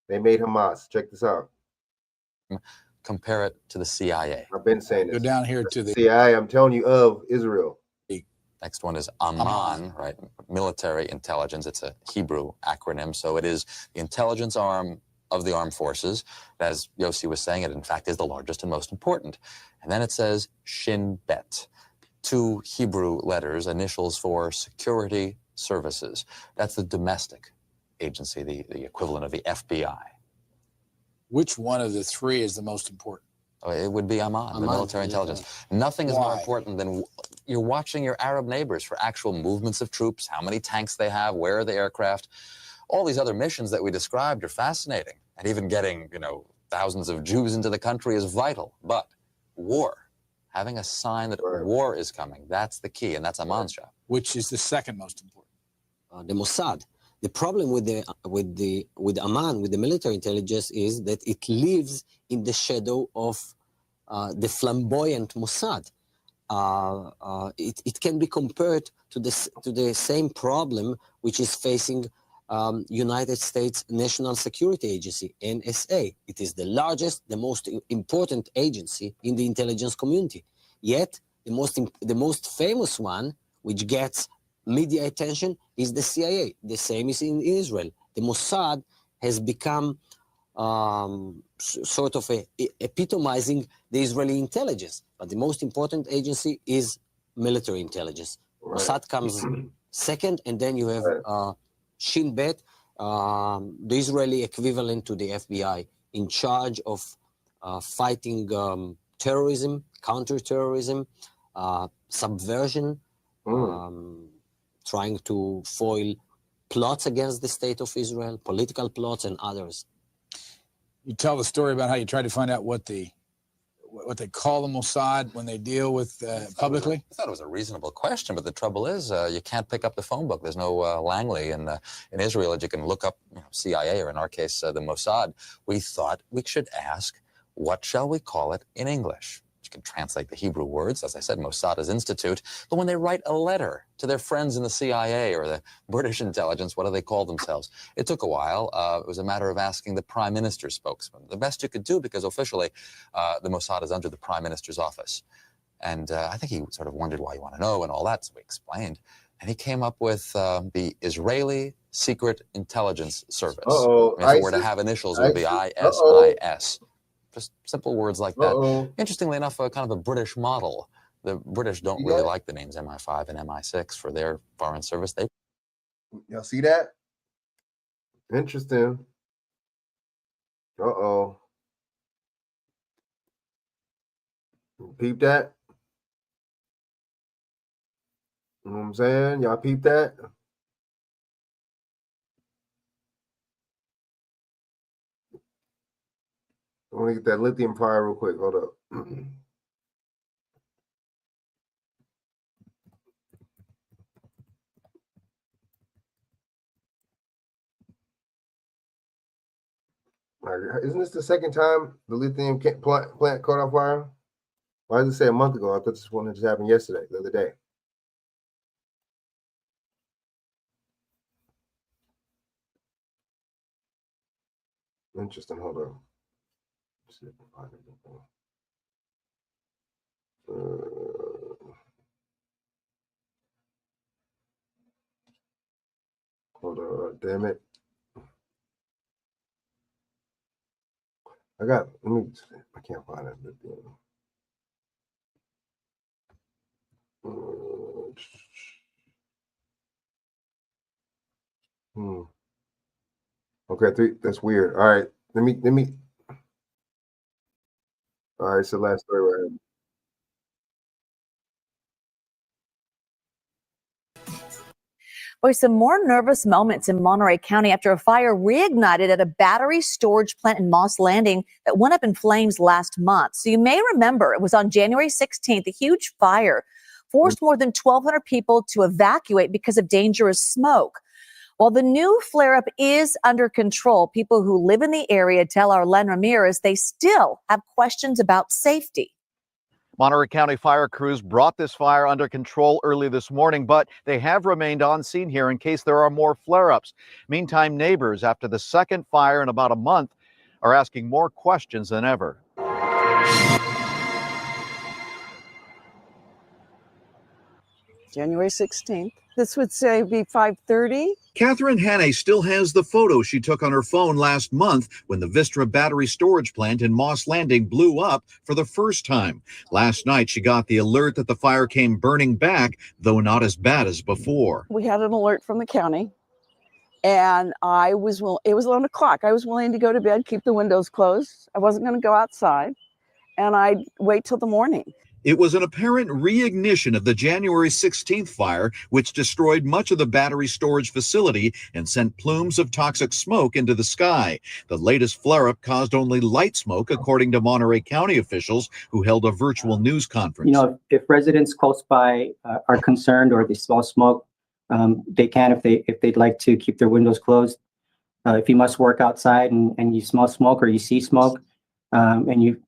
Hamas. Check this out. Compare it to the CIA. I've been saying this. Go down here to the CIA. I'm telling you of Israel. Next one is Aman, right? Military intelligence. It's a Hebrew acronym. So it is the intelligence arm of the armed forces. As Yossi was saying, it in fact is the largest and most important. And then it says Shin Bet, 2 Hebrew letters, initials for security services. That's the domestic agency, the equivalent of the FBI. Which one of the three is the most important? It would be Aman, the military intelligence. Nothing is more important than you're watching your Arab neighbors for actual movements of troops, how many tanks they have, where are the aircraft. All these other missions that we described are fascinating. And even getting, thousands of Jews into the country is vital. But war, having a sign that war is coming, that's the key, and that's Aman's job. Which is the second most important? The Mossad. The problem with Aman, with the military intelligence, is that it lives in the shadow of the flamboyant Mossad. It can be compared to the same problem which is facing United States National Security Agency, NSA. It is the largest, the most important agency in the intelligence community. Yet, the most famous one, which gets media attention, is the CIA. The same is in Israel. The Mossad has become sort of epitomizing the Israeli intelligence. But the most important agency is military intelligence. Mossad comes second, and then you have Shin Bet, the Israeli equivalent to the FBI, in charge of fighting terrorism, counterterrorism, subversion, trying to foil plots against the state of Israel, political plots and others. You tell the story about how you tried to find out what they call the Mossad when they deal with publicly? I thought it was a reasonable question, but the trouble is you can't pick up the phone book. There's no Langley in Israel that you can look up CIA, or in our case, the Mossad. We thought we should ask, what shall we call it in English? You can translate the Hebrew words, as I said, Mossad is institute, but when they write a letter to their friends in the CIA or the British intelligence, what do they call themselves? It took a while. It was a matter of asking the Prime Minister's spokesman. The best you could do, because officially the Mossad is under the Prime Minister's office. And I think he sort of wondered why you want to know and all that, so we explained. And he came up with the Israeli Secret Intelligence Service. Uh-oh. If it were to have initials, it would be ISIS. Just simple words like that. Interestingly enough, kind of a British model. The British don't really like the names MI5 and MI6 for their foreign service. Y'all see that? Interesting. Uh-oh. Peep that? You know what I'm saying? Y'all peep that? I want to get that lithium fire real quick. Hold up. Isn't this the second time the lithium plant caught on fire? Why does it say a month ago? I thought this one just happened yesterday, the other day. Interesting. Hold on. Let's see if I can find it. Hold on. Damn it. I can't find it. Okay, that's weird. All right, let me. All right, it's the last story right here. Boy, some more nervous moments in Monterey County after a fire reignited at a battery storage plant in Moss Landing that went up in flames last month. So you may remember it was on January 16th, a huge fire forced more than 1,200 people to evacuate because of dangerous smoke. While the new flare-up is under control, people who live in the area tell our Len Ramirez they still have questions about safety. Monterey County fire crews brought this fire under control early this morning, but they have remained on scene here in case there are more flare-ups. Meantime, neighbors, after the second fire in about a month, are asking more questions than ever. January 16th. This would say be 5:30. Catherine Hannay still has the photo she took on her phone last month when the Vistra battery storage plant in Moss Landing blew up for the first time. Last night, she got the alert that the fire came burning back, though not as bad as before. We had an alert from the county, and it was 11 o'clock. I was willing to go to bed, keep the windows closed. I wasn't going to go outside, and I'd wait till the morning. It was an apparent reignition of the January 16th fire, which destroyed much of the battery storage facility and sent plumes of toxic smoke into the sky. The latest flare-up caused only light smoke, according to Monterey County officials who held a virtual news conference. You know, if residents close by are concerned or they smell smoke, they can, if they'd like to keep their windows closed. If you must work outside and you smell smoke or you see smoke, and you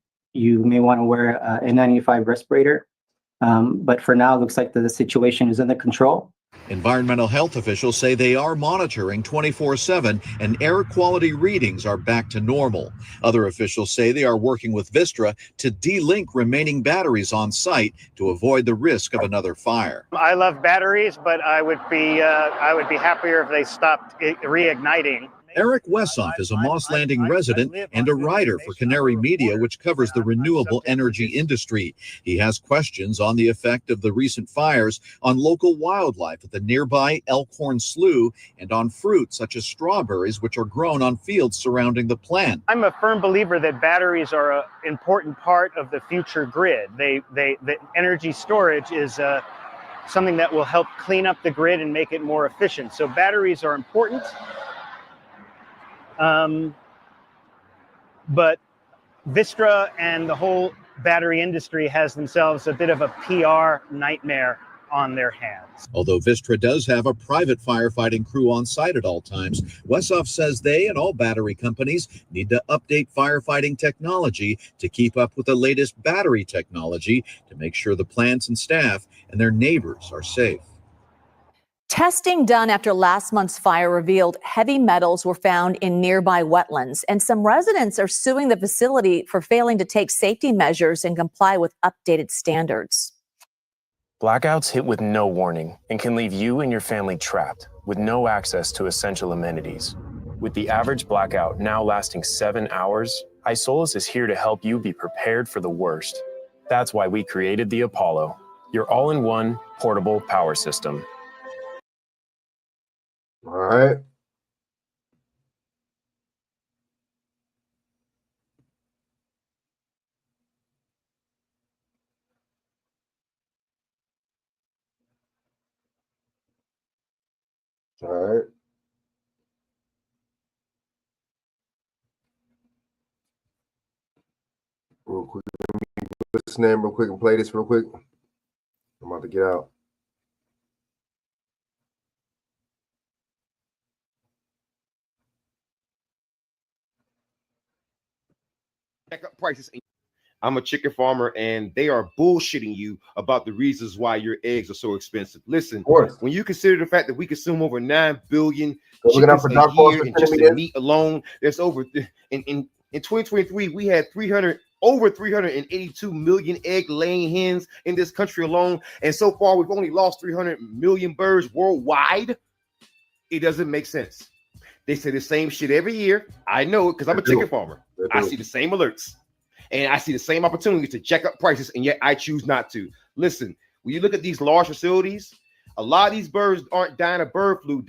may want to wear an N95 respirator. But for now, it looks like the situation is under control. Environmental health officials say they are monitoring 24/7 and air quality readings are back to normal. Other officials say they are working with Vistra to de-link remaining batteries on site to avoid the risk of another fire. I love batteries, but I would be happier if they stopped reigniting. Eric Wessoff is a Moss Landing resident and a writer for Canary Media, which covers the renewable energy industry. He has questions on the effect of the recent fires on local wildlife at the nearby Elkhorn Slough and on fruit such as strawberries, which are grown on fields surrounding the plant. I'm a firm believer that batteries are an important part of the future grid. The energy storage is something that will help clean up the grid and make it more efficient. So batteries are important, but Vistra and the whole battery industry has themselves a bit of a PR nightmare on their hands. Although Vistra does have a private firefighting crew on site at all times, Westhoff says they and all battery companies need to update firefighting technology to keep up with the latest battery technology to make sure the plants and staff and their neighbors are safe. Testing done after last month's fire revealed heavy metals were found in nearby wetlands, and some residents are suing the facility for failing to take safety measures and comply with updated standards. Blackouts hit with no warning and can leave you and your family trapped with no access to essential amenities. With the average blackout now lasting 7 hours, iSolace is here to help you be prepared for the worst. That's why we created the Apollo, your all-in-one portable power system. All right. All right. Real quick, let me put this name real quick and play this real quick. I'm about to get out. Jack up prices. I'm a chicken farmer, and they are bullshitting you about the reasons why your eggs are so expensive. Listen, when you consider the fact that we consume over 9 billion chickens a year in just the meat alone, there's over in 2023 we had over 382 million egg laying hens in this country alone, and so far we've only lost 300 million birds worldwide. It doesn't make sense. They say the same shit every year. I know it because I'm a chicken farmer. I see the same alerts. And I see the same opportunity to jack up prices, and yet I choose not to. Listen, when you look at these large facilities, a lot of these birds aren't dying of bird flu.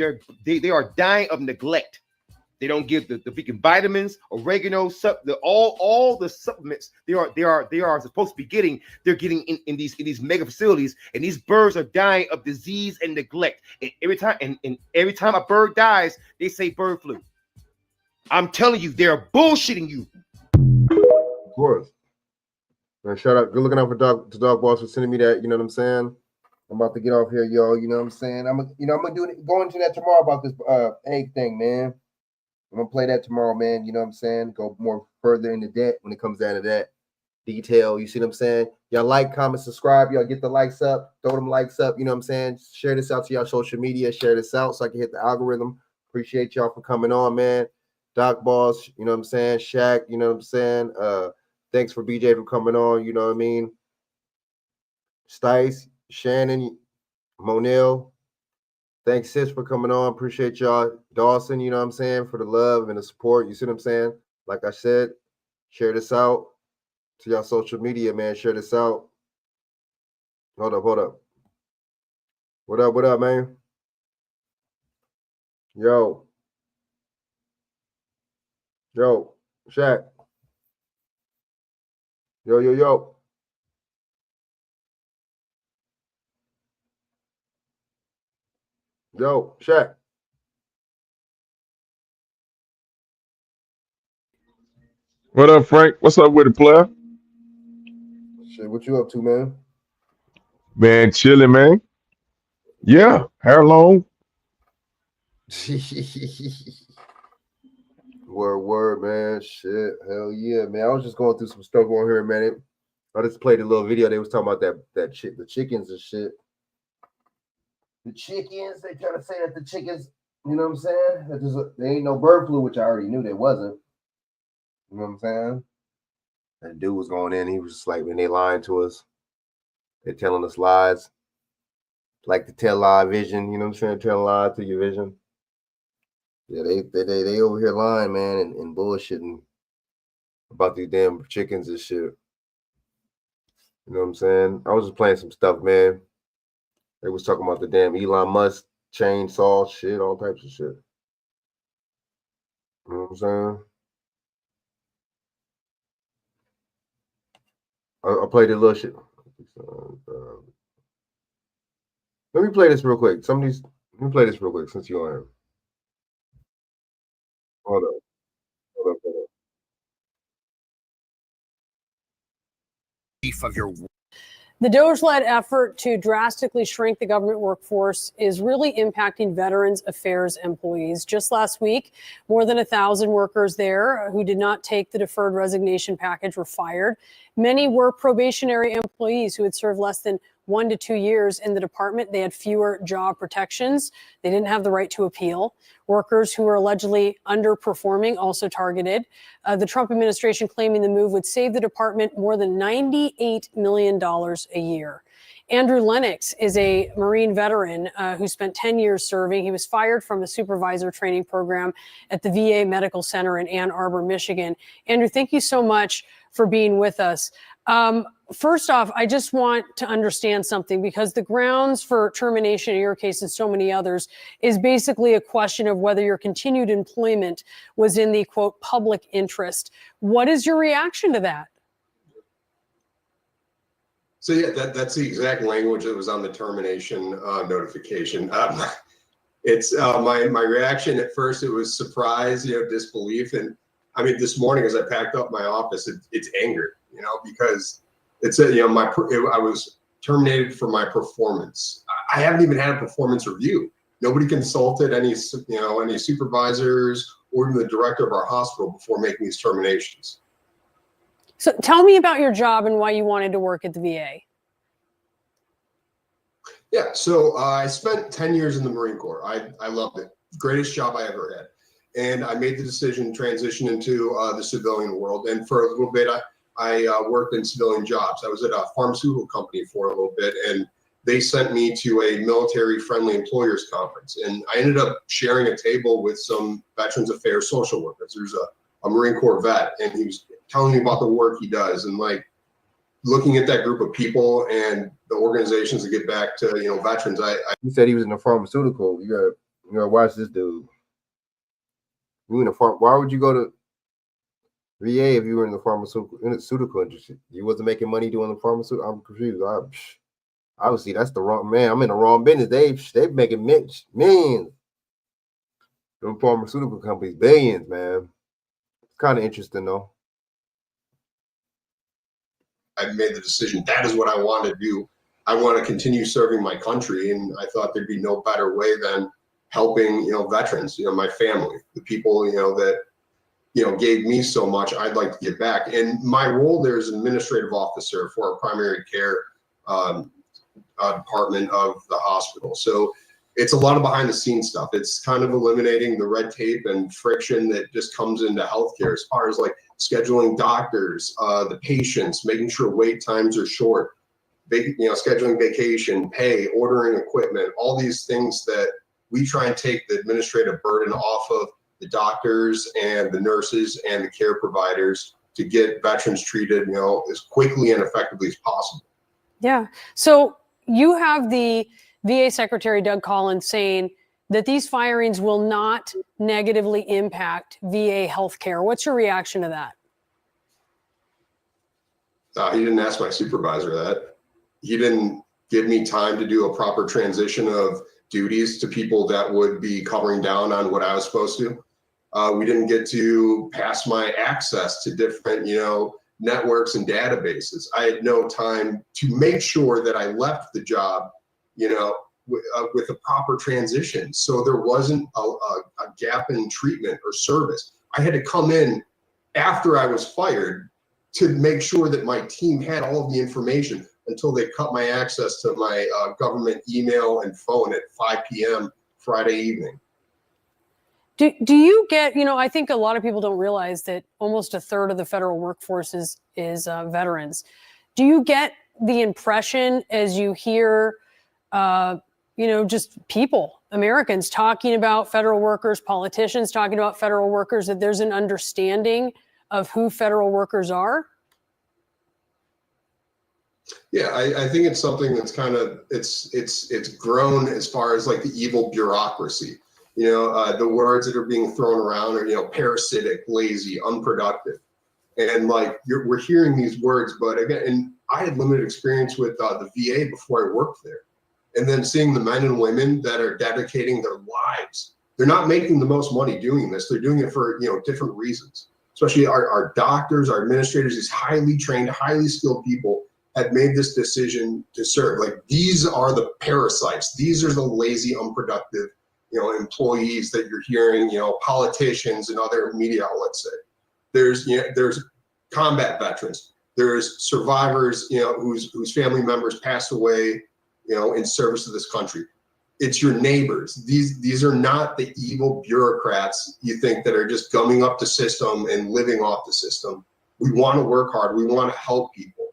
They are dying of neglect. They don't give the vegan vitamins, oregano, all the supplements they are supposed to be getting. They're getting in these mega facilities, and these birds are dying of disease and neglect. And every time a bird dies, they say bird flu. I'm telling you, they're bullshitting you. Of course. Man, shout out. Good looking out for Dog Boss for sending me that. You know what I'm saying? I'm about to get off here, y'all. You know what I'm saying? I'm gonna go into that tomorrow about this egg thing, man. I'm gonna play that tomorrow, man. You know what I'm saying? Go more further into that when it comes down to that detail. You see what I'm saying? Y'all like, comment, subscribe. Y'all get the likes up, throw them likes up. You know what I'm saying? Share this out to y'all social media. Share this out so I can hit the algorithm. Appreciate y'all for coming on, man. Doc Boss, you know what I'm saying? Shaq, you know what I'm saying? Thanks for BJ for coming on, you know what I mean? Stice, Shannon, Monel, thanks sis for coming on. Appreciate y'all. Dawson, you know what I'm saying, for the love and the support. You see what I'm saying? Like I said, share this out to y'all social media, man. Share this out. Hold up. What up, man? Yo, Shaq. Yo. Yo, Shaq. What up, Frank? What's up with it, player? Shit, what you up to, man? Man, chilling, man. Yeah, hair long. Word, man. Shit, hell yeah, man. I was just going through some stuff on here, man. I just played a little video. They was talking about that shit, the chickens and shit. The chickens, they trying to say that the chickens, you know what I'm saying? That there ain't no bird flu, which I already knew there wasn't. You know what I'm saying? That dude was going in. He was just like, man, they lying to us. They're telling us lies. Like to tell lie vision, you know what I'm saying? Tell a lie to your vision. Yeah, they over here lying, man, and bullshitting about these damn chickens and shit. You know what I'm saying? I was just playing some stuff, man. They was talking about the damn Elon Musk chainsaw shit, all types of shit. You know what I'm saying? I played a little shit. Let me play this real quick. Let me play this real quick since you're on here. Hold up. Hold up. Hold up. Of your The DOGE-led effort to drastically shrink the government workforce is really impacting Veterans Affairs employees. Just last week, more than 1,000 workers there who did not take the deferred resignation package were fired. Many were probationary employees who had served less than 1 to 2 years in the department. They had fewer job protections. They didn't have the right to appeal. Workers who were allegedly underperforming also targeted. The Trump administration claiming the move would save the department more than $98 million a year. Andrew Lennox is a Marine veteran who spent 10 years serving. He was fired from a supervisor training program at the VA Medical Center in Ann Arbor, Michigan. Andrew, thank you so much for being with us. First off, I just want to understand something, because the grounds for termination in your case and so many others is basically a question of whether your continued employment was in the, quote, public interest. What is your reaction to that? So yeah, that's the exact language that was on the termination notification. It's my reaction at first, it was surprise, disbelief. And I mean, this morning as I packed up my office, it's anger, because it's I was terminated for my performance. I haven't even had a performance review. Nobody consulted any supervisors or even the director of our hospital before making these terminations. So tell me about your job and why you wanted to work at the VA. Yeah, so I spent 10 years in the Marine Corps. I loved it. Greatest job I ever had. And I made the decision to transition into the civilian world. And for a little bit, I worked in civilian jobs. I was at a pharmaceutical company for a little bit, and they sent me to a military-friendly employers conference. And I ended up sharing a table with some Veterans Affairs social workers. There's a Marine Corps vet, and he was telling me about the work he does, and like looking at that group of people and the organizations that get back to veterans. He said he was in the pharmaceutical. You gotta watch this dude. You in the why would you go to VA if you were in the pharmaceutical industry? You wasn't making money doing the pharmaceutical. I'm confused. Obviously, that's the wrong man. I'm in the wrong business. They making millions. Them pharmaceutical companies, billions, man. It's kind of interesting though. I made the decision that is what I want to do. I want to continue serving my country, and I thought there'd be no better way than helping veterans, my family, the people that gave me so much. I'd like to give back. And my role there is administrative officer for our primary care department of the hospital. So it's a lot of behind the scenes stuff. It's kind of eliminating the red tape and friction that just comes into healthcare, as far as like scheduling doctors, the patients, making sure wait times are short, scheduling vacation, pay, ordering equipment, all these things that we try and take the administrative burden off of the doctors and the nurses and the care providers to get veterans treated, as quickly and effectively as possible. Yeah. So you have the VA Secretary Doug Collins saying that these firings will not negatively impact VA healthcare. What's your reaction to that? He didn't ask my supervisor that. He didn't give me time to do a proper transition of duties to people that would be covering down on what I was supposed to. We didn't get to pass my access to different, networks and databases. I had no time to make sure that I left the job, with a proper transition. So there wasn't a gap in treatment or service. I had to come in after I was fired to make sure that my team had all of the information until they cut my access to my government email and phone at 5 p.m. Friday evening. Do you get, I think a lot of people don't realize that almost a third of the federal workforce is veterans. Do you get the impression as you hear, just people, Americans talking about federal workers, politicians talking about federal workers, that there's an understanding of who federal workers are? Yeah, I think it's something that's kind of, it's grown as far as like the evil bureaucracy. The words that are being thrown around are, parasitic, lazy, unproductive. And like, we're hearing these words, but again, and I had limited experience with the VA before I worked there. And then seeing the men and women that are dedicating their lives. They're not making the most money doing this. They're doing it for, different reasons. Especially our doctors, our administrators, these highly trained, highly skilled people have made this decision to serve. Like, these are the parasites. These are the lazy, unproductive, employees that you're hearing, politicians and other media outlets say. There's combat veterans. There's survivors, whose family members passed away, in service to this country. It's your neighbors. These are not the evil bureaucrats you think that are just gumming up the system and living off the system. We want to work hard. We want to help people.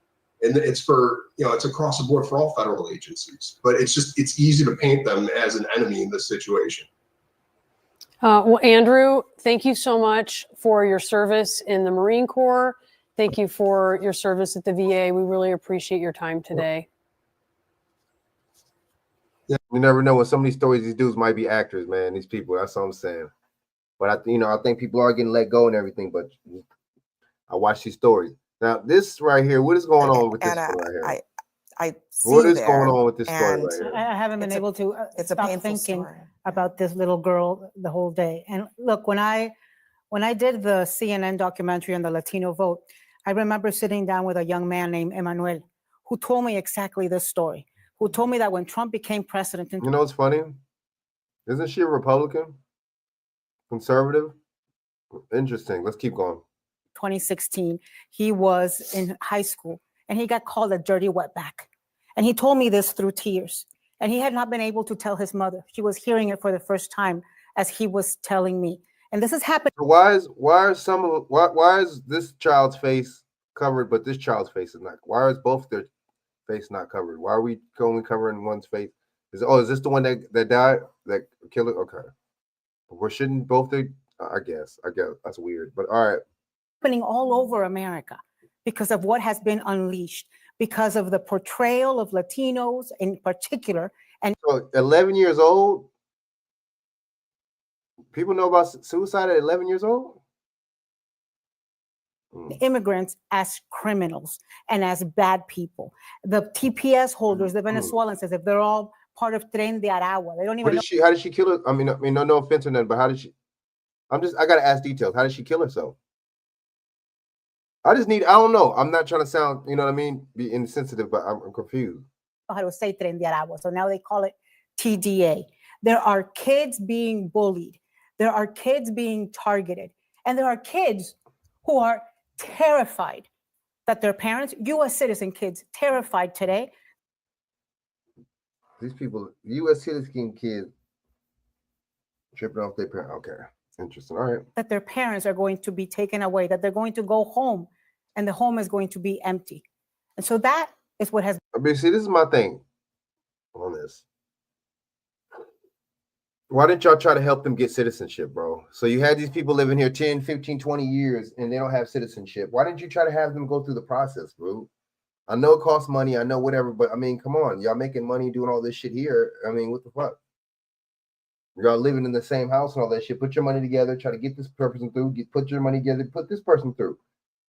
And it's for, it's across the board for all federal agencies, but it's easy to paint them as an enemy in this situation. Well, Andrew, thank you so much for your service in the Marine Corps. Thank you for your service at the VA. We really appreciate your time today. Yeah, you never know when some of these stories, these dudes might be actors, man. These people, that's what I'm saying. But I think people are getting let go and everything. But I watch these stories. Now, this right here, what is going on with this one right here? I what is going on with this story right here? I haven't been able to stop thinking about this little girl the whole day. And look, when I did the CNN documentary on the Latino vote, I remember sitting down with a young man named Emmanuel who told me exactly this story, who told me that when Trump became president. You know what's funny? Isn't she a Republican? Conservative? Interesting. Let's keep going. 2016, he was in high school and he got called a dirty wetback. And he told me this through tears. And he had not been able to tell his mother. She was hearing it for the first time as he was telling me. And this has happened. Why is this child's face covered, but this child's face is not? Why is both their face not covered? Why are we only covering one's face? Is this the one that died? That killed it? Okay. Or shouldn't both I guess that's weird. But all right. Happening all over America because of what has been unleashed, because of the portrayal of Latinos in particular. And so 11 years old, people know about suicide at 11 years old? Immigrants as criminals and as bad people. The TPS holders, the Venezuelans, as if they're all part of Tren de Aragua. They don't even know. How did she kill her? I mean, no offense or nothing, but how did she? I gotta ask details. How did she kill herself? I don't know. I'm not trying to sound, you know what I mean, be insensitive, but I'm confused. How to say Tren de Aragua. So now they call it TDA. There are kids being bullied. There are kids being targeted. And there are kids who are terrified that their parents, U.S. citizen kids, terrified today. These people, U.S. citizen kids, tripping off their parents. Okay. Interesting. All right. That their parents are going to be taken away, that they're going to go home and the home is going to be empty. And so that is what has. I mean, see, this is my thing on this. Why didn't y'all try to help them get citizenship, bro? So you had these people living here 10, 15, 20 years and they don't have citizenship. Why didn't you try to have them go through the process, bro? I know it costs money. I know whatever, but I mean, come on. Y'all making money doing all this shit here. I mean, what the fuck? Y'all living in the same house and all that shit. Put your money together. Try to get this person through. Put your money together. Put this person through.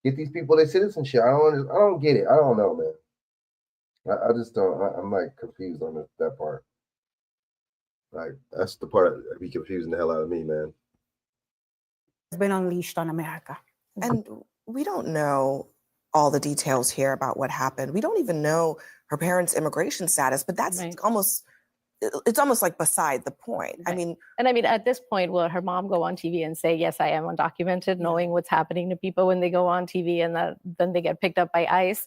Get these people their citizenship. I don't get it. I don't know, man. I just don't. I'm like confused on that part. Like that's the part that be confusing the hell out of me, man. It's been unleashed on America, and we don't know all the details here about what happened. We don't even know her parents' immigration status, but that's almost. It's almost like beside the point. Right. I mean, at this point, will her mom go on TV and say, yes, I am undocumented, knowing what's happening to people when they go on TV and then they get picked up by ICE?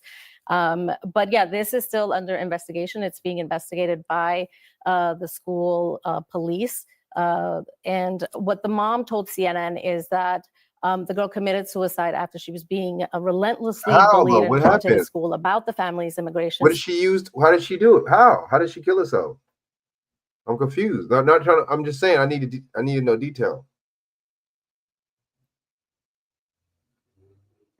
But yeah, this is still under investigation. It's being investigated by the school police. And what the mom told CNN is that the girl committed suicide after she was being relentlessly bullied and taunted in school about the family's immigration. What did she use? How did she do it? How did she kill herself? I'm confused. I'm not trying to. I'm just saying. I need to know detail.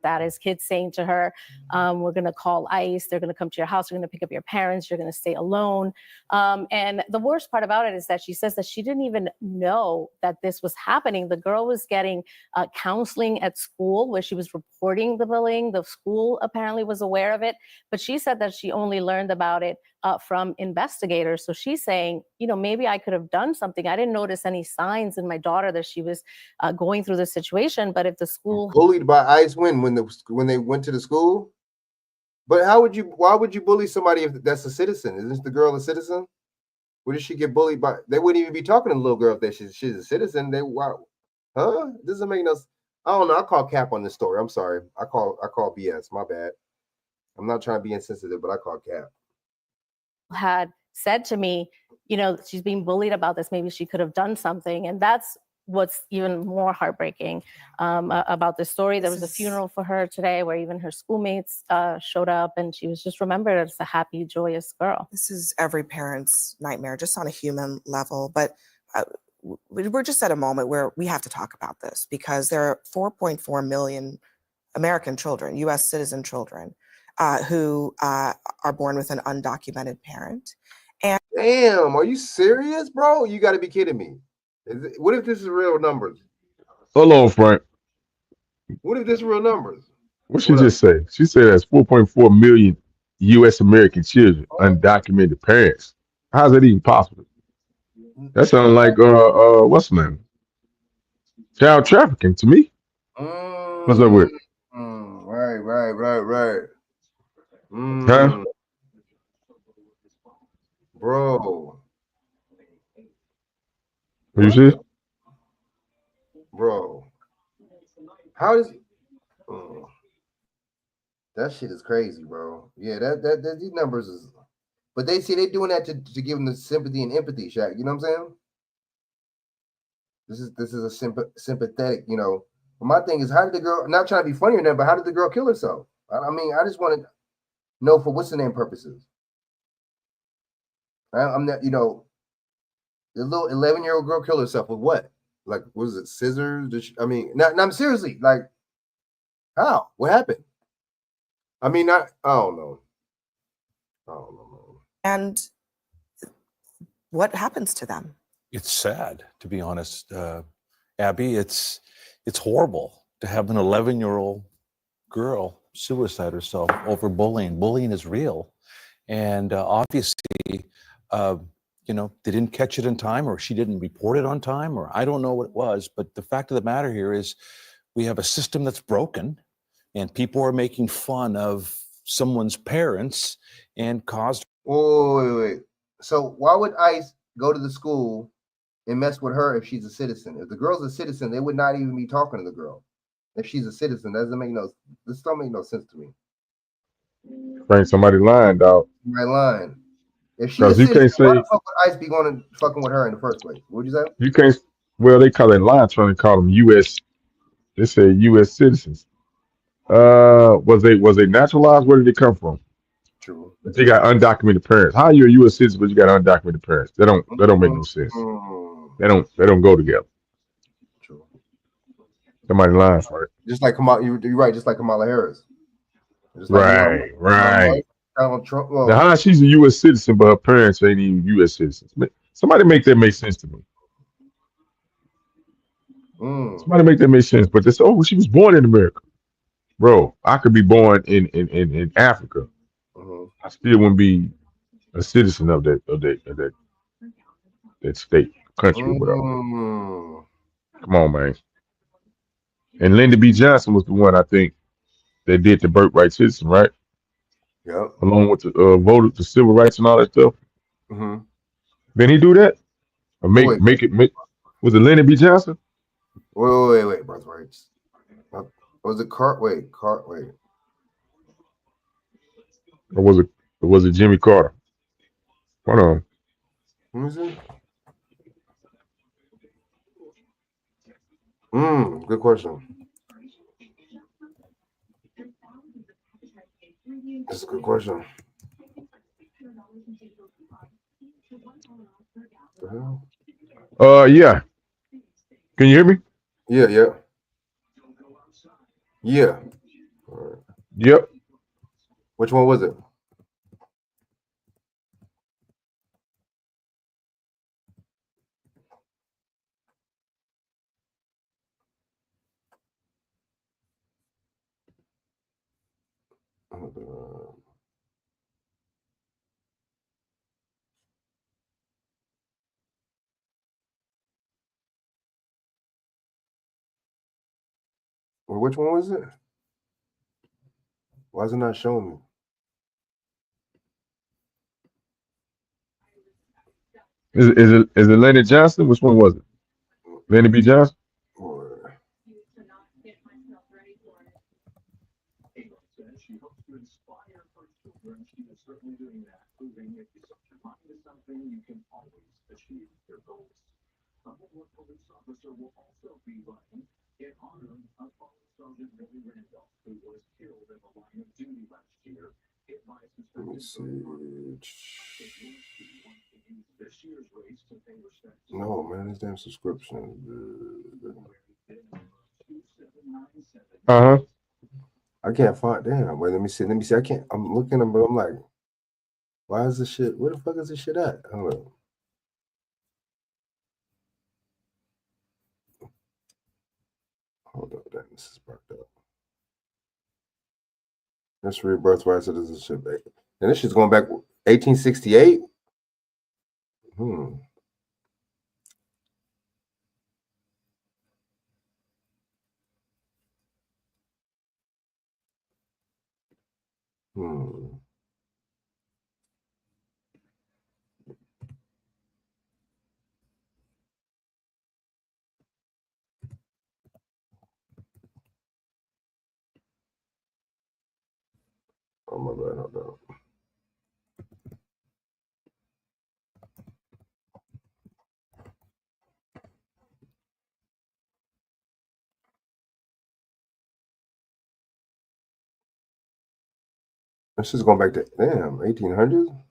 That is kids saying to her, we're going to call ICE. They're going to come to your house. They're going to pick up your parents. You're going to stay alone. And the worst part about it is that she says that she didn't even know that this was happening. The girl was getting counseling at school where she was reporting the bullying. The school apparently was aware of it. But she said that she only learned about it from investigators. So she's saying, maybe I could have done something. I didn't notice any signs in my daughter that she was going through the situation. But if the school bullied by ICE when they went to the school, but why would you bully somebody if that's a citizen? Isn't the girl a citizen? What did she get bullied by? They wouldn't even be talking to the little girl if she's a citizen. Huh? It doesn't make no. I don't know. I call cap on this story. I'm sorry. I call BS. My bad. I'm not trying to be insensitive, but I call cap. had said to me, she's being bullied about this. Maybe she could have done something. And that's what's even more heartbreaking about this story. There was a funeral for her today where even her schoolmates showed up, and she was just remembered as a happy, joyous girl. This is every parent's nightmare, just on a human level. But we're just at a moment where we have to talk about this, because there are 4.4 million American children, U.S. citizen children, who are born with an undocumented parent. And damn, are you serious, bro? You got to be kidding me. What if this is real numbers? Hold on, Frank. What if this is real numbers? What she just say? She said there's 4.4 million U.S. American children, undocumented parents. How's that even possible? That sounds like what's the name? Child trafficking to me. What's up with? Right. Huh? Bro. What you see? Bro. How is that shit is crazy, bro. Yeah, that these numbers is, but they see they doing that to give them the sympathy and empathy, Shaq. You know what I'm saying? This is a sympathetic, But my thing is, how did the girl, not trying to be funny or nothing, but how did the girl kill herself? I mean, I just want to know for what's the name purposes. I'm not, the little 11-year-old girl killed herself with what? Like, was it scissors? I'm seriously, like, how? What happened? I mean, I don't know. And what happens to them? It's sad, to be honest, Abby. It's horrible to have an 11-year-old girl suicide herself over bullying. Bullying is real, and obviously, they didn't catch it in time, or she didn't report it on time, or I don't know what it was. But the fact of the matter here is, we have a system that's broken, and people are making fun of someone's parents and caused. Wait. So why would ICE go to the school and mess with her if she's a citizen? If the girl's a citizen, they would not even be talking to the girl. If she's a citizen, this don't make no sense to me. Frank, somebody lying, dog. My line. If she's a citizen, why the fuck would ICE be going to fucking with her in the first place? What'd you say? You can't. Well, they call it lying, trying to call them U.S. They say U.S. citizens. Was they naturalized? Where did they come from? True. They got undocumented parents. How are you a U.S. citizen but you got undocumented parents? That don't make no sense. They don't go together. True. Somebody lying, right? Just like Kamala, you're right. Just like Kamala Harris. Just Like right. Donald Trump. Well, now, how she's a U.S. citizen but her parents ain't even U.S. citizens? Somebody make that make sense to me. Somebody make that make sense. But they say, oh, she was born in America, bro. I could be born in Africa. I still wouldn't be a citizen of that state, country, or whatever. Come on, man. And Lyndon B. Johnson was the one, I think, that did the birthright citizen, right? Yep. Along with the the civil rights and all that stuff. Didn't he do that? Or make it was it Lyndon B. Johnson? Wait, birthrights. Was it Wait. Or was it Jimmy Carter? Hold on. Who is it? Good question. That's a good question. The hell? Yeah. Can you hear me? Yeah. Right. Yep. Which one was it? Well, which one was it? Why is it not showing me? Is it Lenny Johnson? Which one was it? Lenny B. Johnson? Let me see. No, man, this damn subscription. Uh-huh. I can't find. Damn. Wait, let me see. Let me see. I can't. I'm looking, but I'm like, why is this shit? Where the fuck is this shit at? I don't know. Hold up, damn, this is fucked up. Let's read birthright citizenship. And this shit's going back 1868. Hmm. Oh my bad, hold on. This is going back to 1800s.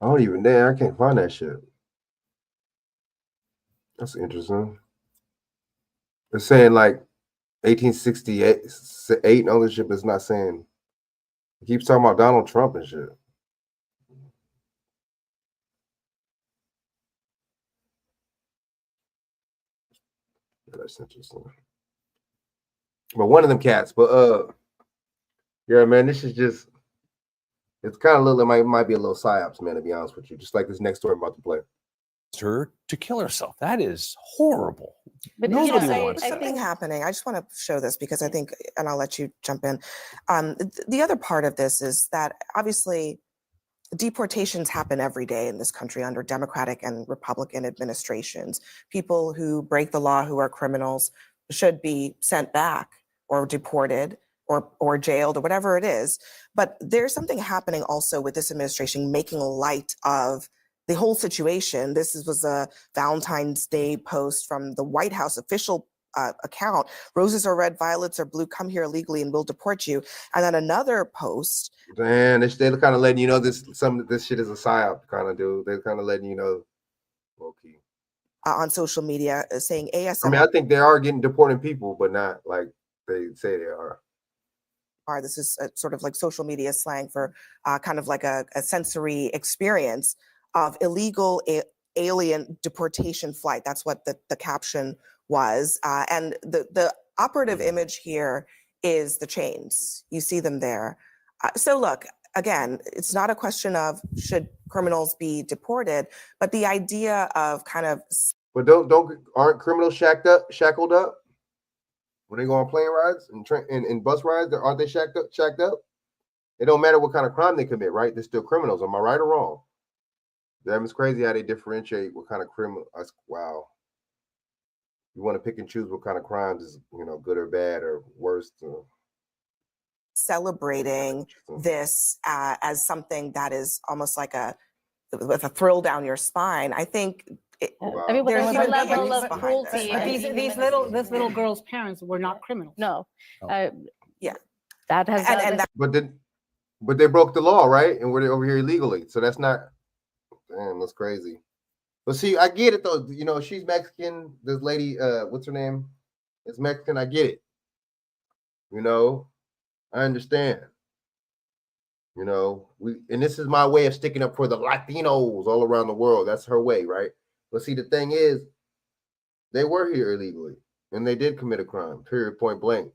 I don't even I can't find that shit. That's interesting. It's saying like 1868 ownership is not saying. It keeps talking about Donald Trump and shit. Yeah, that's interesting. But one of them cats, but yeah, man, this is just. It's kind of little. It might be a little psyops, man. To be honest with you, just like this next story I'm about to play. Her to kill herself. That is horrible. But Nobody there's wants that. something happening. I just want to show this because I think, and I'll let you jump in. The other part of this is that obviously deportations happen every day in this country under Democratic and Republican administrations. People who break the law, who are criminals, should be sent back or deported or jailed or whatever it is. But there's something happening also with this administration making light of the whole situation. This was a Valentine's Day post from the White House official account. Roses are red, violets are blue. Come here illegally and we'll deport you. And then another post. Man, they're kind of letting you know this shit is a psyop kind of dude. They're kind of letting you know. Okay. On social media saying ASM. I mean, I think they are getting deporting people, but not like they say they are. This is sort of like social media slang for kind of like a sensory experience of illegal alien deportation flight. That's what the caption was. And the operative image here is the chains. You see them there. So look, again, it's not a question of should criminals be deported, but the idea of kind of. But aren't criminals shackled up? When they go on plane rides and bus rides, aren't they shacked up? It don't matter what kind of crime they commit, right? They're still criminals. Am I right or wrong? That is crazy how they differentiate what kind of criminal. Wow. You want to pick and choose what kind of crimes is, good or bad or worse. Celebrating this as something that is almost like with a thrill down your spine. I think. I mean, there's a level of cruelty. This little girl's parents were not criminals. No. Yeah. That has. But they broke the law, right? And we're over here illegally. So that's not. Damn, that's crazy. But see, I get it though. She's Mexican. This lady, what's her name? It's Mexican. I get it. I understand. And this is my way of sticking up for the Latinos all around the world. That's her way, right? But see, the thing is, they were here illegally. And they did commit a crime, period, point blank.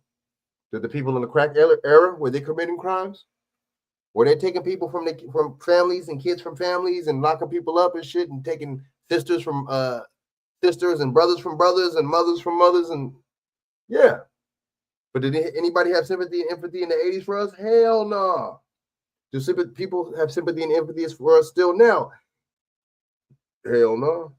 Did the people in the crack era, were they committing crimes? Were they taking people from families and kids from families and locking people up and shit and taking sisters from sisters and brothers from brothers and mothers from mothers? And yeah. But did anybody have sympathy and empathy in the 80s for us? Hell no. Do people have sympathy and empathy for us still now? Hell no.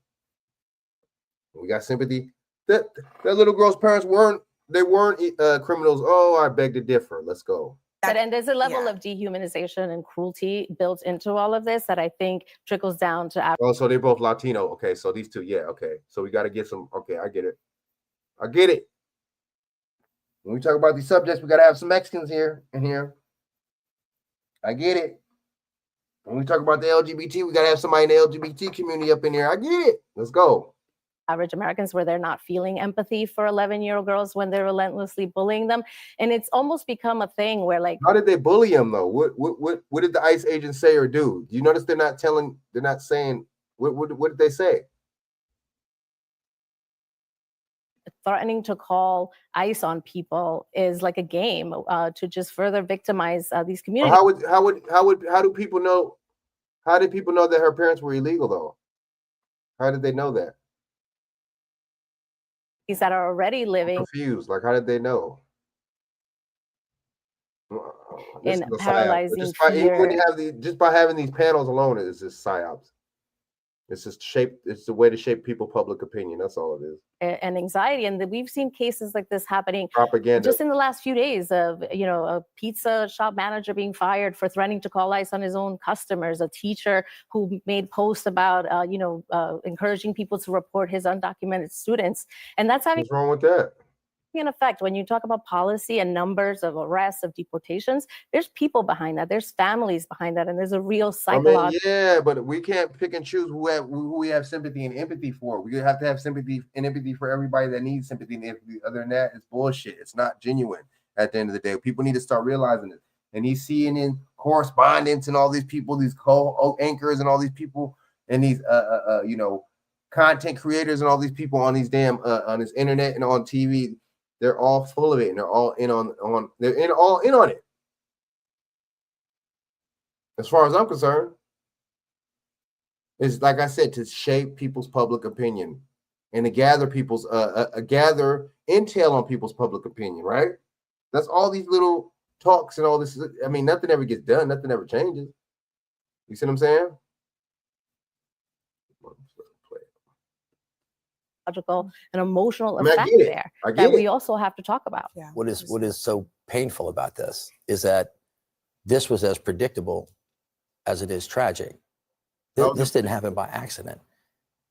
We got sympathy. That little girl's parents weren't criminals. Oh, I beg to differ. Let's go. And there's a level of dehumanization and cruelty built into all of this that I think trickles down to. Oh, so they're both Latino. Okay, so these two, yeah, okay. So we got to get some. Okay, I get it. I get it. When we talk about these subjects, we got to have some Mexicans here. I get it. When we talk about the LGBT, we got to have somebody in the LGBT community up in here. I get it. Let's go. Average Americans where they're not feeling empathy for 11-year-old girls when they're relentlessly bullying them. And it's almost become a thing where, like, how did they bully them though? What did the ICE agents say or do? Do you notice they're not saying what did they say? Threatening to call ICE on people is like a game to just further victimize these communities. How do people know? How did people know that her parents were illegal though? How did they know that? That are already living confused. Like, how did they know? In paralyzing fear. Just by having these panels alone, it's just psyops. It's just it's the way to shape people public opinion. That's all it is. And anxiety. And we've seen cases like this happening propaganda just in the last few days of, a pizza shop manager being fired for threatening to call ICE on his own customers, a teacher who made posts about, encouraging people to report his undocumented students. And that's having what's wrong with that? An effect. When you talk about policy and numbers of arrests, of deportations, there's people behind that, there's families behind that, and there's a real psychological. Yeah, but we can't pick and choose who we have sympathy and empathy for. We have to have sympathy and empathy for everybody that needs sympathy and empathy. Other than that, it's bullshit. It's not genuine at the end of the day. People need to start realizing it. And these CNN correspondents and all these people, these co-anchors and all these people, and these content creators and all these people on these damn on this internet and on TV. They're all full of it, and they're all in on it. As far as I'm concerned, it's like I said, to shape people's public opinion and to gather people's gather intel on people's public opinion, right? That's all these little talks and all this. I mean, nothing ever gets done, nothing ever changes. You see what I'm saying? And emotional effect there that we also have to talk about. Yeah. What is so painful about this is that this was as predictable as it is tragic. This didn't happen by accident.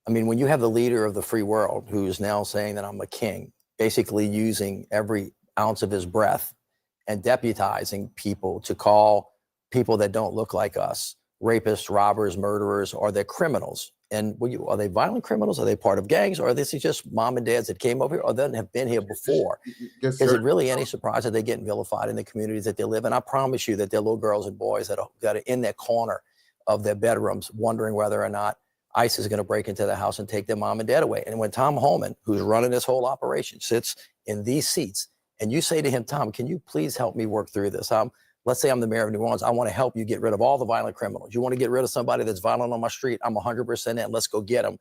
I mean, when you have the leader of the free world who is now saying that I'm a king, basically using every ounce of his breath and deputizing people to call people that don't look like us rapists, robbers, murderers, or they're criminals. And are they violent criminals? Are they part of gangs? Or are this just mom and dads that came over here or that have been here before? Yes, is it really any surprise that they're getting vilified in the communities that they live in? I promise you that there are little girls and boys that are in their corner of their bedrooms wondering whether or not ICE is going to break into the house and take their mom and dad away. And when Tom Holman, who's running this whole operation, sits in these seats and you say to him, Tom, can you please help me work through this? Let's say I'm the mayor of New Orleans. I want to help you get rid of all the violent criminals. You want to get rid of somebody that's violent on my street? I'm 100% in. Let's go get them.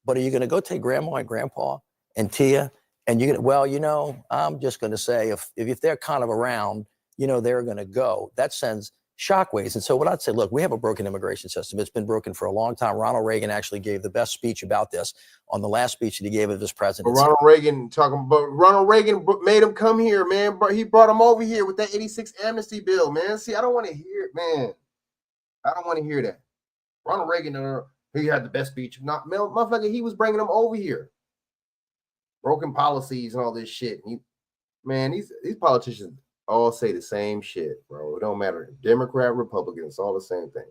But are you going to go take grandma and grandpa and Tia? And you're going to, I'm just going to say if they're kind of around, they're going to go. That sends shockwaves. And so what I'd say, look, we have a broken immigration system. It's been broken for a long time. Ronald Reagan actually gave the best speech about this on the last speech that he gave of his presidency. Ronald Reagan made him come here, man. He brought him over here with that 86 amnesty bill, man. See, I don't want to hear it, man. I don't want to hear that. Ronald Reagan, he had the best speech. Not, motherfucker, he was bringing them over here. Broken policies and all this shit. These politicians all say the same shit, bro. It don't matter. Democrat, Republican, it's all the same thing.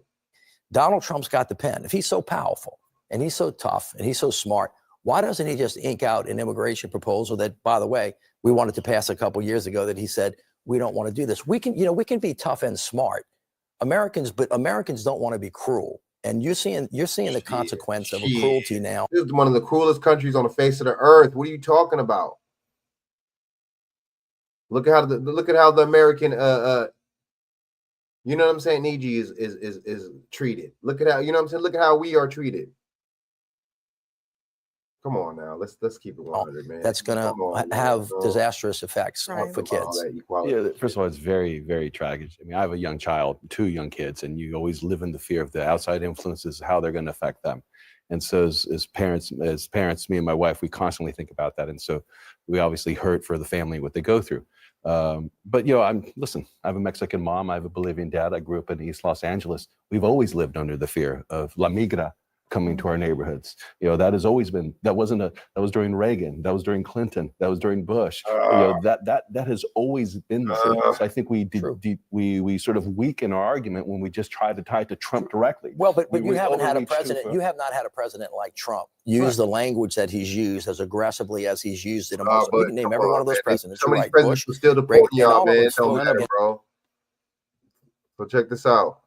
Donald Trump's got the pen. If he's so powerful and he's so tough and he's so smart, why doesn't he just ink out an immigration proposal that, by the way, we wanted to pass a couple years ago that he said, we don't want to do this. We can be tough and smart. But Americans don't want to be cruel. And you're seeing the consequence of a cruelty now. This is one of the cruelest countries on the face of the earth. What are you talking about? Look at how the American you know what I'm saying, Niji is treated. Look at how, you know what I'm saying, look at how we are treated. Come on now, let's keep it 100, man. That's going to have disastrous effects for kids. Yeah, first of all, it's very, very tragic. I mean, I have a young child, 2 young kids, and you always live in the fear of the outside influences, how they're going to affect them. And so as parents, me and my wife, we constantly think about that. And so we obviously hurt for the family, what they go through. But, you know, listen, I have a Mexican mom. I have a Bolivian dad. I grew up in East Los Angeles. We've always lived under the fear of La Migra coming to our neighborhoods. You know, that has always been, that was during Reagan, that was during Clinton, that was during Bush. You know, that has always been the case. I think we sort of weaken our argument when we just try to tie it to Trump directly. Well, but you haven't had a president, you have not had a president like Trump use the language that he's used as aggressively as he's used it. You can name every one of those presidents. Some of these right, presidents Bush, are still deporting y'all, man. Don't Don't matter, bro. So check this out.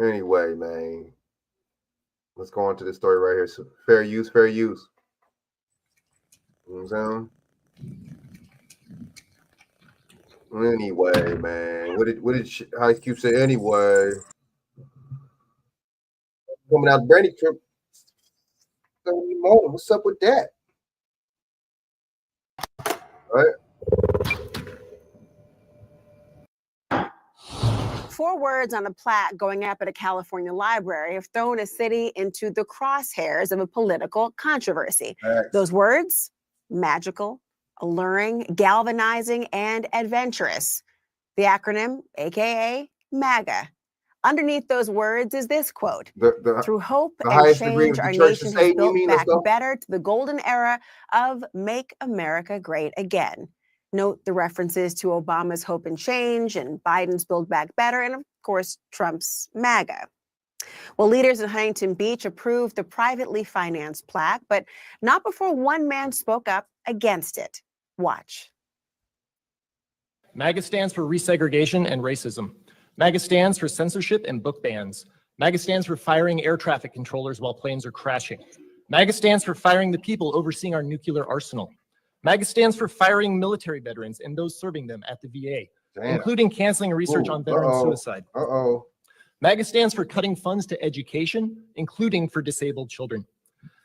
Anyway, man. Let's go on to this story right here. So fair use, fair use. You know what I'm saying? Anyway, man. What did Ice Cube say anyway? Coming out Brandy trip. What's up with that? All right. 4 words on a plaque going up at a California library have thrown a city into the crosshairs of a political controversy. Those words: magical, alluring, galvanizing, and adventurous. The acronym, aka MAGA. Underneath those words is this quote: through hope and change, our nation has built back better to the golden era of Make America Great Again. Note the references to Obama's Hope and Change and Biden's Build Back Better, and of course, Trump's MAGA. Well, leaders in Huntington Beach approved the privately financed plaque, but not before one man spoke up against it. Watch. MAGA stands for resegregation and racism. MAGA stands for censorship and book bans. MAGA stands for firing air traffic controllers while planes are crashing. MAGA stands for firing the people overseeing our nuclear arsenal. MAGA stands for firing military veterans and those serving them at the VA, including canceling research on veteran suicide. MAGA stands for cutting funds to education, including for disabled children.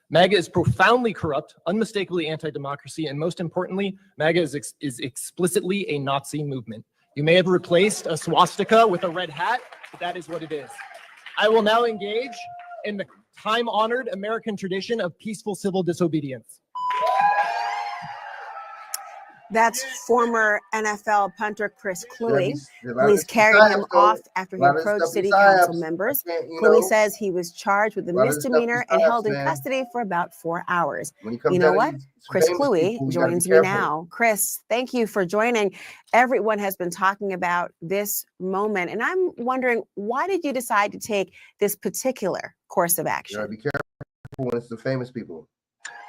MAGA is profoundly corrupt, unmistakably anti-democracy, and most importantly, MAGA is explicitly a Nazi movement. You may have replaced a swastika with a red hat, but that is what it is. I will now engage in the time-honored American tradition of peaceful civil disobedience. That's former NFL punter Chris Cluey. Police carried him off after he approached city council members. Cluey says he was charged with a misdemeanor and held in custody for about 4 hours. You know what? Chris Cluey joins me now. Chris, thank you for joining. Everyone has been talking about this moment, and I'm wondering, why did you decide to take this particular course of action? Be careful when it's the famous people.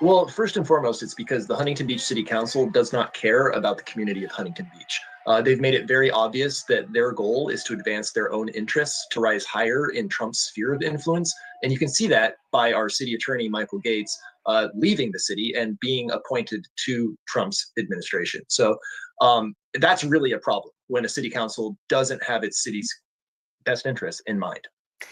Well, first and foremost, it's because the Huntington Beach City Council does not care about the community of Huntington Beach. They've made it very obvious that their goal is to advance their own interests, to rise higher in Trump's sphere of influence. And you can see that by our city attorney, Michael Gates, leaving the city and being appointed to Trump's administration. So that's really a problem when a city council doesn't have its city's best interests in mind.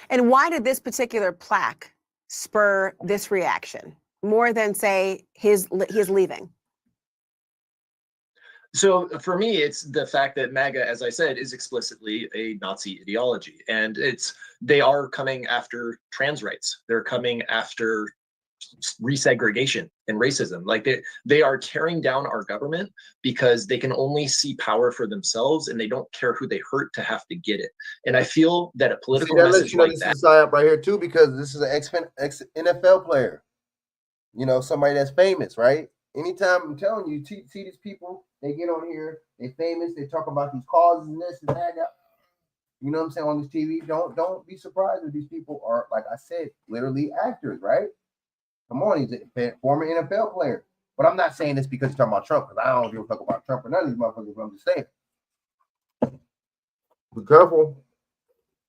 And why did this particular plaque spur this reaction? More than, say, his leaving? So for me, it's the fact that MAGA, as I said, is explicitly a Nazi ideology. And they are coming after trans rights. They're coming after resegregation and racism. Like they are tearing down our government because they can only see power for themselves and they don't care who they hurt to have to get it. And I feel that a political message like that. This is Psyop right here too, because this is an ex-NFL player. You know, somebody that's famous, right? Anytime I'm telling you, see these people, they get on here, they famous, they talk about these causes and this and that. You know what I'm saying, on this TV? Don't be surprised if these people are, like I said, literally actors, right? Come on, he's a former NFL player. But I'm not saying this because he's talking about Trump, because I don't give a fuck about Trump or none of these motherfuckers, but I'm just saying. Be careful.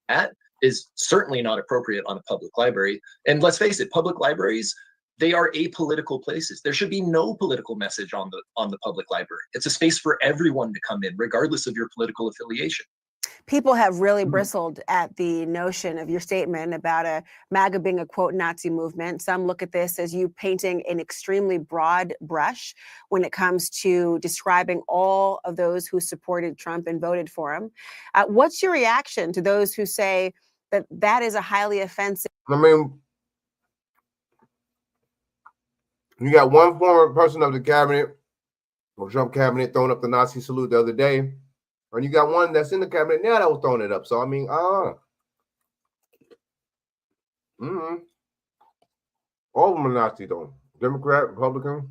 That is certainly not appropriate on a public library. And let's face it, public libraries They are apolitical places. There should be no political message on the public library. It's a space for everyone to come in, regardless of your political affiliation. People have really bristled at the notion of your statement about a MAGA being a quote Nazi movement. Some look at this as you painting an extremely broad brush when it comes to describing all of those who supported Trump and voted for him. What's your reaction to those who say that that is a highly offensive? I mean, you got one former person of the cabinet, or Trump cabinet, throwing up the Nazi salute the other day. And you got one that's in the cabinet now that was throwing it up. So, I mean, all of them are Nazi, though. Democrat, Republican.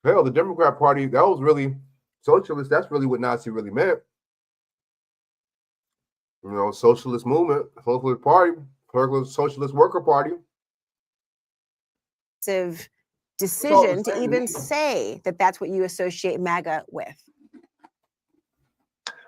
Hell, the Democrat Party, that was really socialist. That's really what Nazi really meant. You know, socialist movement, socialist party, socialist worker party. Decision to even say that that's what you associate MAGA with.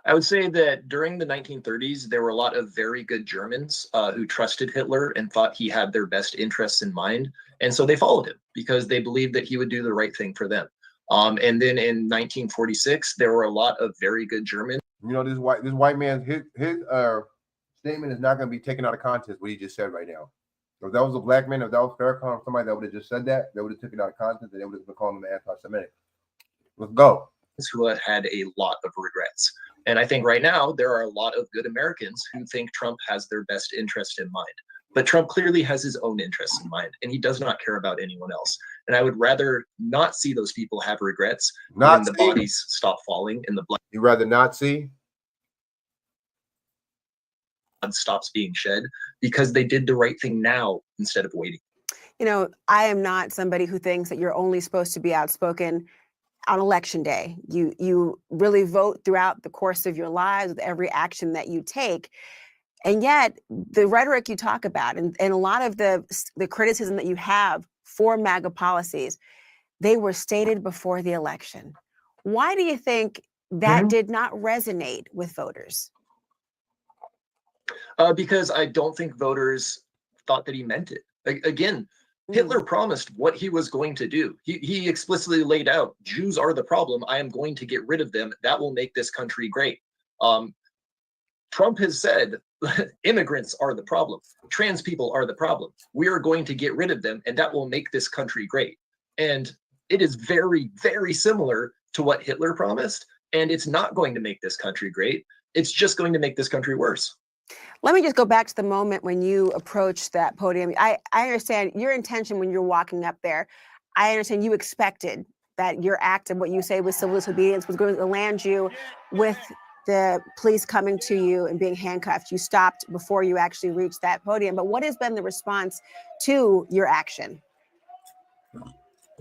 I would say that during the 1930s, there were a lot of very good Germans who trusted Hitler and thought he had their best interests in mind. And so they followed him because they believed that he would do the right thing for them. And then in 1946, there were a lot of very good Germans. You know, this white man's his statement is not going to be taken out of context, what he just said right now. If that was a black man, if that was Farrakhan, somebody that would have just said that, they would have taken it out of context and they would have been calling him anti-Semitic. Let's go. Who had a lot of regrets. And I think right now there are a lot of good Americans who think Trump has their best interest in mind. But Trump clearly has his own interests in mind, and he does not care about anyone else. And I would rather not see those people have regrets when the bodies stop falling and the blood. You'd rather not see? Stops being shed because they did the right thing now instead of waiting. You know, I am not somebody who thinks that you're only supposed to be outspoken on election day. You really vote throughout the course of your lives with every action that you take. And yet the rhetoric you talk about and a lot of the criticism that you have for MAGA policies, they were stated before the election. Why do you think that did not resonate with voters? Because I don't think voters thought that he meant it. Again, Hitler promised what he was going to do. He explicitly laid out, Jews are the problem. I am going to get rid of them. That will make this country great. Trump has said, immigrants are the problem. Trans people are the problem. We are going to get rid of them, and that will make this country great. And it is very, very similar to what Hitler promised. And it's not going to make this country great. It's just going to make this country worse. Let me just go back to the moment when you approached that podium. I understand your intention when you're walking up there. I understand you expected that your act and what you say was civil disobedience was going to land you with the police coming to you and being handcuffed. You stopped before you actually reached that podium. But what has been the response to your action?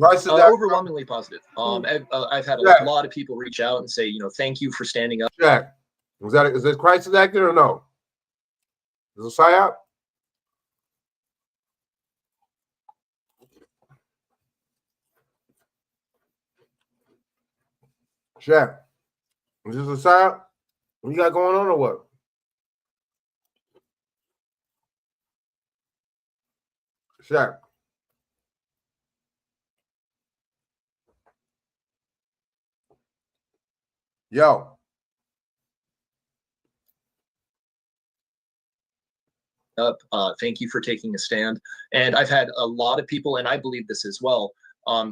Overwhelmingly positive. I've had a lot of people reach out and say, thank you for standing up. Jack, is this crisis acting or no? Is it Psyop? Shaq, is this a Psyop? What you got going on or what? Shaq. Yo. Up. Thank you for taking a stand. And I've had a lot of people, and I believe this as well,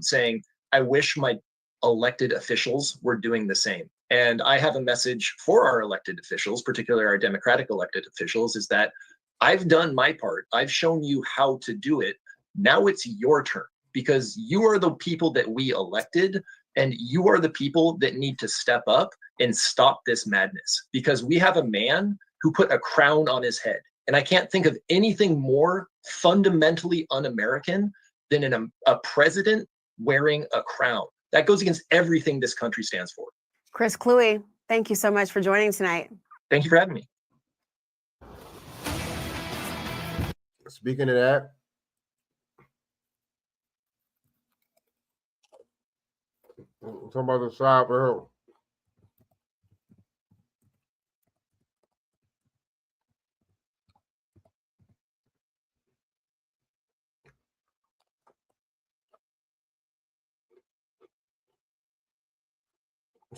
saying, I wish my elected officials were doing the same. And I have a message for our elected officials, particularly our Democratic elected officials, is that I've done my part. I've shown you how to do it. Now it's your turn, because you are the people that we elected, and you are the people that need to step up and stop this madness, because we have a man who put a crown on his head. And I can't think of anything more fundamentally un-American than a president wearing a crown. That goes against everything this country stands for. Chris Cluey, thank you so much for joining tonight. Thank you for having me. Speaking of that, I'm talking about the side for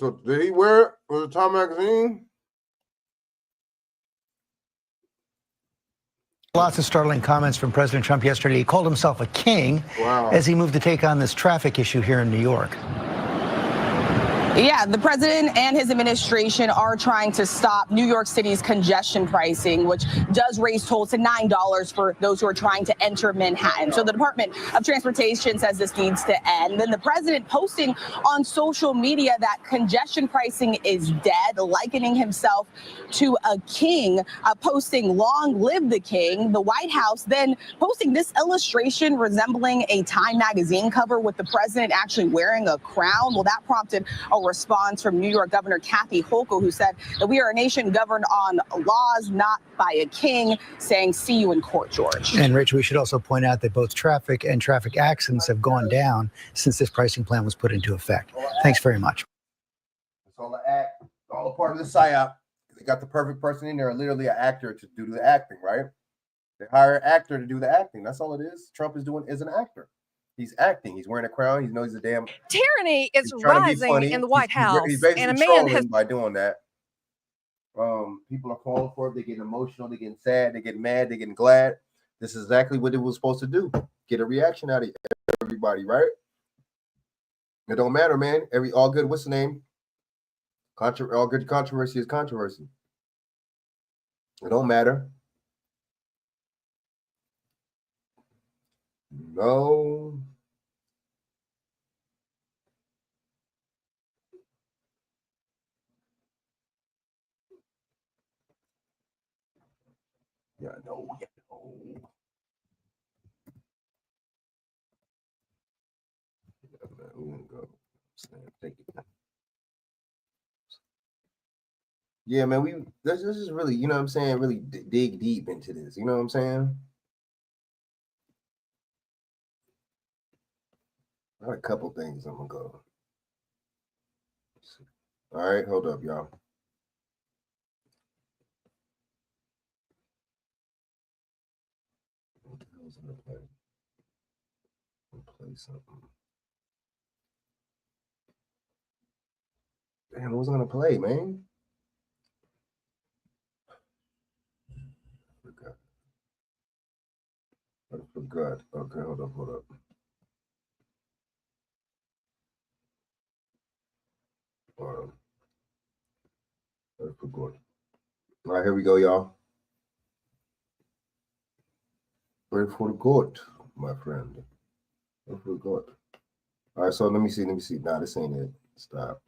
So did he wear it? Was it Time Magazine? Lots of startling comments from President Trump yesterday. He called himself a king as he moved to take on this traffic issue here in New York. Yeah, the president and his administration are trying to stop New York City's congestion pricing, which does raise tolls to $9 for those who are trying to enter Manhattan. So the Department of Transportation says this needs to end. Then the president posting on social media that congestion pricing is dead, likening himself to a king, posting "Long live the king." The White House then posting this illustration resembling a Time magazine cover with the president actually wearing a crown. Well, that prompted a response from New York Governor Kathy Hochul, who said that we are a nation governed on laws, not by a king, saying, "See you in court, George." And Rich, we should also point out that both traffic and traffic accidents have gone down since this pricing plan was put into effect. Thanks very much. It's all the act, all a part of the psyop. They got the perfect person in there, literally an actor to do the acting, right? They hire an actor to do the acting. That's all it is. Trump is doing is an actor. He's acting. He's wearing a crown. He knows he's a damn. Tyranny is rising in the White House, he's and a man has by doing that. People are calling for it. They get emotional. They getting sad. They get mad. They getting glad. This is exactly what it was supposed to do. Get a reaction out of everybody, right? It don't matter, man. All good. What's the name? All good controversy is controversy. It don't matter. No. Yeah, no. Yeah, man, this is really, you know what I'm saying, really dig deep into this, you know what I'm saying? I got a couple things I'm gonna go. All right, hold up, y'all. What the hell's gonna play? Play something. Damn, what was I gonna play, man? I forgot. Okay, hold up. I forgot. All right, here we go, y'all. I forgot, my friend. I forgot. All right, so let me see. Nah, this ain't it. Stop.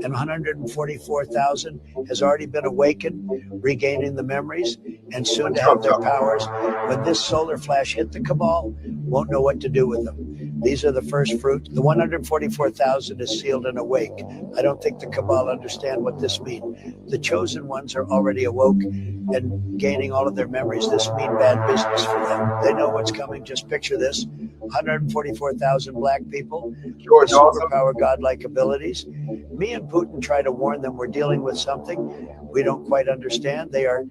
And 144,000 has already been awakened, regaining the memories, and soon to have their powers. When this solar flash hit the cabal, won't know what to do with them. These are the first fruit. The 144,000 is sealed and awake. I don't think the cabal understand what this means. The chosen ones are already awoke and gaining all of their memories. This means bad business for them. They know what's coming. Just picture this. 144,000 black people with superpower godlike abilities. Me and Putin try to warn them we're dealing with something we don't quite understand. They are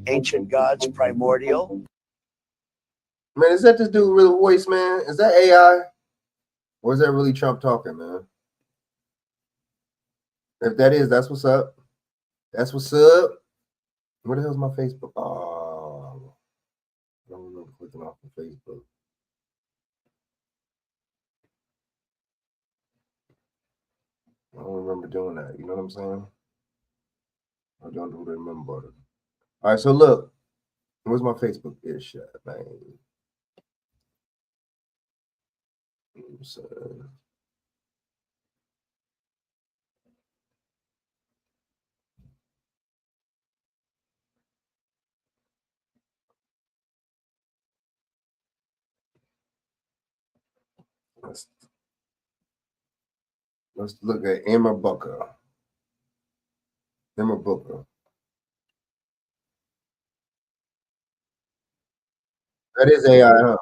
ancient gods, primordial. Man, is that this dude real voice, man? Is that AI? Or is that really Trump talking, man? If that is, that's what's up. That's what's up. Where the hell's my Facebook? Oh, I don't remember clicking off of Facebook. I don't remember doing that. You know what I'm saying? I don't remember. All right, so look. Where's my Facebook ish at, man? Let's look at Emma Booker. Emma Booker. That is AI, huh?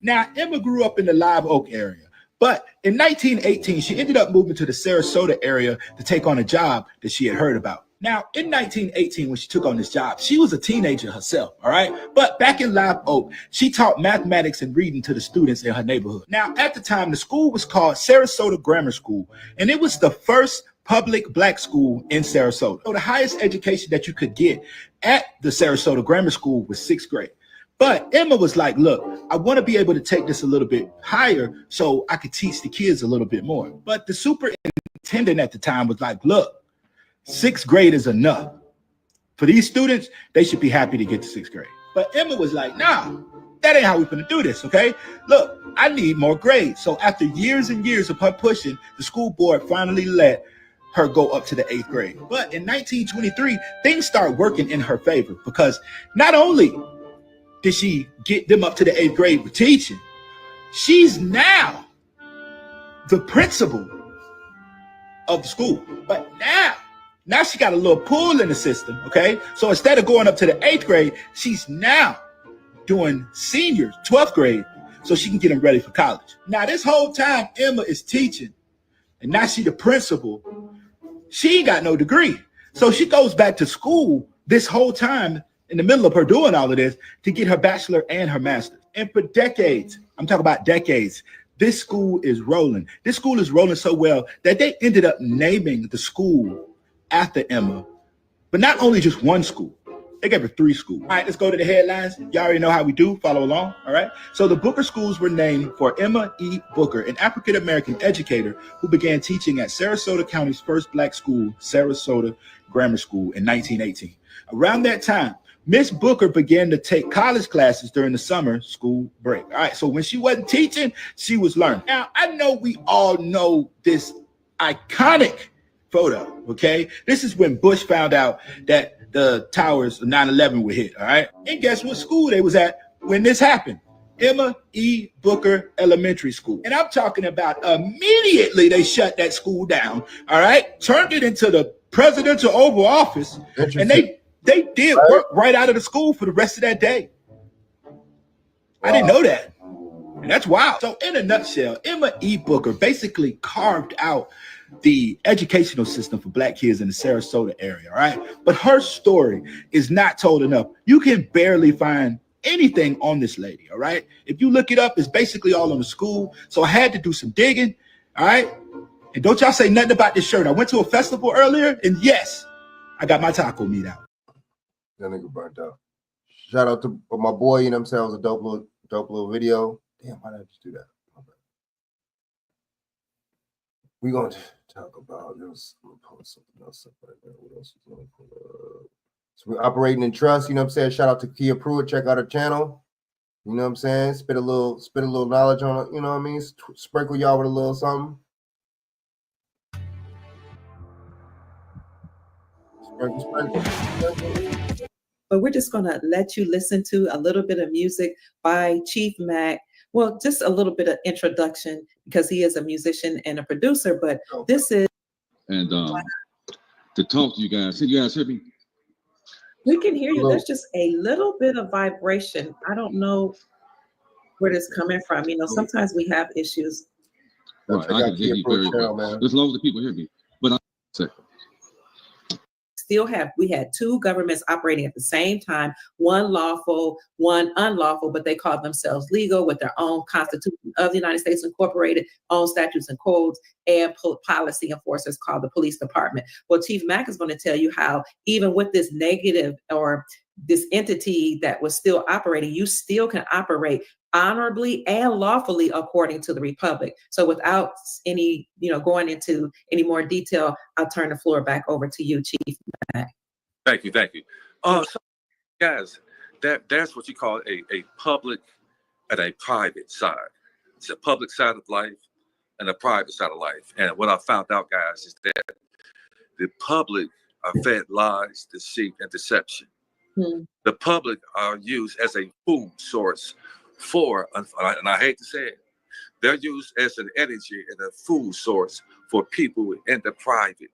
Now, Emma grew up in the Live Oak area, but in 1918, she ended up moving to the Sarasota area to take on a job that she had heard about. Now, in 1918, when she took on this job, she was a teenager herself, all right? But back in Live Oak, she taught mathematics and reading to the students in her neighborhood. Now, at the time, the school was called Sarasota Grammar School, and it was the first public black school in Sarasota. So the highest education that you could get at the Sarasota Grammar School was 6th grade. But Emma was like, look, I want to be able to take this a little bit higher so I could teach the kids a little bit more. But the superintendent at the time was like, look, 6th grade is enough. For these students, they should be happy to get to 6th grade. But Emma was like, nah, that ain't how we're gonna do this, okay? Look, I need more grades. So after years and years of her pushing, the school board finally let her go up to the 8th grade. But in 1923, things start working in her favor because not only did she get them up to the 8th grade with teaching, she's now the principal of the school. But now she got a little pull in the system, okay? So instead of going up to the 8th grade, she's now doing seniors, 12th grade, so she can get them ready for college. Now, this whole time, Emma is teaching, and now she the principal. She ain't got no degree. So she goes back to school this whole time in the middle of her doing all of this to get her bachelor and her master's. And for decades, I'm talking about decades, this school is rolling. This school is rolling so well that they ended up naming the school after Emma, but not only just one school. They gave her 3 schools. All right, let's go to the headlines. Y'all already know how we do. Follow along, all right? So the Booker schools were named for Emma E. Booker, an African-American educator who began teaching at Sarasota County's first black school, Sarasota Grammar School, in 1918. Around that time, Miss Booker began to take college classes during the summer school break. All right, so when she wasn't teaching, she was learning. Now, I know we all know this iconic photo, okay? This is when Bush found out that the towers of 9/11 were hit, all right? And guess what school they was at when this happened? Emma E. Booker Elementary School. And I'm talking about immediately they shut that school down, all right? Turned it into the presidential Oval Office, and they did work right out of the school for the rest of that day. I didn't know that. And that's wild. So in a nutshell, Emma E. Booker basically carved out the educational system for black kids in the Sarasota area, all right? But her story is not told enough. You can barely find anything on this lady, all right? If you look it up, it's basically all on the school. So I had to do some digging, all right? And don't y'all say nothing about this shirt. I went to a festival earlier, and yes, I got my taco meat out. That nigga burnt out. Shout out to my boy, you know what I'm saying? It was a dope little video. Damn, why did I just do that? We're going to talk about this. I'm gonna pull something else up right now. What else is going to pull up? So we're operating in trust, you know what I'm saying? Shout out to Kia Pruitt. Check out her channel. You know what I'm saying? Spit a little knowledge on it, you know what I mean? Sprinkle y'all with a little something. Sprinkle. But we're just going to let you listen to a little bit of music by Chief Mac. Well, just a little bit of introduction because he is a musician and a producer, but this is... And to talk to you guys. Can you guys hear me? We can hear you. There's just a little bit of vibration. I don't know where this is coming from. You know, sometimes we have issues. Right, I can hear you very well. As long as the people hear me. But we had 2 governments operating at the same time, one lawful, one unlawful, but they called themselves legal with their own Constitution of the United States Incorporated, own statutes and codes, and policy enforcers called the police department. Well, Chief Mac is going to tell you how even with this negative or this entity that was still operating, you still can operate honorably and lawfully according to the Republic. So without any, going into any more detail, I'll turn the floor back over to you, Chief Mac. Thank you. So guys, that's what you call a public and a private side. It's a public side of life and a private side of life. And what I found out, guys, is that the public are fed lies, deceit, and deception. The public are used as a food source for, and I hate to say it, they're used as an energy and a food source for people in the private.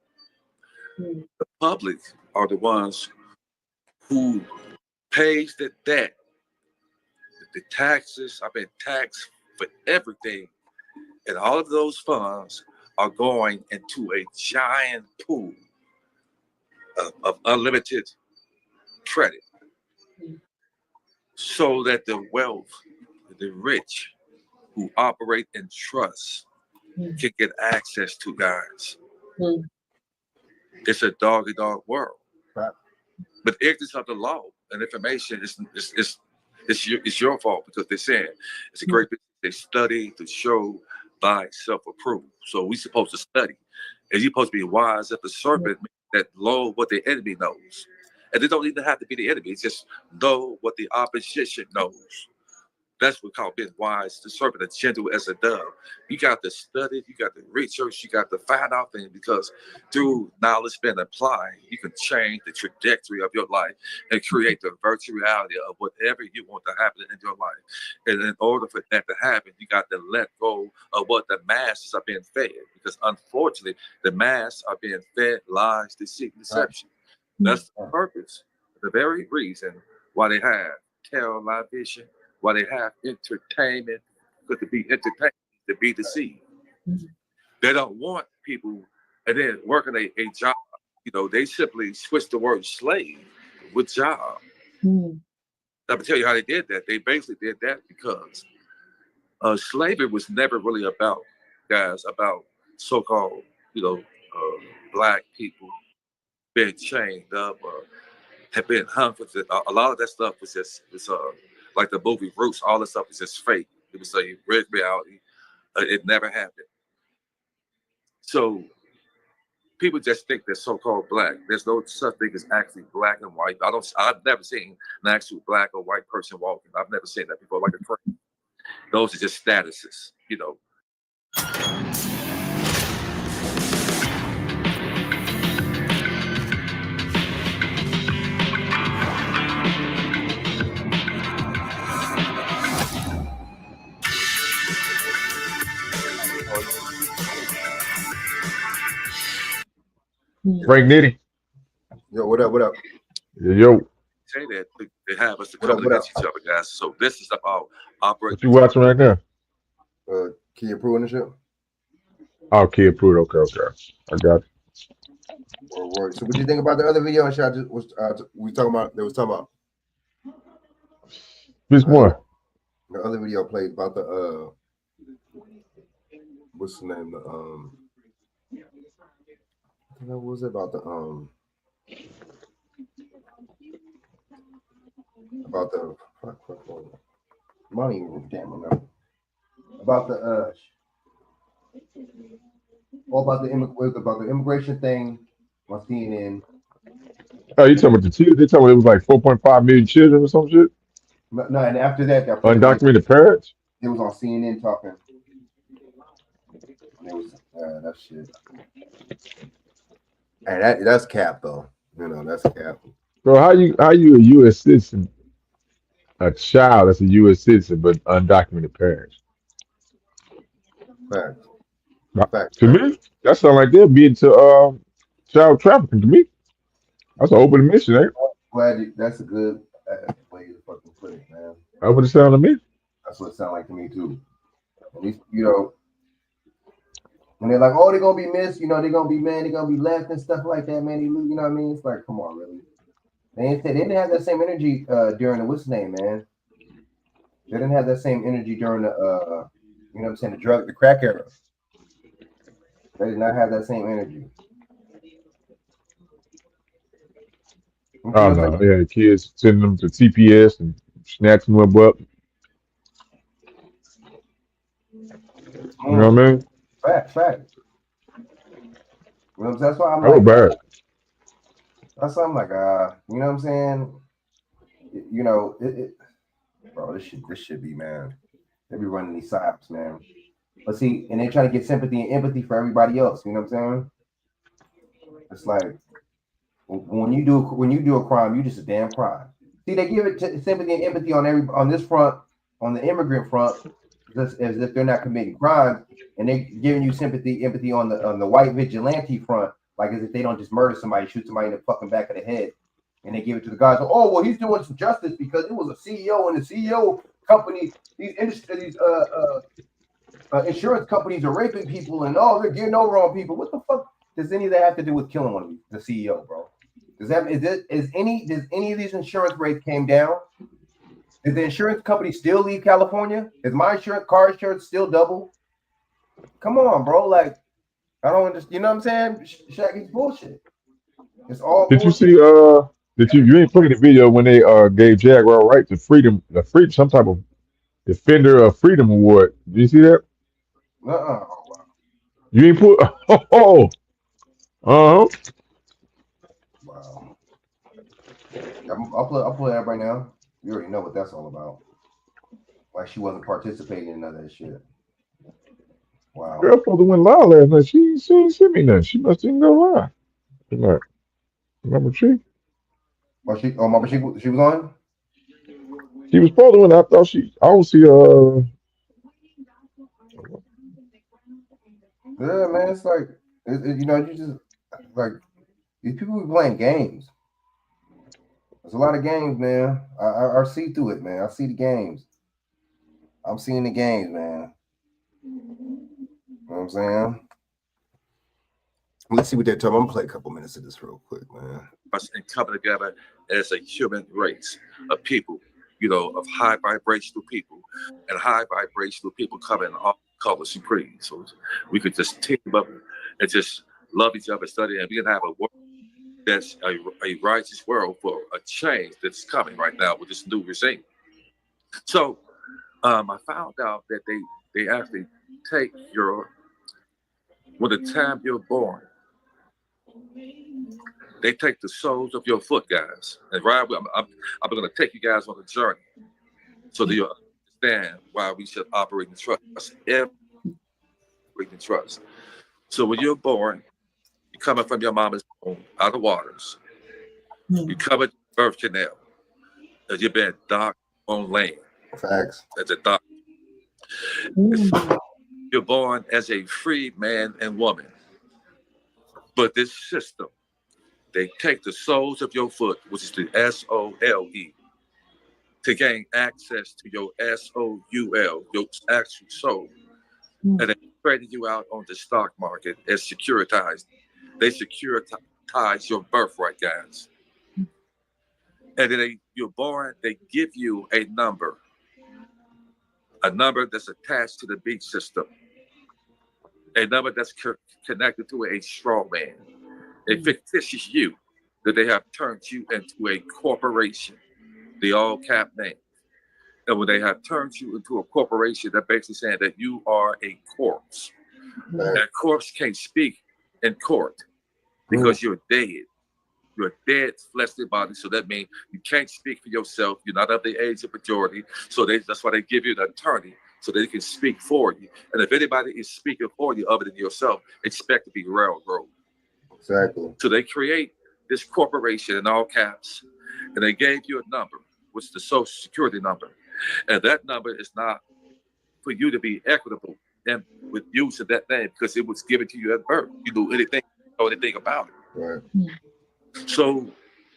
The public are the ones who pays the debt, the taxes. I've been taxed for everything, and all of those funds are going into a giant pool of unlimited credit, so that the wealth, the rich who operate in trust can get access to guys. It's a dog-eat-dog world. Right. But ignorance of the law and information is your fault, because they're saying it's a great business. They study to show by self-approval. So we supposed to study. And you're supposed to be wise as the serpent that know what the enemy knows. And they don't even have to be the enemy. It's just know what the opposition knows. That's what we call being wise, the serpent, as gentle as a dove. You got to study, you got to research, you got to find out things, because through knowledge being applied, you can change the trajectory of your life and create the virtual reality of whatever you want to happen in your life. And in order for that to happen, you got to let go of what the masses are being fed, because unfortunately, the masses are being fed lies, deceit, deception. That's the purpose, the very reason why they have television, why they have entertainment, because to be entertained, to be deceived. They don't want people, and then working a job, they simply switch the word slave with job. I'm gonna tell you how they did that. They basically did that because slavery was never really about so-called, black people being chained up or have been hung for a lot of that stuff was just like the movie Roots. All this stuff was just fake. It was a rigged reality. It never happened. So people just think they're so-called black. There's no such thing as actually black and white. I've never seen an actual black or white person walking. I've never seen that before. Like a train. Those are just statuses, Frank Nitty. Yo, what up? What up? Yo. Say that they have us to come against each other, guys. So this is about operating. What you watching right now? Kid Pruitt and shit. Oh, Kid Pruitt. Okay. I got it. So what do you think about the other video and shit? They was talking about. Which one? The other video played about the what's the name? What was it about the money? Damn, remember about the about the immigration thing on CNN. Oh, you talking about the children? They talking about it was like 4.5 million children or some shit? No, and after that, undocumented parents. It was on CNN talking. It was that shit. And that's cap though. That's cap. Bro, how you a U.S. citizen, a child that's a U.S. citizen, but undocumented parents? Fact. To me, that sounds like they're being to child trafficking. To me, that's an open admission, ain't it? That's a good way to fucking put it, man. That's what it sounds to me. That's what it sounds like to me too. At least, when they're like, oh, they're gonna be missed, they're gonna be mad, they're gonna be left and stuff like that, man. You know what I mean? It's like, come on, really. They didn't have that same energy during the what's name, man. They didn't have that same energy during the the crack era. They did not have that same energy. Oh no, yeah, the kids sending them to TPS and snatching them up. You know what I mean? Fact. That's why I'm like, bad. That's why I'm like, you know what I'm saying? Bro, this should be, man. They be running these psyops, man. But see, and they're trying to get sympathy and empathy for everybody else. You know what I'm saying? It's like when you do a crime, you just a damn crime. See, they give it sympathy and empathy on this front, on the immigrant front, as if they're not committing crimes, and they giving you empathy on the white vigilante front, like as if they don't just murder somebody, shoot somebody in the fucking back of the head, and they give it to the guys. Oh well, he's doing some justice because it was a CEO, and the CEO company, these insurance companies are raping people, and they're getting over on people. What the fuck does any of that have to do with killing one of the CEO, bro? Does any of these insurance rates came down? Is the insurance company still leave California? Is my car insurance still double? Come on, bro. Like, I don't understand. You know what I'm saying? Shaggy's bullshit. It's all Did you bullshit. see? You ain't put in the video when they gave Jaguar right to freedom, some type of Defender of Freedom Award. Did you see that? You ain't put. Oh, Wow. I'll play that right now. You already know what that's all about. Why she wasn't participating in none of that shit. Wow. Girl supposed to win live last night. She didn't send me nothing. She must didn't go live. Like, remember she? Well, she was on. She was supposed to win. I thought I don't see Yeah, man. It's like you just like these people be playing games. There's a lot of games, man. I see through it, man. I see the games. I'm seeing the games, man. You know what I'm saying? Let's see what they're talking. I'm gonna play a couple minutes of this real quick, man. Us and coming together as a human race of people, of high vibrational people, and high vibrational people come in all colors and creeds. So we could just team up and just love each other, study, and we can have a world that's a righteous world for a change that's coming right now with this new regime. So I found out that they actually take when the time you're born, they take the soles of your foot, guys. And I'm going to take you guys on a journey so that you understand why we should operate in trust. In trust. So when you're born, you're coming from your mama's womb, out of waters. You covered birth canal. As you've been docked on land. Facts. As a dock. You're born as a free man and woman. But this system, they take the soles of your foot, which is the S-O-L-E, to gain access to your S-O-U-L, your actual soul. And they trading you out on the stock market as securitized. They securitize your birthright, guys. And then you're born, they give you a number that's attached to the beat system, a number that's connected to a straw man, a fictitious you that they have turned you into a corporation, the all cap name. And when they have turned you into a corporation, they're basically saying that you are a corpse. That corpse can't speak in court because you're dead. You're a dead fleshly body, so that means you can't speak for yourself. You're not of the age of majority, so that's why they give you an attorney so they can speak for you. And if anybody is speaking for you other than yourself, expect to be railroaded. Exactly. So they create this corporation in all caps, and they gave you a number, which is the Social Security number, and that number is not for you to be equitable and with use of that name because it was given to you at birth. You know anything about it. Right. So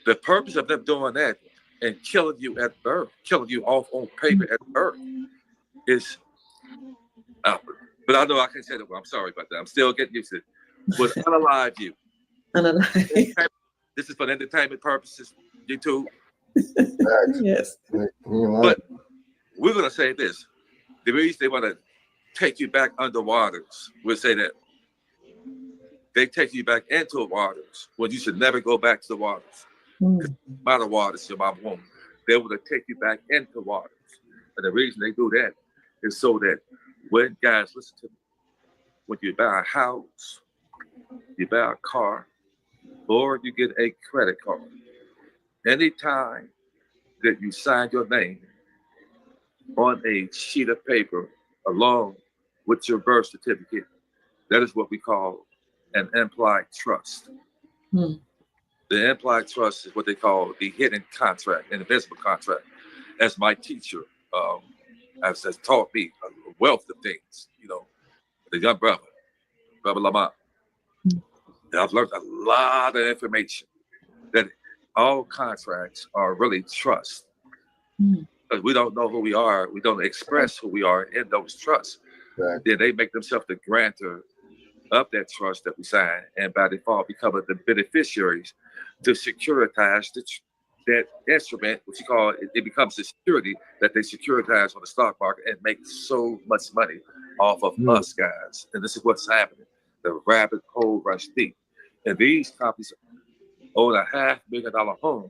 the purpose of them doing that and killing you at birth, killing you off on paper at birth is but I know I can't say that. I'm sorry about that. I'm still getting used to it. But unalive you. This is for entertainment purposes, YouTube. Yes. But we're going to say this. The reason they want to take you back under waters, we'll say that they take you back into the waters when you should never go back to the waters. By the waters, your mom won't. They want to take you back into waters. And the reason they do that is so that when guys, listen to me, when you buy a house, you buy a car, or you get a credit card, anytime that you sign your name on a sheet of paper along with your birth certificate, that is what we call an implied trust. The implied trust is what they call the hidden contract, an invisible contract. As my teacher has taught me a wealth of things, the young brother Lamont. I've learned a lot of information that all contracts are really trust. Because we don't know who we are, we don't express who we are in those trusts. Right. Then they make themselves the grantor of that trust that we sign, and by default become the beneficiaries to securitize that instrument, which you call it becomes the security that they securitize on the stock market and make so much money off of us guys. And this is what's happening. The rabbit hole runs deep. And these companies own a $500,000 home.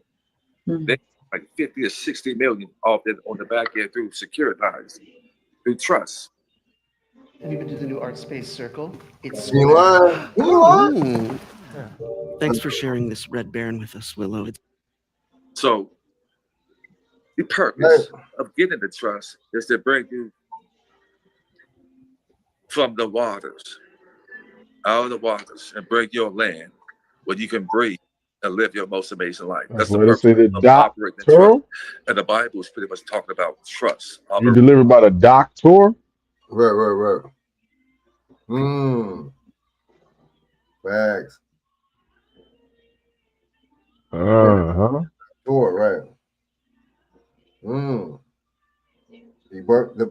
They like 50 or 60 million off it on the back end through securitized, through trust. Have you been to the new Art Space Circle? It's Thanks for sharing this Red Baron with us, Willow. So the purpose of getting the trust is to bring you from the waters, out of the waters, and bring your land where you can breathe and live your most amazing life. That's the purpose of operating the trust. And the Bible is pretty much talking about trust. You delivered by the doctor? Right. Facts. Sure, right.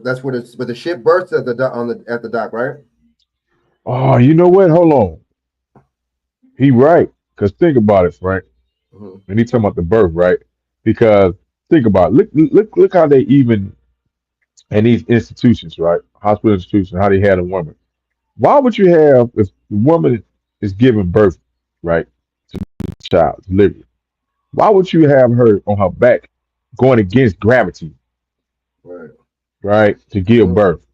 That's where the ship berths at the dock, right? Oh, you know what? Hold on. He right. Because think about it, Frank. And he talking about the birth, right? Because think about it. Look how they even in these institutions, right? Hospital institutions, how they had a woman. Why would you have, if the woman is giving birth, right, to the child, delivery, why would you have her on her back going against gravity, right, to give birth?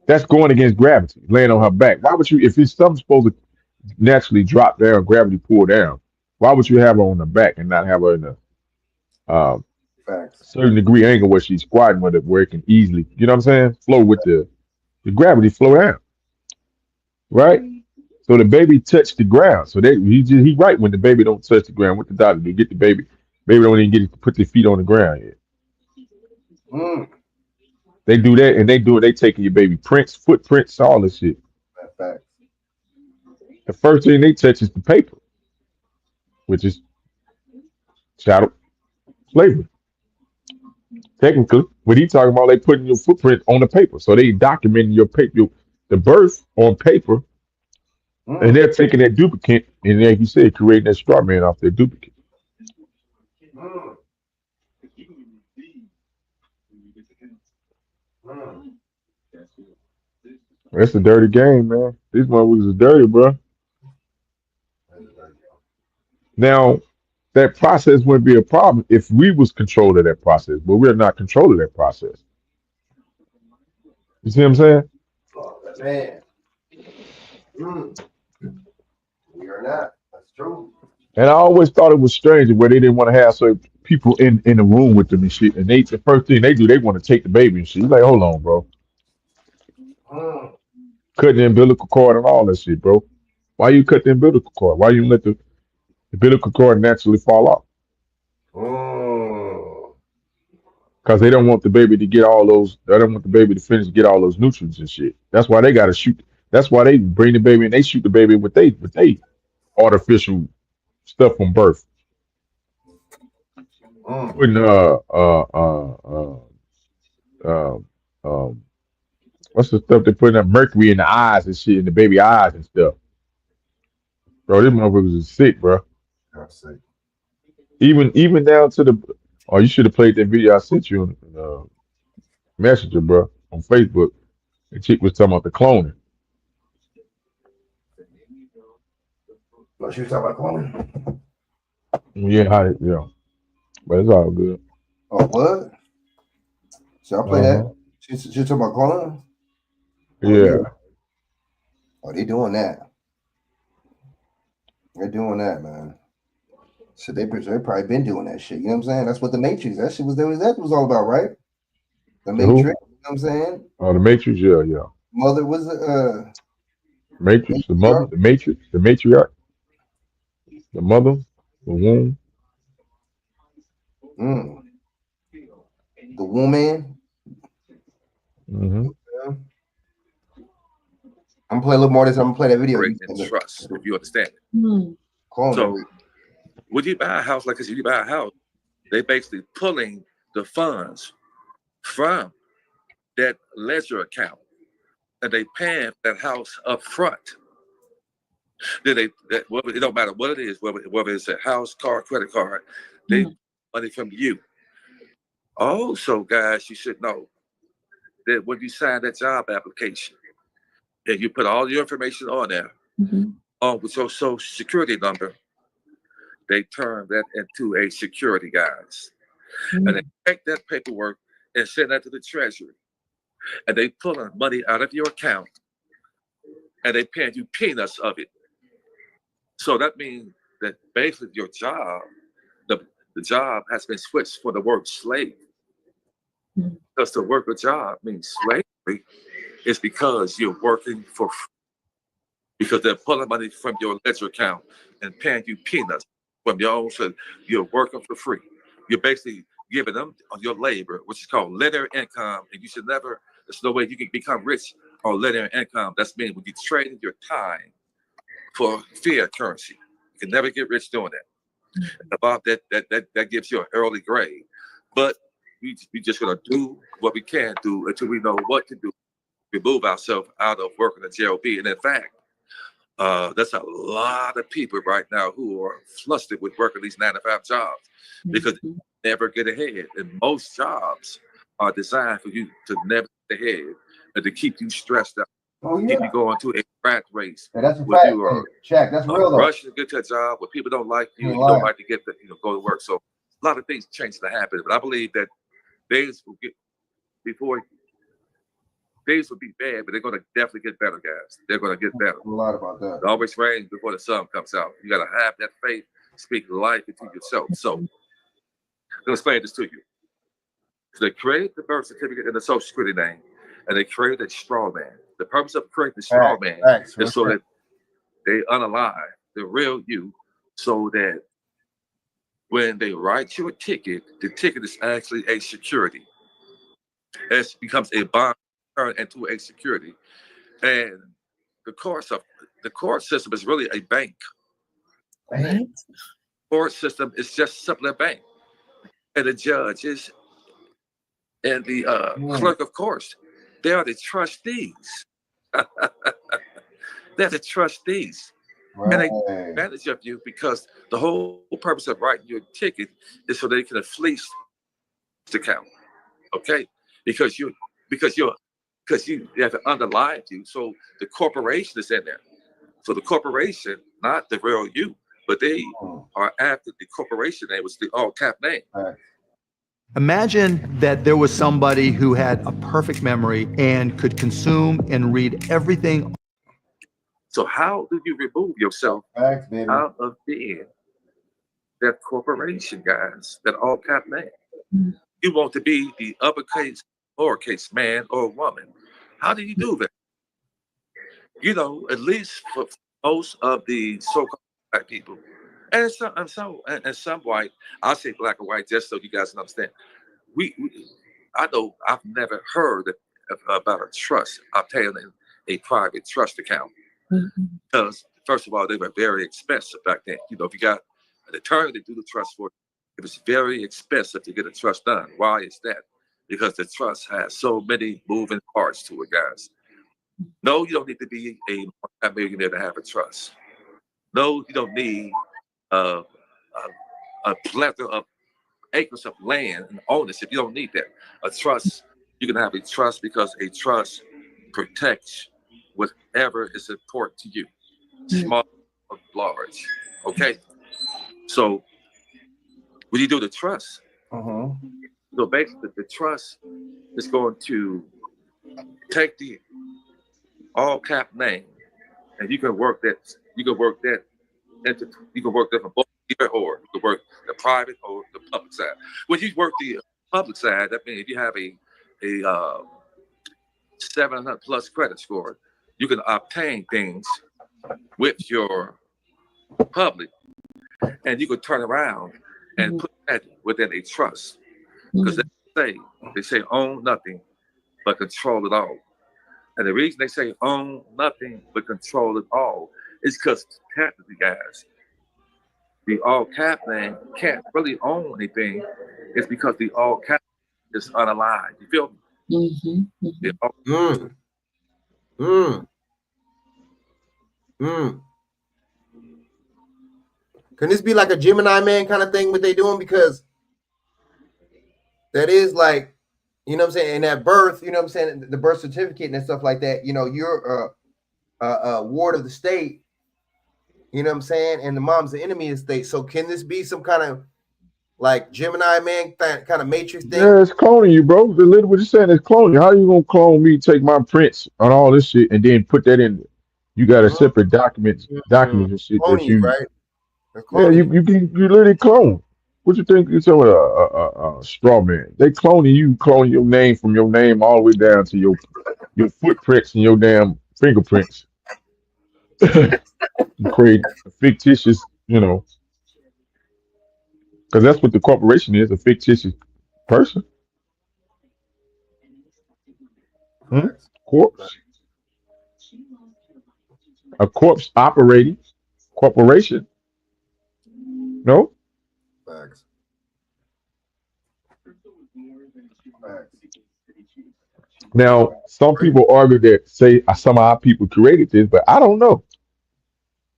That's going against gravity, laying on her back. Why would you, if it's something supposed to naturally drop down, gravity pull down, why would you have her on the back and not have her in a certain degree angle where she's squatting with it, where it can easily, you know what I'm saying, flow with the gravity flow down, right? So the baby touched the ground. So he right when the baby don't touch the ground. What the doctor do? Get the baby don't even get it to put their feet on the ground yet. They do that, and they taking your baby prints, footprints, all this shit. The first thing they touch is the paper, which is chattel slavery. Technically, what he talking about, they putting your footprint on the paper. So they documenting your paper, the birth on paper, and they're taking that duplicate, and like you said, creating that straw man off their duplicate. That's a dirty game, man. These motherfuckers is dirty, bro. Now, that process wouldn't be a problem if we was control of that process, but we're not control of that process. You see what I'm saying? Man. We are not. That's true. And I always thought it was strange where they didn't want to have certain people in the room with them and shit. And the first thing they do, they want to take the baby and shit. You're like, hold on, bro. Cutting the umbilical cord and all that shit, bro. Why you cut the umbilical cord? Why you let the umbilical cord naturally fall off? Because they don't want the baby to get all those. They don't want the baby to finish get all those nutrients and shit. That's why they got to shoot. That's why they bring the baby and they shoot the baby with they artificial stuff from birth. Putting what's the stuff they put in that mercury in the eyes and shit, in the baby eyes and stuff. Bro, this motherfuckers is sick, bro. Even down to the. Oh, you should have played that video I sent you on Messenger, bro, on Facebook. The chick was talking about the cloning. No, she was talking about cloning. Yeah, but it's all good. Oh, what? So I play that. She talking about cloning. Yeah. Oh, they doing that. They're doing that, man. So they probably been doing that shit. You know what I'm saying? That's what the Matrix. That shit was all about, right? The Matrix. You know what I'm saying? Oh, the Matrix. Yeah. Mother was Matrix. The mother. The Matrix. The matriarch. The mother. The womb. The woman. Mm-hmm. I'm gonna play a little more of this. I'm gonna play that video. And trust, if you understand it. So when you buy a house like this, you buy a house, they basically pulling the funds from that ledger account and they paying that house up front. Then it don't matter what it is, whether it's a house, car, credit card, they money from you. Also, guys, you should know that when you sign that job application, and you put all your information on there, on with your social security number, they turn that into a security, guys. And they take that paperwork and send that to the Treasury. And they pull money out of your account and they pay you peanuts of it. So that means that basically your job, the job has been switched for the word slave. Because to work a job means slavery is because you're working for free. Because they're pulling money from your ledger account and paying you peanuts from your own, so you're working for free. You're basically giving them your labor, which is called linear income, and you should never, there's no way you can become rich on linear income. That's mean when you trade your time for fiat currency. You can never get rich doing that. About that gives you an early grade. But we just gonna do what we can do until we know what to do. Remove ourselves out of working at JOB. And in fact, that's a lot of people right now who are flustered with working these 9-to-5 jobs because they never get ahead. And most jobs are designed for you to never get ahead and to keep you stressed out. Keep you going to a rat race. Yeah, that's a where fact. you are Check. That's real though. rushing to get to a job where people don't like you, you don't like to get the, go to work. So a lot of things change to happen. But I believe that days will get before. Days will be bad, but they're going to definitely get better, guys. They're going to get better. A lot about that. It always rains before the sun comes out. You got to have that faith, speak life into yourself. So, I'm going to explain this to you. So they create the birth certificate and the social security name, and they create a straw man. The purpose of creating the straw man is so that they unalive the real you, so that when they write you a ticket, the ticket is actually a security. It becomes a bond into a security, and the court system is really a bank. The court system is just simply a bank, and the judges and the clerk of courts, they are the trustees. They're the trustees, and they take advantage of you because the whole purpose of writing your ticket is so they can fleece the account. Okay, because you have underlined you, so the corporation is in there. So the corporation, not the real you, but they are after the corporation name, was the all cap name. Imagine that there was somebody who had a perfect memory and could consume and read everything. So how do you remove yourself out of being that corporation, guys, that all cap name? You want to be the uppercase, lowercase man or woman. How do you do that? You know, at least for most of the so-called black people, and some white, I'll say black and white just so you guys understand. I know I've never heard about a trust obtaining a private trust account. Because first of all, they were very expensive back then. You know, if you got an attorney to do the trust for you, it was very expensive to get a trust done. Why is that? Because the trust has so many moving parts to it, guys. No, you don't need to be a millionaire to have a trust. No, you don't need a plethora of acres of land and ownership. You don't need that. A trust, you can have a trust because a trust protects whatever is important to you, small or large. Okay? So when you do the trust, so basically the trust is going to take the all cap name, and you can work that. You can work that from both either or. You can work the private or the public side. When you work the public side, that means if you have a 700 plus credit score, you can obtain things with your public, and you can turn around and put that within a trust. Because they say own nothing but control it all. And the reason they say own nothing but control it all is because technically, guys, the all cap name can't really own anything. It's because the all cap is unaligned. You feel me? Can this be like a Gemini man kind of thing? What they doing? Because that is like, you know what I'm saying. And at birth, you know what I'm saying, the birth certificate and stuff like that. You know, you're a ward of the state. You know what I'm saying, and the mom's the enemy of the state. So can this be some kind of like Gemini man kind of matrix thing? Yeah, it's cloning you, bro. The little what you're saying is cloning. How you gonna clone me, take my prints on all this shit, and then put that in? You got a separate documents and shit that Cloning, you right? Yeah, you literally clone. What you think you're talking about a straw man? They cloning you, cloning your name from your name all the way down to your footprints and your damn fingerprints. You create a fictitious, you know, because that's what the corporation is, a fictitious person. Corpse. A corpse operating corporation. No? Facts. Now, some people argue that say some of our people created this, but I don't know.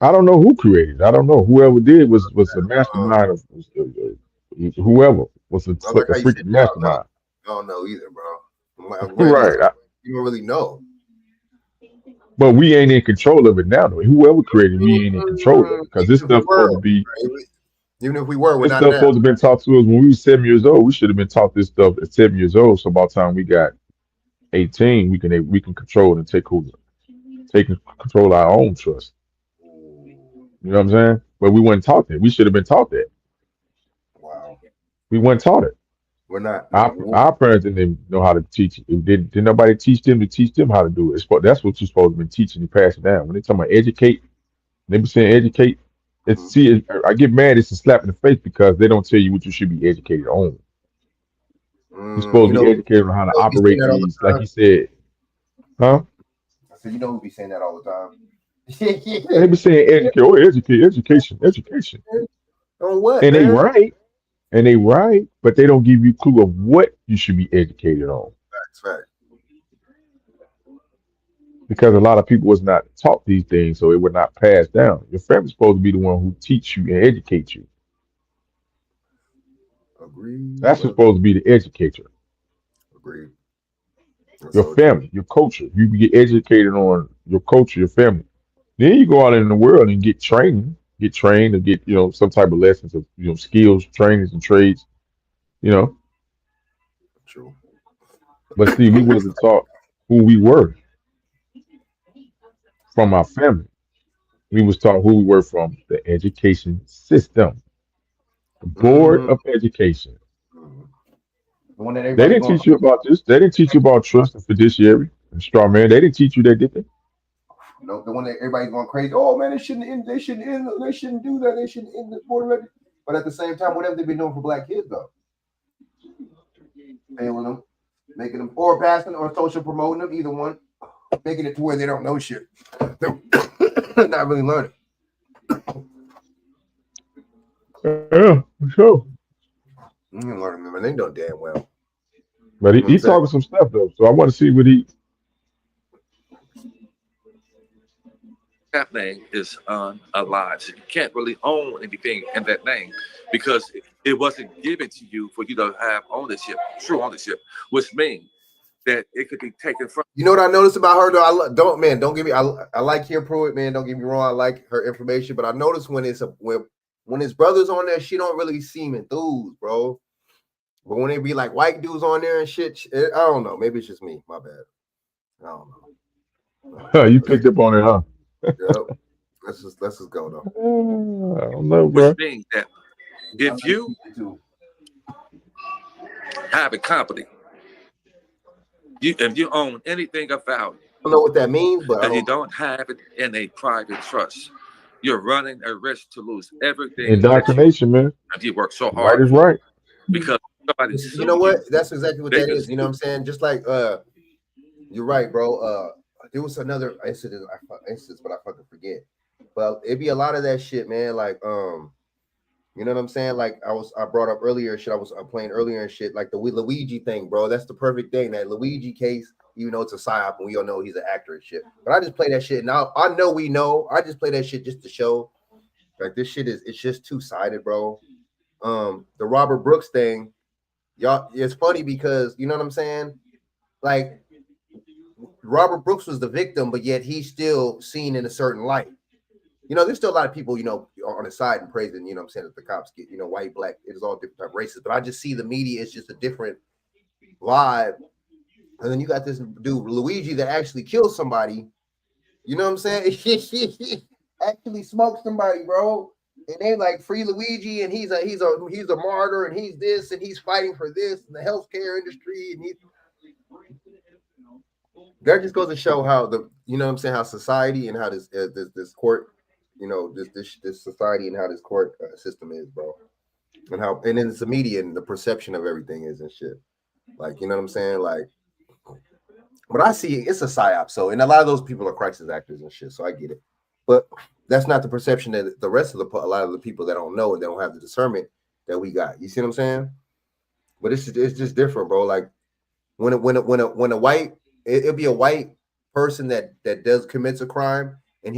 I don't know who created it. I don't know. Whoever did was a mastermind of whoever was a I like how you said freaking mastermind. I don't know either, bro. Right. You don't really know. But we ain't in control of it now, though. Whoever created we ain't in control of it because this stuff supposed to be. Even if we were, we're This not stuff now. supposed to have been taught to us when we were 7 years old. We should have been taught this stuff at 7 years old. So by the time we got 18, we can control and take control of our own trust. You know what I'm saying? But we weren't taught that. We should have been taught that. Wow. We weren't taught it. We're not. Our parents didn't know how to teach it. Didn't nobody teach them how to do it. That's what you're supposed to be teaching and passing down. When they talk about educate, they be saying educate. I get mad. It's a slap in the face because they don't tell you what you should be educated on. You're supposed to be educated on how to operate these, like you said. Huh? I said, you know who be saying that all the time. Yeah, they be saying education. On what? And man? they right, but they don't give you a clue of what you should be educated on. Facts. Because a lot of people was not taught these things, so it would not pass down. Your family's supposed to be the one who teach you and educate you. Agreed. That's supposed to be the educator. Agreed. Your family, your culture. You get educated on your culture, your family. Then you go out in the world and get training, or get, some type of lessons of, skills, trainings and trades, True. But see, we wasn't taught who we were from our family. We was taught who we were from the education system, the Board of Education. They didn't teach you about this. They didn't teach you about trust and fiduciary and straw man. They didn't teach you that, did they? No, the one that everybody's going crazy. Oh man, they shouldn't do that. They shouldn't end the Board of Education. But at the same time, what have they been doing for black kids though? Failing them, making them, or passing, or social promoting them, either one, making it to where they don't know shit. They're not really learning. Yeah, for sure. You ain't learning them, and they know damn well. But he's talking some stuff though, so I want to see what he. That name is unalive. So you can't really own anything in that name because it wasn't given to you for you to have ownership, true ownership, which means that it could be taken from. You know what I noticed about her though? Don't get me. I like Kim Pruitt, man. Don't get me wrong. I like her information, but I noticed when his brothers on there, she don't really seem enthused, bro. But when they be like white dudes on there and shit, I don't know. Maybe it's just me. My bad. I don't know. You picked up on it, huh? Yep. Let's just go though. I don't know, bro. Which means that if you have a company, if you own anything of value, I don't know what that means, but and you don't have it in a private trust, you're running a risk to lose everything. Indoctrination, man. If you work so hard, right is right. Because somebody. You know what? That's exactly what that is. You know what I'm saying? Just like you're right, bro. There was another incident, but I fucking forget. But it'd be a lot of that shit, man. Like, you know what I'm saying? Like I brought up earlier shit. I was playing earlier and shit. Like the Luigi thing, bro. That's the perfect thing. That Luigi case, even though it's a psyop and we all know he's an actor and shit. But I just play that shit. Now I know we know. I just play that shit just to show Like this shit it's just two-sided, bro. The Robert Brooks thing, y'all, it's funny because you know what I'm saying? Like Robert Brooks was the victim, but yet he's still seen in a certain light. You know, there's still a lot of people, you know, on the side and praising, you know what I'm saying, that the cops get, you know, white, black, it is all different type of races. But I just see the media is just a different vibe. And then you got this dude, Luigi, that actually killed somebody. You know what I'm saying? Actually smoked somebody, bro. And they like free Luigi, and he's a martyr, and he's this, and he's fighting for this in the healthcare industry, and that just goes to show how you know what I'm saying, how society and how this court, you know, this society and how this court system is, bro, and then it's the media and the perception of everything is and shit. Like, you know what I'm saying, like. But I see it's a psyop, so and a lot of those people are crisis actors and shit, so I get it. But that's not the perception that the rest of a lot of the people that don't know and they don't have the discernment that we got. You see what I'm saying? But it's just different, bro. Like when a white it'll be a white person that commits a crime, and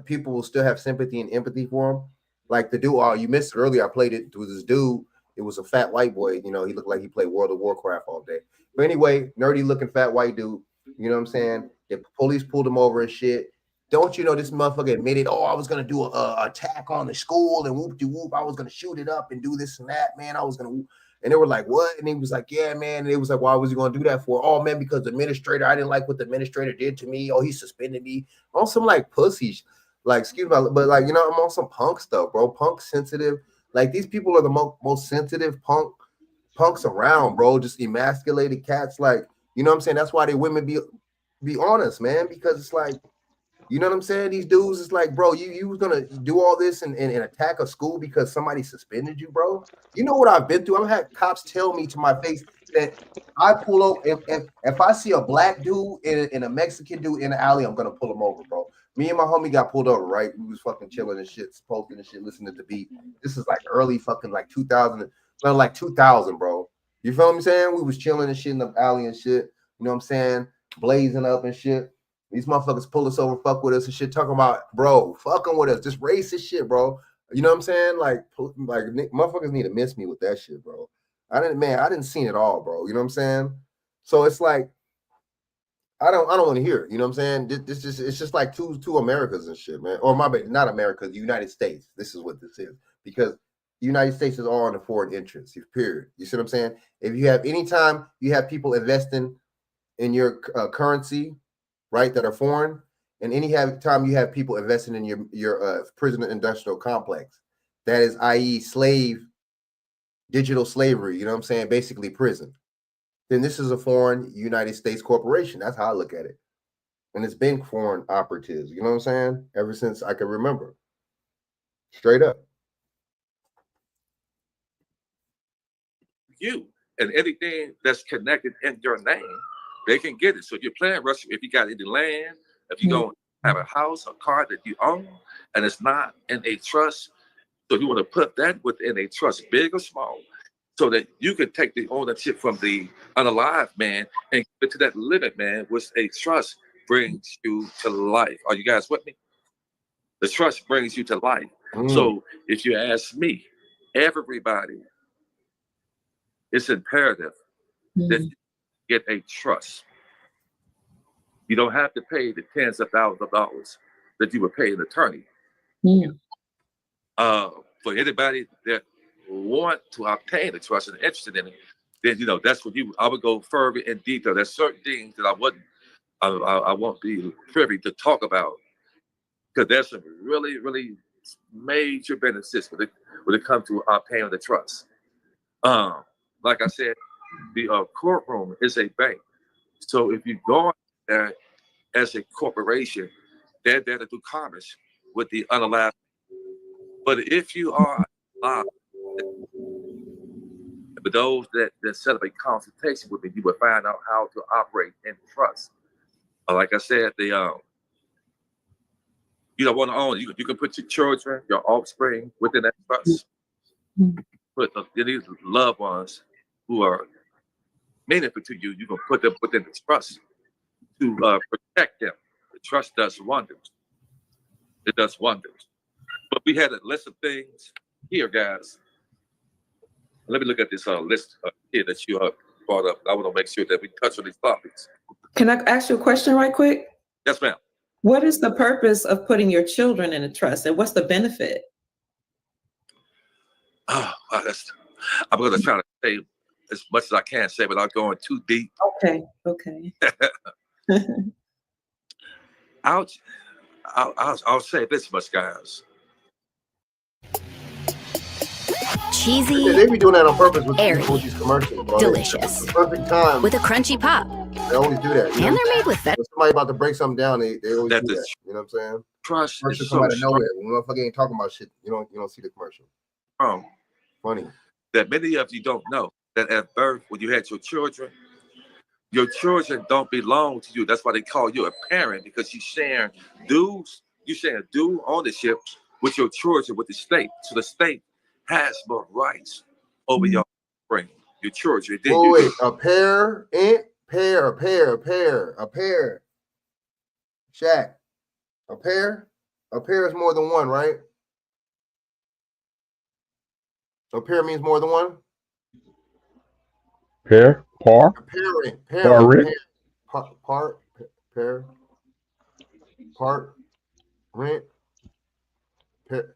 people will still have sympathy and empathy for him. Like the dude, you missed it earlier. I played it with this dude. It was a fat white boy. You know, he looked like he played World of Warcraft all day. But anyway, nerdy looking fat white dude. You know what I'm saying? The police pulled him over and shit. Don't you know this motherfucker admitted, oh, I was gonna do a attack on the school and whoop de whoop. I was gonna shoot it up and do this and that, man. I was gonna, and they were like, what? And he was like, yeah, man. And it was like, why was he gonna do that for? Oh man, because the administrator, I didn't like what the administrator did to me. Oh, he suspended me on some like pussy, like excuse me, but like you know, I'm on some punk stuff, bro. Punk sensitive. Like these people are the most sensitive punks around, bro. Just emasculated cats, like. You know what I'm saying? That's why they women be honest, man, because it's like, you know what I'm saying? These dudes, it's like, bro, you was gonna do all this and attack a school because somebody suspended you, bro. You know what I've been through? I've had cops tell me to my face that I pull over if I see a black dude and a Mexican dude in the alley, I'm gonna pull him over, bro. Me and my homie got pulled over, right? We was fucking chilling and shit, posting and shit, listening to the beat. This is like early fucking like 2000, bro. You feel what I'm saying? We was chilling and shit in the alley and shit. You know what I'm saying? Blazing up and shit. These motherfuckers pull us over, fuck with us and shit. Talking about, bro, fucking with us. Just racist shit, bro. You know what I'm saying? Like motherfuckers need to miss me with that shit, bro. I didn't see it all, bro. You know what I'm saying? So it's like, I don't want to hear it. You know what I'm saying? It's just like two Americas and shit, man. Or my bad, not America, the United States. This is what this is. Because the United States is all on the foreign interests, period. You see what I'm saying? If you have anytime you have people investing in your currency, right, that are foreign, and any time you have people investing in your prison industrial complex, that is, i.e., digital slavery. You know what I'm saying? Basically, prison. Then this is a foreign United States corporation. That's how I look at it, and it's been foreign operatives. You know what I'm saying? Ever since I can remember, straight up. You and anything that's connected in your name, they can get it. So if you're playing Russia, if you got any land, if you don't have a house, a car that you own, and it's not in a trust, so you want to put that within a trust, big or small, so that you can take the ownership from the unalive man and give it to that living man, which a trust brings you to life. Are you guys with me? The trust brings you to life. So if you ask me, everybody, it's imperative that you get a trust. You don't have to pay the tens of thousands of dollars that you would pay an attorney. For anybody that want to obtain a trust and interested in it, then you know that's what I would go further in detail. There's certain things that I won't be privy to talk about because there's some really, really major benefits when it comes to obtaining the trust. Like I said, the courtroom is a bank. So if you go there as a corporation, they're there to do commerce with the unalive. But if you are alive, but those that set up a consultation with me, you will find out how to operate in trust. Like I said, you don't want to own it. You can put your children, your offspring within that trust. Put these loved ones who are meaningful to you, you can put them within the trust to protect them. The trust does wonders. It does wonders. we had a list of things here, guys. Let me look at this list here that you brought up. I want to make sure that we touch on these topics. Can I ask you a question right quick? Yes, ma'am. What is the purpose of putting your children in a trust, and what's the benefit? Oh, I'm going to try to say as much as I can say without going too deep. Okay. Okay. I'll say this much, guys. Cheesy, They be doing that on purpose with airy, these commercials, bro. delicious, The perfect time. with a crunchy pop. They always do that. And they're made with When somebody about to break something down, they always That do the that. You know what I'm saying? Trust Commercial is come so out of nowhere. When motherfucker ain't talking about shit, you don't see the commercial. Funny. That many of you don't know that at birth, when you had your children don't belong to you. That's why they call you a parent, because you're sharing dues, due ownership with your children, with the state. So the state has more rights over your brain, your children. Then Wait, a pair. Shaq, a pair? A pair is more than one, right? A pair means more than one? Pair, par, Parent, Parent. pair, part, rent, pair.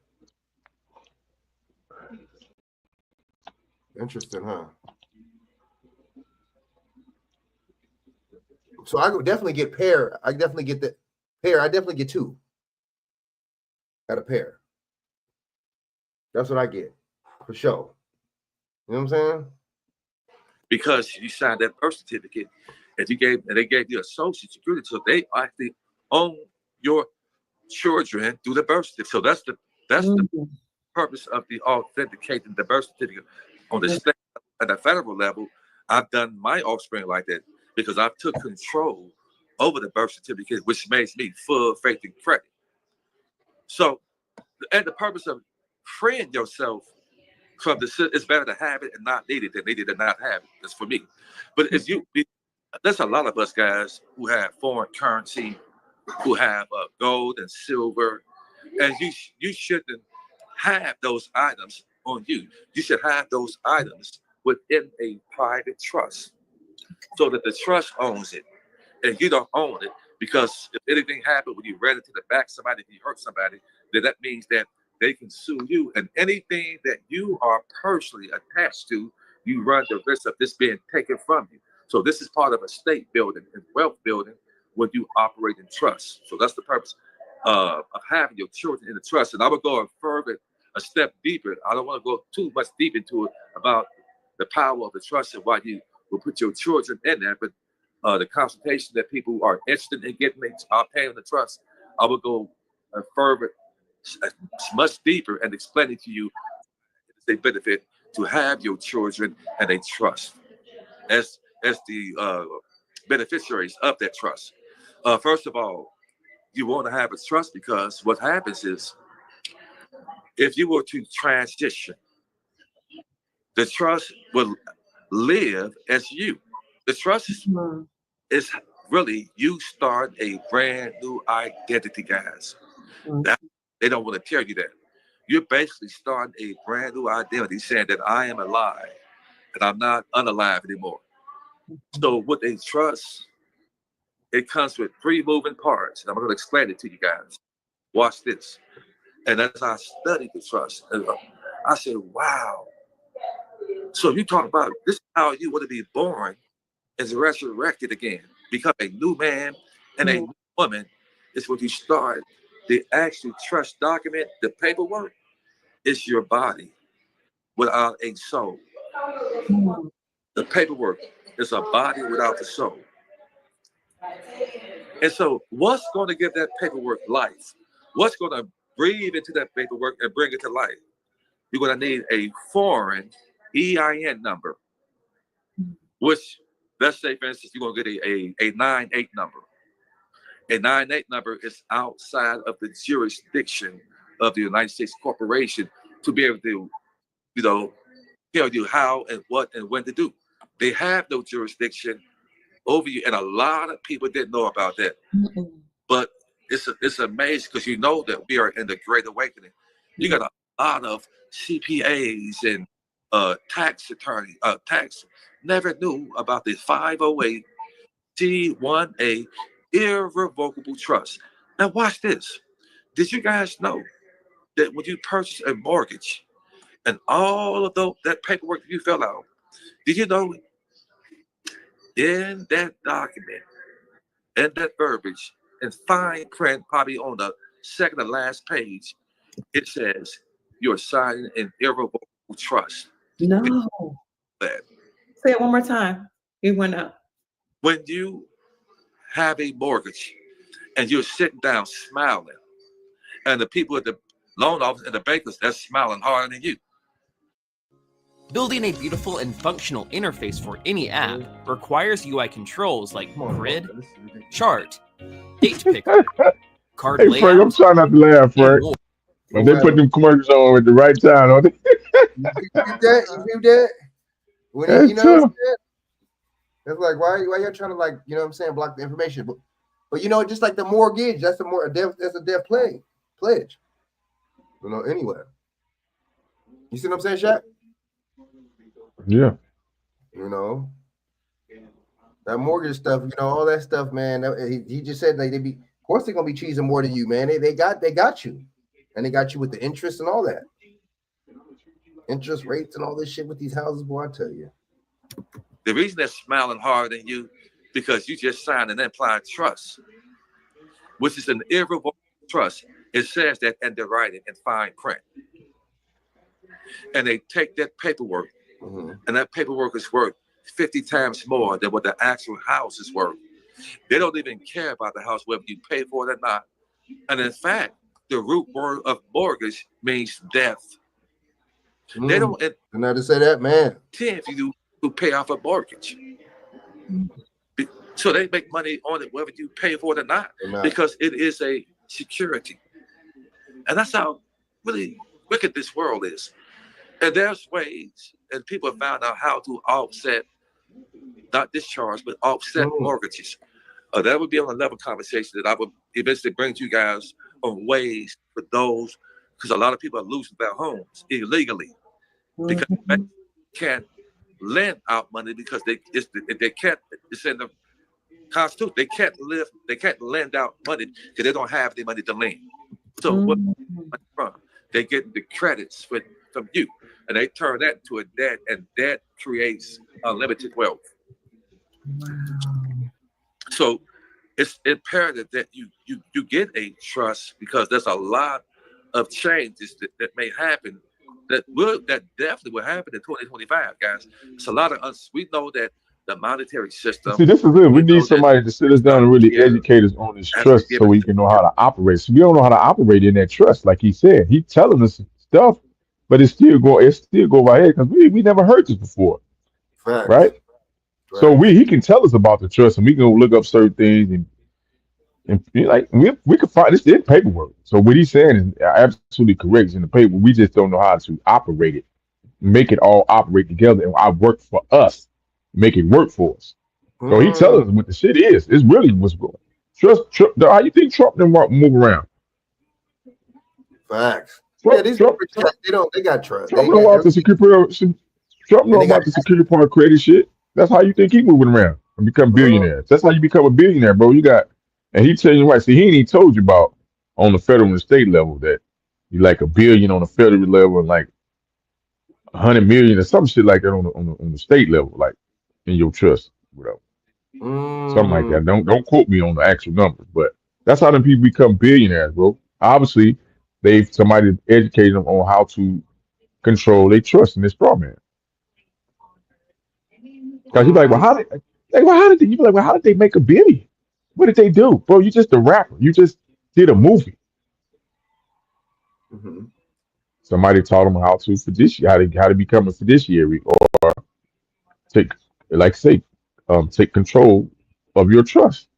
Interesting, huh? So I could definitely get pair. I definitely get the pair. I definitely get two at a pair. That's what I get for sure. You know what I'm saying? because you signed that birth certificate, and they gave you a social security, so they actually own your children through the birth certificate. So that's the purpose of the authenticating the birth certificate. On the state and the federal level, I've done my offspring like that because I took control over the birth certificate, which makes me full faith and credit. So, and the purpose of freeing yourself from the, it's better to have it and not need it than need it and not have it. That's for me. But if there's a lot of us guys who have foreign currency, who have gold and silver, and you shouldn't have those items on you. You should have those items within a private trust, so that the trust owns it, and you don't own it. Because if anything happened when you ran into the back of somebody, if you hurt somebody, then that means that they can sue you, and anything that you are personally attached to, you run the risk of this being taken from you. So this is part of estate building and wealth building when you operate in trust. So that's the purpose of having your children in the trust. And I would go a step deeper. I don't want to go too much deep into it about the power of the trust and why you will put your children in there. But the consultation that people are interested in getting, are paying the trust, I would go much deeper and explaining to you the benefit to have your children and a trust as the beneficiaries of that trust. First of all, you want to have a trust because what happens is if you were to transition, the trust will live as you. The trust is really you start a brand new identity, guys. They don't want to tell you that. You're basically starting a brand new identity, saying that I am alive and I'm not unalive anymore. So with a trust, it comes with 3 moving parts. And I'm going to explain it to you guys. Watch this. And as I studied the trust, I said, wow. So you talk about this is how you want to be born is resurrected again, become a new man and a new woman. Is when you start the actual trust document, the paperwork is your body without a soul. The paperwork is a body without a soul. And so what's going to give that paperwork life? What's going to breathe into that paperwork and bring it to life? You're going to need a foreign EIN number, which, let's say, for instance, you're going to get a 98 number. A 98 number is outside of the jurisdiction of the United States corporation to be able to, tell you how and what and when to do. They have no jurisdiction over you, and a lot of people didn't know about that. But it's amazing because you know that we are in the Great Awakening. You got a lot of CPAs and tax attorneys. Tax never knew about the 508C1A irrevocable trust. Now watch this. Did you guys know that when you purchase a mortgage and all of that paperwork that you fill out, did you know in that document, in that verbiage, in fine print, probably on the second to last page, it says you're signing an irrevocable trust. No. That Say it one more time. It went up. when you have a mortgage and you're sitting down smiling, and the people at the loan office and the bankers, they're smiling harder than you. Building a beautiful and functional interface for any app requires UI controls like grid, chart, date picker, card Hey, layout. Frank, I'm trying not to laugh, Frank. more. But they put them commercials on at the right time, don't they? You do that? When That's you know what I'm tough. saying? It's like, why you trying to, like, you know what I'm saying, block the information? But you know, just like the mortgage, that's a death pledge. You know, anywhere. You see what I'm saying, Shaq? Yeah. You know, that mortgage stuff, you know, all that stuff, man. He just said, like, of course they're gonna be cheesing more than you, man. They got you, and they got you with the interest and all that, interest rates and all this shit with these houses, boy. I tell you, The reason they're smiling harder than you, because you just signed an implied trust, which is an irrevocable trust. It says that in the writing in fine print. And they take that paperwork, and that paperwork is worth 50 times more than what the actual house is worth. They don't even care about the house, whether you pay for it or not. And in fact, the root word of mortgage means death. They don't know to say that, man. If you do pay off a mortgage. So they make money on it whether you pay for it or not, because it is a security. And that's how really wicked this world is. And there's ways, and people have found out how to offset, not discharge, but offset mortgages. That would be on another conversation that I would eventually bring to you guys on ways for those, because a lot of people are losing their homes illegally because they can't lend out money because they can't. It's in the Constitution. They can't lend out money because they don't have any money to lend. So what from? They get the credits from you, and they turn that into a debt, and debt creates unlimited wealth. So it's imperative that you get a trust, because there's a lot of changes that may happen that definitely will happen in 2025, guys. It's a lot of we know that the monetary system. See, this is it. We need somebody to sit us down and really educate us on this trust so we can know how to operate. So we don't know how to operate in that trust, like he said. He's telling us stuff, but it still go by head because we never heard this before. Right? So he can tell us about the trust, and we can look up certain things and like we can find this in paperwork. So what he's saying is absolutely correct. It's in the paper. We just don't know how to operate it, make it all operate together, and I work for us, make it work for us. So he tells us what the shit is. It's really what's going. Trust. How you think Trump them move around? Facts. Trump, Yeah, these Trump, they got trust. Trump know about the security. Trump know about the security part of credit shit. That's how you think he moving around and become billionaires. That's how you become a billionaire, bro. And he tell you right. See, he ain't even told you about on the federal and state level that you like $1 billion on the federal level and like 100 million or some shit like that on the state level, like in your trust, whatever. Something like that. Don't quote me on the actual numbers, but that's how them people become billionaires, bro. Obviously, somebody educated them on how to control their trust in this straw man. Because you're like, well, how did they? You be like, well, how did they make $1 billion? What did they do, bro? You just a rapper. You just did a movie. Somebody taught them how to become a fiduciary, or take control of your trust.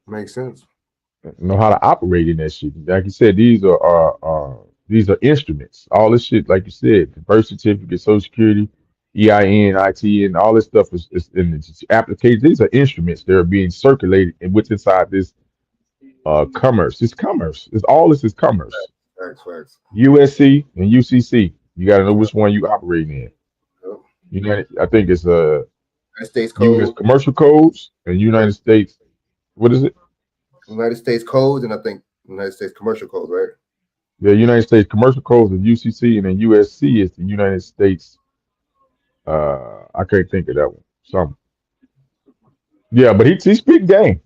Makes sense. Know how to operate in that shit. Like you said, these are instruments. All this shit, like you said, the birth certificate, Social Security, EIN, ITN, all this stuff is in the application. These are instruments that are being circulated and what's inside this commerce. It's commerce. It's all this is commerce. Facts. USC and UCC. You got to know which one you operate in. I think it's United States U.S. Code, commercial codes and United States. What is it? United States codes, and I think United States commercial codes, right? The United States commercial codes is UCC, and then USC is the United States. I can't think of that one. Some. Yeah, but he speak game.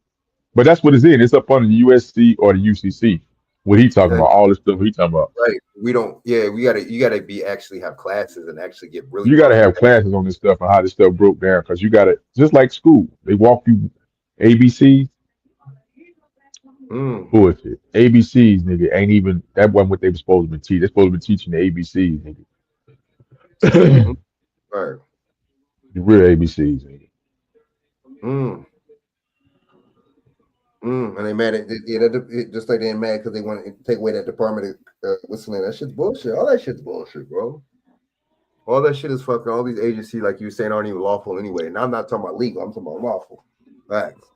But that's what it's in. It's up under the USC or the UCC. What he talking about? All this stuff he talking about. Right. We don't. Yeah, you gotta be actually have classes and actually get really. You gotta have classes on this stuff and how this stuff broke down because you gotta just like school. They walk you ABCs. Bullshit. ABCs, nigga, ain't even that wasn't what they were supposed to be teaching. They're supposed to be teaching the ABCs, nigga. Right. The real ABCs, nigga. And they mad at just like they're mad because they want to take away that department of whistling. That shit's bullshit. All that shit's bullshit, bro. All that shit is fucking. All these agencies, like you were saying, aren't even lawful anyway. And I'm not talking about legal. I'm talking about lawful. Facts.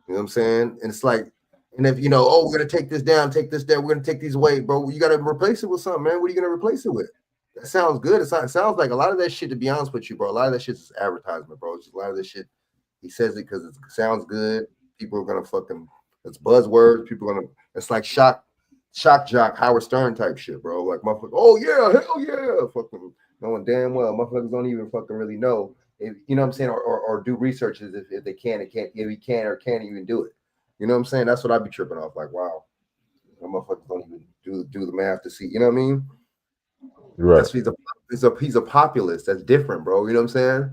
You know what I'm saying? And it's like, and if we're gonna take this down, we're gonna take these away, bro. You gotta replace it with something, man. What are you gonna replace it with? That sounds good. It sounds like a lot of that shit. To be honest with you, bro, a lot of that shit is advertisement, bro. It's just a lot of this shit. He says it because it sounds good. People are gonna fucking. It's buzzwords. People are gonna. It's like shock jock Howard Stern type shit, bro. Like motherfuckers. Oh yeah, hell yeah, fucking knowing damn well motherfuckers don't even fucking really know. If, you know what I'm saying, or do researches if they can and can't, if he can or can't even do it. You know what I'm saying? That's what I'd be tripping off. Like, wow, motherfuckers don't even do the math to see. You know what I mean? Right. He's a populist. That's different, bro. You know what I'm saying?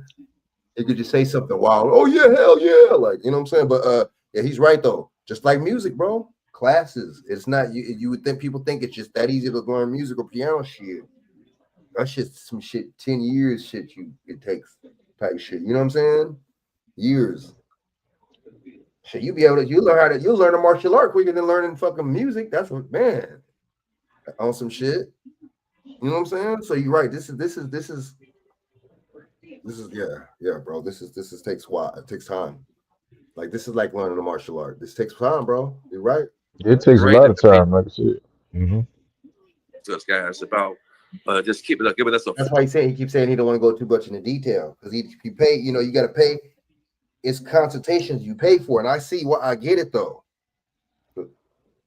He could just say something wild. Oh yeah, hell yeah, like you know what I'm saying. But yeah, he's right though. Just like music, bro. Classes. It's not you would think people think it's just that easy to learn music or piano shit. That shit's some shit. 10 years shit it takes type shit. You know what I'm saying? Years. Shit, you learn a martial art quicker than learning fucking music. That's what, man, on some shit. You know what I'm saying? So you're right. This is yeah, bro. This takes a while. It takes time. Like this is like learning a martial art. This takes time, bro. You're right. It takes a lot of time, like I said. Us guys about just keep it up, giving us a. That's why he keeps saying he don't want to go too much into detail because he pay. You got to pay. It's consultations you pay for, and I see what I get it though.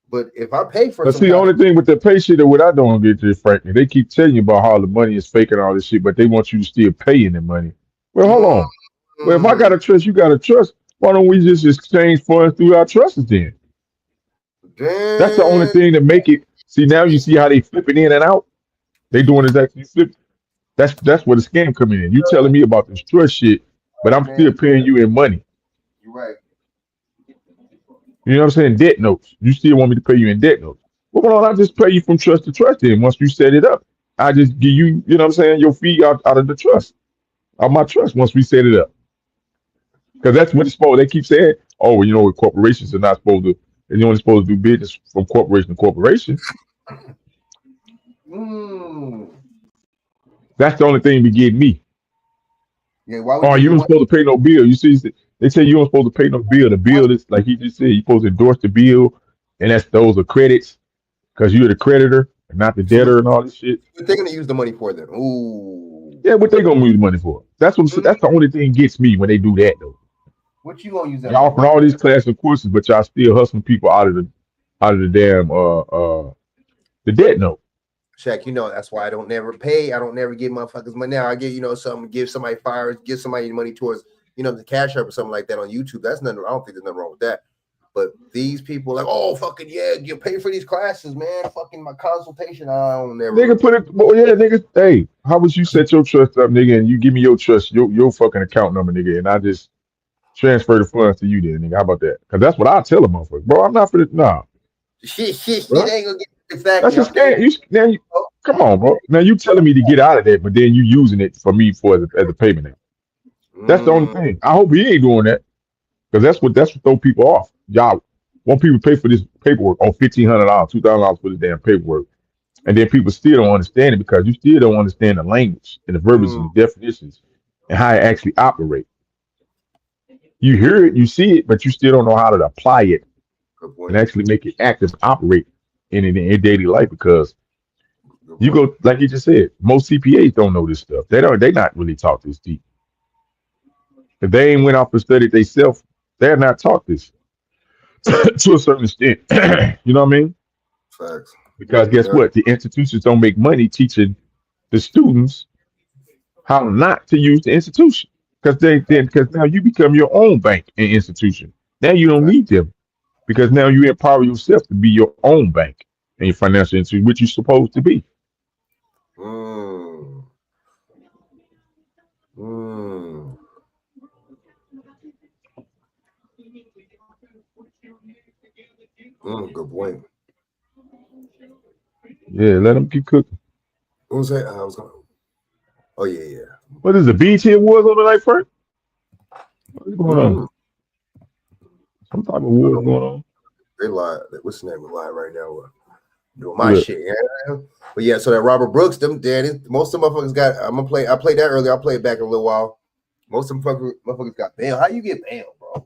But if I pay for, but see, the only thing with the pay shit, or what I don't get to, frankly, they keep telling you about how the money is fake and all this shit, but they want you to still pay in the money. Well, hold on. Well, if I got to trust, you got to trust. Why don't we just exchange funds through our trusts then? That's the only thing that make it. See, now you see how they flip it in and out. They doing is actually flip. That's where the scam coming in. You telling me about this trust shit, but I'm still paying you in money. You're right. You know what I'm saying? Debt notes. You still want me to pay you in debt notes? Well, why don't I just pay you from trust to trust then? Once you set it up, I just give you, you know what I'm saying, your fee out of the trust, out of my trust once we set it up. Because that's what it's supposed. They keep saying, oh, well, corporations are not supposed to, they're only supposed to do business from corporation to corporation. That's the only thing to get me. Yeah, why would you weren't supposed to pay no bill. You see, they say you weren't supposed to pay no bill. The bill is like he just said, you're supposed to endorse the bill, and those are credits because you're the creditor and not the debtor and all this shit. What they're gonna use the money for then? Ooh. Yeah, what they gonna use the money for? That's the only thing gets me when they do that though. What you gonna use that? Y'all offering all these classes and courses, but y'all still hustling people out of the damn the debt note. Shaq, that's why I don't never pay. I don't never give motherfuckers money. Now I get something, give somebody fires, give somebody money towards the cash up or something like that on YouTube. That's nothing. I don't think there's nothing wrong with that. But these people like, oh fucking yeah, you pay for these classes, man. Fucking my consultation. I don't never. Nigga put it. Well, yeah, nigga. Hey, how would you set your trust up, nigga? And you give me your trust, your fucking account number, nigga, and I just transfer the funds to you, then, nigga. How about that? Because that's what I tell them, motherfucker. Bro, I'm not for this. Nah. Shit, ain't gonna get exactly. That's a scam. Come on, bro. Now you telling me to get out of that, but then you using it for me as a payment. That's the only thing. I hope he ain't doing that, because that's what throw people off. Y'all want people to pay for this paperwork on $1,500, $2,000 for this damn paperwork, and then people still don't understand it because you still don't understand the language and the verbiage and the definitions and how it actually operates. You hear it, you see it, but you still don't know how to apply it and actually make it active, operate in daily life. Because you go, like you just said, most CPAs don't know this stuff. They not really taught this deep. If they ain't went off and studied themselves, they're not taught this to a certain extent. You know what I mean? Facts. Because guess what? The institutions don't make money teaching the students how not to use the institution. Because now you become your own bank and institution. Now you don't need them because now you empower yourself to be your own bank and your financial institution, which you're supposed to be. Good point. Yeah, let them keep cooking. What was that? I was going. Oh yeah. What is the BT Awards on tonight, Frank? What's going on? Some type of awards going on. They lied. What's the name of lie right now? Doing my shit. Yeah. But yeah, so that Robert Brooks, most of them motherfuckers got. I played that earlier. I'll play it back in a little while. Most of them motherfuckers got bailed. How you get bailed, bro?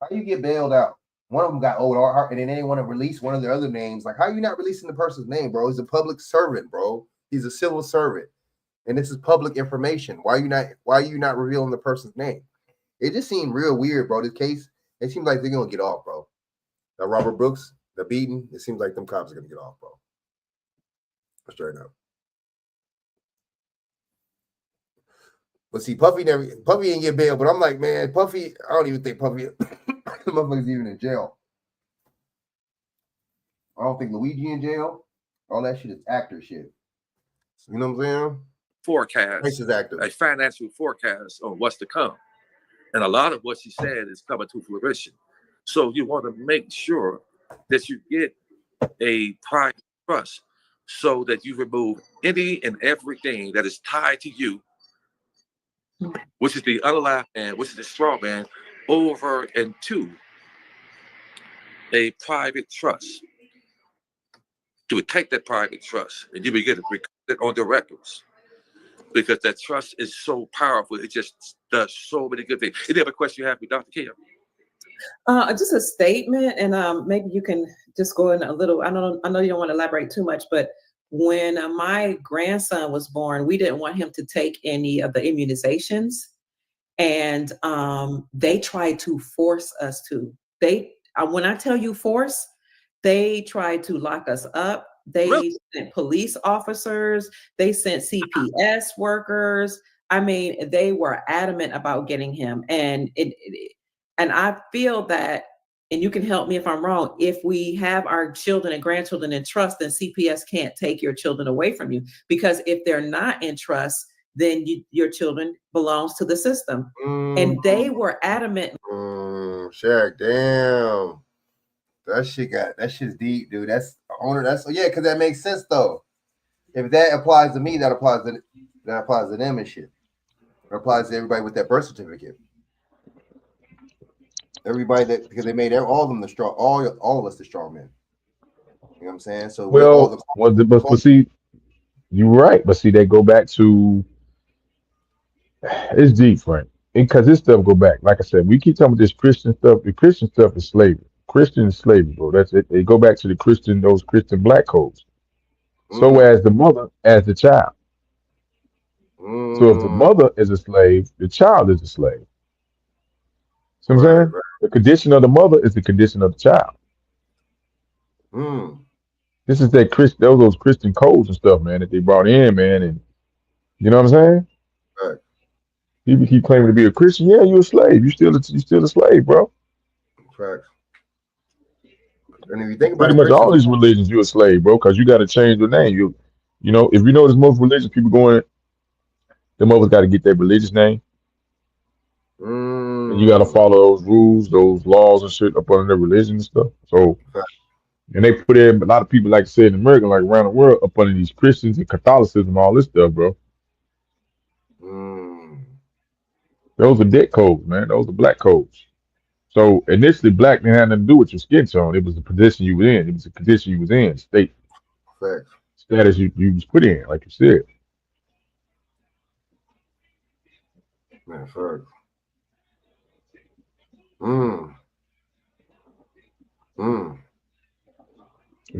How you get bailed out? One of them got old heart, and then they want to release one of their other names. Like, how you not releasing the person's name, bro? He's a public servant, bro. He's a civil servant, and this is public information. Why are you not revealing the person's name? It just seemed real weird, bro. This case, it seems like they're gonna get off, bro. Now Robert Brooks, the beating, it seems like them cops are gonna get off, bro. Straight up. But see, Puffy didn't get bail. But I'm like, man, Puffy, I don't even think Puffy, the motherfucker's even in jail. I don't think Luigi in jail. All that shit is actor shit. You know what I'm saying? Forecast, a financial forecast on what's to come. And a lot of what she said is coming to fruition. So you want to make sure that you get a private trust so that you remove any and everything that is tied to you, which is the unalive man, which is the straw man, over into a private trust. You would take that private trust and you begin to record it on the records, because that trust is so powerful. It just does so many good things. Any other question you have for Dr. Kim? Just a statement, and maybe you can just go in a little. I know you don't want to elaborate too much, but when my grandson was born, we didn't want him to take any of the immunizations, and they tried to force us to. When I tell you force, they tried to lock us up. They sent police officers. They sent CPS workers. I mean, they were adamant about getting him, and and I feel that, and you can help me if I'm wrong, if we have our children and grandchildren in trust, then CPS can't take your children away from you. Because if they're not in trust, then your children belongs to the system. And they were adamant. Shaq, damn. That shit's deep, dude. That's because that makes sense though. If that applies to me, that applies to them and shit. It applies to everybody with that birth certificate. Everybody because they made all of them the straw, all of us the straw men. You know what I'm saying? So but see, you're right. But see, they go back to it's deep, Frank. Because this stuff go back. Like I said, we keep talking about this Christian stuff. The Christian stuff is slavery. Christian is slavery, bro. That's it. They go back to those Christian black codes. So as the mother, as the child. So if the mother is a slave, the child is a slave. See what I'm saying? Right. The condition of the mother is the condition of the child. This is those Christian codes and stuff, man, that they brought in, man, and you know what I'm saying? Right. People keep claiming to be a Christian. Yeah, you're a slave. You still a slave, bro. Right. And if you think about pretty much all these religions, you're a slave, bro, because you got to change your name. You know, if you notice most religious people them always got to get their religious name. And you got to follow those rules, those laws and shit up under their religion and stuff. So, and they put a lot of people, like I said, in America, like around the world, up under these Christians and Catholicism and all this stuff, bro. Those are debt codes, man. Those are black codes. So initially, black didn't have nothing to do with your skin tone. It was the position you were in. It was the condition you was in, state status you was put in, like you said. Man, fact.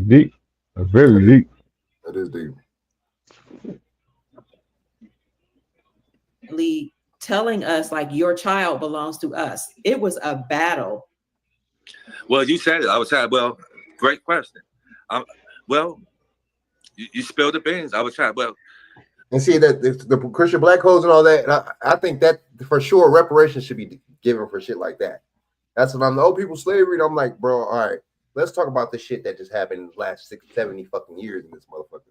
Deep. That's very deep. That is deep. Telling us like your child belongs to us. It was a battle. Well, you said it. I was saying, well, great question. Well, you spilled the beans. I was trying, well. And see that the Christian black codes and all that, I think that for sure reparations should be given for shit like that. That's what I'm, oh, people slavery. And I'm like, bro, all right, let's talk about the shit that just happened in the last 70 fucking years in this motherfucker.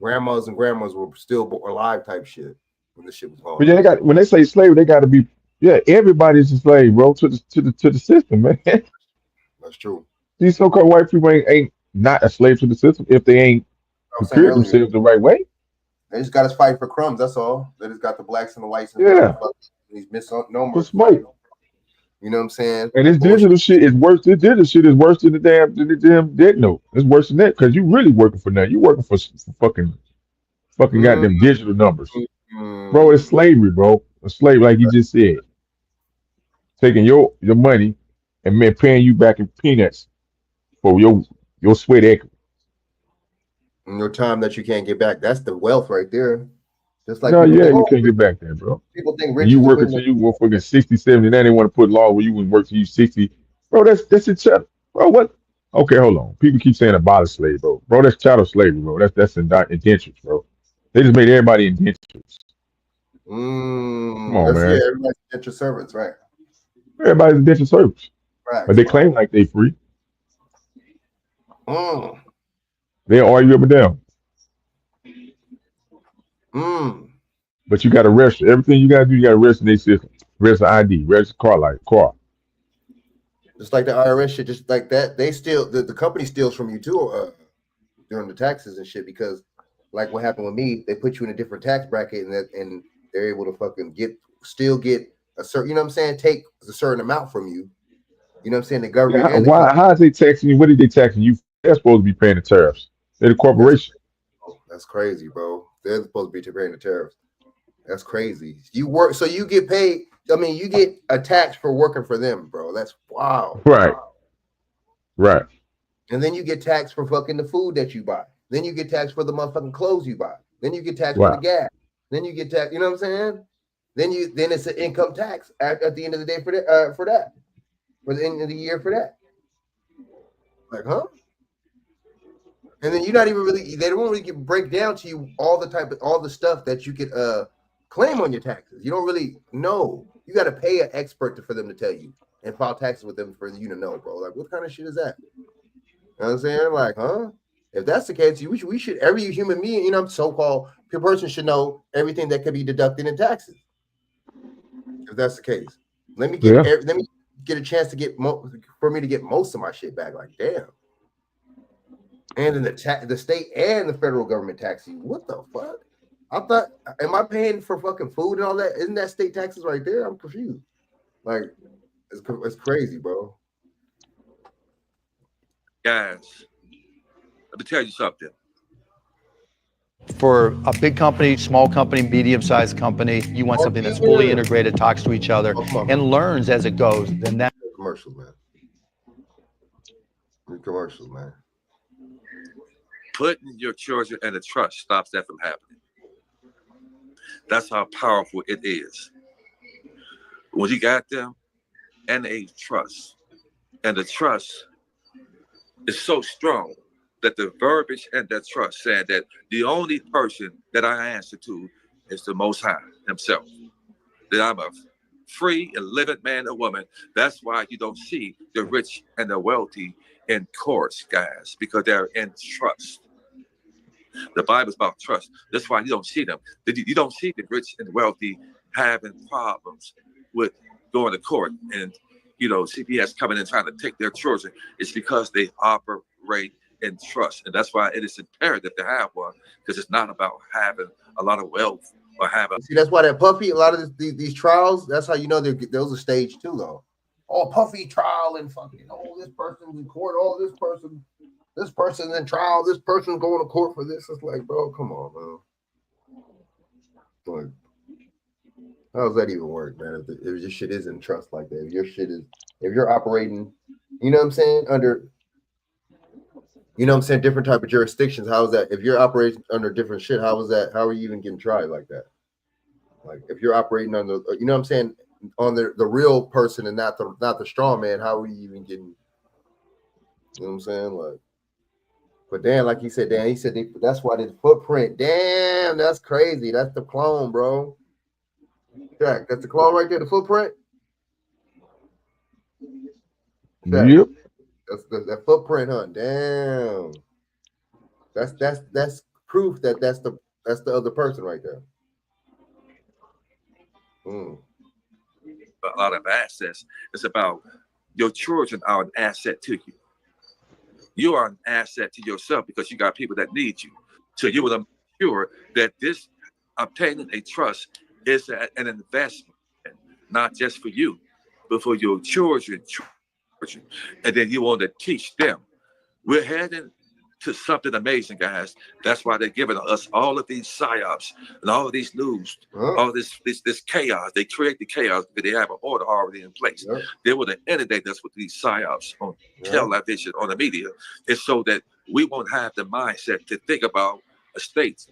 Grandmas and grandmas were still alive type shit when this shit was going on. But yeah, they got, when they say slavery, they got to be, yeah, everybody's a slave, bro, to the system, man. That's true. These so-called white people ain't not a slave to the system if they ain't prepared themselves the right way. They just got us fighting for crumbs. That's all. They just got the blacks and the whites and these misnomers. Smoke. You know what I'm saying? And this digital shit is worse. This digital shit is worse than the damn dead note. It's worse than that because you really working for nothing. You working for fucking goddamn digital numbers, bro. It's slavery, bro. It's slavery, like you just said. Taking your money and man paying you back in peanuts for your sweat equity. And your time that you can't get back. That's the wealth right there. Just like you can't get back there, bro. People think rich you work until you were fucking 60, 70, now they want to put law where you would work till you 60. Bro, that's a child. Bro, what? Okay, hold on. People keep saying abolish slave, bro. Bro, that's chattel slavery, bro. That's indentures, bro. They just made everybody indentures. Come on, man. Yeah, everybody's indentured servants, right? Everybody's indentured servants. Right. But they claim like they free. Mm. They argue up and down. But you got to register. Everything you got to do, you got to register in their system. Register ID, register car. Just like the IRS shit, just like that. They still, the company steals from you too during the taxes and shit because like what happened with me, they put you in a different tax bracket and they're able to fucking get a certain, you know what I'm saying, take a certain amount from you. You know what I'm saying? The government. Yeah, how is they taxing you? What are they taxing you? They're supposed to be paying the tariffs. They're the corporation. That's crazy, bro. They're supposed to be paying the tariffs. That's crazy. You work, so you get paid. I mean, you get a tax for working for them, bro. That's wow. Right. Right. And then you get taxed for fucking the food that you buy. Then you get taxed for the motherfucking clothes you buy. Then you get taxed for the gas. Then you get taxed. You know what I'm saying? Then it's an income tax at the end of the day for that. For the end of the year for that. Like, huh? And then you're not even really. They don't really break down to you all the stuff that you could claim on your taxes. You don't really know. You got to pay an expert for them to tell you and file taxes with them for you to know, bro. Like, what kind of shit is that? You know what I'm saying? Like, huh? If that's the case, we should every human being, you know, so-called person should know everything that could be deducted in taxes. If that's the case, let me get a chance to get for me to get most of my shit back. Like, damn. And then the state and the federal government tax you. What the fuck? I thought, am I paying for fucking food and all that? Isn't that state taxes right there? I'm confused. Like, it's crazy, bro. Guys, let me tell you something. For a big company, small company, medium-sized company, you want something that's fully integrated, talks to each other, and learns as it goes. Then that commercials, man. Commercials, man. Putting your children in a trust stops that from happening. That's how powerful it is. When you got them and a trust, and the trust is so strong that the verbiage and that trust said that the only person that I answer to is the Most High himself. That I'm a free and living man or woman. That's why you don't see the rich and the wealthy in courts, guys, because they're in trust. The Bible's about trust. That's why you don't see them. You don't see the rich and wealthy having problems with going to court and, you know, CPS coming in trying to take their children. It's because they operate in trust. And that's why it is imperative to have one, because it's not about having a lot of wealth or having. See, that's why that Puffy, a lot of these trials, that's how you know those are staged too, though. Oh, Puffy trial and fucking, oh, this person's in court, oh, this person's in trial, this person's going to court for this. It's like, bro, come on, man. Like, how does that even work, man? If your shit is in trust like that, if you're operating, you know what I'm saying, under You know what I'm saying? Different type of jurisdictions. How is that? If you're operating under different shit, how is that? How are you even getting tried like that? Like if you're operating under, you know what I'm saying, on the real person and not the strong man, how are you even getting? You know what I'm saying? Like, but Dan, like he said, that's why this footprint. Damn, that's crazy. That's the clone, bro. Jack, that's the clone right there. The footprint. Jack, Yep. that's that footprint, huh? Damn. That's proof that that's the other person right there. A lot of assets. It's about your children are an asset to you. You are an asset to yourself because you got people that need you. So you will make sure that this obtaining a trust is an investment, not just for you, but for your children. And then you want to teach them. We're heading to something amazing, guys. That's why they're giving us all of these psyops and all of these news, all this chaos. They create the chaos because they have an order already in place. They want to inundate us with these psyops on television, on the media. It's so that we won't have the mindset to think about estates,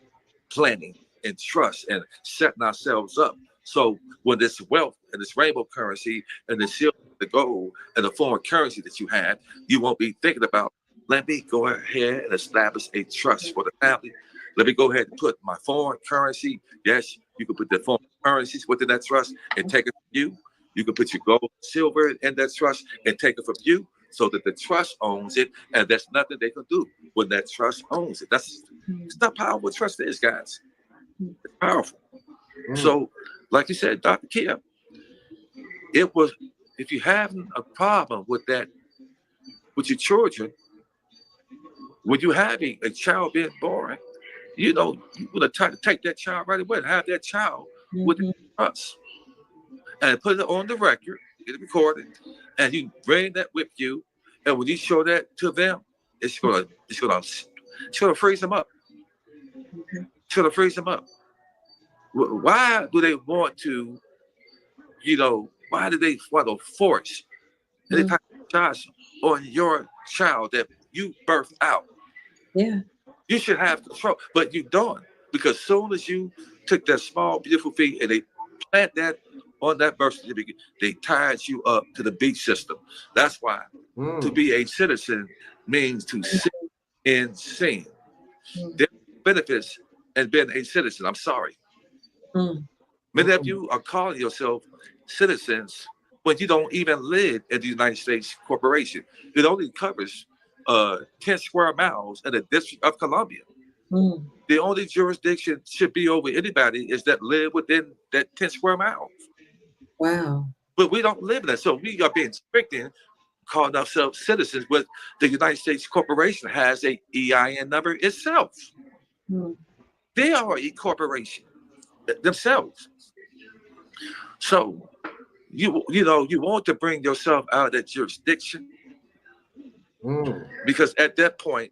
planning, and trust, and setting ourselves up. So when this wealth and this rainbow currency and the silver, the gold, and the foreign currency that you have, you won't be thinking about, let me go ahead and establish a trust for the family. Let me go ahead and put my foreign currency. Yes, you can put the foreign currencies within that trust and take it from you. You can put your gold, silver in that trust and take it from you so that the trust owns it, and there's nothing they can do when that trust owns it. That's how powerful trust is, guys. It's powerful. So, like you said, Dr. Kia, it was, if you have a problem with that, with your children, when you having a child being born, you know, you want to try to take that child right away and have that child with us and put it on the record, get it recorded, and you bring that with you. And when you show that to them, it's gonna freeze them up. It's gonna freeze them up. Why do they want to, why do they want to force any type of charge on your child that you birthed out? Yeah. You should have control, but you don't, because soon as you took that small, beautiful feet and they plant that on that birth certificate, they tied you up to the beach system. That's why to be a citizen means to sit in sin. There are benefits in being a citizen. I'm sorry. Many of you are calling yourself citizens when you don't even live in the United States corporation. It only covers 10 square miles in the District of Columbia. The only jurisdiction should be over anybody is that live within that 10 square miles. Wow. But we don't live in that. So we are being restricted, calling ourselves citizens, but the United States corporation has a EIN number itself. They are a corporation themselves. So you want to bring yourself out of that jurisdiction, because at that point,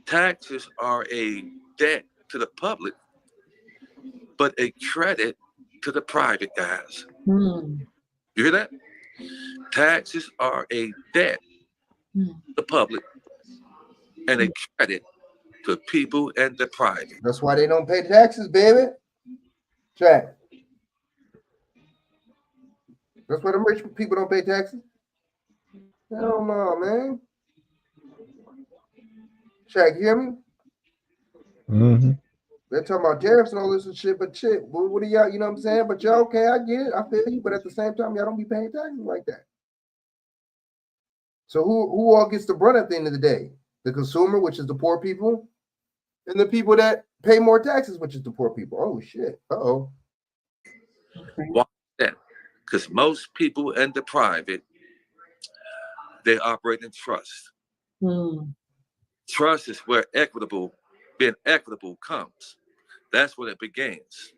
taxes are a debt to the public, but a credit to the private guys. You hear that? Taxes are a debt to the public and a credit to people and the private. That's why they don't pay taxes, baby. Jack. That's why the rich people don't pay taxes. Hell no, man. Jack, you hear me? They're talking about tariffs and all this and shit, but shit, what are y'all, you know what I'm saying? But y'all, okay, I get it, I feel you, but at the same time, y'all don't be paying taxes like that. So who all gets the brunt at the end of the day? The consumer, which is the poor people, and the people that pay more taxes, which is the poor people. Oh shit. Uh-oh. Why is that? Because most people in the private, they operate in trust. Trust is where being equitable comes. That's when it begins.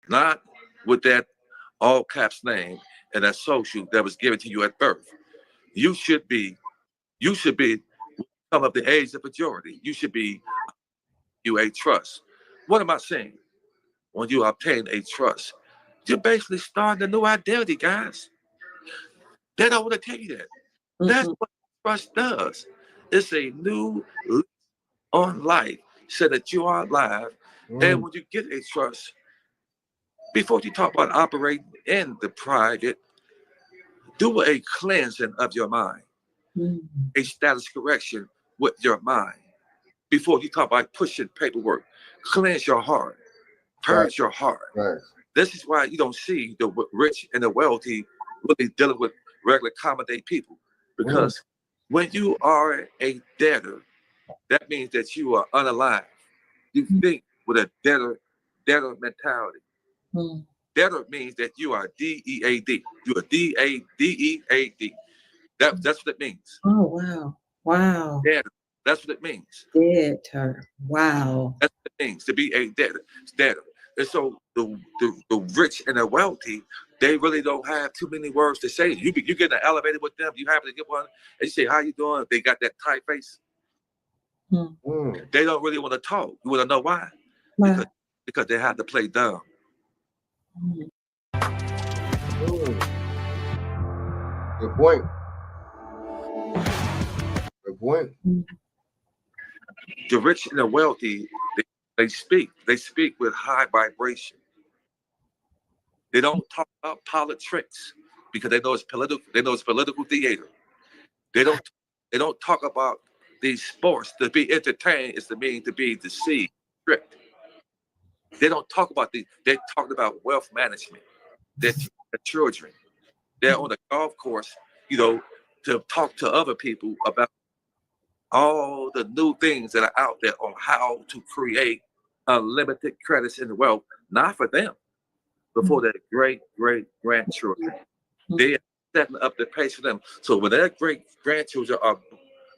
Not with that all caps name and that social that was given to you at birth. You should be come of the age of majority. You should be a trust. What am I saying? When you obtain a trust, you're basically starting a new identity, guys. They don't want to tell you that. That's what trust does. It's a new lease on life, so that you are alive. And when you get a trust, before you talk about operating in the private, do a cleansing of your mind, a status correction with your mind. Before you talk about pushing paperwork, cleanse your heart, purge your heart. This is why you don't see the rich and the wealthy really dealing with regular common day people. Because when you are a debtor, that means that you are unalive. You think with a debtor mentality. Debtor means that you are D-E-A-D. You are D-A-D-E-A-D. That's what it means. Oh, wow. Wow. Debtor. That's what it means. Debtor. Wow. That's what it means to be a debtor. Debtor. And so the rich and the wealthy, they really don't have too many words to say. You get in the elevator with them, you happen to get one, and you say, "How you doing?" They got that tight face. They don't really want to talk. You want to know why? Because they have to play dumb. Good point. Good point. The rich and the wealthy, they speak with high vibration. They don't talk about politics because they know it's political. They know it's political theater. They don't talk about these sports. To be entertained is to mean to be deceived, tricked. They don't talk about they talk about wealth management. They're children. They're on the golf course, to talk to other people about all the new things that are out there on how to create unlimited credits and wealth, not for them, but for their great-great-grandchildren. They are setting up the pace for them. So when their great-grandchildren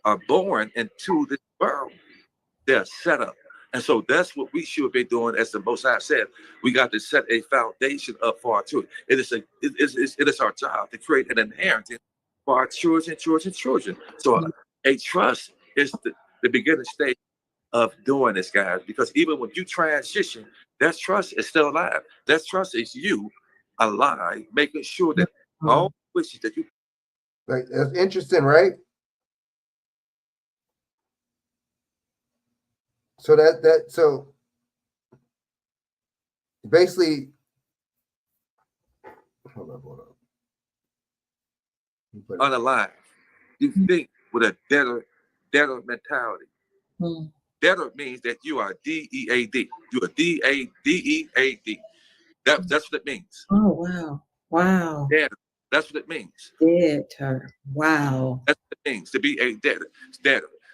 are born into this world, they're set up. And so that's what we should be doing. As the Most High said, we got to set a foundation up for our children. It is our job to create an inheritance for our children. So a trust is the beginning stage of doing this, guys, because even when you transition, that trust is still alive. That trust is you alive, making sure that all wishes that you. Like, that's interesting, right? So so basically, hold up. Unalive. You think with a debtor mentality. Debtor means that you are D-E-A-D. You are D-A-D-E-A-D. That's what it means. Oh, wow. Wow. Debtor. That's what it means. Debtor. Wow. That's what it means to be a debtor.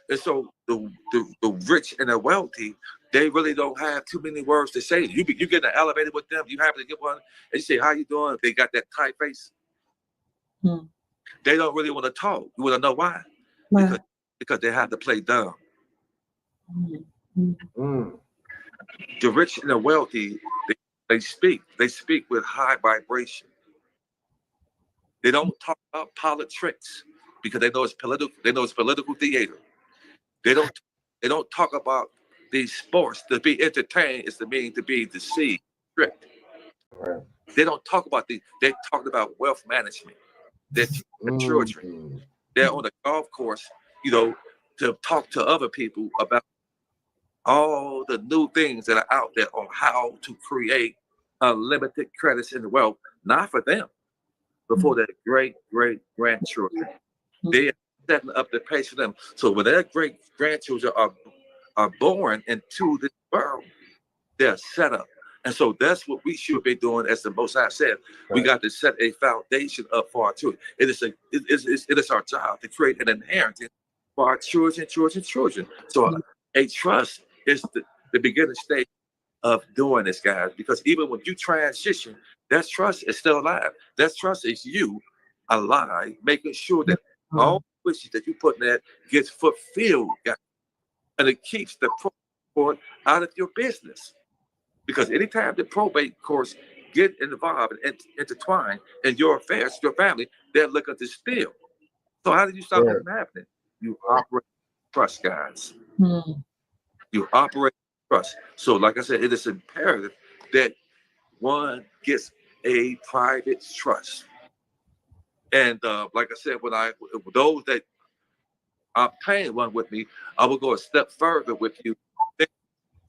And so the rich and the wealthy, they really don't have too many words to say. You get in the elevator with them, you happen to get one, and you say, "How you doing?" They got that tight face. They don't really want to talk. You want to know why? Because they have to play dumb. The rich and the wealthy, they speak with high vibration. They don't talk about politics because they know it's political. They know it's political theater. They don't talk about these sports. To be entertained is to mean to be deceived, tricked. They don't talk about they talk about wealth management. They're children. They're on the golf course, to talk to other people about all the new things that are out there on how to create unlimited credits and wealth, not for them, but for their great-great-grandchildren. They are setting up the pace for them. So when their great-grandchildren are born into this world, they're set up. And so that's what we should be doing. As the Most High said, we got to set a foundation up for our children. It is our job to create an inheritance for our children. So a trust is the beginning stage of doing this, guys, because even when you transition, that trust is still alive. That trust is you alive, making sure that all wishes that you put in there gets fulfilled, guys. And it keeps the court out of your business. Because anytime the probate courts get involved and intertwined in your affairs, your family, they're looking to steal. So how do you stop that from happening? You operate trust, guys. You operate trust. So like I said, it is imperative that one gets a private trust. And like I said, those that obtain one with me, I will go a step further with you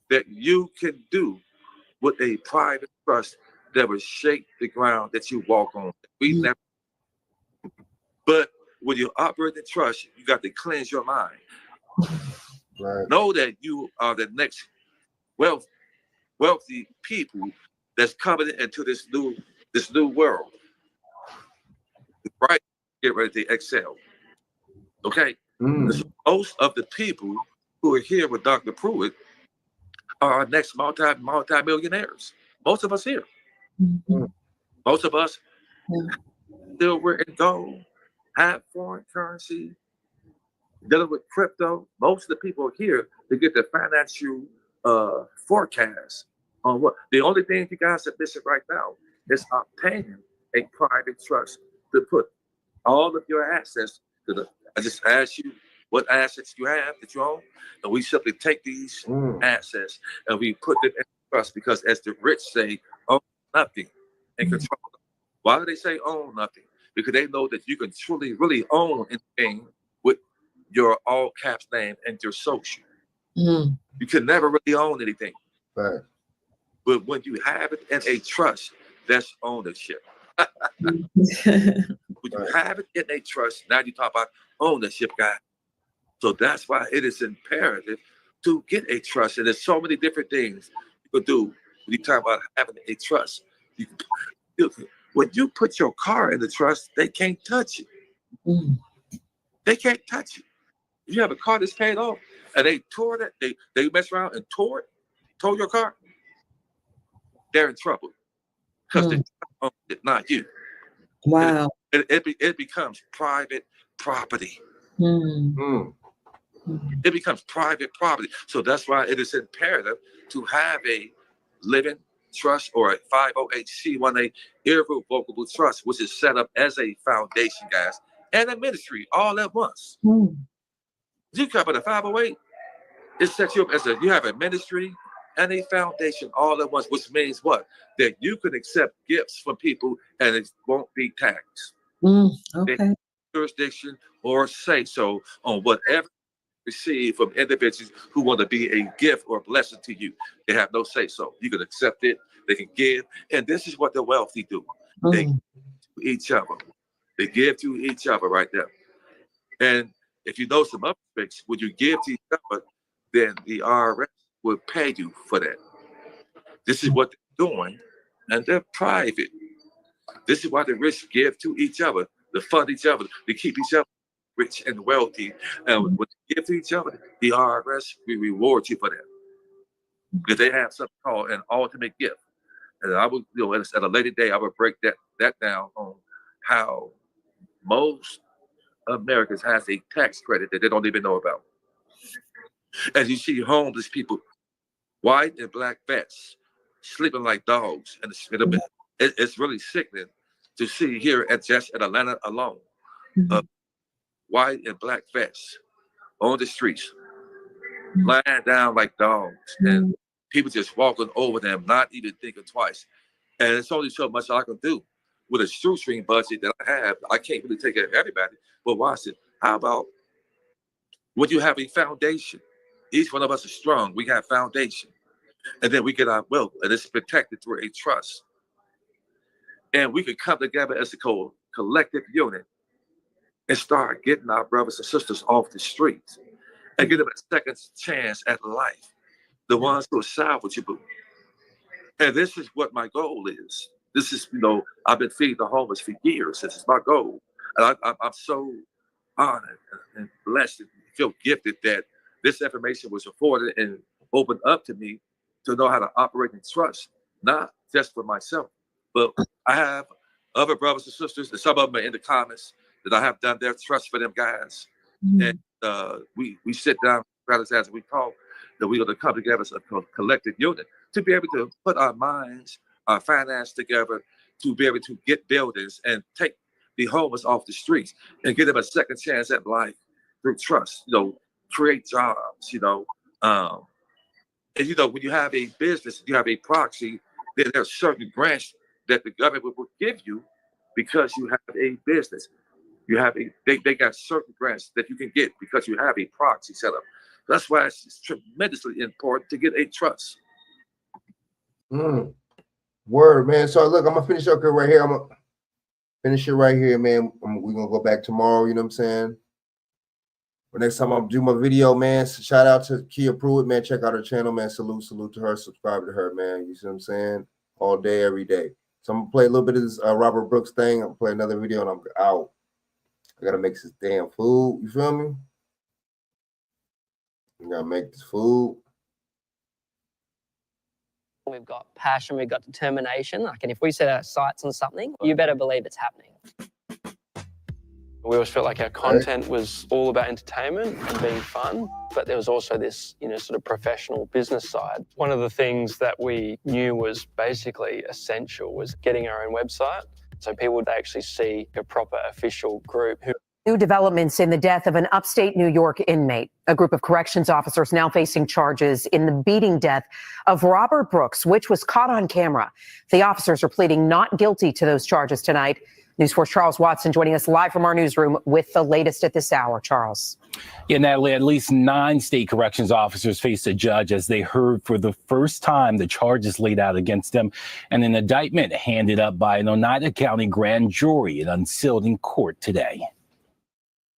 that you can do with a private trust that will shake the ground that you walk on. We never. But when you operate in trust, you got to cleanse your mind. Right. Know that you are the next wealthy people that's coming into this new world. Right? Get ready to excel. Okay. So most of the people who are here with Dr. Pruitt are our next multi-millionaires. Most of us here. Most of us silver and gold, have foreign currency, dealing with crypto. Most of the people here to get the financial forecast on what the only thing you guys are missing right now is obtaining a private trust to put all of your assets to the. I just asked you what assets you have that you own, and we simply take these assets and we put them in trust because, as the rich say, own nothing and control. Why do they say own nothing? Because they know that you can truly, really own anything with your all caps name and your social. You can never really own anything. Right. But when you have it in a trust, that's ownership. When you have it in a trust, now you talk about ownership, guys. So that's why it is imperative to get a trust. And there's so many different things you can do when you talk about having a trust. When you put your car in the trust, they can't touch it. They can't touch it. If you have a car that's paid off and they tore it, they mess around and tore your car, they're in trouble because they own it, not you. Wow. It becomes private property. It becomes private property. So that's why it is imperative to have a living trust or a 508c1a irrevocable trust, which is set up as a foundation, guys, and a ministry all at once. You cover the 508, it sets you up as you have a ministry and a foundation all at once, which means what? That you can accept gifts from people and it won't be taxed. Okay. Jurisdiction or say so on whatever you receive from individuals who want to be a gift or blessing to you. They have no say so. You can accept it, they can give, and this is what the wealthy do. They give to each other. They give to each other right there. And if you know some other tricks, when you give to each other, then the IRS will pay you for that. This is what they're doing, and they're private. This is why the rich give to each other, to fund each other, to keep each other rich and wealthy. And when they give to each other, the IRS will reward you for that. Because they have something called an ultimate gift. And I will, at a later day, I will break that down on how most Americans has a tax credit that they don't even know about. As you see homeless people, white and black vets, sleeping like dogs, and it's really sickening to see here at Atlanta alone, white and black vets on the streets, lying down like dogs, and people just walking over them, not even thinking twice. And it's only so much I can do with a shoestring budget that I have. I can't really take care of everybody, but watch it. How about when you have a foundation? Each one of us is strong. We have foundation. And then we get our wealth, and it's protected through a trust. And we can come together as a collective unit and start getting our brothers and sisters off the streets and give them a second chance at life. The ones who are salvage you. And this is what my goal is. This is, I've been feeding the homeless for years. This is my goal. And I'm so honored and blessed and feel gifted that this information was afforded and opened up to me to know how to operate in trust, not just for myself, but I have other brothers and sisters, and some of them are in the comments that I have done their trust for them guys. And we sit down, as we call, that we're going to come together as a collective unit to be able to put our minds, our finance together, to be able to get buildings and take the homeless off the streets and give them a second chance at life through trust, create jobs, and when you have a business, you have a proxy, then there's certain grants that the government will give you because you have a business. You have they got certain grants that you can get because you have a proxy set up. That's why it's tremendously important to get a trust. Word, man. So look, I'm gonna finish up here right here. I'm gonna finish it right here, man. We're gonna go back tomorrow. You know what I'm saying? But next time I'll do my video, man. Shout out to Kia Pruitt, man. Check out her channel, man. Salute to her. Subscribe to her, man. You see what I'm saying? All day, every day. So I'm gonna play a little bit of this Robert Brooks thing. I'm gonna play another video and I'm out. I gotta make this damn food. You feel me? I gotta make this food. We've got passion, we've got determination. Like, and if we set our sights on something, you better believe it's happening. We always felt like our content was all about entertainment and being fun, but there was also this, sort of professional business side. One of the things that we knew was basically essential was getting our own website, so people would actually see a proper official group who. New developments in the death of an upstate New York inmate. A group of corrections officers now facing charges in the beating death of Robert Brooks, which was caught on camera. The officers are pleading not guilty to those charges tonight. News 4's Charles Watson joining us live from our newsroom with the latest at this hour. Charles. Yeah, Natalie, at least 9 state corrections officers faced a judge as they heard for the first time the charges laid out against them and an indictment handed up by an Oneida County grand jury and unsealed in court today.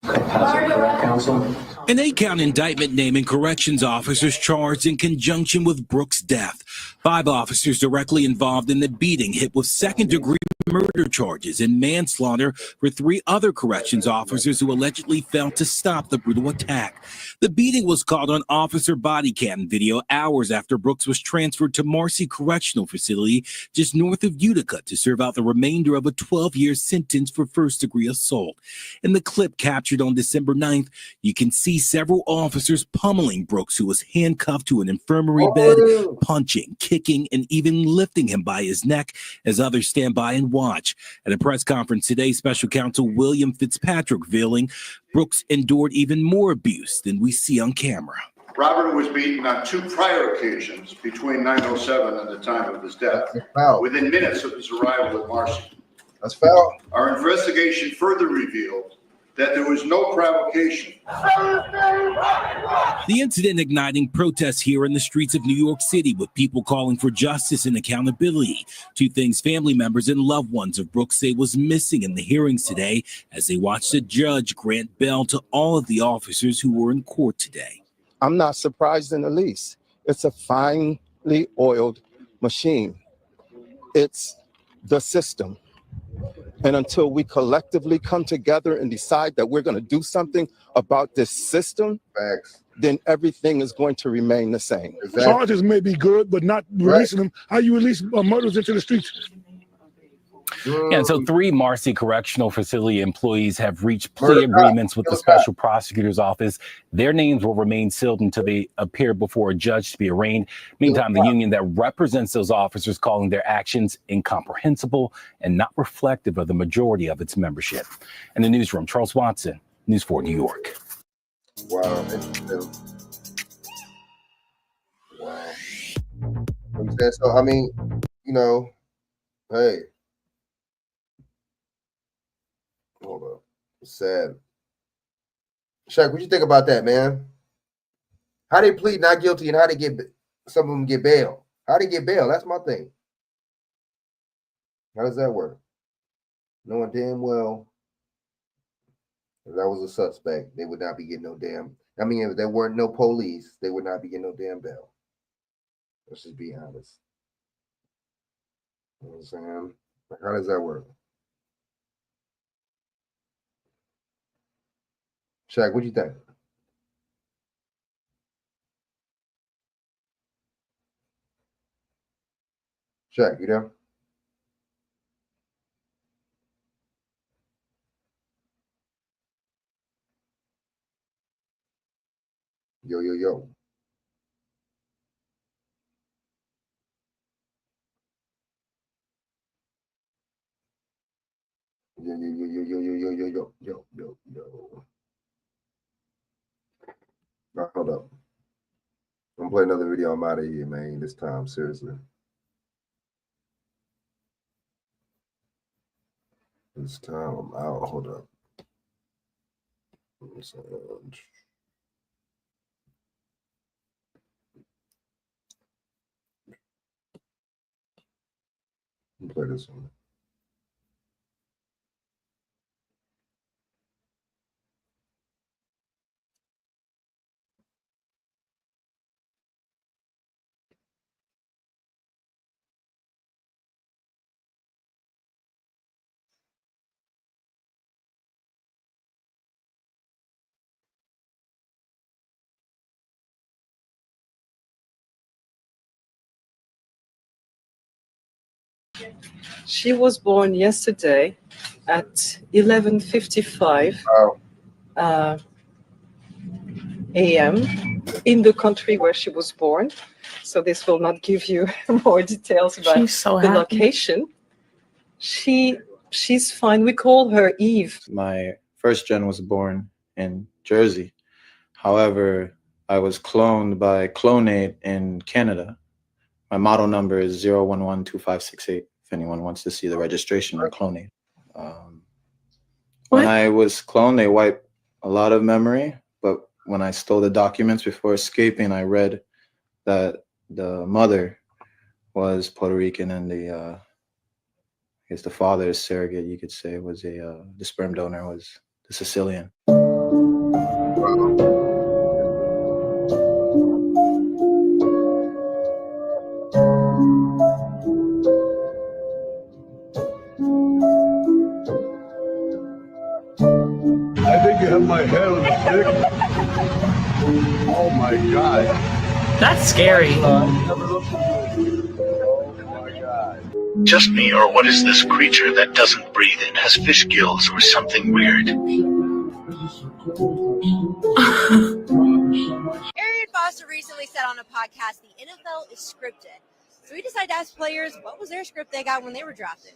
An 8-count indictment naming corrections officers charged in conjunction with Brooks' death. 5 officers directly involved in the beating hit with second-degree murder charges and manslaughter for 3 other corrections officers who allegedly failed to stop the brutal attack. The beating was caught on officer body cam video hours after Brooks was transferred to Marcy Correctional Facility just north of Utica to serve out the remainder of a 12-year sentence for first-degree assault. In the clip captured on December 9th, you can see several officers pummeling Brooks, who was handcuffed to an infirmary bed, punching, kicking, and even lifting him by his neck as others stand by and watch. At a press conference today, Special Counsel William Fitzpatrick revealing Brooks endured even more abuse than we see on camera. Robert was beaten on 2 prior occasions between 9/07 and the time of his death, within minutes of his arrival at Marcy. That's foul. Our investigation further revealed that there was no provocation. The incident igniting protests here in the streets of New York City, with people calling for justice and accountability. 2 things family members and loved ones of Brooks say was missing in the hearings today as they watched the judge grant bail to all of the officers who were in court today. I'm not surprised in the least. It's a finely oiled machine. It's the system. And until we collectively come together and decide that we're going to do something about this system, then everything is going to remain the same. Charges may be good, but not releasing them. How you release murderers into the streets? And so 3 Marcy Correctional Facility employees have reached plea agreements with the Special Prosecutor's Office. Their names will remain sealed until they appear before a judge to be arraigned. Meantime, the union that represents those officers calling their actions incomprehensible and not reflective of the majority of its membership. In the newsroom, Charles Watson, News 4 New York. Wow. Wow. So, I mean, hey. Hold up. It's sad. Shaq, what you think about that, man? How they plead not guilty and how they get some of them get bail? How they get bail? That's my thing. How does that work? Knowing damn well if that was a suspect, they would not be getting no damn. I mean, if there weren't no police, they would not be getting no damn bail. Let's just be honest. You know what I'm saying? Like, how does that work? Shaq, what do you think? Shaq, you there? Yo, yo, yo. Yo, yo, yo, yo, yo, yo, yo, yo, yo, yo, yo. Right, hold up. I'm gonna play another video. I'm out of here, man. This time, seriously. This time I'm out. Hold up. Play this one. She was born yesterday at 11:55 a.m. in the country where she was born. So this will not give you more details about She's so the happy. location. She's fine. We call her Eve. My first gen was born in Jersey. However, I was cloned by Clonate in Canada. My model number is 0112568, if anyone wants to see the registration on Clonate. When I was cloned, they wiped a lot of memory, but when I stole the documents before escaping, I read that the mother was Puerto Rican and I guess the father's surrogate, you could say, was the sperm donor was the Sicilian. I think you have my hair on a stick. Oh my God. That's scary. Just me, or what is this creature that doesn't breathe and has fish gills or something weird? Arian Foster recently said on a podcast the NFL is scripted. So we decided to ask players what was their script they got when they were drafted.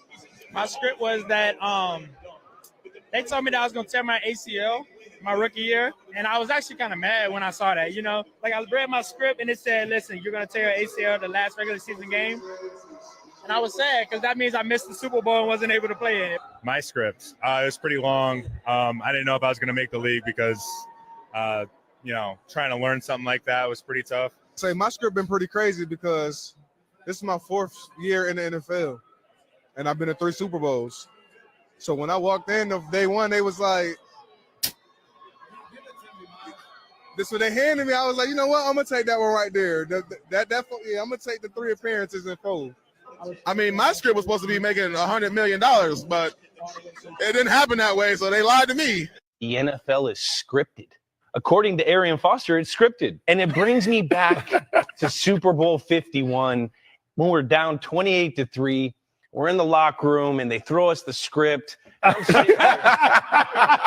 My script was that they told me that I was going to tear my ACL my rookie year, and I was actually kind of mad when I saw that, you know? Like, I read my script, and it said, listen, you're going to tear your ACL the last regular season game. And I was sad because that means I missed the Super Bowl and wasn't able to play in it. My script, it was pretty long. I didn't know if I was going to make the league because, you know, trying to learn something like that was pretty tough. Say my script been pretty crazy because this is my 4th year in the NFL, and I've been to 3 Super Bowls. So when I walked in of day one, they was like, this what they handed me. I was like, you know what? I'm gonna take that one right there. I'm gonna take the 3 appearances in 4. I mean, my script was supposed to be making $100 million, but it didn't happen that way, so they lied to me. The NFL is scripted. According to Arian Foster, it's scripted. And it brings me back to Super Bowl 51 when we're down 28-3. We're in the locker room, and they throw us the script. I'm sitting here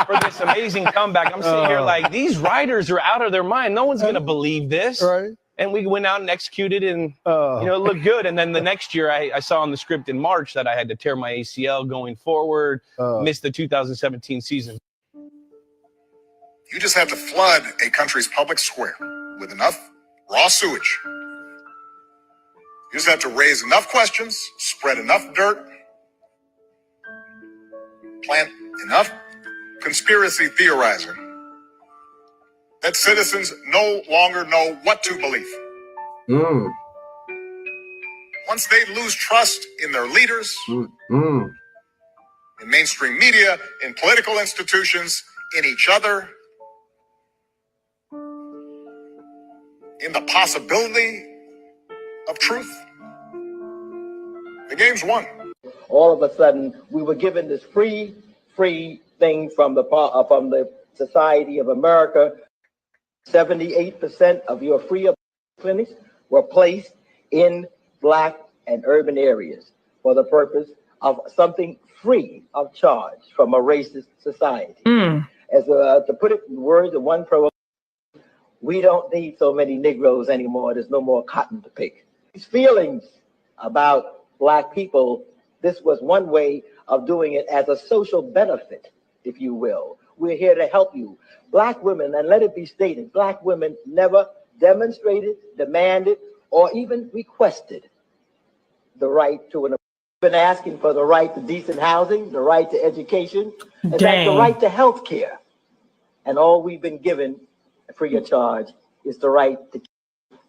for this amazing comeback. I'm sitting here like, these writers are out of their mind. No one's going to believe this. Right. And we went out and executed, and you know, it looked good. And then the next year, I saw on the script in March that I had to tear my ACL going forward, missed the 2017 season. You just have to flood a country's public square with enough raw sewage. You just have to raise enough questions, spread enough dirt, plant enough conspiracy theorizing that citizens no longer know what to believe. Once they lose trust in their leaders, in mainstream media, in political institutions, in each other, in the possibility of truth, the game's won. All of a sudden, we were given this free thing from the Society of America. 78% of your free clinics were placed in Black and urban areas for the purpose of something free of charge from a racist society. As to put it in words of one pro, we don't need so many Negroes anymore. There's no more cotton to pick. These feelings about Black people, this was one way of doing it as a social benefit, if you will. We're here to help you. Black women, and let it be stated, Black women never demonstrated, demanded, or even requested the right to an. Been asking for the right to decent housing, the right to education, and that's the right to health care. And all we've been given free of charge is the right to keep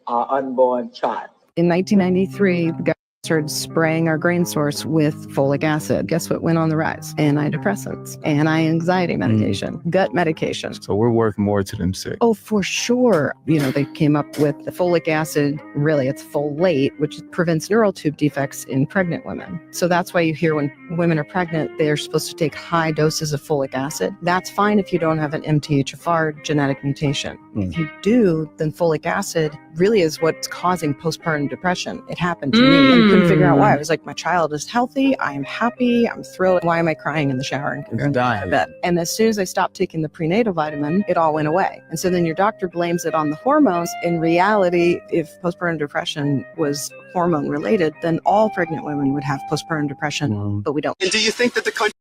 our unborn child. In 1993, the government started spraying our grain source with folic acid. Guess what went on the rise? Antidepressants, anti-anxiety medication, gut medication. So we're worth more to them sick. Oh, for sure. They came up with the folic acid. Really, it's folate, which prevents neural tube defects in pregnant women. So that's why you hear when women are pregnant, they're supposed to take high doses of folic acid. That's fine if you don't have an MTHFR genetic mutation. If you do, then folic acid really is what's causing postpartum depression. It happened to me and couldn't figure out why. I was like, my child is healthy. I am happy. I'm thrilled. Why am I crying in the shower and going to bed? And as soon as I stopped taking the prenatal vitamin, it all went away. And so then your doctor blames it on the hormones. In reality, if postpartum depression was hormone related, then all pregnant women would have postpartum depression, but we don't. And do you think that the country...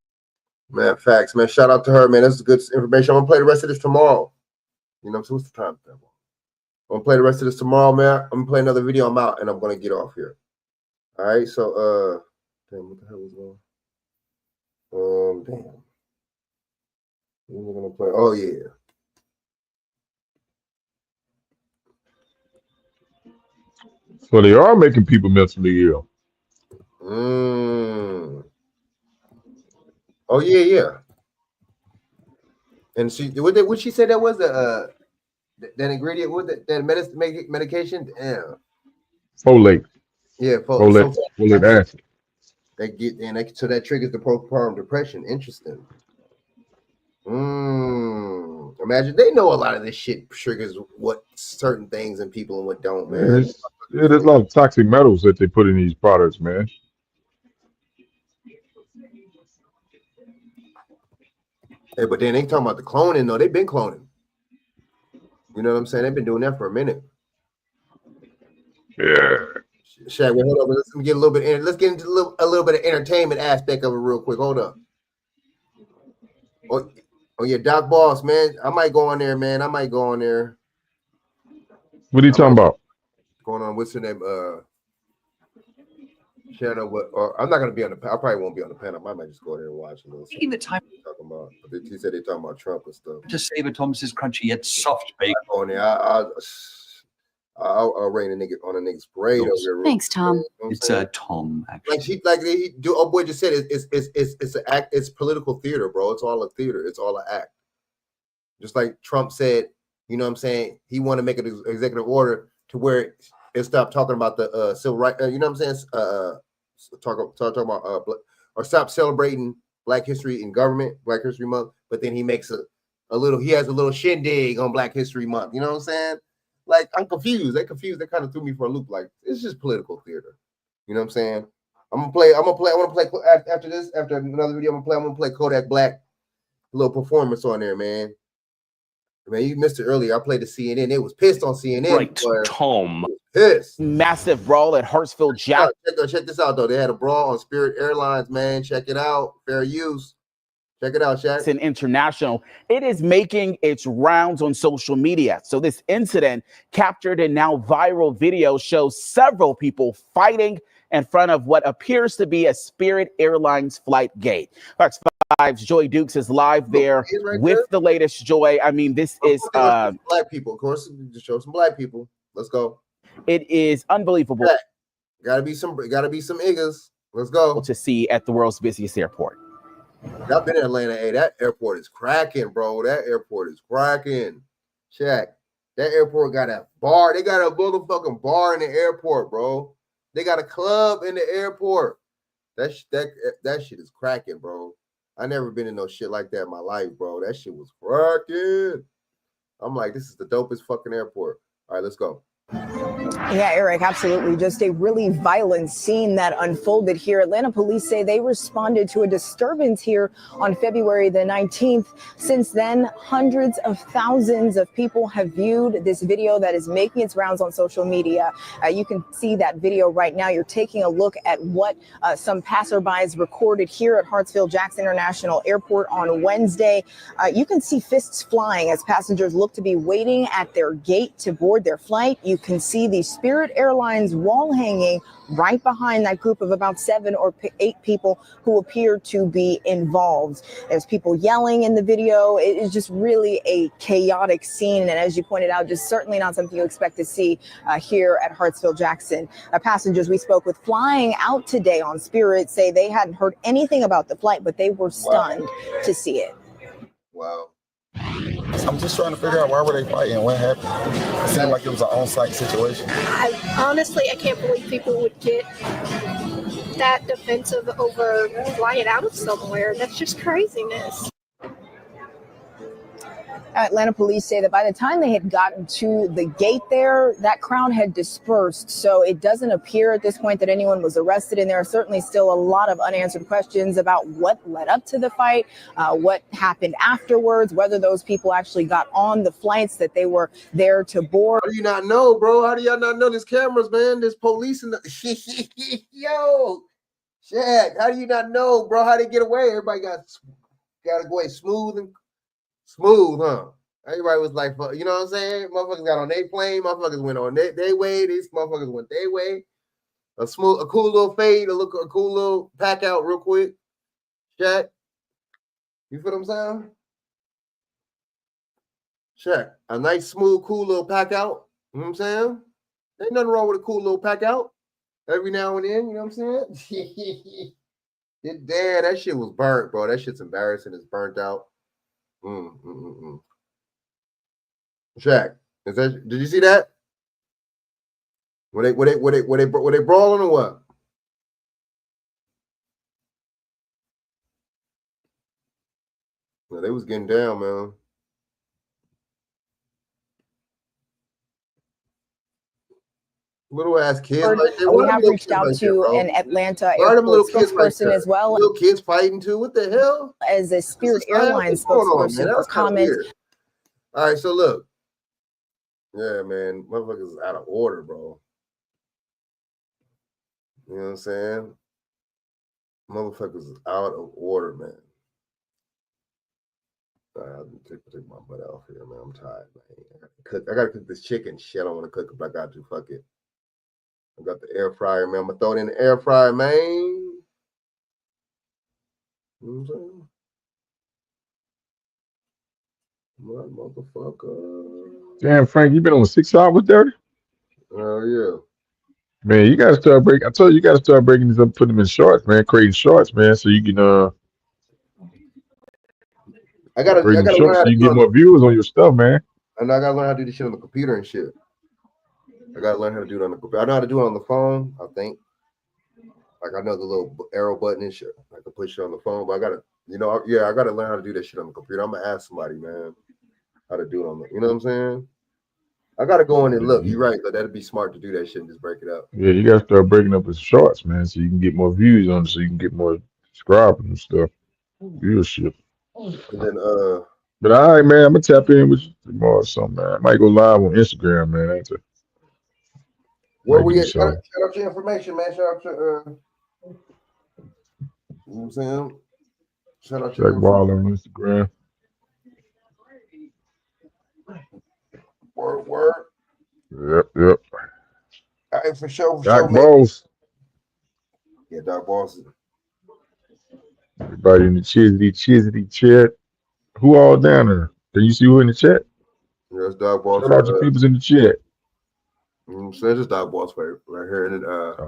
Man, facts, man. Shout out to her, man. This is good information. I'm going to play the rest of this tomorrow. You know what I'm saying? What's the time? I'm going to play the rest of this tomorrow, man. I'm going to play another video. I'm out, and I'm going to get off here. All right, so, damn, what the hell was going on? Damn. We're going to play, oh, yeah. So they are making people mentally ill. Oh, yeah. And what she said that was that ingredient, what that medication? Damn. Folate. Yeah, folate acid. So that triggers the postpartum depression. Interesting. Imagine they know a lot of this shit triggers what certain things in people and what don't, man. There's a lot of toxic metals that they put in these products, man. Hey, but then they talking about the cloning, though. They've been cloning. You know what I'm saying? They've been doing that for a minute. Yeah. Shaq, wait, hold on. Let's get a little bit. Let's get into a little bit of entertainment aspect of it real quick. Hold up. Oh yeah, Doc Boss, man. I might go on there, man. I might go on there. What are you talking about? Going on? What's her name? Shadow. Or I'm not gonna be on the. I probably won't be on the panel. I might just go there and watch a little. Taking the time talking about. He said they're talking about Trump and stuff. to savor Thomas's crunchy yet soft bake. On there, I'll rain a nigga on a nigga's parade over there. Thanks, Tom. You know what I'm It's saying? Tom, actually. Oh boy just said it's an act. It's political theater, bro. It's all a theater. It's all an act. Just like Trump said, you know what I'm saying? He wanted to make an executive order to where it stopped talking about the civil rights. You know what I'm saying? Talk about or stop celebrating Black History in government, Black History Month. But then he makes a little. He has a little shindig on Black History Month. You know what I'm saying? Like, I'm confused. They kind of threw me for a loop. Like, it's just political theater. You know what I'm saying? I want to play after this, after another video, I'm gonna play Kodak Black, a little performance on there, man. Man, you missed it earlier. I played the CNN. They was pissed on CNN. Right, Tom. Pissed. Massive brawl at Hartsfield Jack. Check this out, though. They had a brawl on Spirit Airlines, man. Check it out. Fair use. Check it out, Shaq. International. It is making its rounds on social media. So this incident, captured in now viral video, shows several people fighting in front of what appears to be a Spirit Airlines flight gate. Fox 5's Joy Dukes is live there with the latest, Joy. I mean, this is Black people, of course. Just show some Black people. Let's go. It is unbelievable. Gotta be some niggas. Let's go. To see at the world's busiest airport. I've been in Atlanta. Hey, that airport is cracking, bro. That airport is cracking. Check. That airport got a bar. They got a motherfucking bar in the airport, bro. They got a club in the airport. That shit is cracking, bro. I never been in no shit like that in my life, bro. That shit was cracking. I'm like, this is the dopest fucking airport. All right, let's go. Yeah, Eric, absolutely. Just a really violent scene that unfolded here. Atlanta police say they responded to a disturbance here on February the 19th. Since then, hundreds of thousands of people have viewed this video that is making its rounds on social media. You can see that video right now. You're taking a look at what some passerbys recorded here at Hartsfield-Jackson International Airport on Wednesday. You can see fists flying as passengers look to be waiting at their gate to board their flight. You can see the Spirit Airlines wall hanging right behind that group of about 7 or 8 people who appear to be involved. There's people yelling in the video. It is just really a chaotic scene. And as you pointed out, just certainly not something you expect to see here at Hartsfield-Jackson. Passengers we spoke with flying out today on Spirit say they hadn't heard anything about the flight, but they were stunned to see it. Wow. I'm just trying to figure out why were they fighting, what happened. It seemed like it was an on-site situation. I can't believe people would get that defensive over flying out of somewhere. That's just craziness. Atlanta police say that by the time they had gotten to the gate there, that crowd had dispersed. So it doesn't appear at this point that anyone was arrested. And there are certainly still a lot of unanswered questions about what led up to the fight, what happened afterwards, whether those people actually got on the flights that they were there to board. How do you not know, bro? How do y'all not know? There's cameras, man. There's police in the yo, Shaq. How do you not know, bro? How they get away? Everybody got to go away smooth, huh? Everybody was like, you know what I'm saying? Motherfuckers got on their plane. Motherfuckers went on their way. These motherfuckers went their way. A cool little fade, a cool little pack out real quick. Shaq, you feel what I'm saying? Shaq, a nice, smooth, cool little pack out. You know what I'm saying? Ain't nothing wrong with a cool little pack out every now and then. You know what I'm saying? Damn, that shit was burnt, bro. That shit's embarrassing. It's burnt out. Shaq, did you see that? Were they brawling or what? No, they was getting down, man. Little ass kids like that. We have reached out to an Atlanta airport spokesperson as well. Little kids fighting too. What the hell? As a Spirit Airlines spokesperson for comment. All right, so look. Yeah, man, motherfuckers is out of order, bro. You know what I'm saying? Motherfuckers is out of order, man. I'll take my butt off here, man. I'm tired, man. I gotta cook this chicken. Shit, I don't want to cook it, but I got to. Fuck it. I got the air fryer, man. I'm gonna throw it in the air fryer, man. You know what I'm saying? Motherfucker. Damn, Frank, you been on 6 hours, dirty? Oh yeah. Man, you gotta start breaking. I told you, you gotta start breaking these up, putting them in shorts, man. Creating shorts, man, so you can I gotta learn how so to you get more viewers on your stuff, man. And I gotta learn how to do this shit on the computer and shit. I gotta learn how to do it on the computer. I know how to do it on the phone, I think. Like I know the little arrow button and shit. I can push it on the phone, but I gotta, I gotta learn how to do that shit on the computer. I'm gonna ask somebody, man, how to do it on the, you know what I'm saying? I gotta go in and look. You're right, but that'd be smart to do that shit and just break it up. Yeah, you gotta start breaking up the shorts, man, so you can get more views on it, so you can get more subscribers and stuff. Viewership. And then But all right, man, I'm gonna tap in with you tomorrow or something, man. I might go live on Instagram, man. After. Where we at? Shout out your information, man. Shout out your you know what I'm saying? Shout out your Jack Wall on Instagram. Word. Yep. All right, for sure. Doc Balls. Yeah, Doc Balls. Everybody in the Chizzy chat. Who all down there? Can you see who in the chat? Yeah, it's Doc Balls. Shout out to people's in the chat. So just Doc Boss right here. And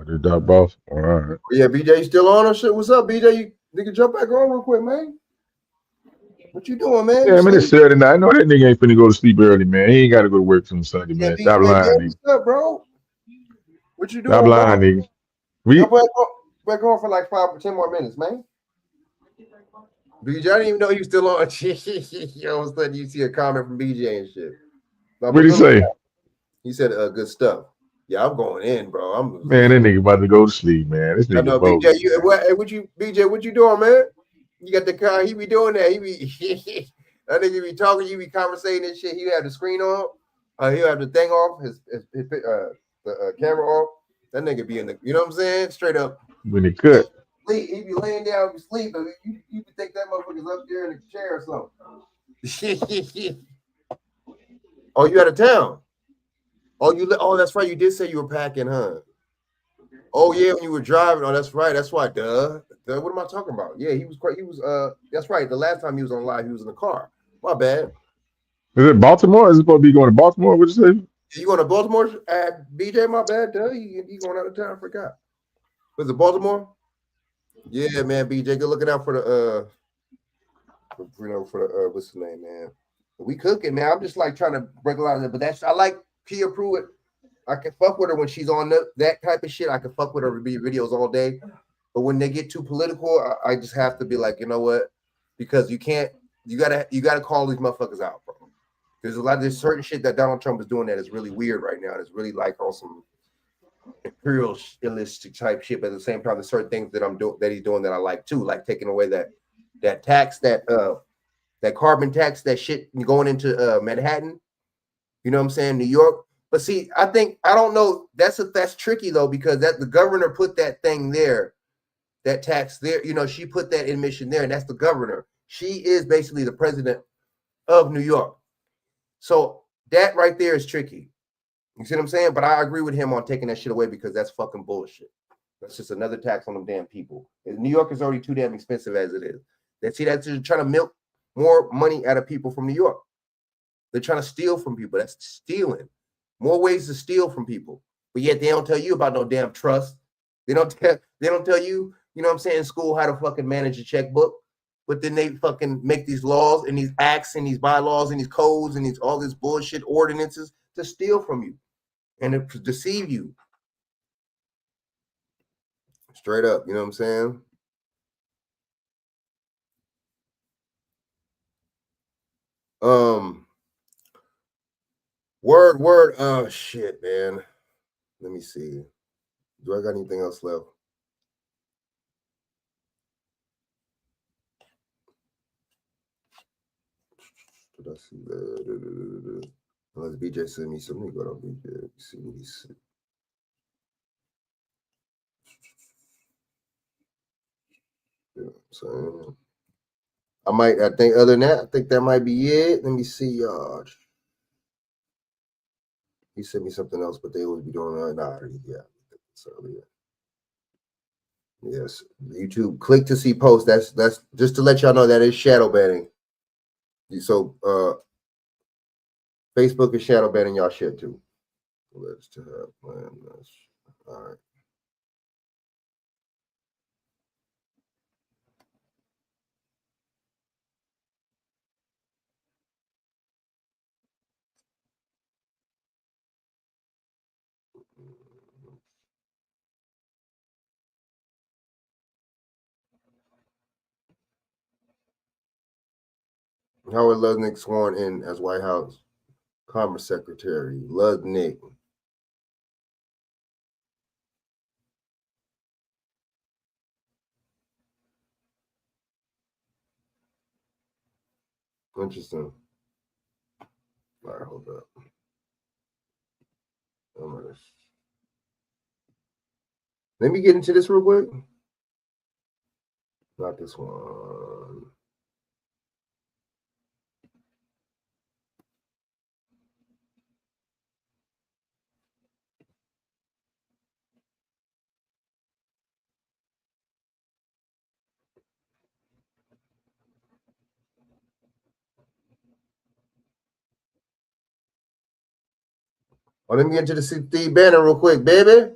there's Doc Boss. All right. Yeah, BJ, you still on or shit? What's up, BJ? You nigga jump back on real quick, man. What you doing, man? Yeah, man, it's Saturday night. I know that nigga ain't finna go to sleep early, man. He ain't got to go to work till Sunday, man. BJ, Stop lying, nigga. What's up, bro? What you doing? Stop lying, nigga. We back on for like 5 or 10 more minutes, man. BJ, I didn't even know you still on. All of a sudden, you see a comment from BJ and shit. What did he say? He said, "Good stuff." Yeah, I'm going in, bro. Man, that nigga about to go to sleep, man. This nigga. I know, BJ. What you doing, man? You got the car. He be doing that. He be that nigga be talking. You be conversating and shit. He have the screen on. He'll have the thing off. The camera off. That nigga be in the. You know what I'm saying? Straight up. When it cut. He be laying down, sleeping. You can take that motherfucker's up there in a chair or something. Oh, you out of town? Oh, that's right. You did say you were packing, huh? Oh yeah, when you were driving. Oh, that's right. That's why. Duh. What am I talking about? Yeah, he was. That's right. The last time he was on live, he was in the car. My bad. Is it Baltimore? Is it supposed to be going to Baltimore? What you say? You going to Baltimore? BJ, my bad. Duh. You going out of town? I forgot. Was it Baltimore? Yeah, man. BJ, good looking out for the what's the name, man? We cooking, man. I'm just like trying to break a lot of that, but I like Kia Pruitt. I can fuck with her when she's on that type of shit. I can fuck with her videos all day. But when they get too political, I just have to be like, you know what? Because you gotta call these motherfuckers out, bro. There's certain shit that Donald Trump is doing that is really weird right now. It's really like on some imperialistic type shit. But at the same time, there's certain things that he's doing that I like too, like taking away that tax, that carbon tax, that shit going into Manhattan. You know what I'm saying? New York. But see, I don't know. That's tricky though, because the governor put that thing there, that tax there. You know, she put that admission there, and that's the governor. She is basically the president of New York. So that right there is tricky. You see what I'm saying? But I agree with him on taking that shit away because that's fucking bullshit. That's just another tax on them damn people. And New York is already too damn expensive as it is. That's just trying to milk more money out of people from New York. They're trying to steal from people. That's stealing. More ways to steal from people. But yet they don't tell you about no damn trust. They don't tell you, you know what I'm saying, in school how to fucking manage a checkbook. But then they fucking make these laws and these acts and these bylaws and these codes and all this bullshit ordinances to steal from you and to deceive you. Straight up, you know what I'm saying? Word. Oh shit, man. Let me see. Do I got anything else left? Did I see that? Unless BJ sent me something. Go on BJ. See what he said. You know what I'm saying? I think other than that, I think that might be it. Let me see. He sent me something else, but they would be doing it. Nah, yeah. So yeah. Yes. YouTube, click to see post. That's just to let y'all know that is shadow banning. So Facebook is shadow banning y'all shit too. Let's plan this. All right. Howard Lutnick sworn in as White House Commerce Secretary. Lutnick. Interesting. All right, hold up. Let me get into this real quick. Not this one. Oh, let me get into the Steve Bannon real quick, baby.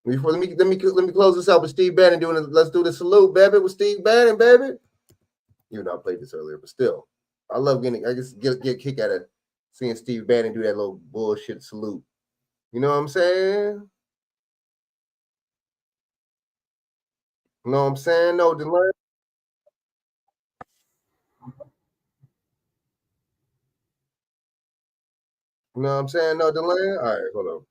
Before let me close this out with Steve Bannon doing it. Let's do the salute, baby, with Steve Bannon, baby. Even though I played this earlier, but still, I love getting. I just get a kick out of seeing Steve Bannon do that little bullshit salute. You know what I'm saying? You know what I'm saying? No delay. You know what I'm saying? No delay. All right, hold on.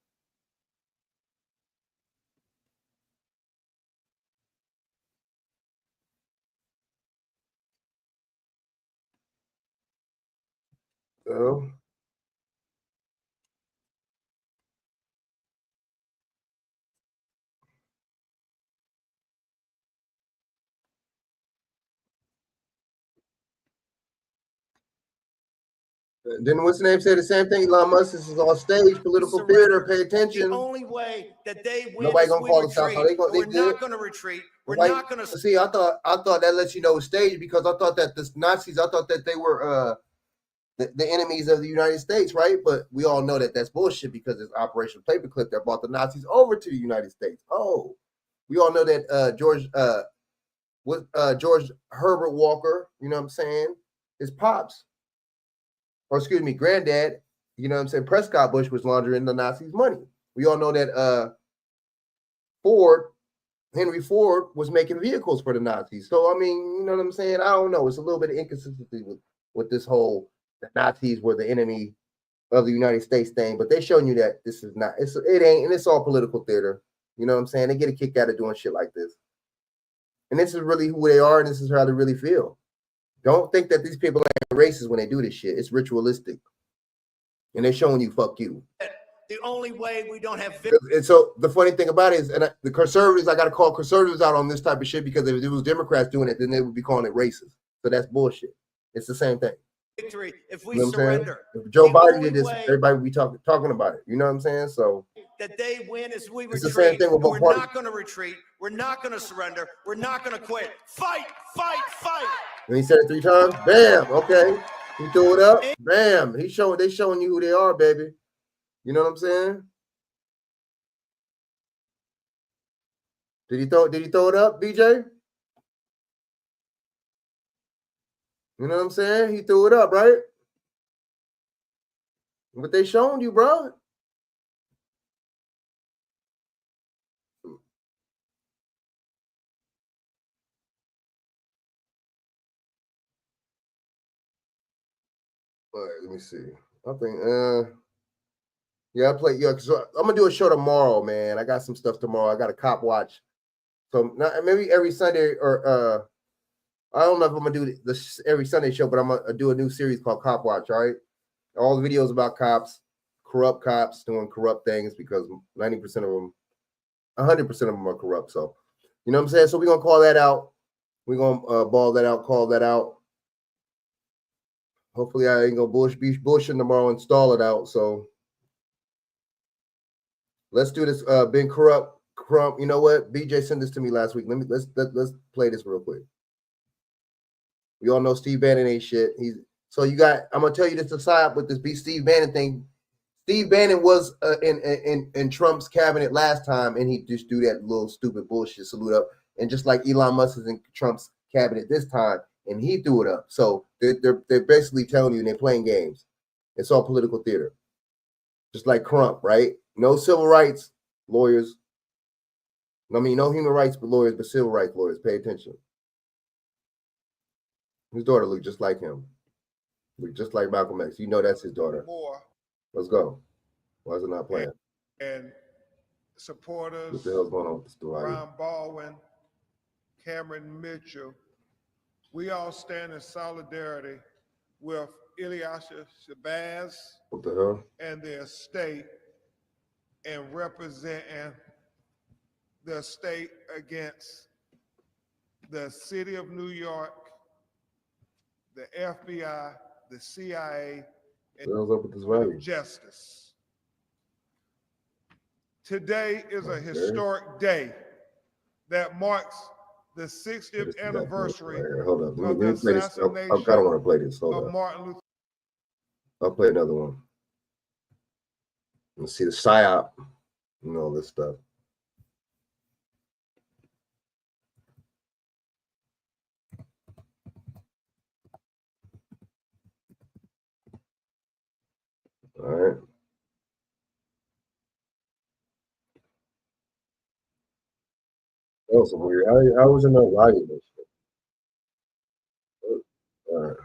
So, Then what's the name say the same thing? Elon Musk, this is all stage political theater. Pay attention. The only way that they win Nobody is gonna we call us out. retreat. So We're not going to retreat. We're Nobody, not going to see. I thought that lets you know it's staged because I thought that the Nazis. I thought that they were the enemies of the United States, right? But we all know that that's bullshit because it's Operation Paperclip that brought the Nazis over to the United States. Oh, we all know that George Herbert Walker, you know what I'm saying, his pops, or excuse me, granddad, you know what I'm saying, Prescott Bush was laundering the Nazis' money. We all know that Henry Ford was making vehicles for the Nazis. So, I mean, you know what I'm saying? I don't know. It's a little bit of inconsistency with this whole, the Nazis were the enemy of the United States thing, but they're showing you that this is not, it ain't, and it's all political theater. You know what I'm saying? They get a kick out of doing shit like this. And this is really who they are, and this is how they really feel. Don't think that these people are racist when they do this shit. It's ritualistic. And they're showing you, fuck you. The only way we don't have And so the funny thing about it is, and the conservatives, I got to call conservatives out on this type of shit because if it was Democrats doing it, then they would be calling it racist. So that's bullshit. It's the same thing. victory if we You know what I'm saying? surrender. If Joe The Biden only did this, way everybody would be talking about it. You know what I'm saying? So that they win is we it's the retreat. same thing with We're both parties. not going to retreat. We're not going to surrender. We're not going to quit. Fight, fight, fight. And he said it 3 times. Bam. Okay. He threw it up. Bam. They showing you who they are, baby. You know what I'm saying? Did he throw it up, BJ? You know what I'm saying? He threw it up, right? But they showing you, bro. All right, let me see. I think, yeah, I play. Yeah, so I'm gonna do a show tomorrow, man. I got some stuff tomorrow. I got a cop watch, so maybe every Sunday or I don't know if I'm gonna do this every Sunday show, but I'm gonna do a new series called Cop Watch. All right, all the videos about cops, corrupt cops doing corrupt things because 90% of them, 100% of them are corrupt. So, you know what I'm saying. So we're gonna call that out. We're gonna ball that out, call that out. Hopefully, I ain't gonna be bullshitting tomorrow and stall it out. So let's do this. Been corrupt, crump. You know what? BJ sent this to me last week. Let's play this real quick. We all know Steve Bannon ain't shit. I'm gonna tell you this to Psyop with this Steve Bannon thing. Steve Bannon was in Trump's cabinet last time, and he just do that little stupid bullshit salute up. And just like Elon Musk is in Trump's cabinet this time, and he threw it up. So they're basically telling you they're playing games. It's all political theater. Just like Crump, right? No civil rights lawyers. I mean, no human rights lawyers, but civil rights lawyers. Pay attention. His daughter looked just like him. Looked just like Malcolm X. You know that's his daughter. Let's go. Why is it not playing? And supporters, What the hell's going on with this story? Ron Baldwin, Cameron Mitchell, we all stand in solidarity with Ilyasha Shabazz What the hell? and their estate and representing the state against the city of New York, the FBI, the CIA, What the hell's up with this value? justice. Today is a historic day that marks the 60th anniversary Hold up. of Let the me play this. I assassination don't want to play this. Hold of up. Martin Luther. I'll play another one. Let's see the psyop and all this stuff. All right. That was some weird. I was in no value this shit. All right.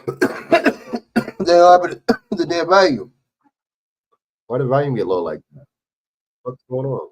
Then happened to the damn volume. Why did volume get low like that? What's going on?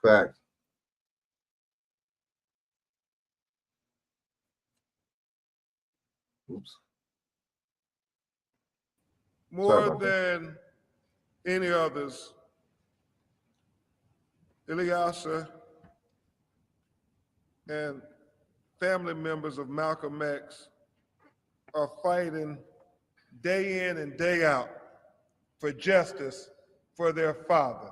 Fact. Oops. More than any others, Ilyasah and family members of Malcolm X are fighting day in and day out for justice for their father.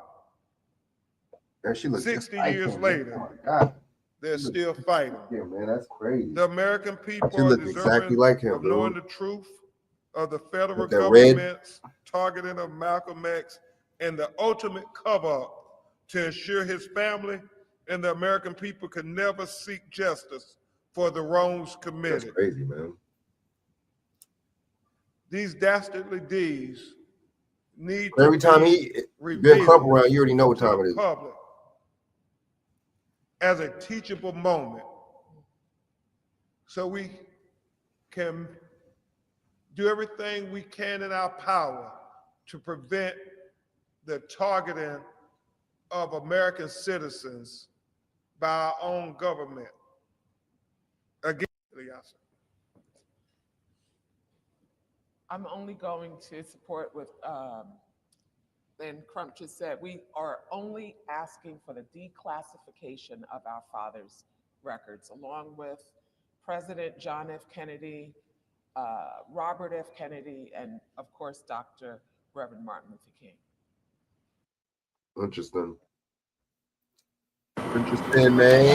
And she looks 60 like years him, later, oh my God. they're still fighting. Yeah, man, that's crazy. The American people She are look deserving exactly like him, of knowing dude. the truth of the federal With that red. government's targeting of Malcolm X and the ultimate cover-up to ensure his family and the American people can never seek justice for the wrongs committed. That's crazy, man. These dastardly deeds need Every to time be he been Crump revealed around, you already know what to time the it is. public as a teachable moment, so we can do everything we can in our power to prevent the targeting of American citizens by our own government. Again, I'm only going to support what then Crump just said. We are only asking for the declassification of our father's records, along with President John F. Kennedy, Robert F. Kennedy, and of course, Dr. Reverend Martin Luther King. Interesting. Interesting, man.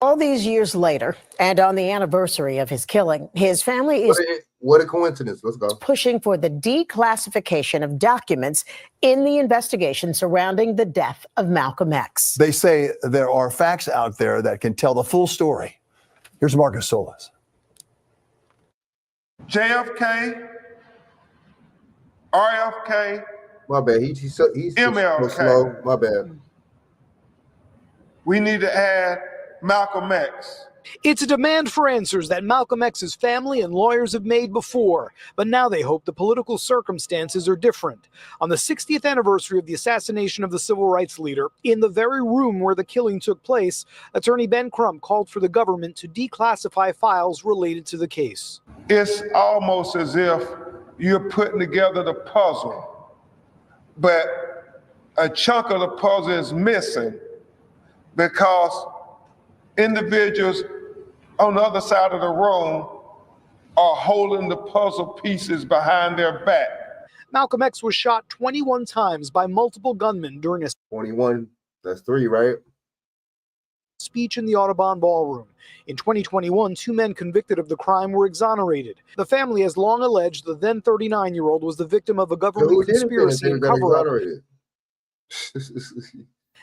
All these years later, and on the anniversary of his killing, his family is What a coincidence. Let's go. pushing for the declassification of documents in the investigation surrounding the death of Malcolm X. They say there are facts out there that can tell the full story. Here's Marcus Solis. JFK, RFK, My bad. He's so MLK. slow. My bad. We need to add Malcolm X. It's a demand for answers that Malcolm X's family and lawyers have made before, but now they hope the political circumstances are different. On the 60th anniversary of the assassination of the civil rights leader, in the very room where the killing took place, attorney Ben Crump called for the government to declassify files related to the case. It's almost as if you're putting together the puzzle, but a chunk of the puzzle is missing because individuals on the other side of the room are holding the puzzle pieces behind their back. Malcolm X was shot 21 times by multiple gunmen during a 21, that's 3, right? Speech in the Audubon Ballroom. In 2021, 2 men convicted of the crime were exonerated. The family has long alleged the then 39-year-old was the victim of a government conspiracy and cover-up.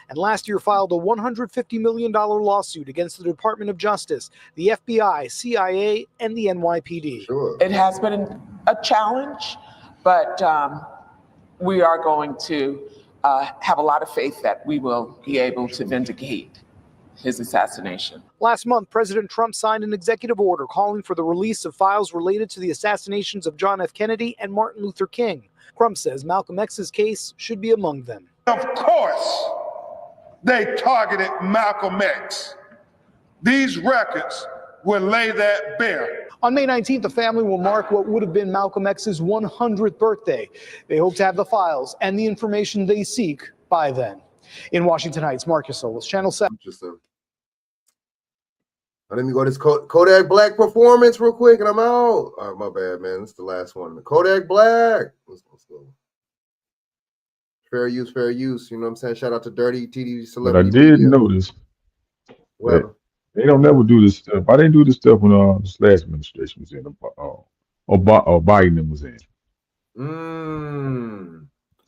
And last year filed a $150 million lawsuit against the Department of Justice, the FBI, CIA, and the NYPD. Sure. It has been a challenge, but we are going to have a lot of faith that we will be able to vindicate his assassination. Last month, President Trump signed an executive order calling for the release of files related to the assassinations of John F. Kennedy and Martin Luther King. Crump says Malcolm X's case should be among them. Of course, they targeted Malcolm X. These records will lay that bare. On May 19th, the family will mark what would have been Malcolm X's 100th birthday. They hope to have the files and the information they seek by then. In Washington Heights, Marcus Solis, Channel 7. Interesting. Let me go to this Kodak Black performance real quick, and I'm out. All right, my bad, man. This is the last one. Kodak Black. Let's go. Fair use, fair use. You know what I'm saying? Shout out to Dirty TD Celebrity. But I did notice that they don't never do this stuff. Why they do this stuff when this last administration was in, or Biden was in?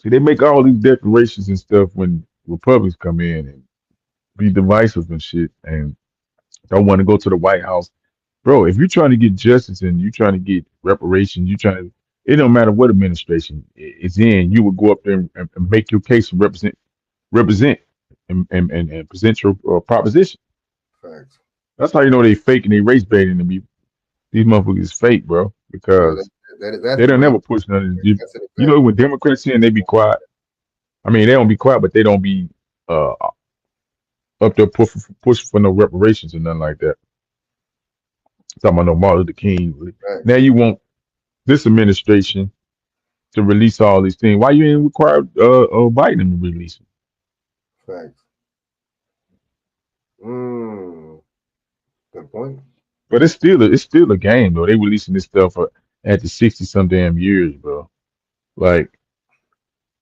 See, they make all these declarations and stuff when Republicans come in and be divisive and shit, and don't want to go to the White House. Bro, if you're trying to get justice and you're trying to get reparations, it don't matter what administration it's in, you would go up there and make your case and represent and present your proposition. Facts. That's how you know they fake and they race baiting them. These motherfuckers is fake, bro, because they don't never push nothing. You know, when Democrats say they be quiet, I mean, they don't be quiet, but they don't be up there pushing for no reparations or nothing like that. Talking about no Martin Luther King. Right. Now you want this administration to release all these things. Why you ain't require Biden to release them? Facts. Good point. But it's still a game though. They releasing this stuff at the 60 some damn years, bro. Like,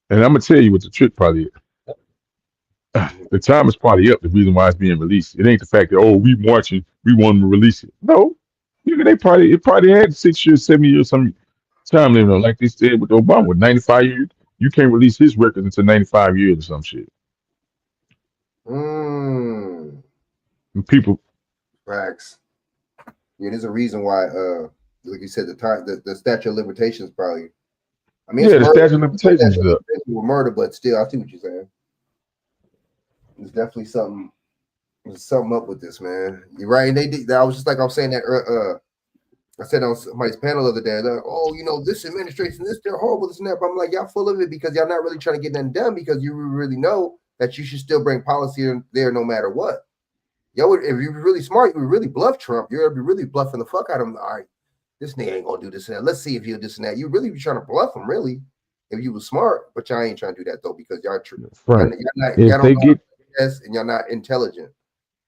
and I'm gonna tell you what the trick probably is. The time is probably up. The reason why it's being released, it ain't the fact that we marching, we want them to release it. No, it probably had 6 years, 7 years, some time limit. Like they said with Obama, with 95 years, you can't release his records until 95 years or some shit. And people, facts. Yeah, there's a reason why. Like you said, the statute of limitations probably. I mean, yeah, the statute of limitations is up. With murder, but still, I see what you're saying. There's definitely something up with this, man. You're right. And they did. I was saying that. I said on somebody's panel the other day, like, oh, this administration, they're horrible, this and that. But I'm like, y'all full of it because y'all not really trying to get nothing done because you really know that you should still bring policy in there no matter what. Y'all would, if you're really smart, you would really bluff Trump. You're gonna be really bluffing the fuck out of him. All right, this nigga ain't gonna do this and that. Let's see if he'll do this and that. You really be trying to bluff him, really, if you was smart. But y'all ain't trying to do that though because y'all right. Y'all don't know and y'all not intelligent.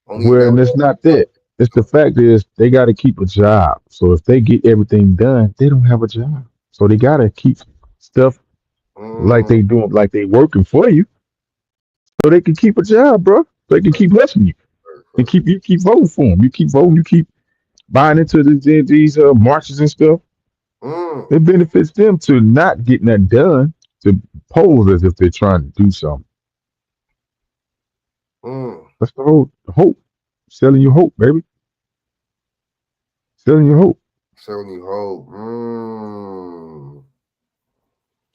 And it's not that. It's the fact is they got to keep a job. So if they get everything done, they don't have a job. So they got to keep stuff like they doing, like they working for you, so they can keep a job, bro. So they can keep hustling you. And you keep voting for them. You keep voting. You keep buying into these marches and stuff. It benefits them to not getting that done, to pose as if they're trying to do something. That's the whole hope. Selling you hope, baby. Selling you hope. Selling you hope.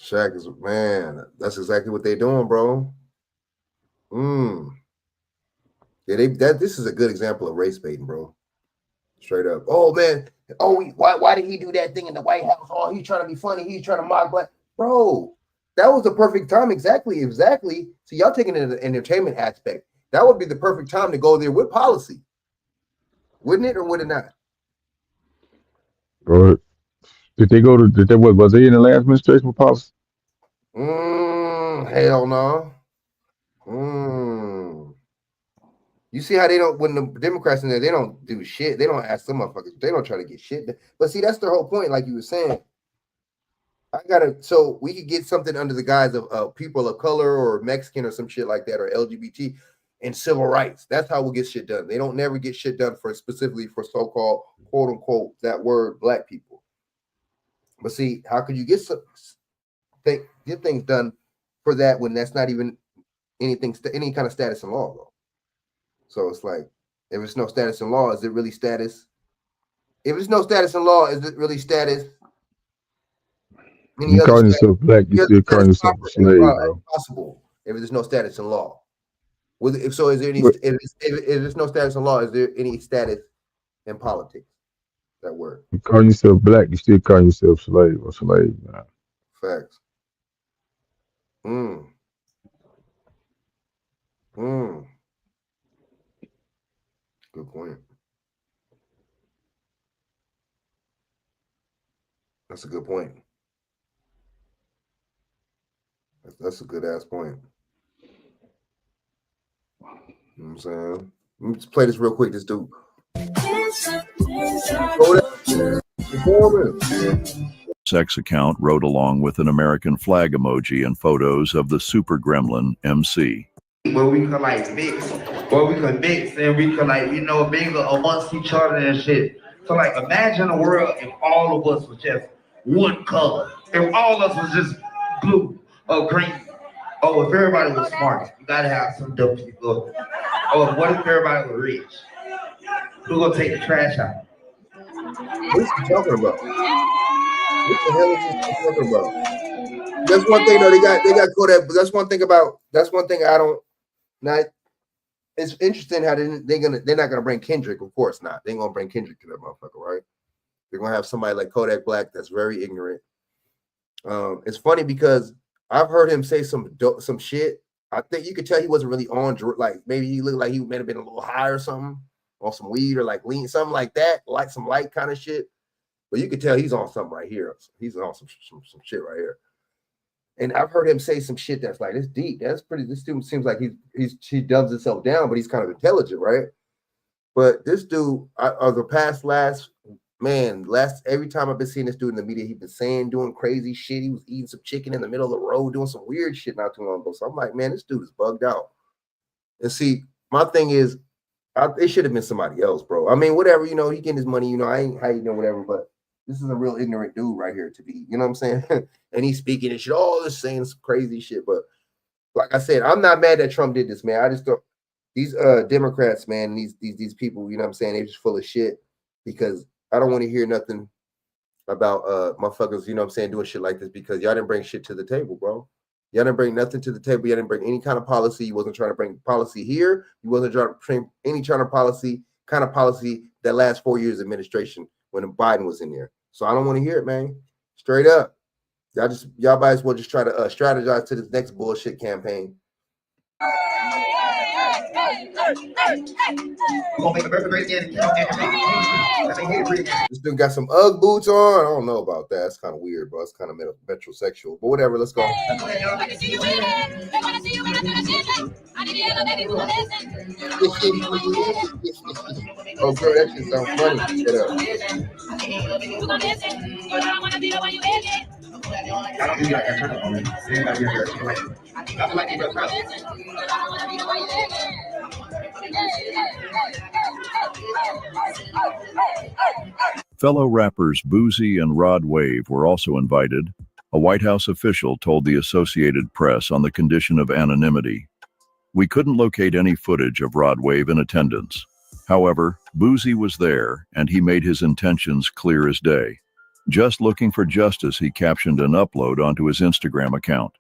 Shaq is, man, that's exactly what they're doing, bro. Yeah, this is a good example of race baiting, bro. Straight up. Oh man, why did he do that thing in the White House? Oh, he's trying to be funny, he's trying to mock black. Bro, that was the perfect time. Exactly. So y'all taking it in the entertainment aspect. That would be the perfect time to go there with policy. Wouldn't it or would it not? Bro, was they in the last administration with policy? Hell no. You see how they don't, when the Democrats in there, they don't do shit. They don't ask some motherfuckers. They don't try to get shit. But see, that's the whole point, like you were saying. So we could get something under the guise of people of color or Mexican or some shit like that, or LGBT and civil rights. That's how we'll get shit done. They don't never get shit done specifically for so-called, quote unquote, that word, black people. But see, how could you get things done for that when that's not even any kind of status in law, though? So it's like, if it's no status in law, is it really status? If it's no status in law, is it really status? You calling yourself black, you still calling yourself a slave, bro. Possible if there's no status in law. Is there any? If there's no status in law, is there any status in politics? That word. You call yourself black, you still call yourself slave or slave, man. Facts. Good point. That's a good point. That's a good ass point. You know what I'm saying? Let me just play this real quick. This dude. Sex account wrote along with an American flag emoji and photos of the super gremlin MC. Where we could like mix, where we could mix and we could like, mingle amongst each other and shit. So like imagine a world if all of us was just one color. If all of us was just blue or green. Oh, if everybody was smart, you gotta have some dumb people. Oh, what if everybody was rich? Who gonna take the trash out? What is he talking about? What the hell is he talking about? That's one thing though, they got Kodak, but that's one thing I don't not. It's interesting how they're not gonna bring Kendrick, of course not. They ain't gonna bring Kendrick to that motherfucker, right? They're gonna have somebody like Kodak Black that's very ignorant. It's funny because I've heard him say some shit. I think you could tell he wasn't really on, like maybe he looked like he might have been a little high or something, on some weed or like lean, something like that, like some light kind of shit. But you could tell he's on something right here. He's on some shit right here. And I've heard him say some shit that's like, it's deep. That's pretty. This dude seems like he dubs himself down, but he's kind of intelligent, right? But this dude, every time I've been seeing this dude in the media, he's been saying, doing crazy shit. He was eating some chicken in the middle of the road, doing some weird shit not too long ago. So I'm like, man, this dude is bugged out. And see, my thing is, it should have been somebody else, bro. I mean, whatever, he getting his money, I ain't hating whatever, but this is a real ignorant dude right here to be, you know what I'm saying? And he's speaking and shit, all this saying some crazy shit. But like I said, I'm not mad that Trump did this, man. I just don't, these Democrats, man, these people, you know what I'm saying, they're just full of shit, because I don't want to hear nothing about motherfuckers, you know what I'm saying, doing shit like this, because y'all didn't bring shit to the table, bro. Y'all didn't bring nothing to the table. Y'all didn't bring any kind of policy. You wasn't trying to bring policy here. You wasn't trying to bring any kind of policy that last 4 years administration when Biden was in there. So I don't want to hear it, man. Straight up. Y'all might as well just try to strategize to this next bullshit campaign. This dude got some Ugg boots on. I don't know about that. It's kind of weird, bro. It's kind of metrosexual. But whatever, let's go. Oh, girl, that shit sounds funny. Shut up. Fellow rappers Boozy and Rod Wave were also invited, a White House official told the Associated Press on the condition of anonymity. We couldn't locate any footage of Rod Wave in attendance. However, Boozy was there, and he made his intentions clear as day. Just looking for justice, he captioned an upload onto his Instagram account.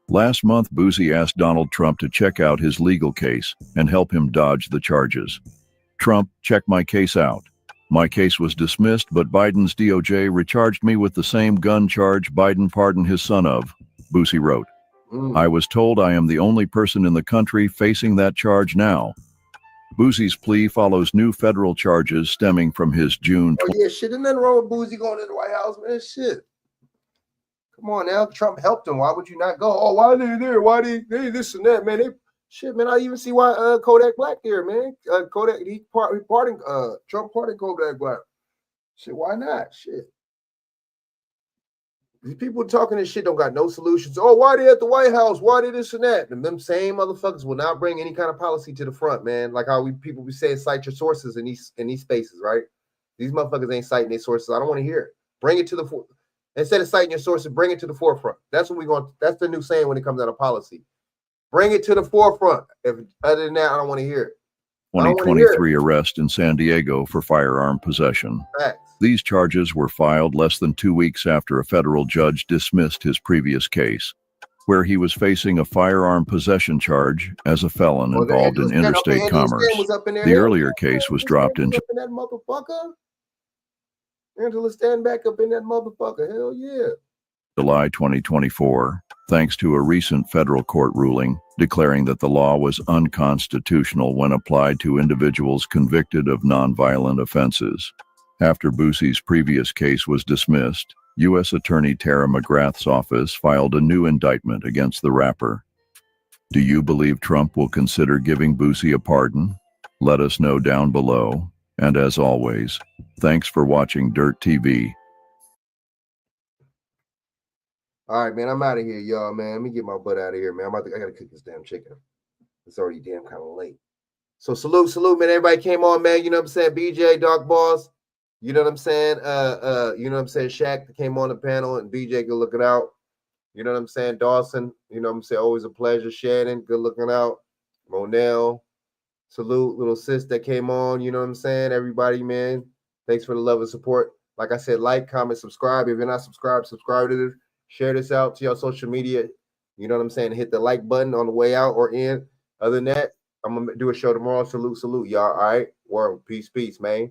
Last month, Boozy asked Donald Trump to check out his legal case and help him dodge the charges. Trump, check my case out. My case was dismissed, but Biden's DOJ recharged me with the same gun charge Biden pardoned his son of, Boozy wrote. I was told I am the only person in the country facing that charge now. Boozy's plea follows new federal charges stemming from his June. Oh yeah, shit, ain't nothing wrong with Boozy going to the White House, man. Shit. Come on now, Trump helped him. Why would you not go? Oh, why are they there? Why they this and that, man? Shit, man. I even see why Kodak Black there, man. Kodak, Trump pardoned Kodak Black. Shit, why not? Shit. These people talking this shit don't got no solutions. Oh, why they at the White House? Why they this and that? And them same motherfuckers will not bring any kind of policy to the front, man. Like how people be saying, cite your sources in these spaces, right? These motherfuckers ain't citing their sources. I don't want to hear it. Bring it to the instead of citing your sources, bring it to the forefront. That's what we're going. That's the new saying when it comes out of policy. Bring it to the forefront. If other than that, I don't want to hear it. 2023 arrest in San Diego for firearm possession. Facts. These charges were filed less than 2 weeks after a federal judge dismissed his previous case, where he was facing a firearm possession charge as a felon involved in interstate commerce. The earlier case was dropped in that motherfucker. Angela, stand back up in that motherfucker. Hell yeah. July 2024, thanks to a recent federal court ruling declaring that the law was unconstitutional when applied to individuals convicted of nonviolent offenses. After Boozy's previous case was dismissed, U.S. Attorney Tara McGrath's office filed a new indictment against the rapper. Do you believe Trump will consider giving Boosie a pardon? Let us know down below. And as always, thanks for watching Dirt TV. All right, man, I'm out of here, y'all, man. Let me get my butt out of here, man. I gotta cook this damn chicken. It's already damn kind of late. So salute, man. Everybody came on, man. You know what I'm saying? BJ, Dark Boss. You know what I'm saying? You know what I'm saying? Shaq came on the panel, and BJ, good looking out. You know what I'm saying? Dawson, you know what I'm saying? Always a pleasure. Shannon, good looking out. Monel, salute, little sis that came on. You know what I'm saying? Everybody, man. Thanks for the love and support. Like I said, like, comment, subscribe. If you're not subscribed, subscribe to this. Share this out to your social media. You know what I'm saying? Hit the like button on the way out or in. Other than that, I'm going to do a show tomorrow. Salute, y'all. All right? World. Peace, man.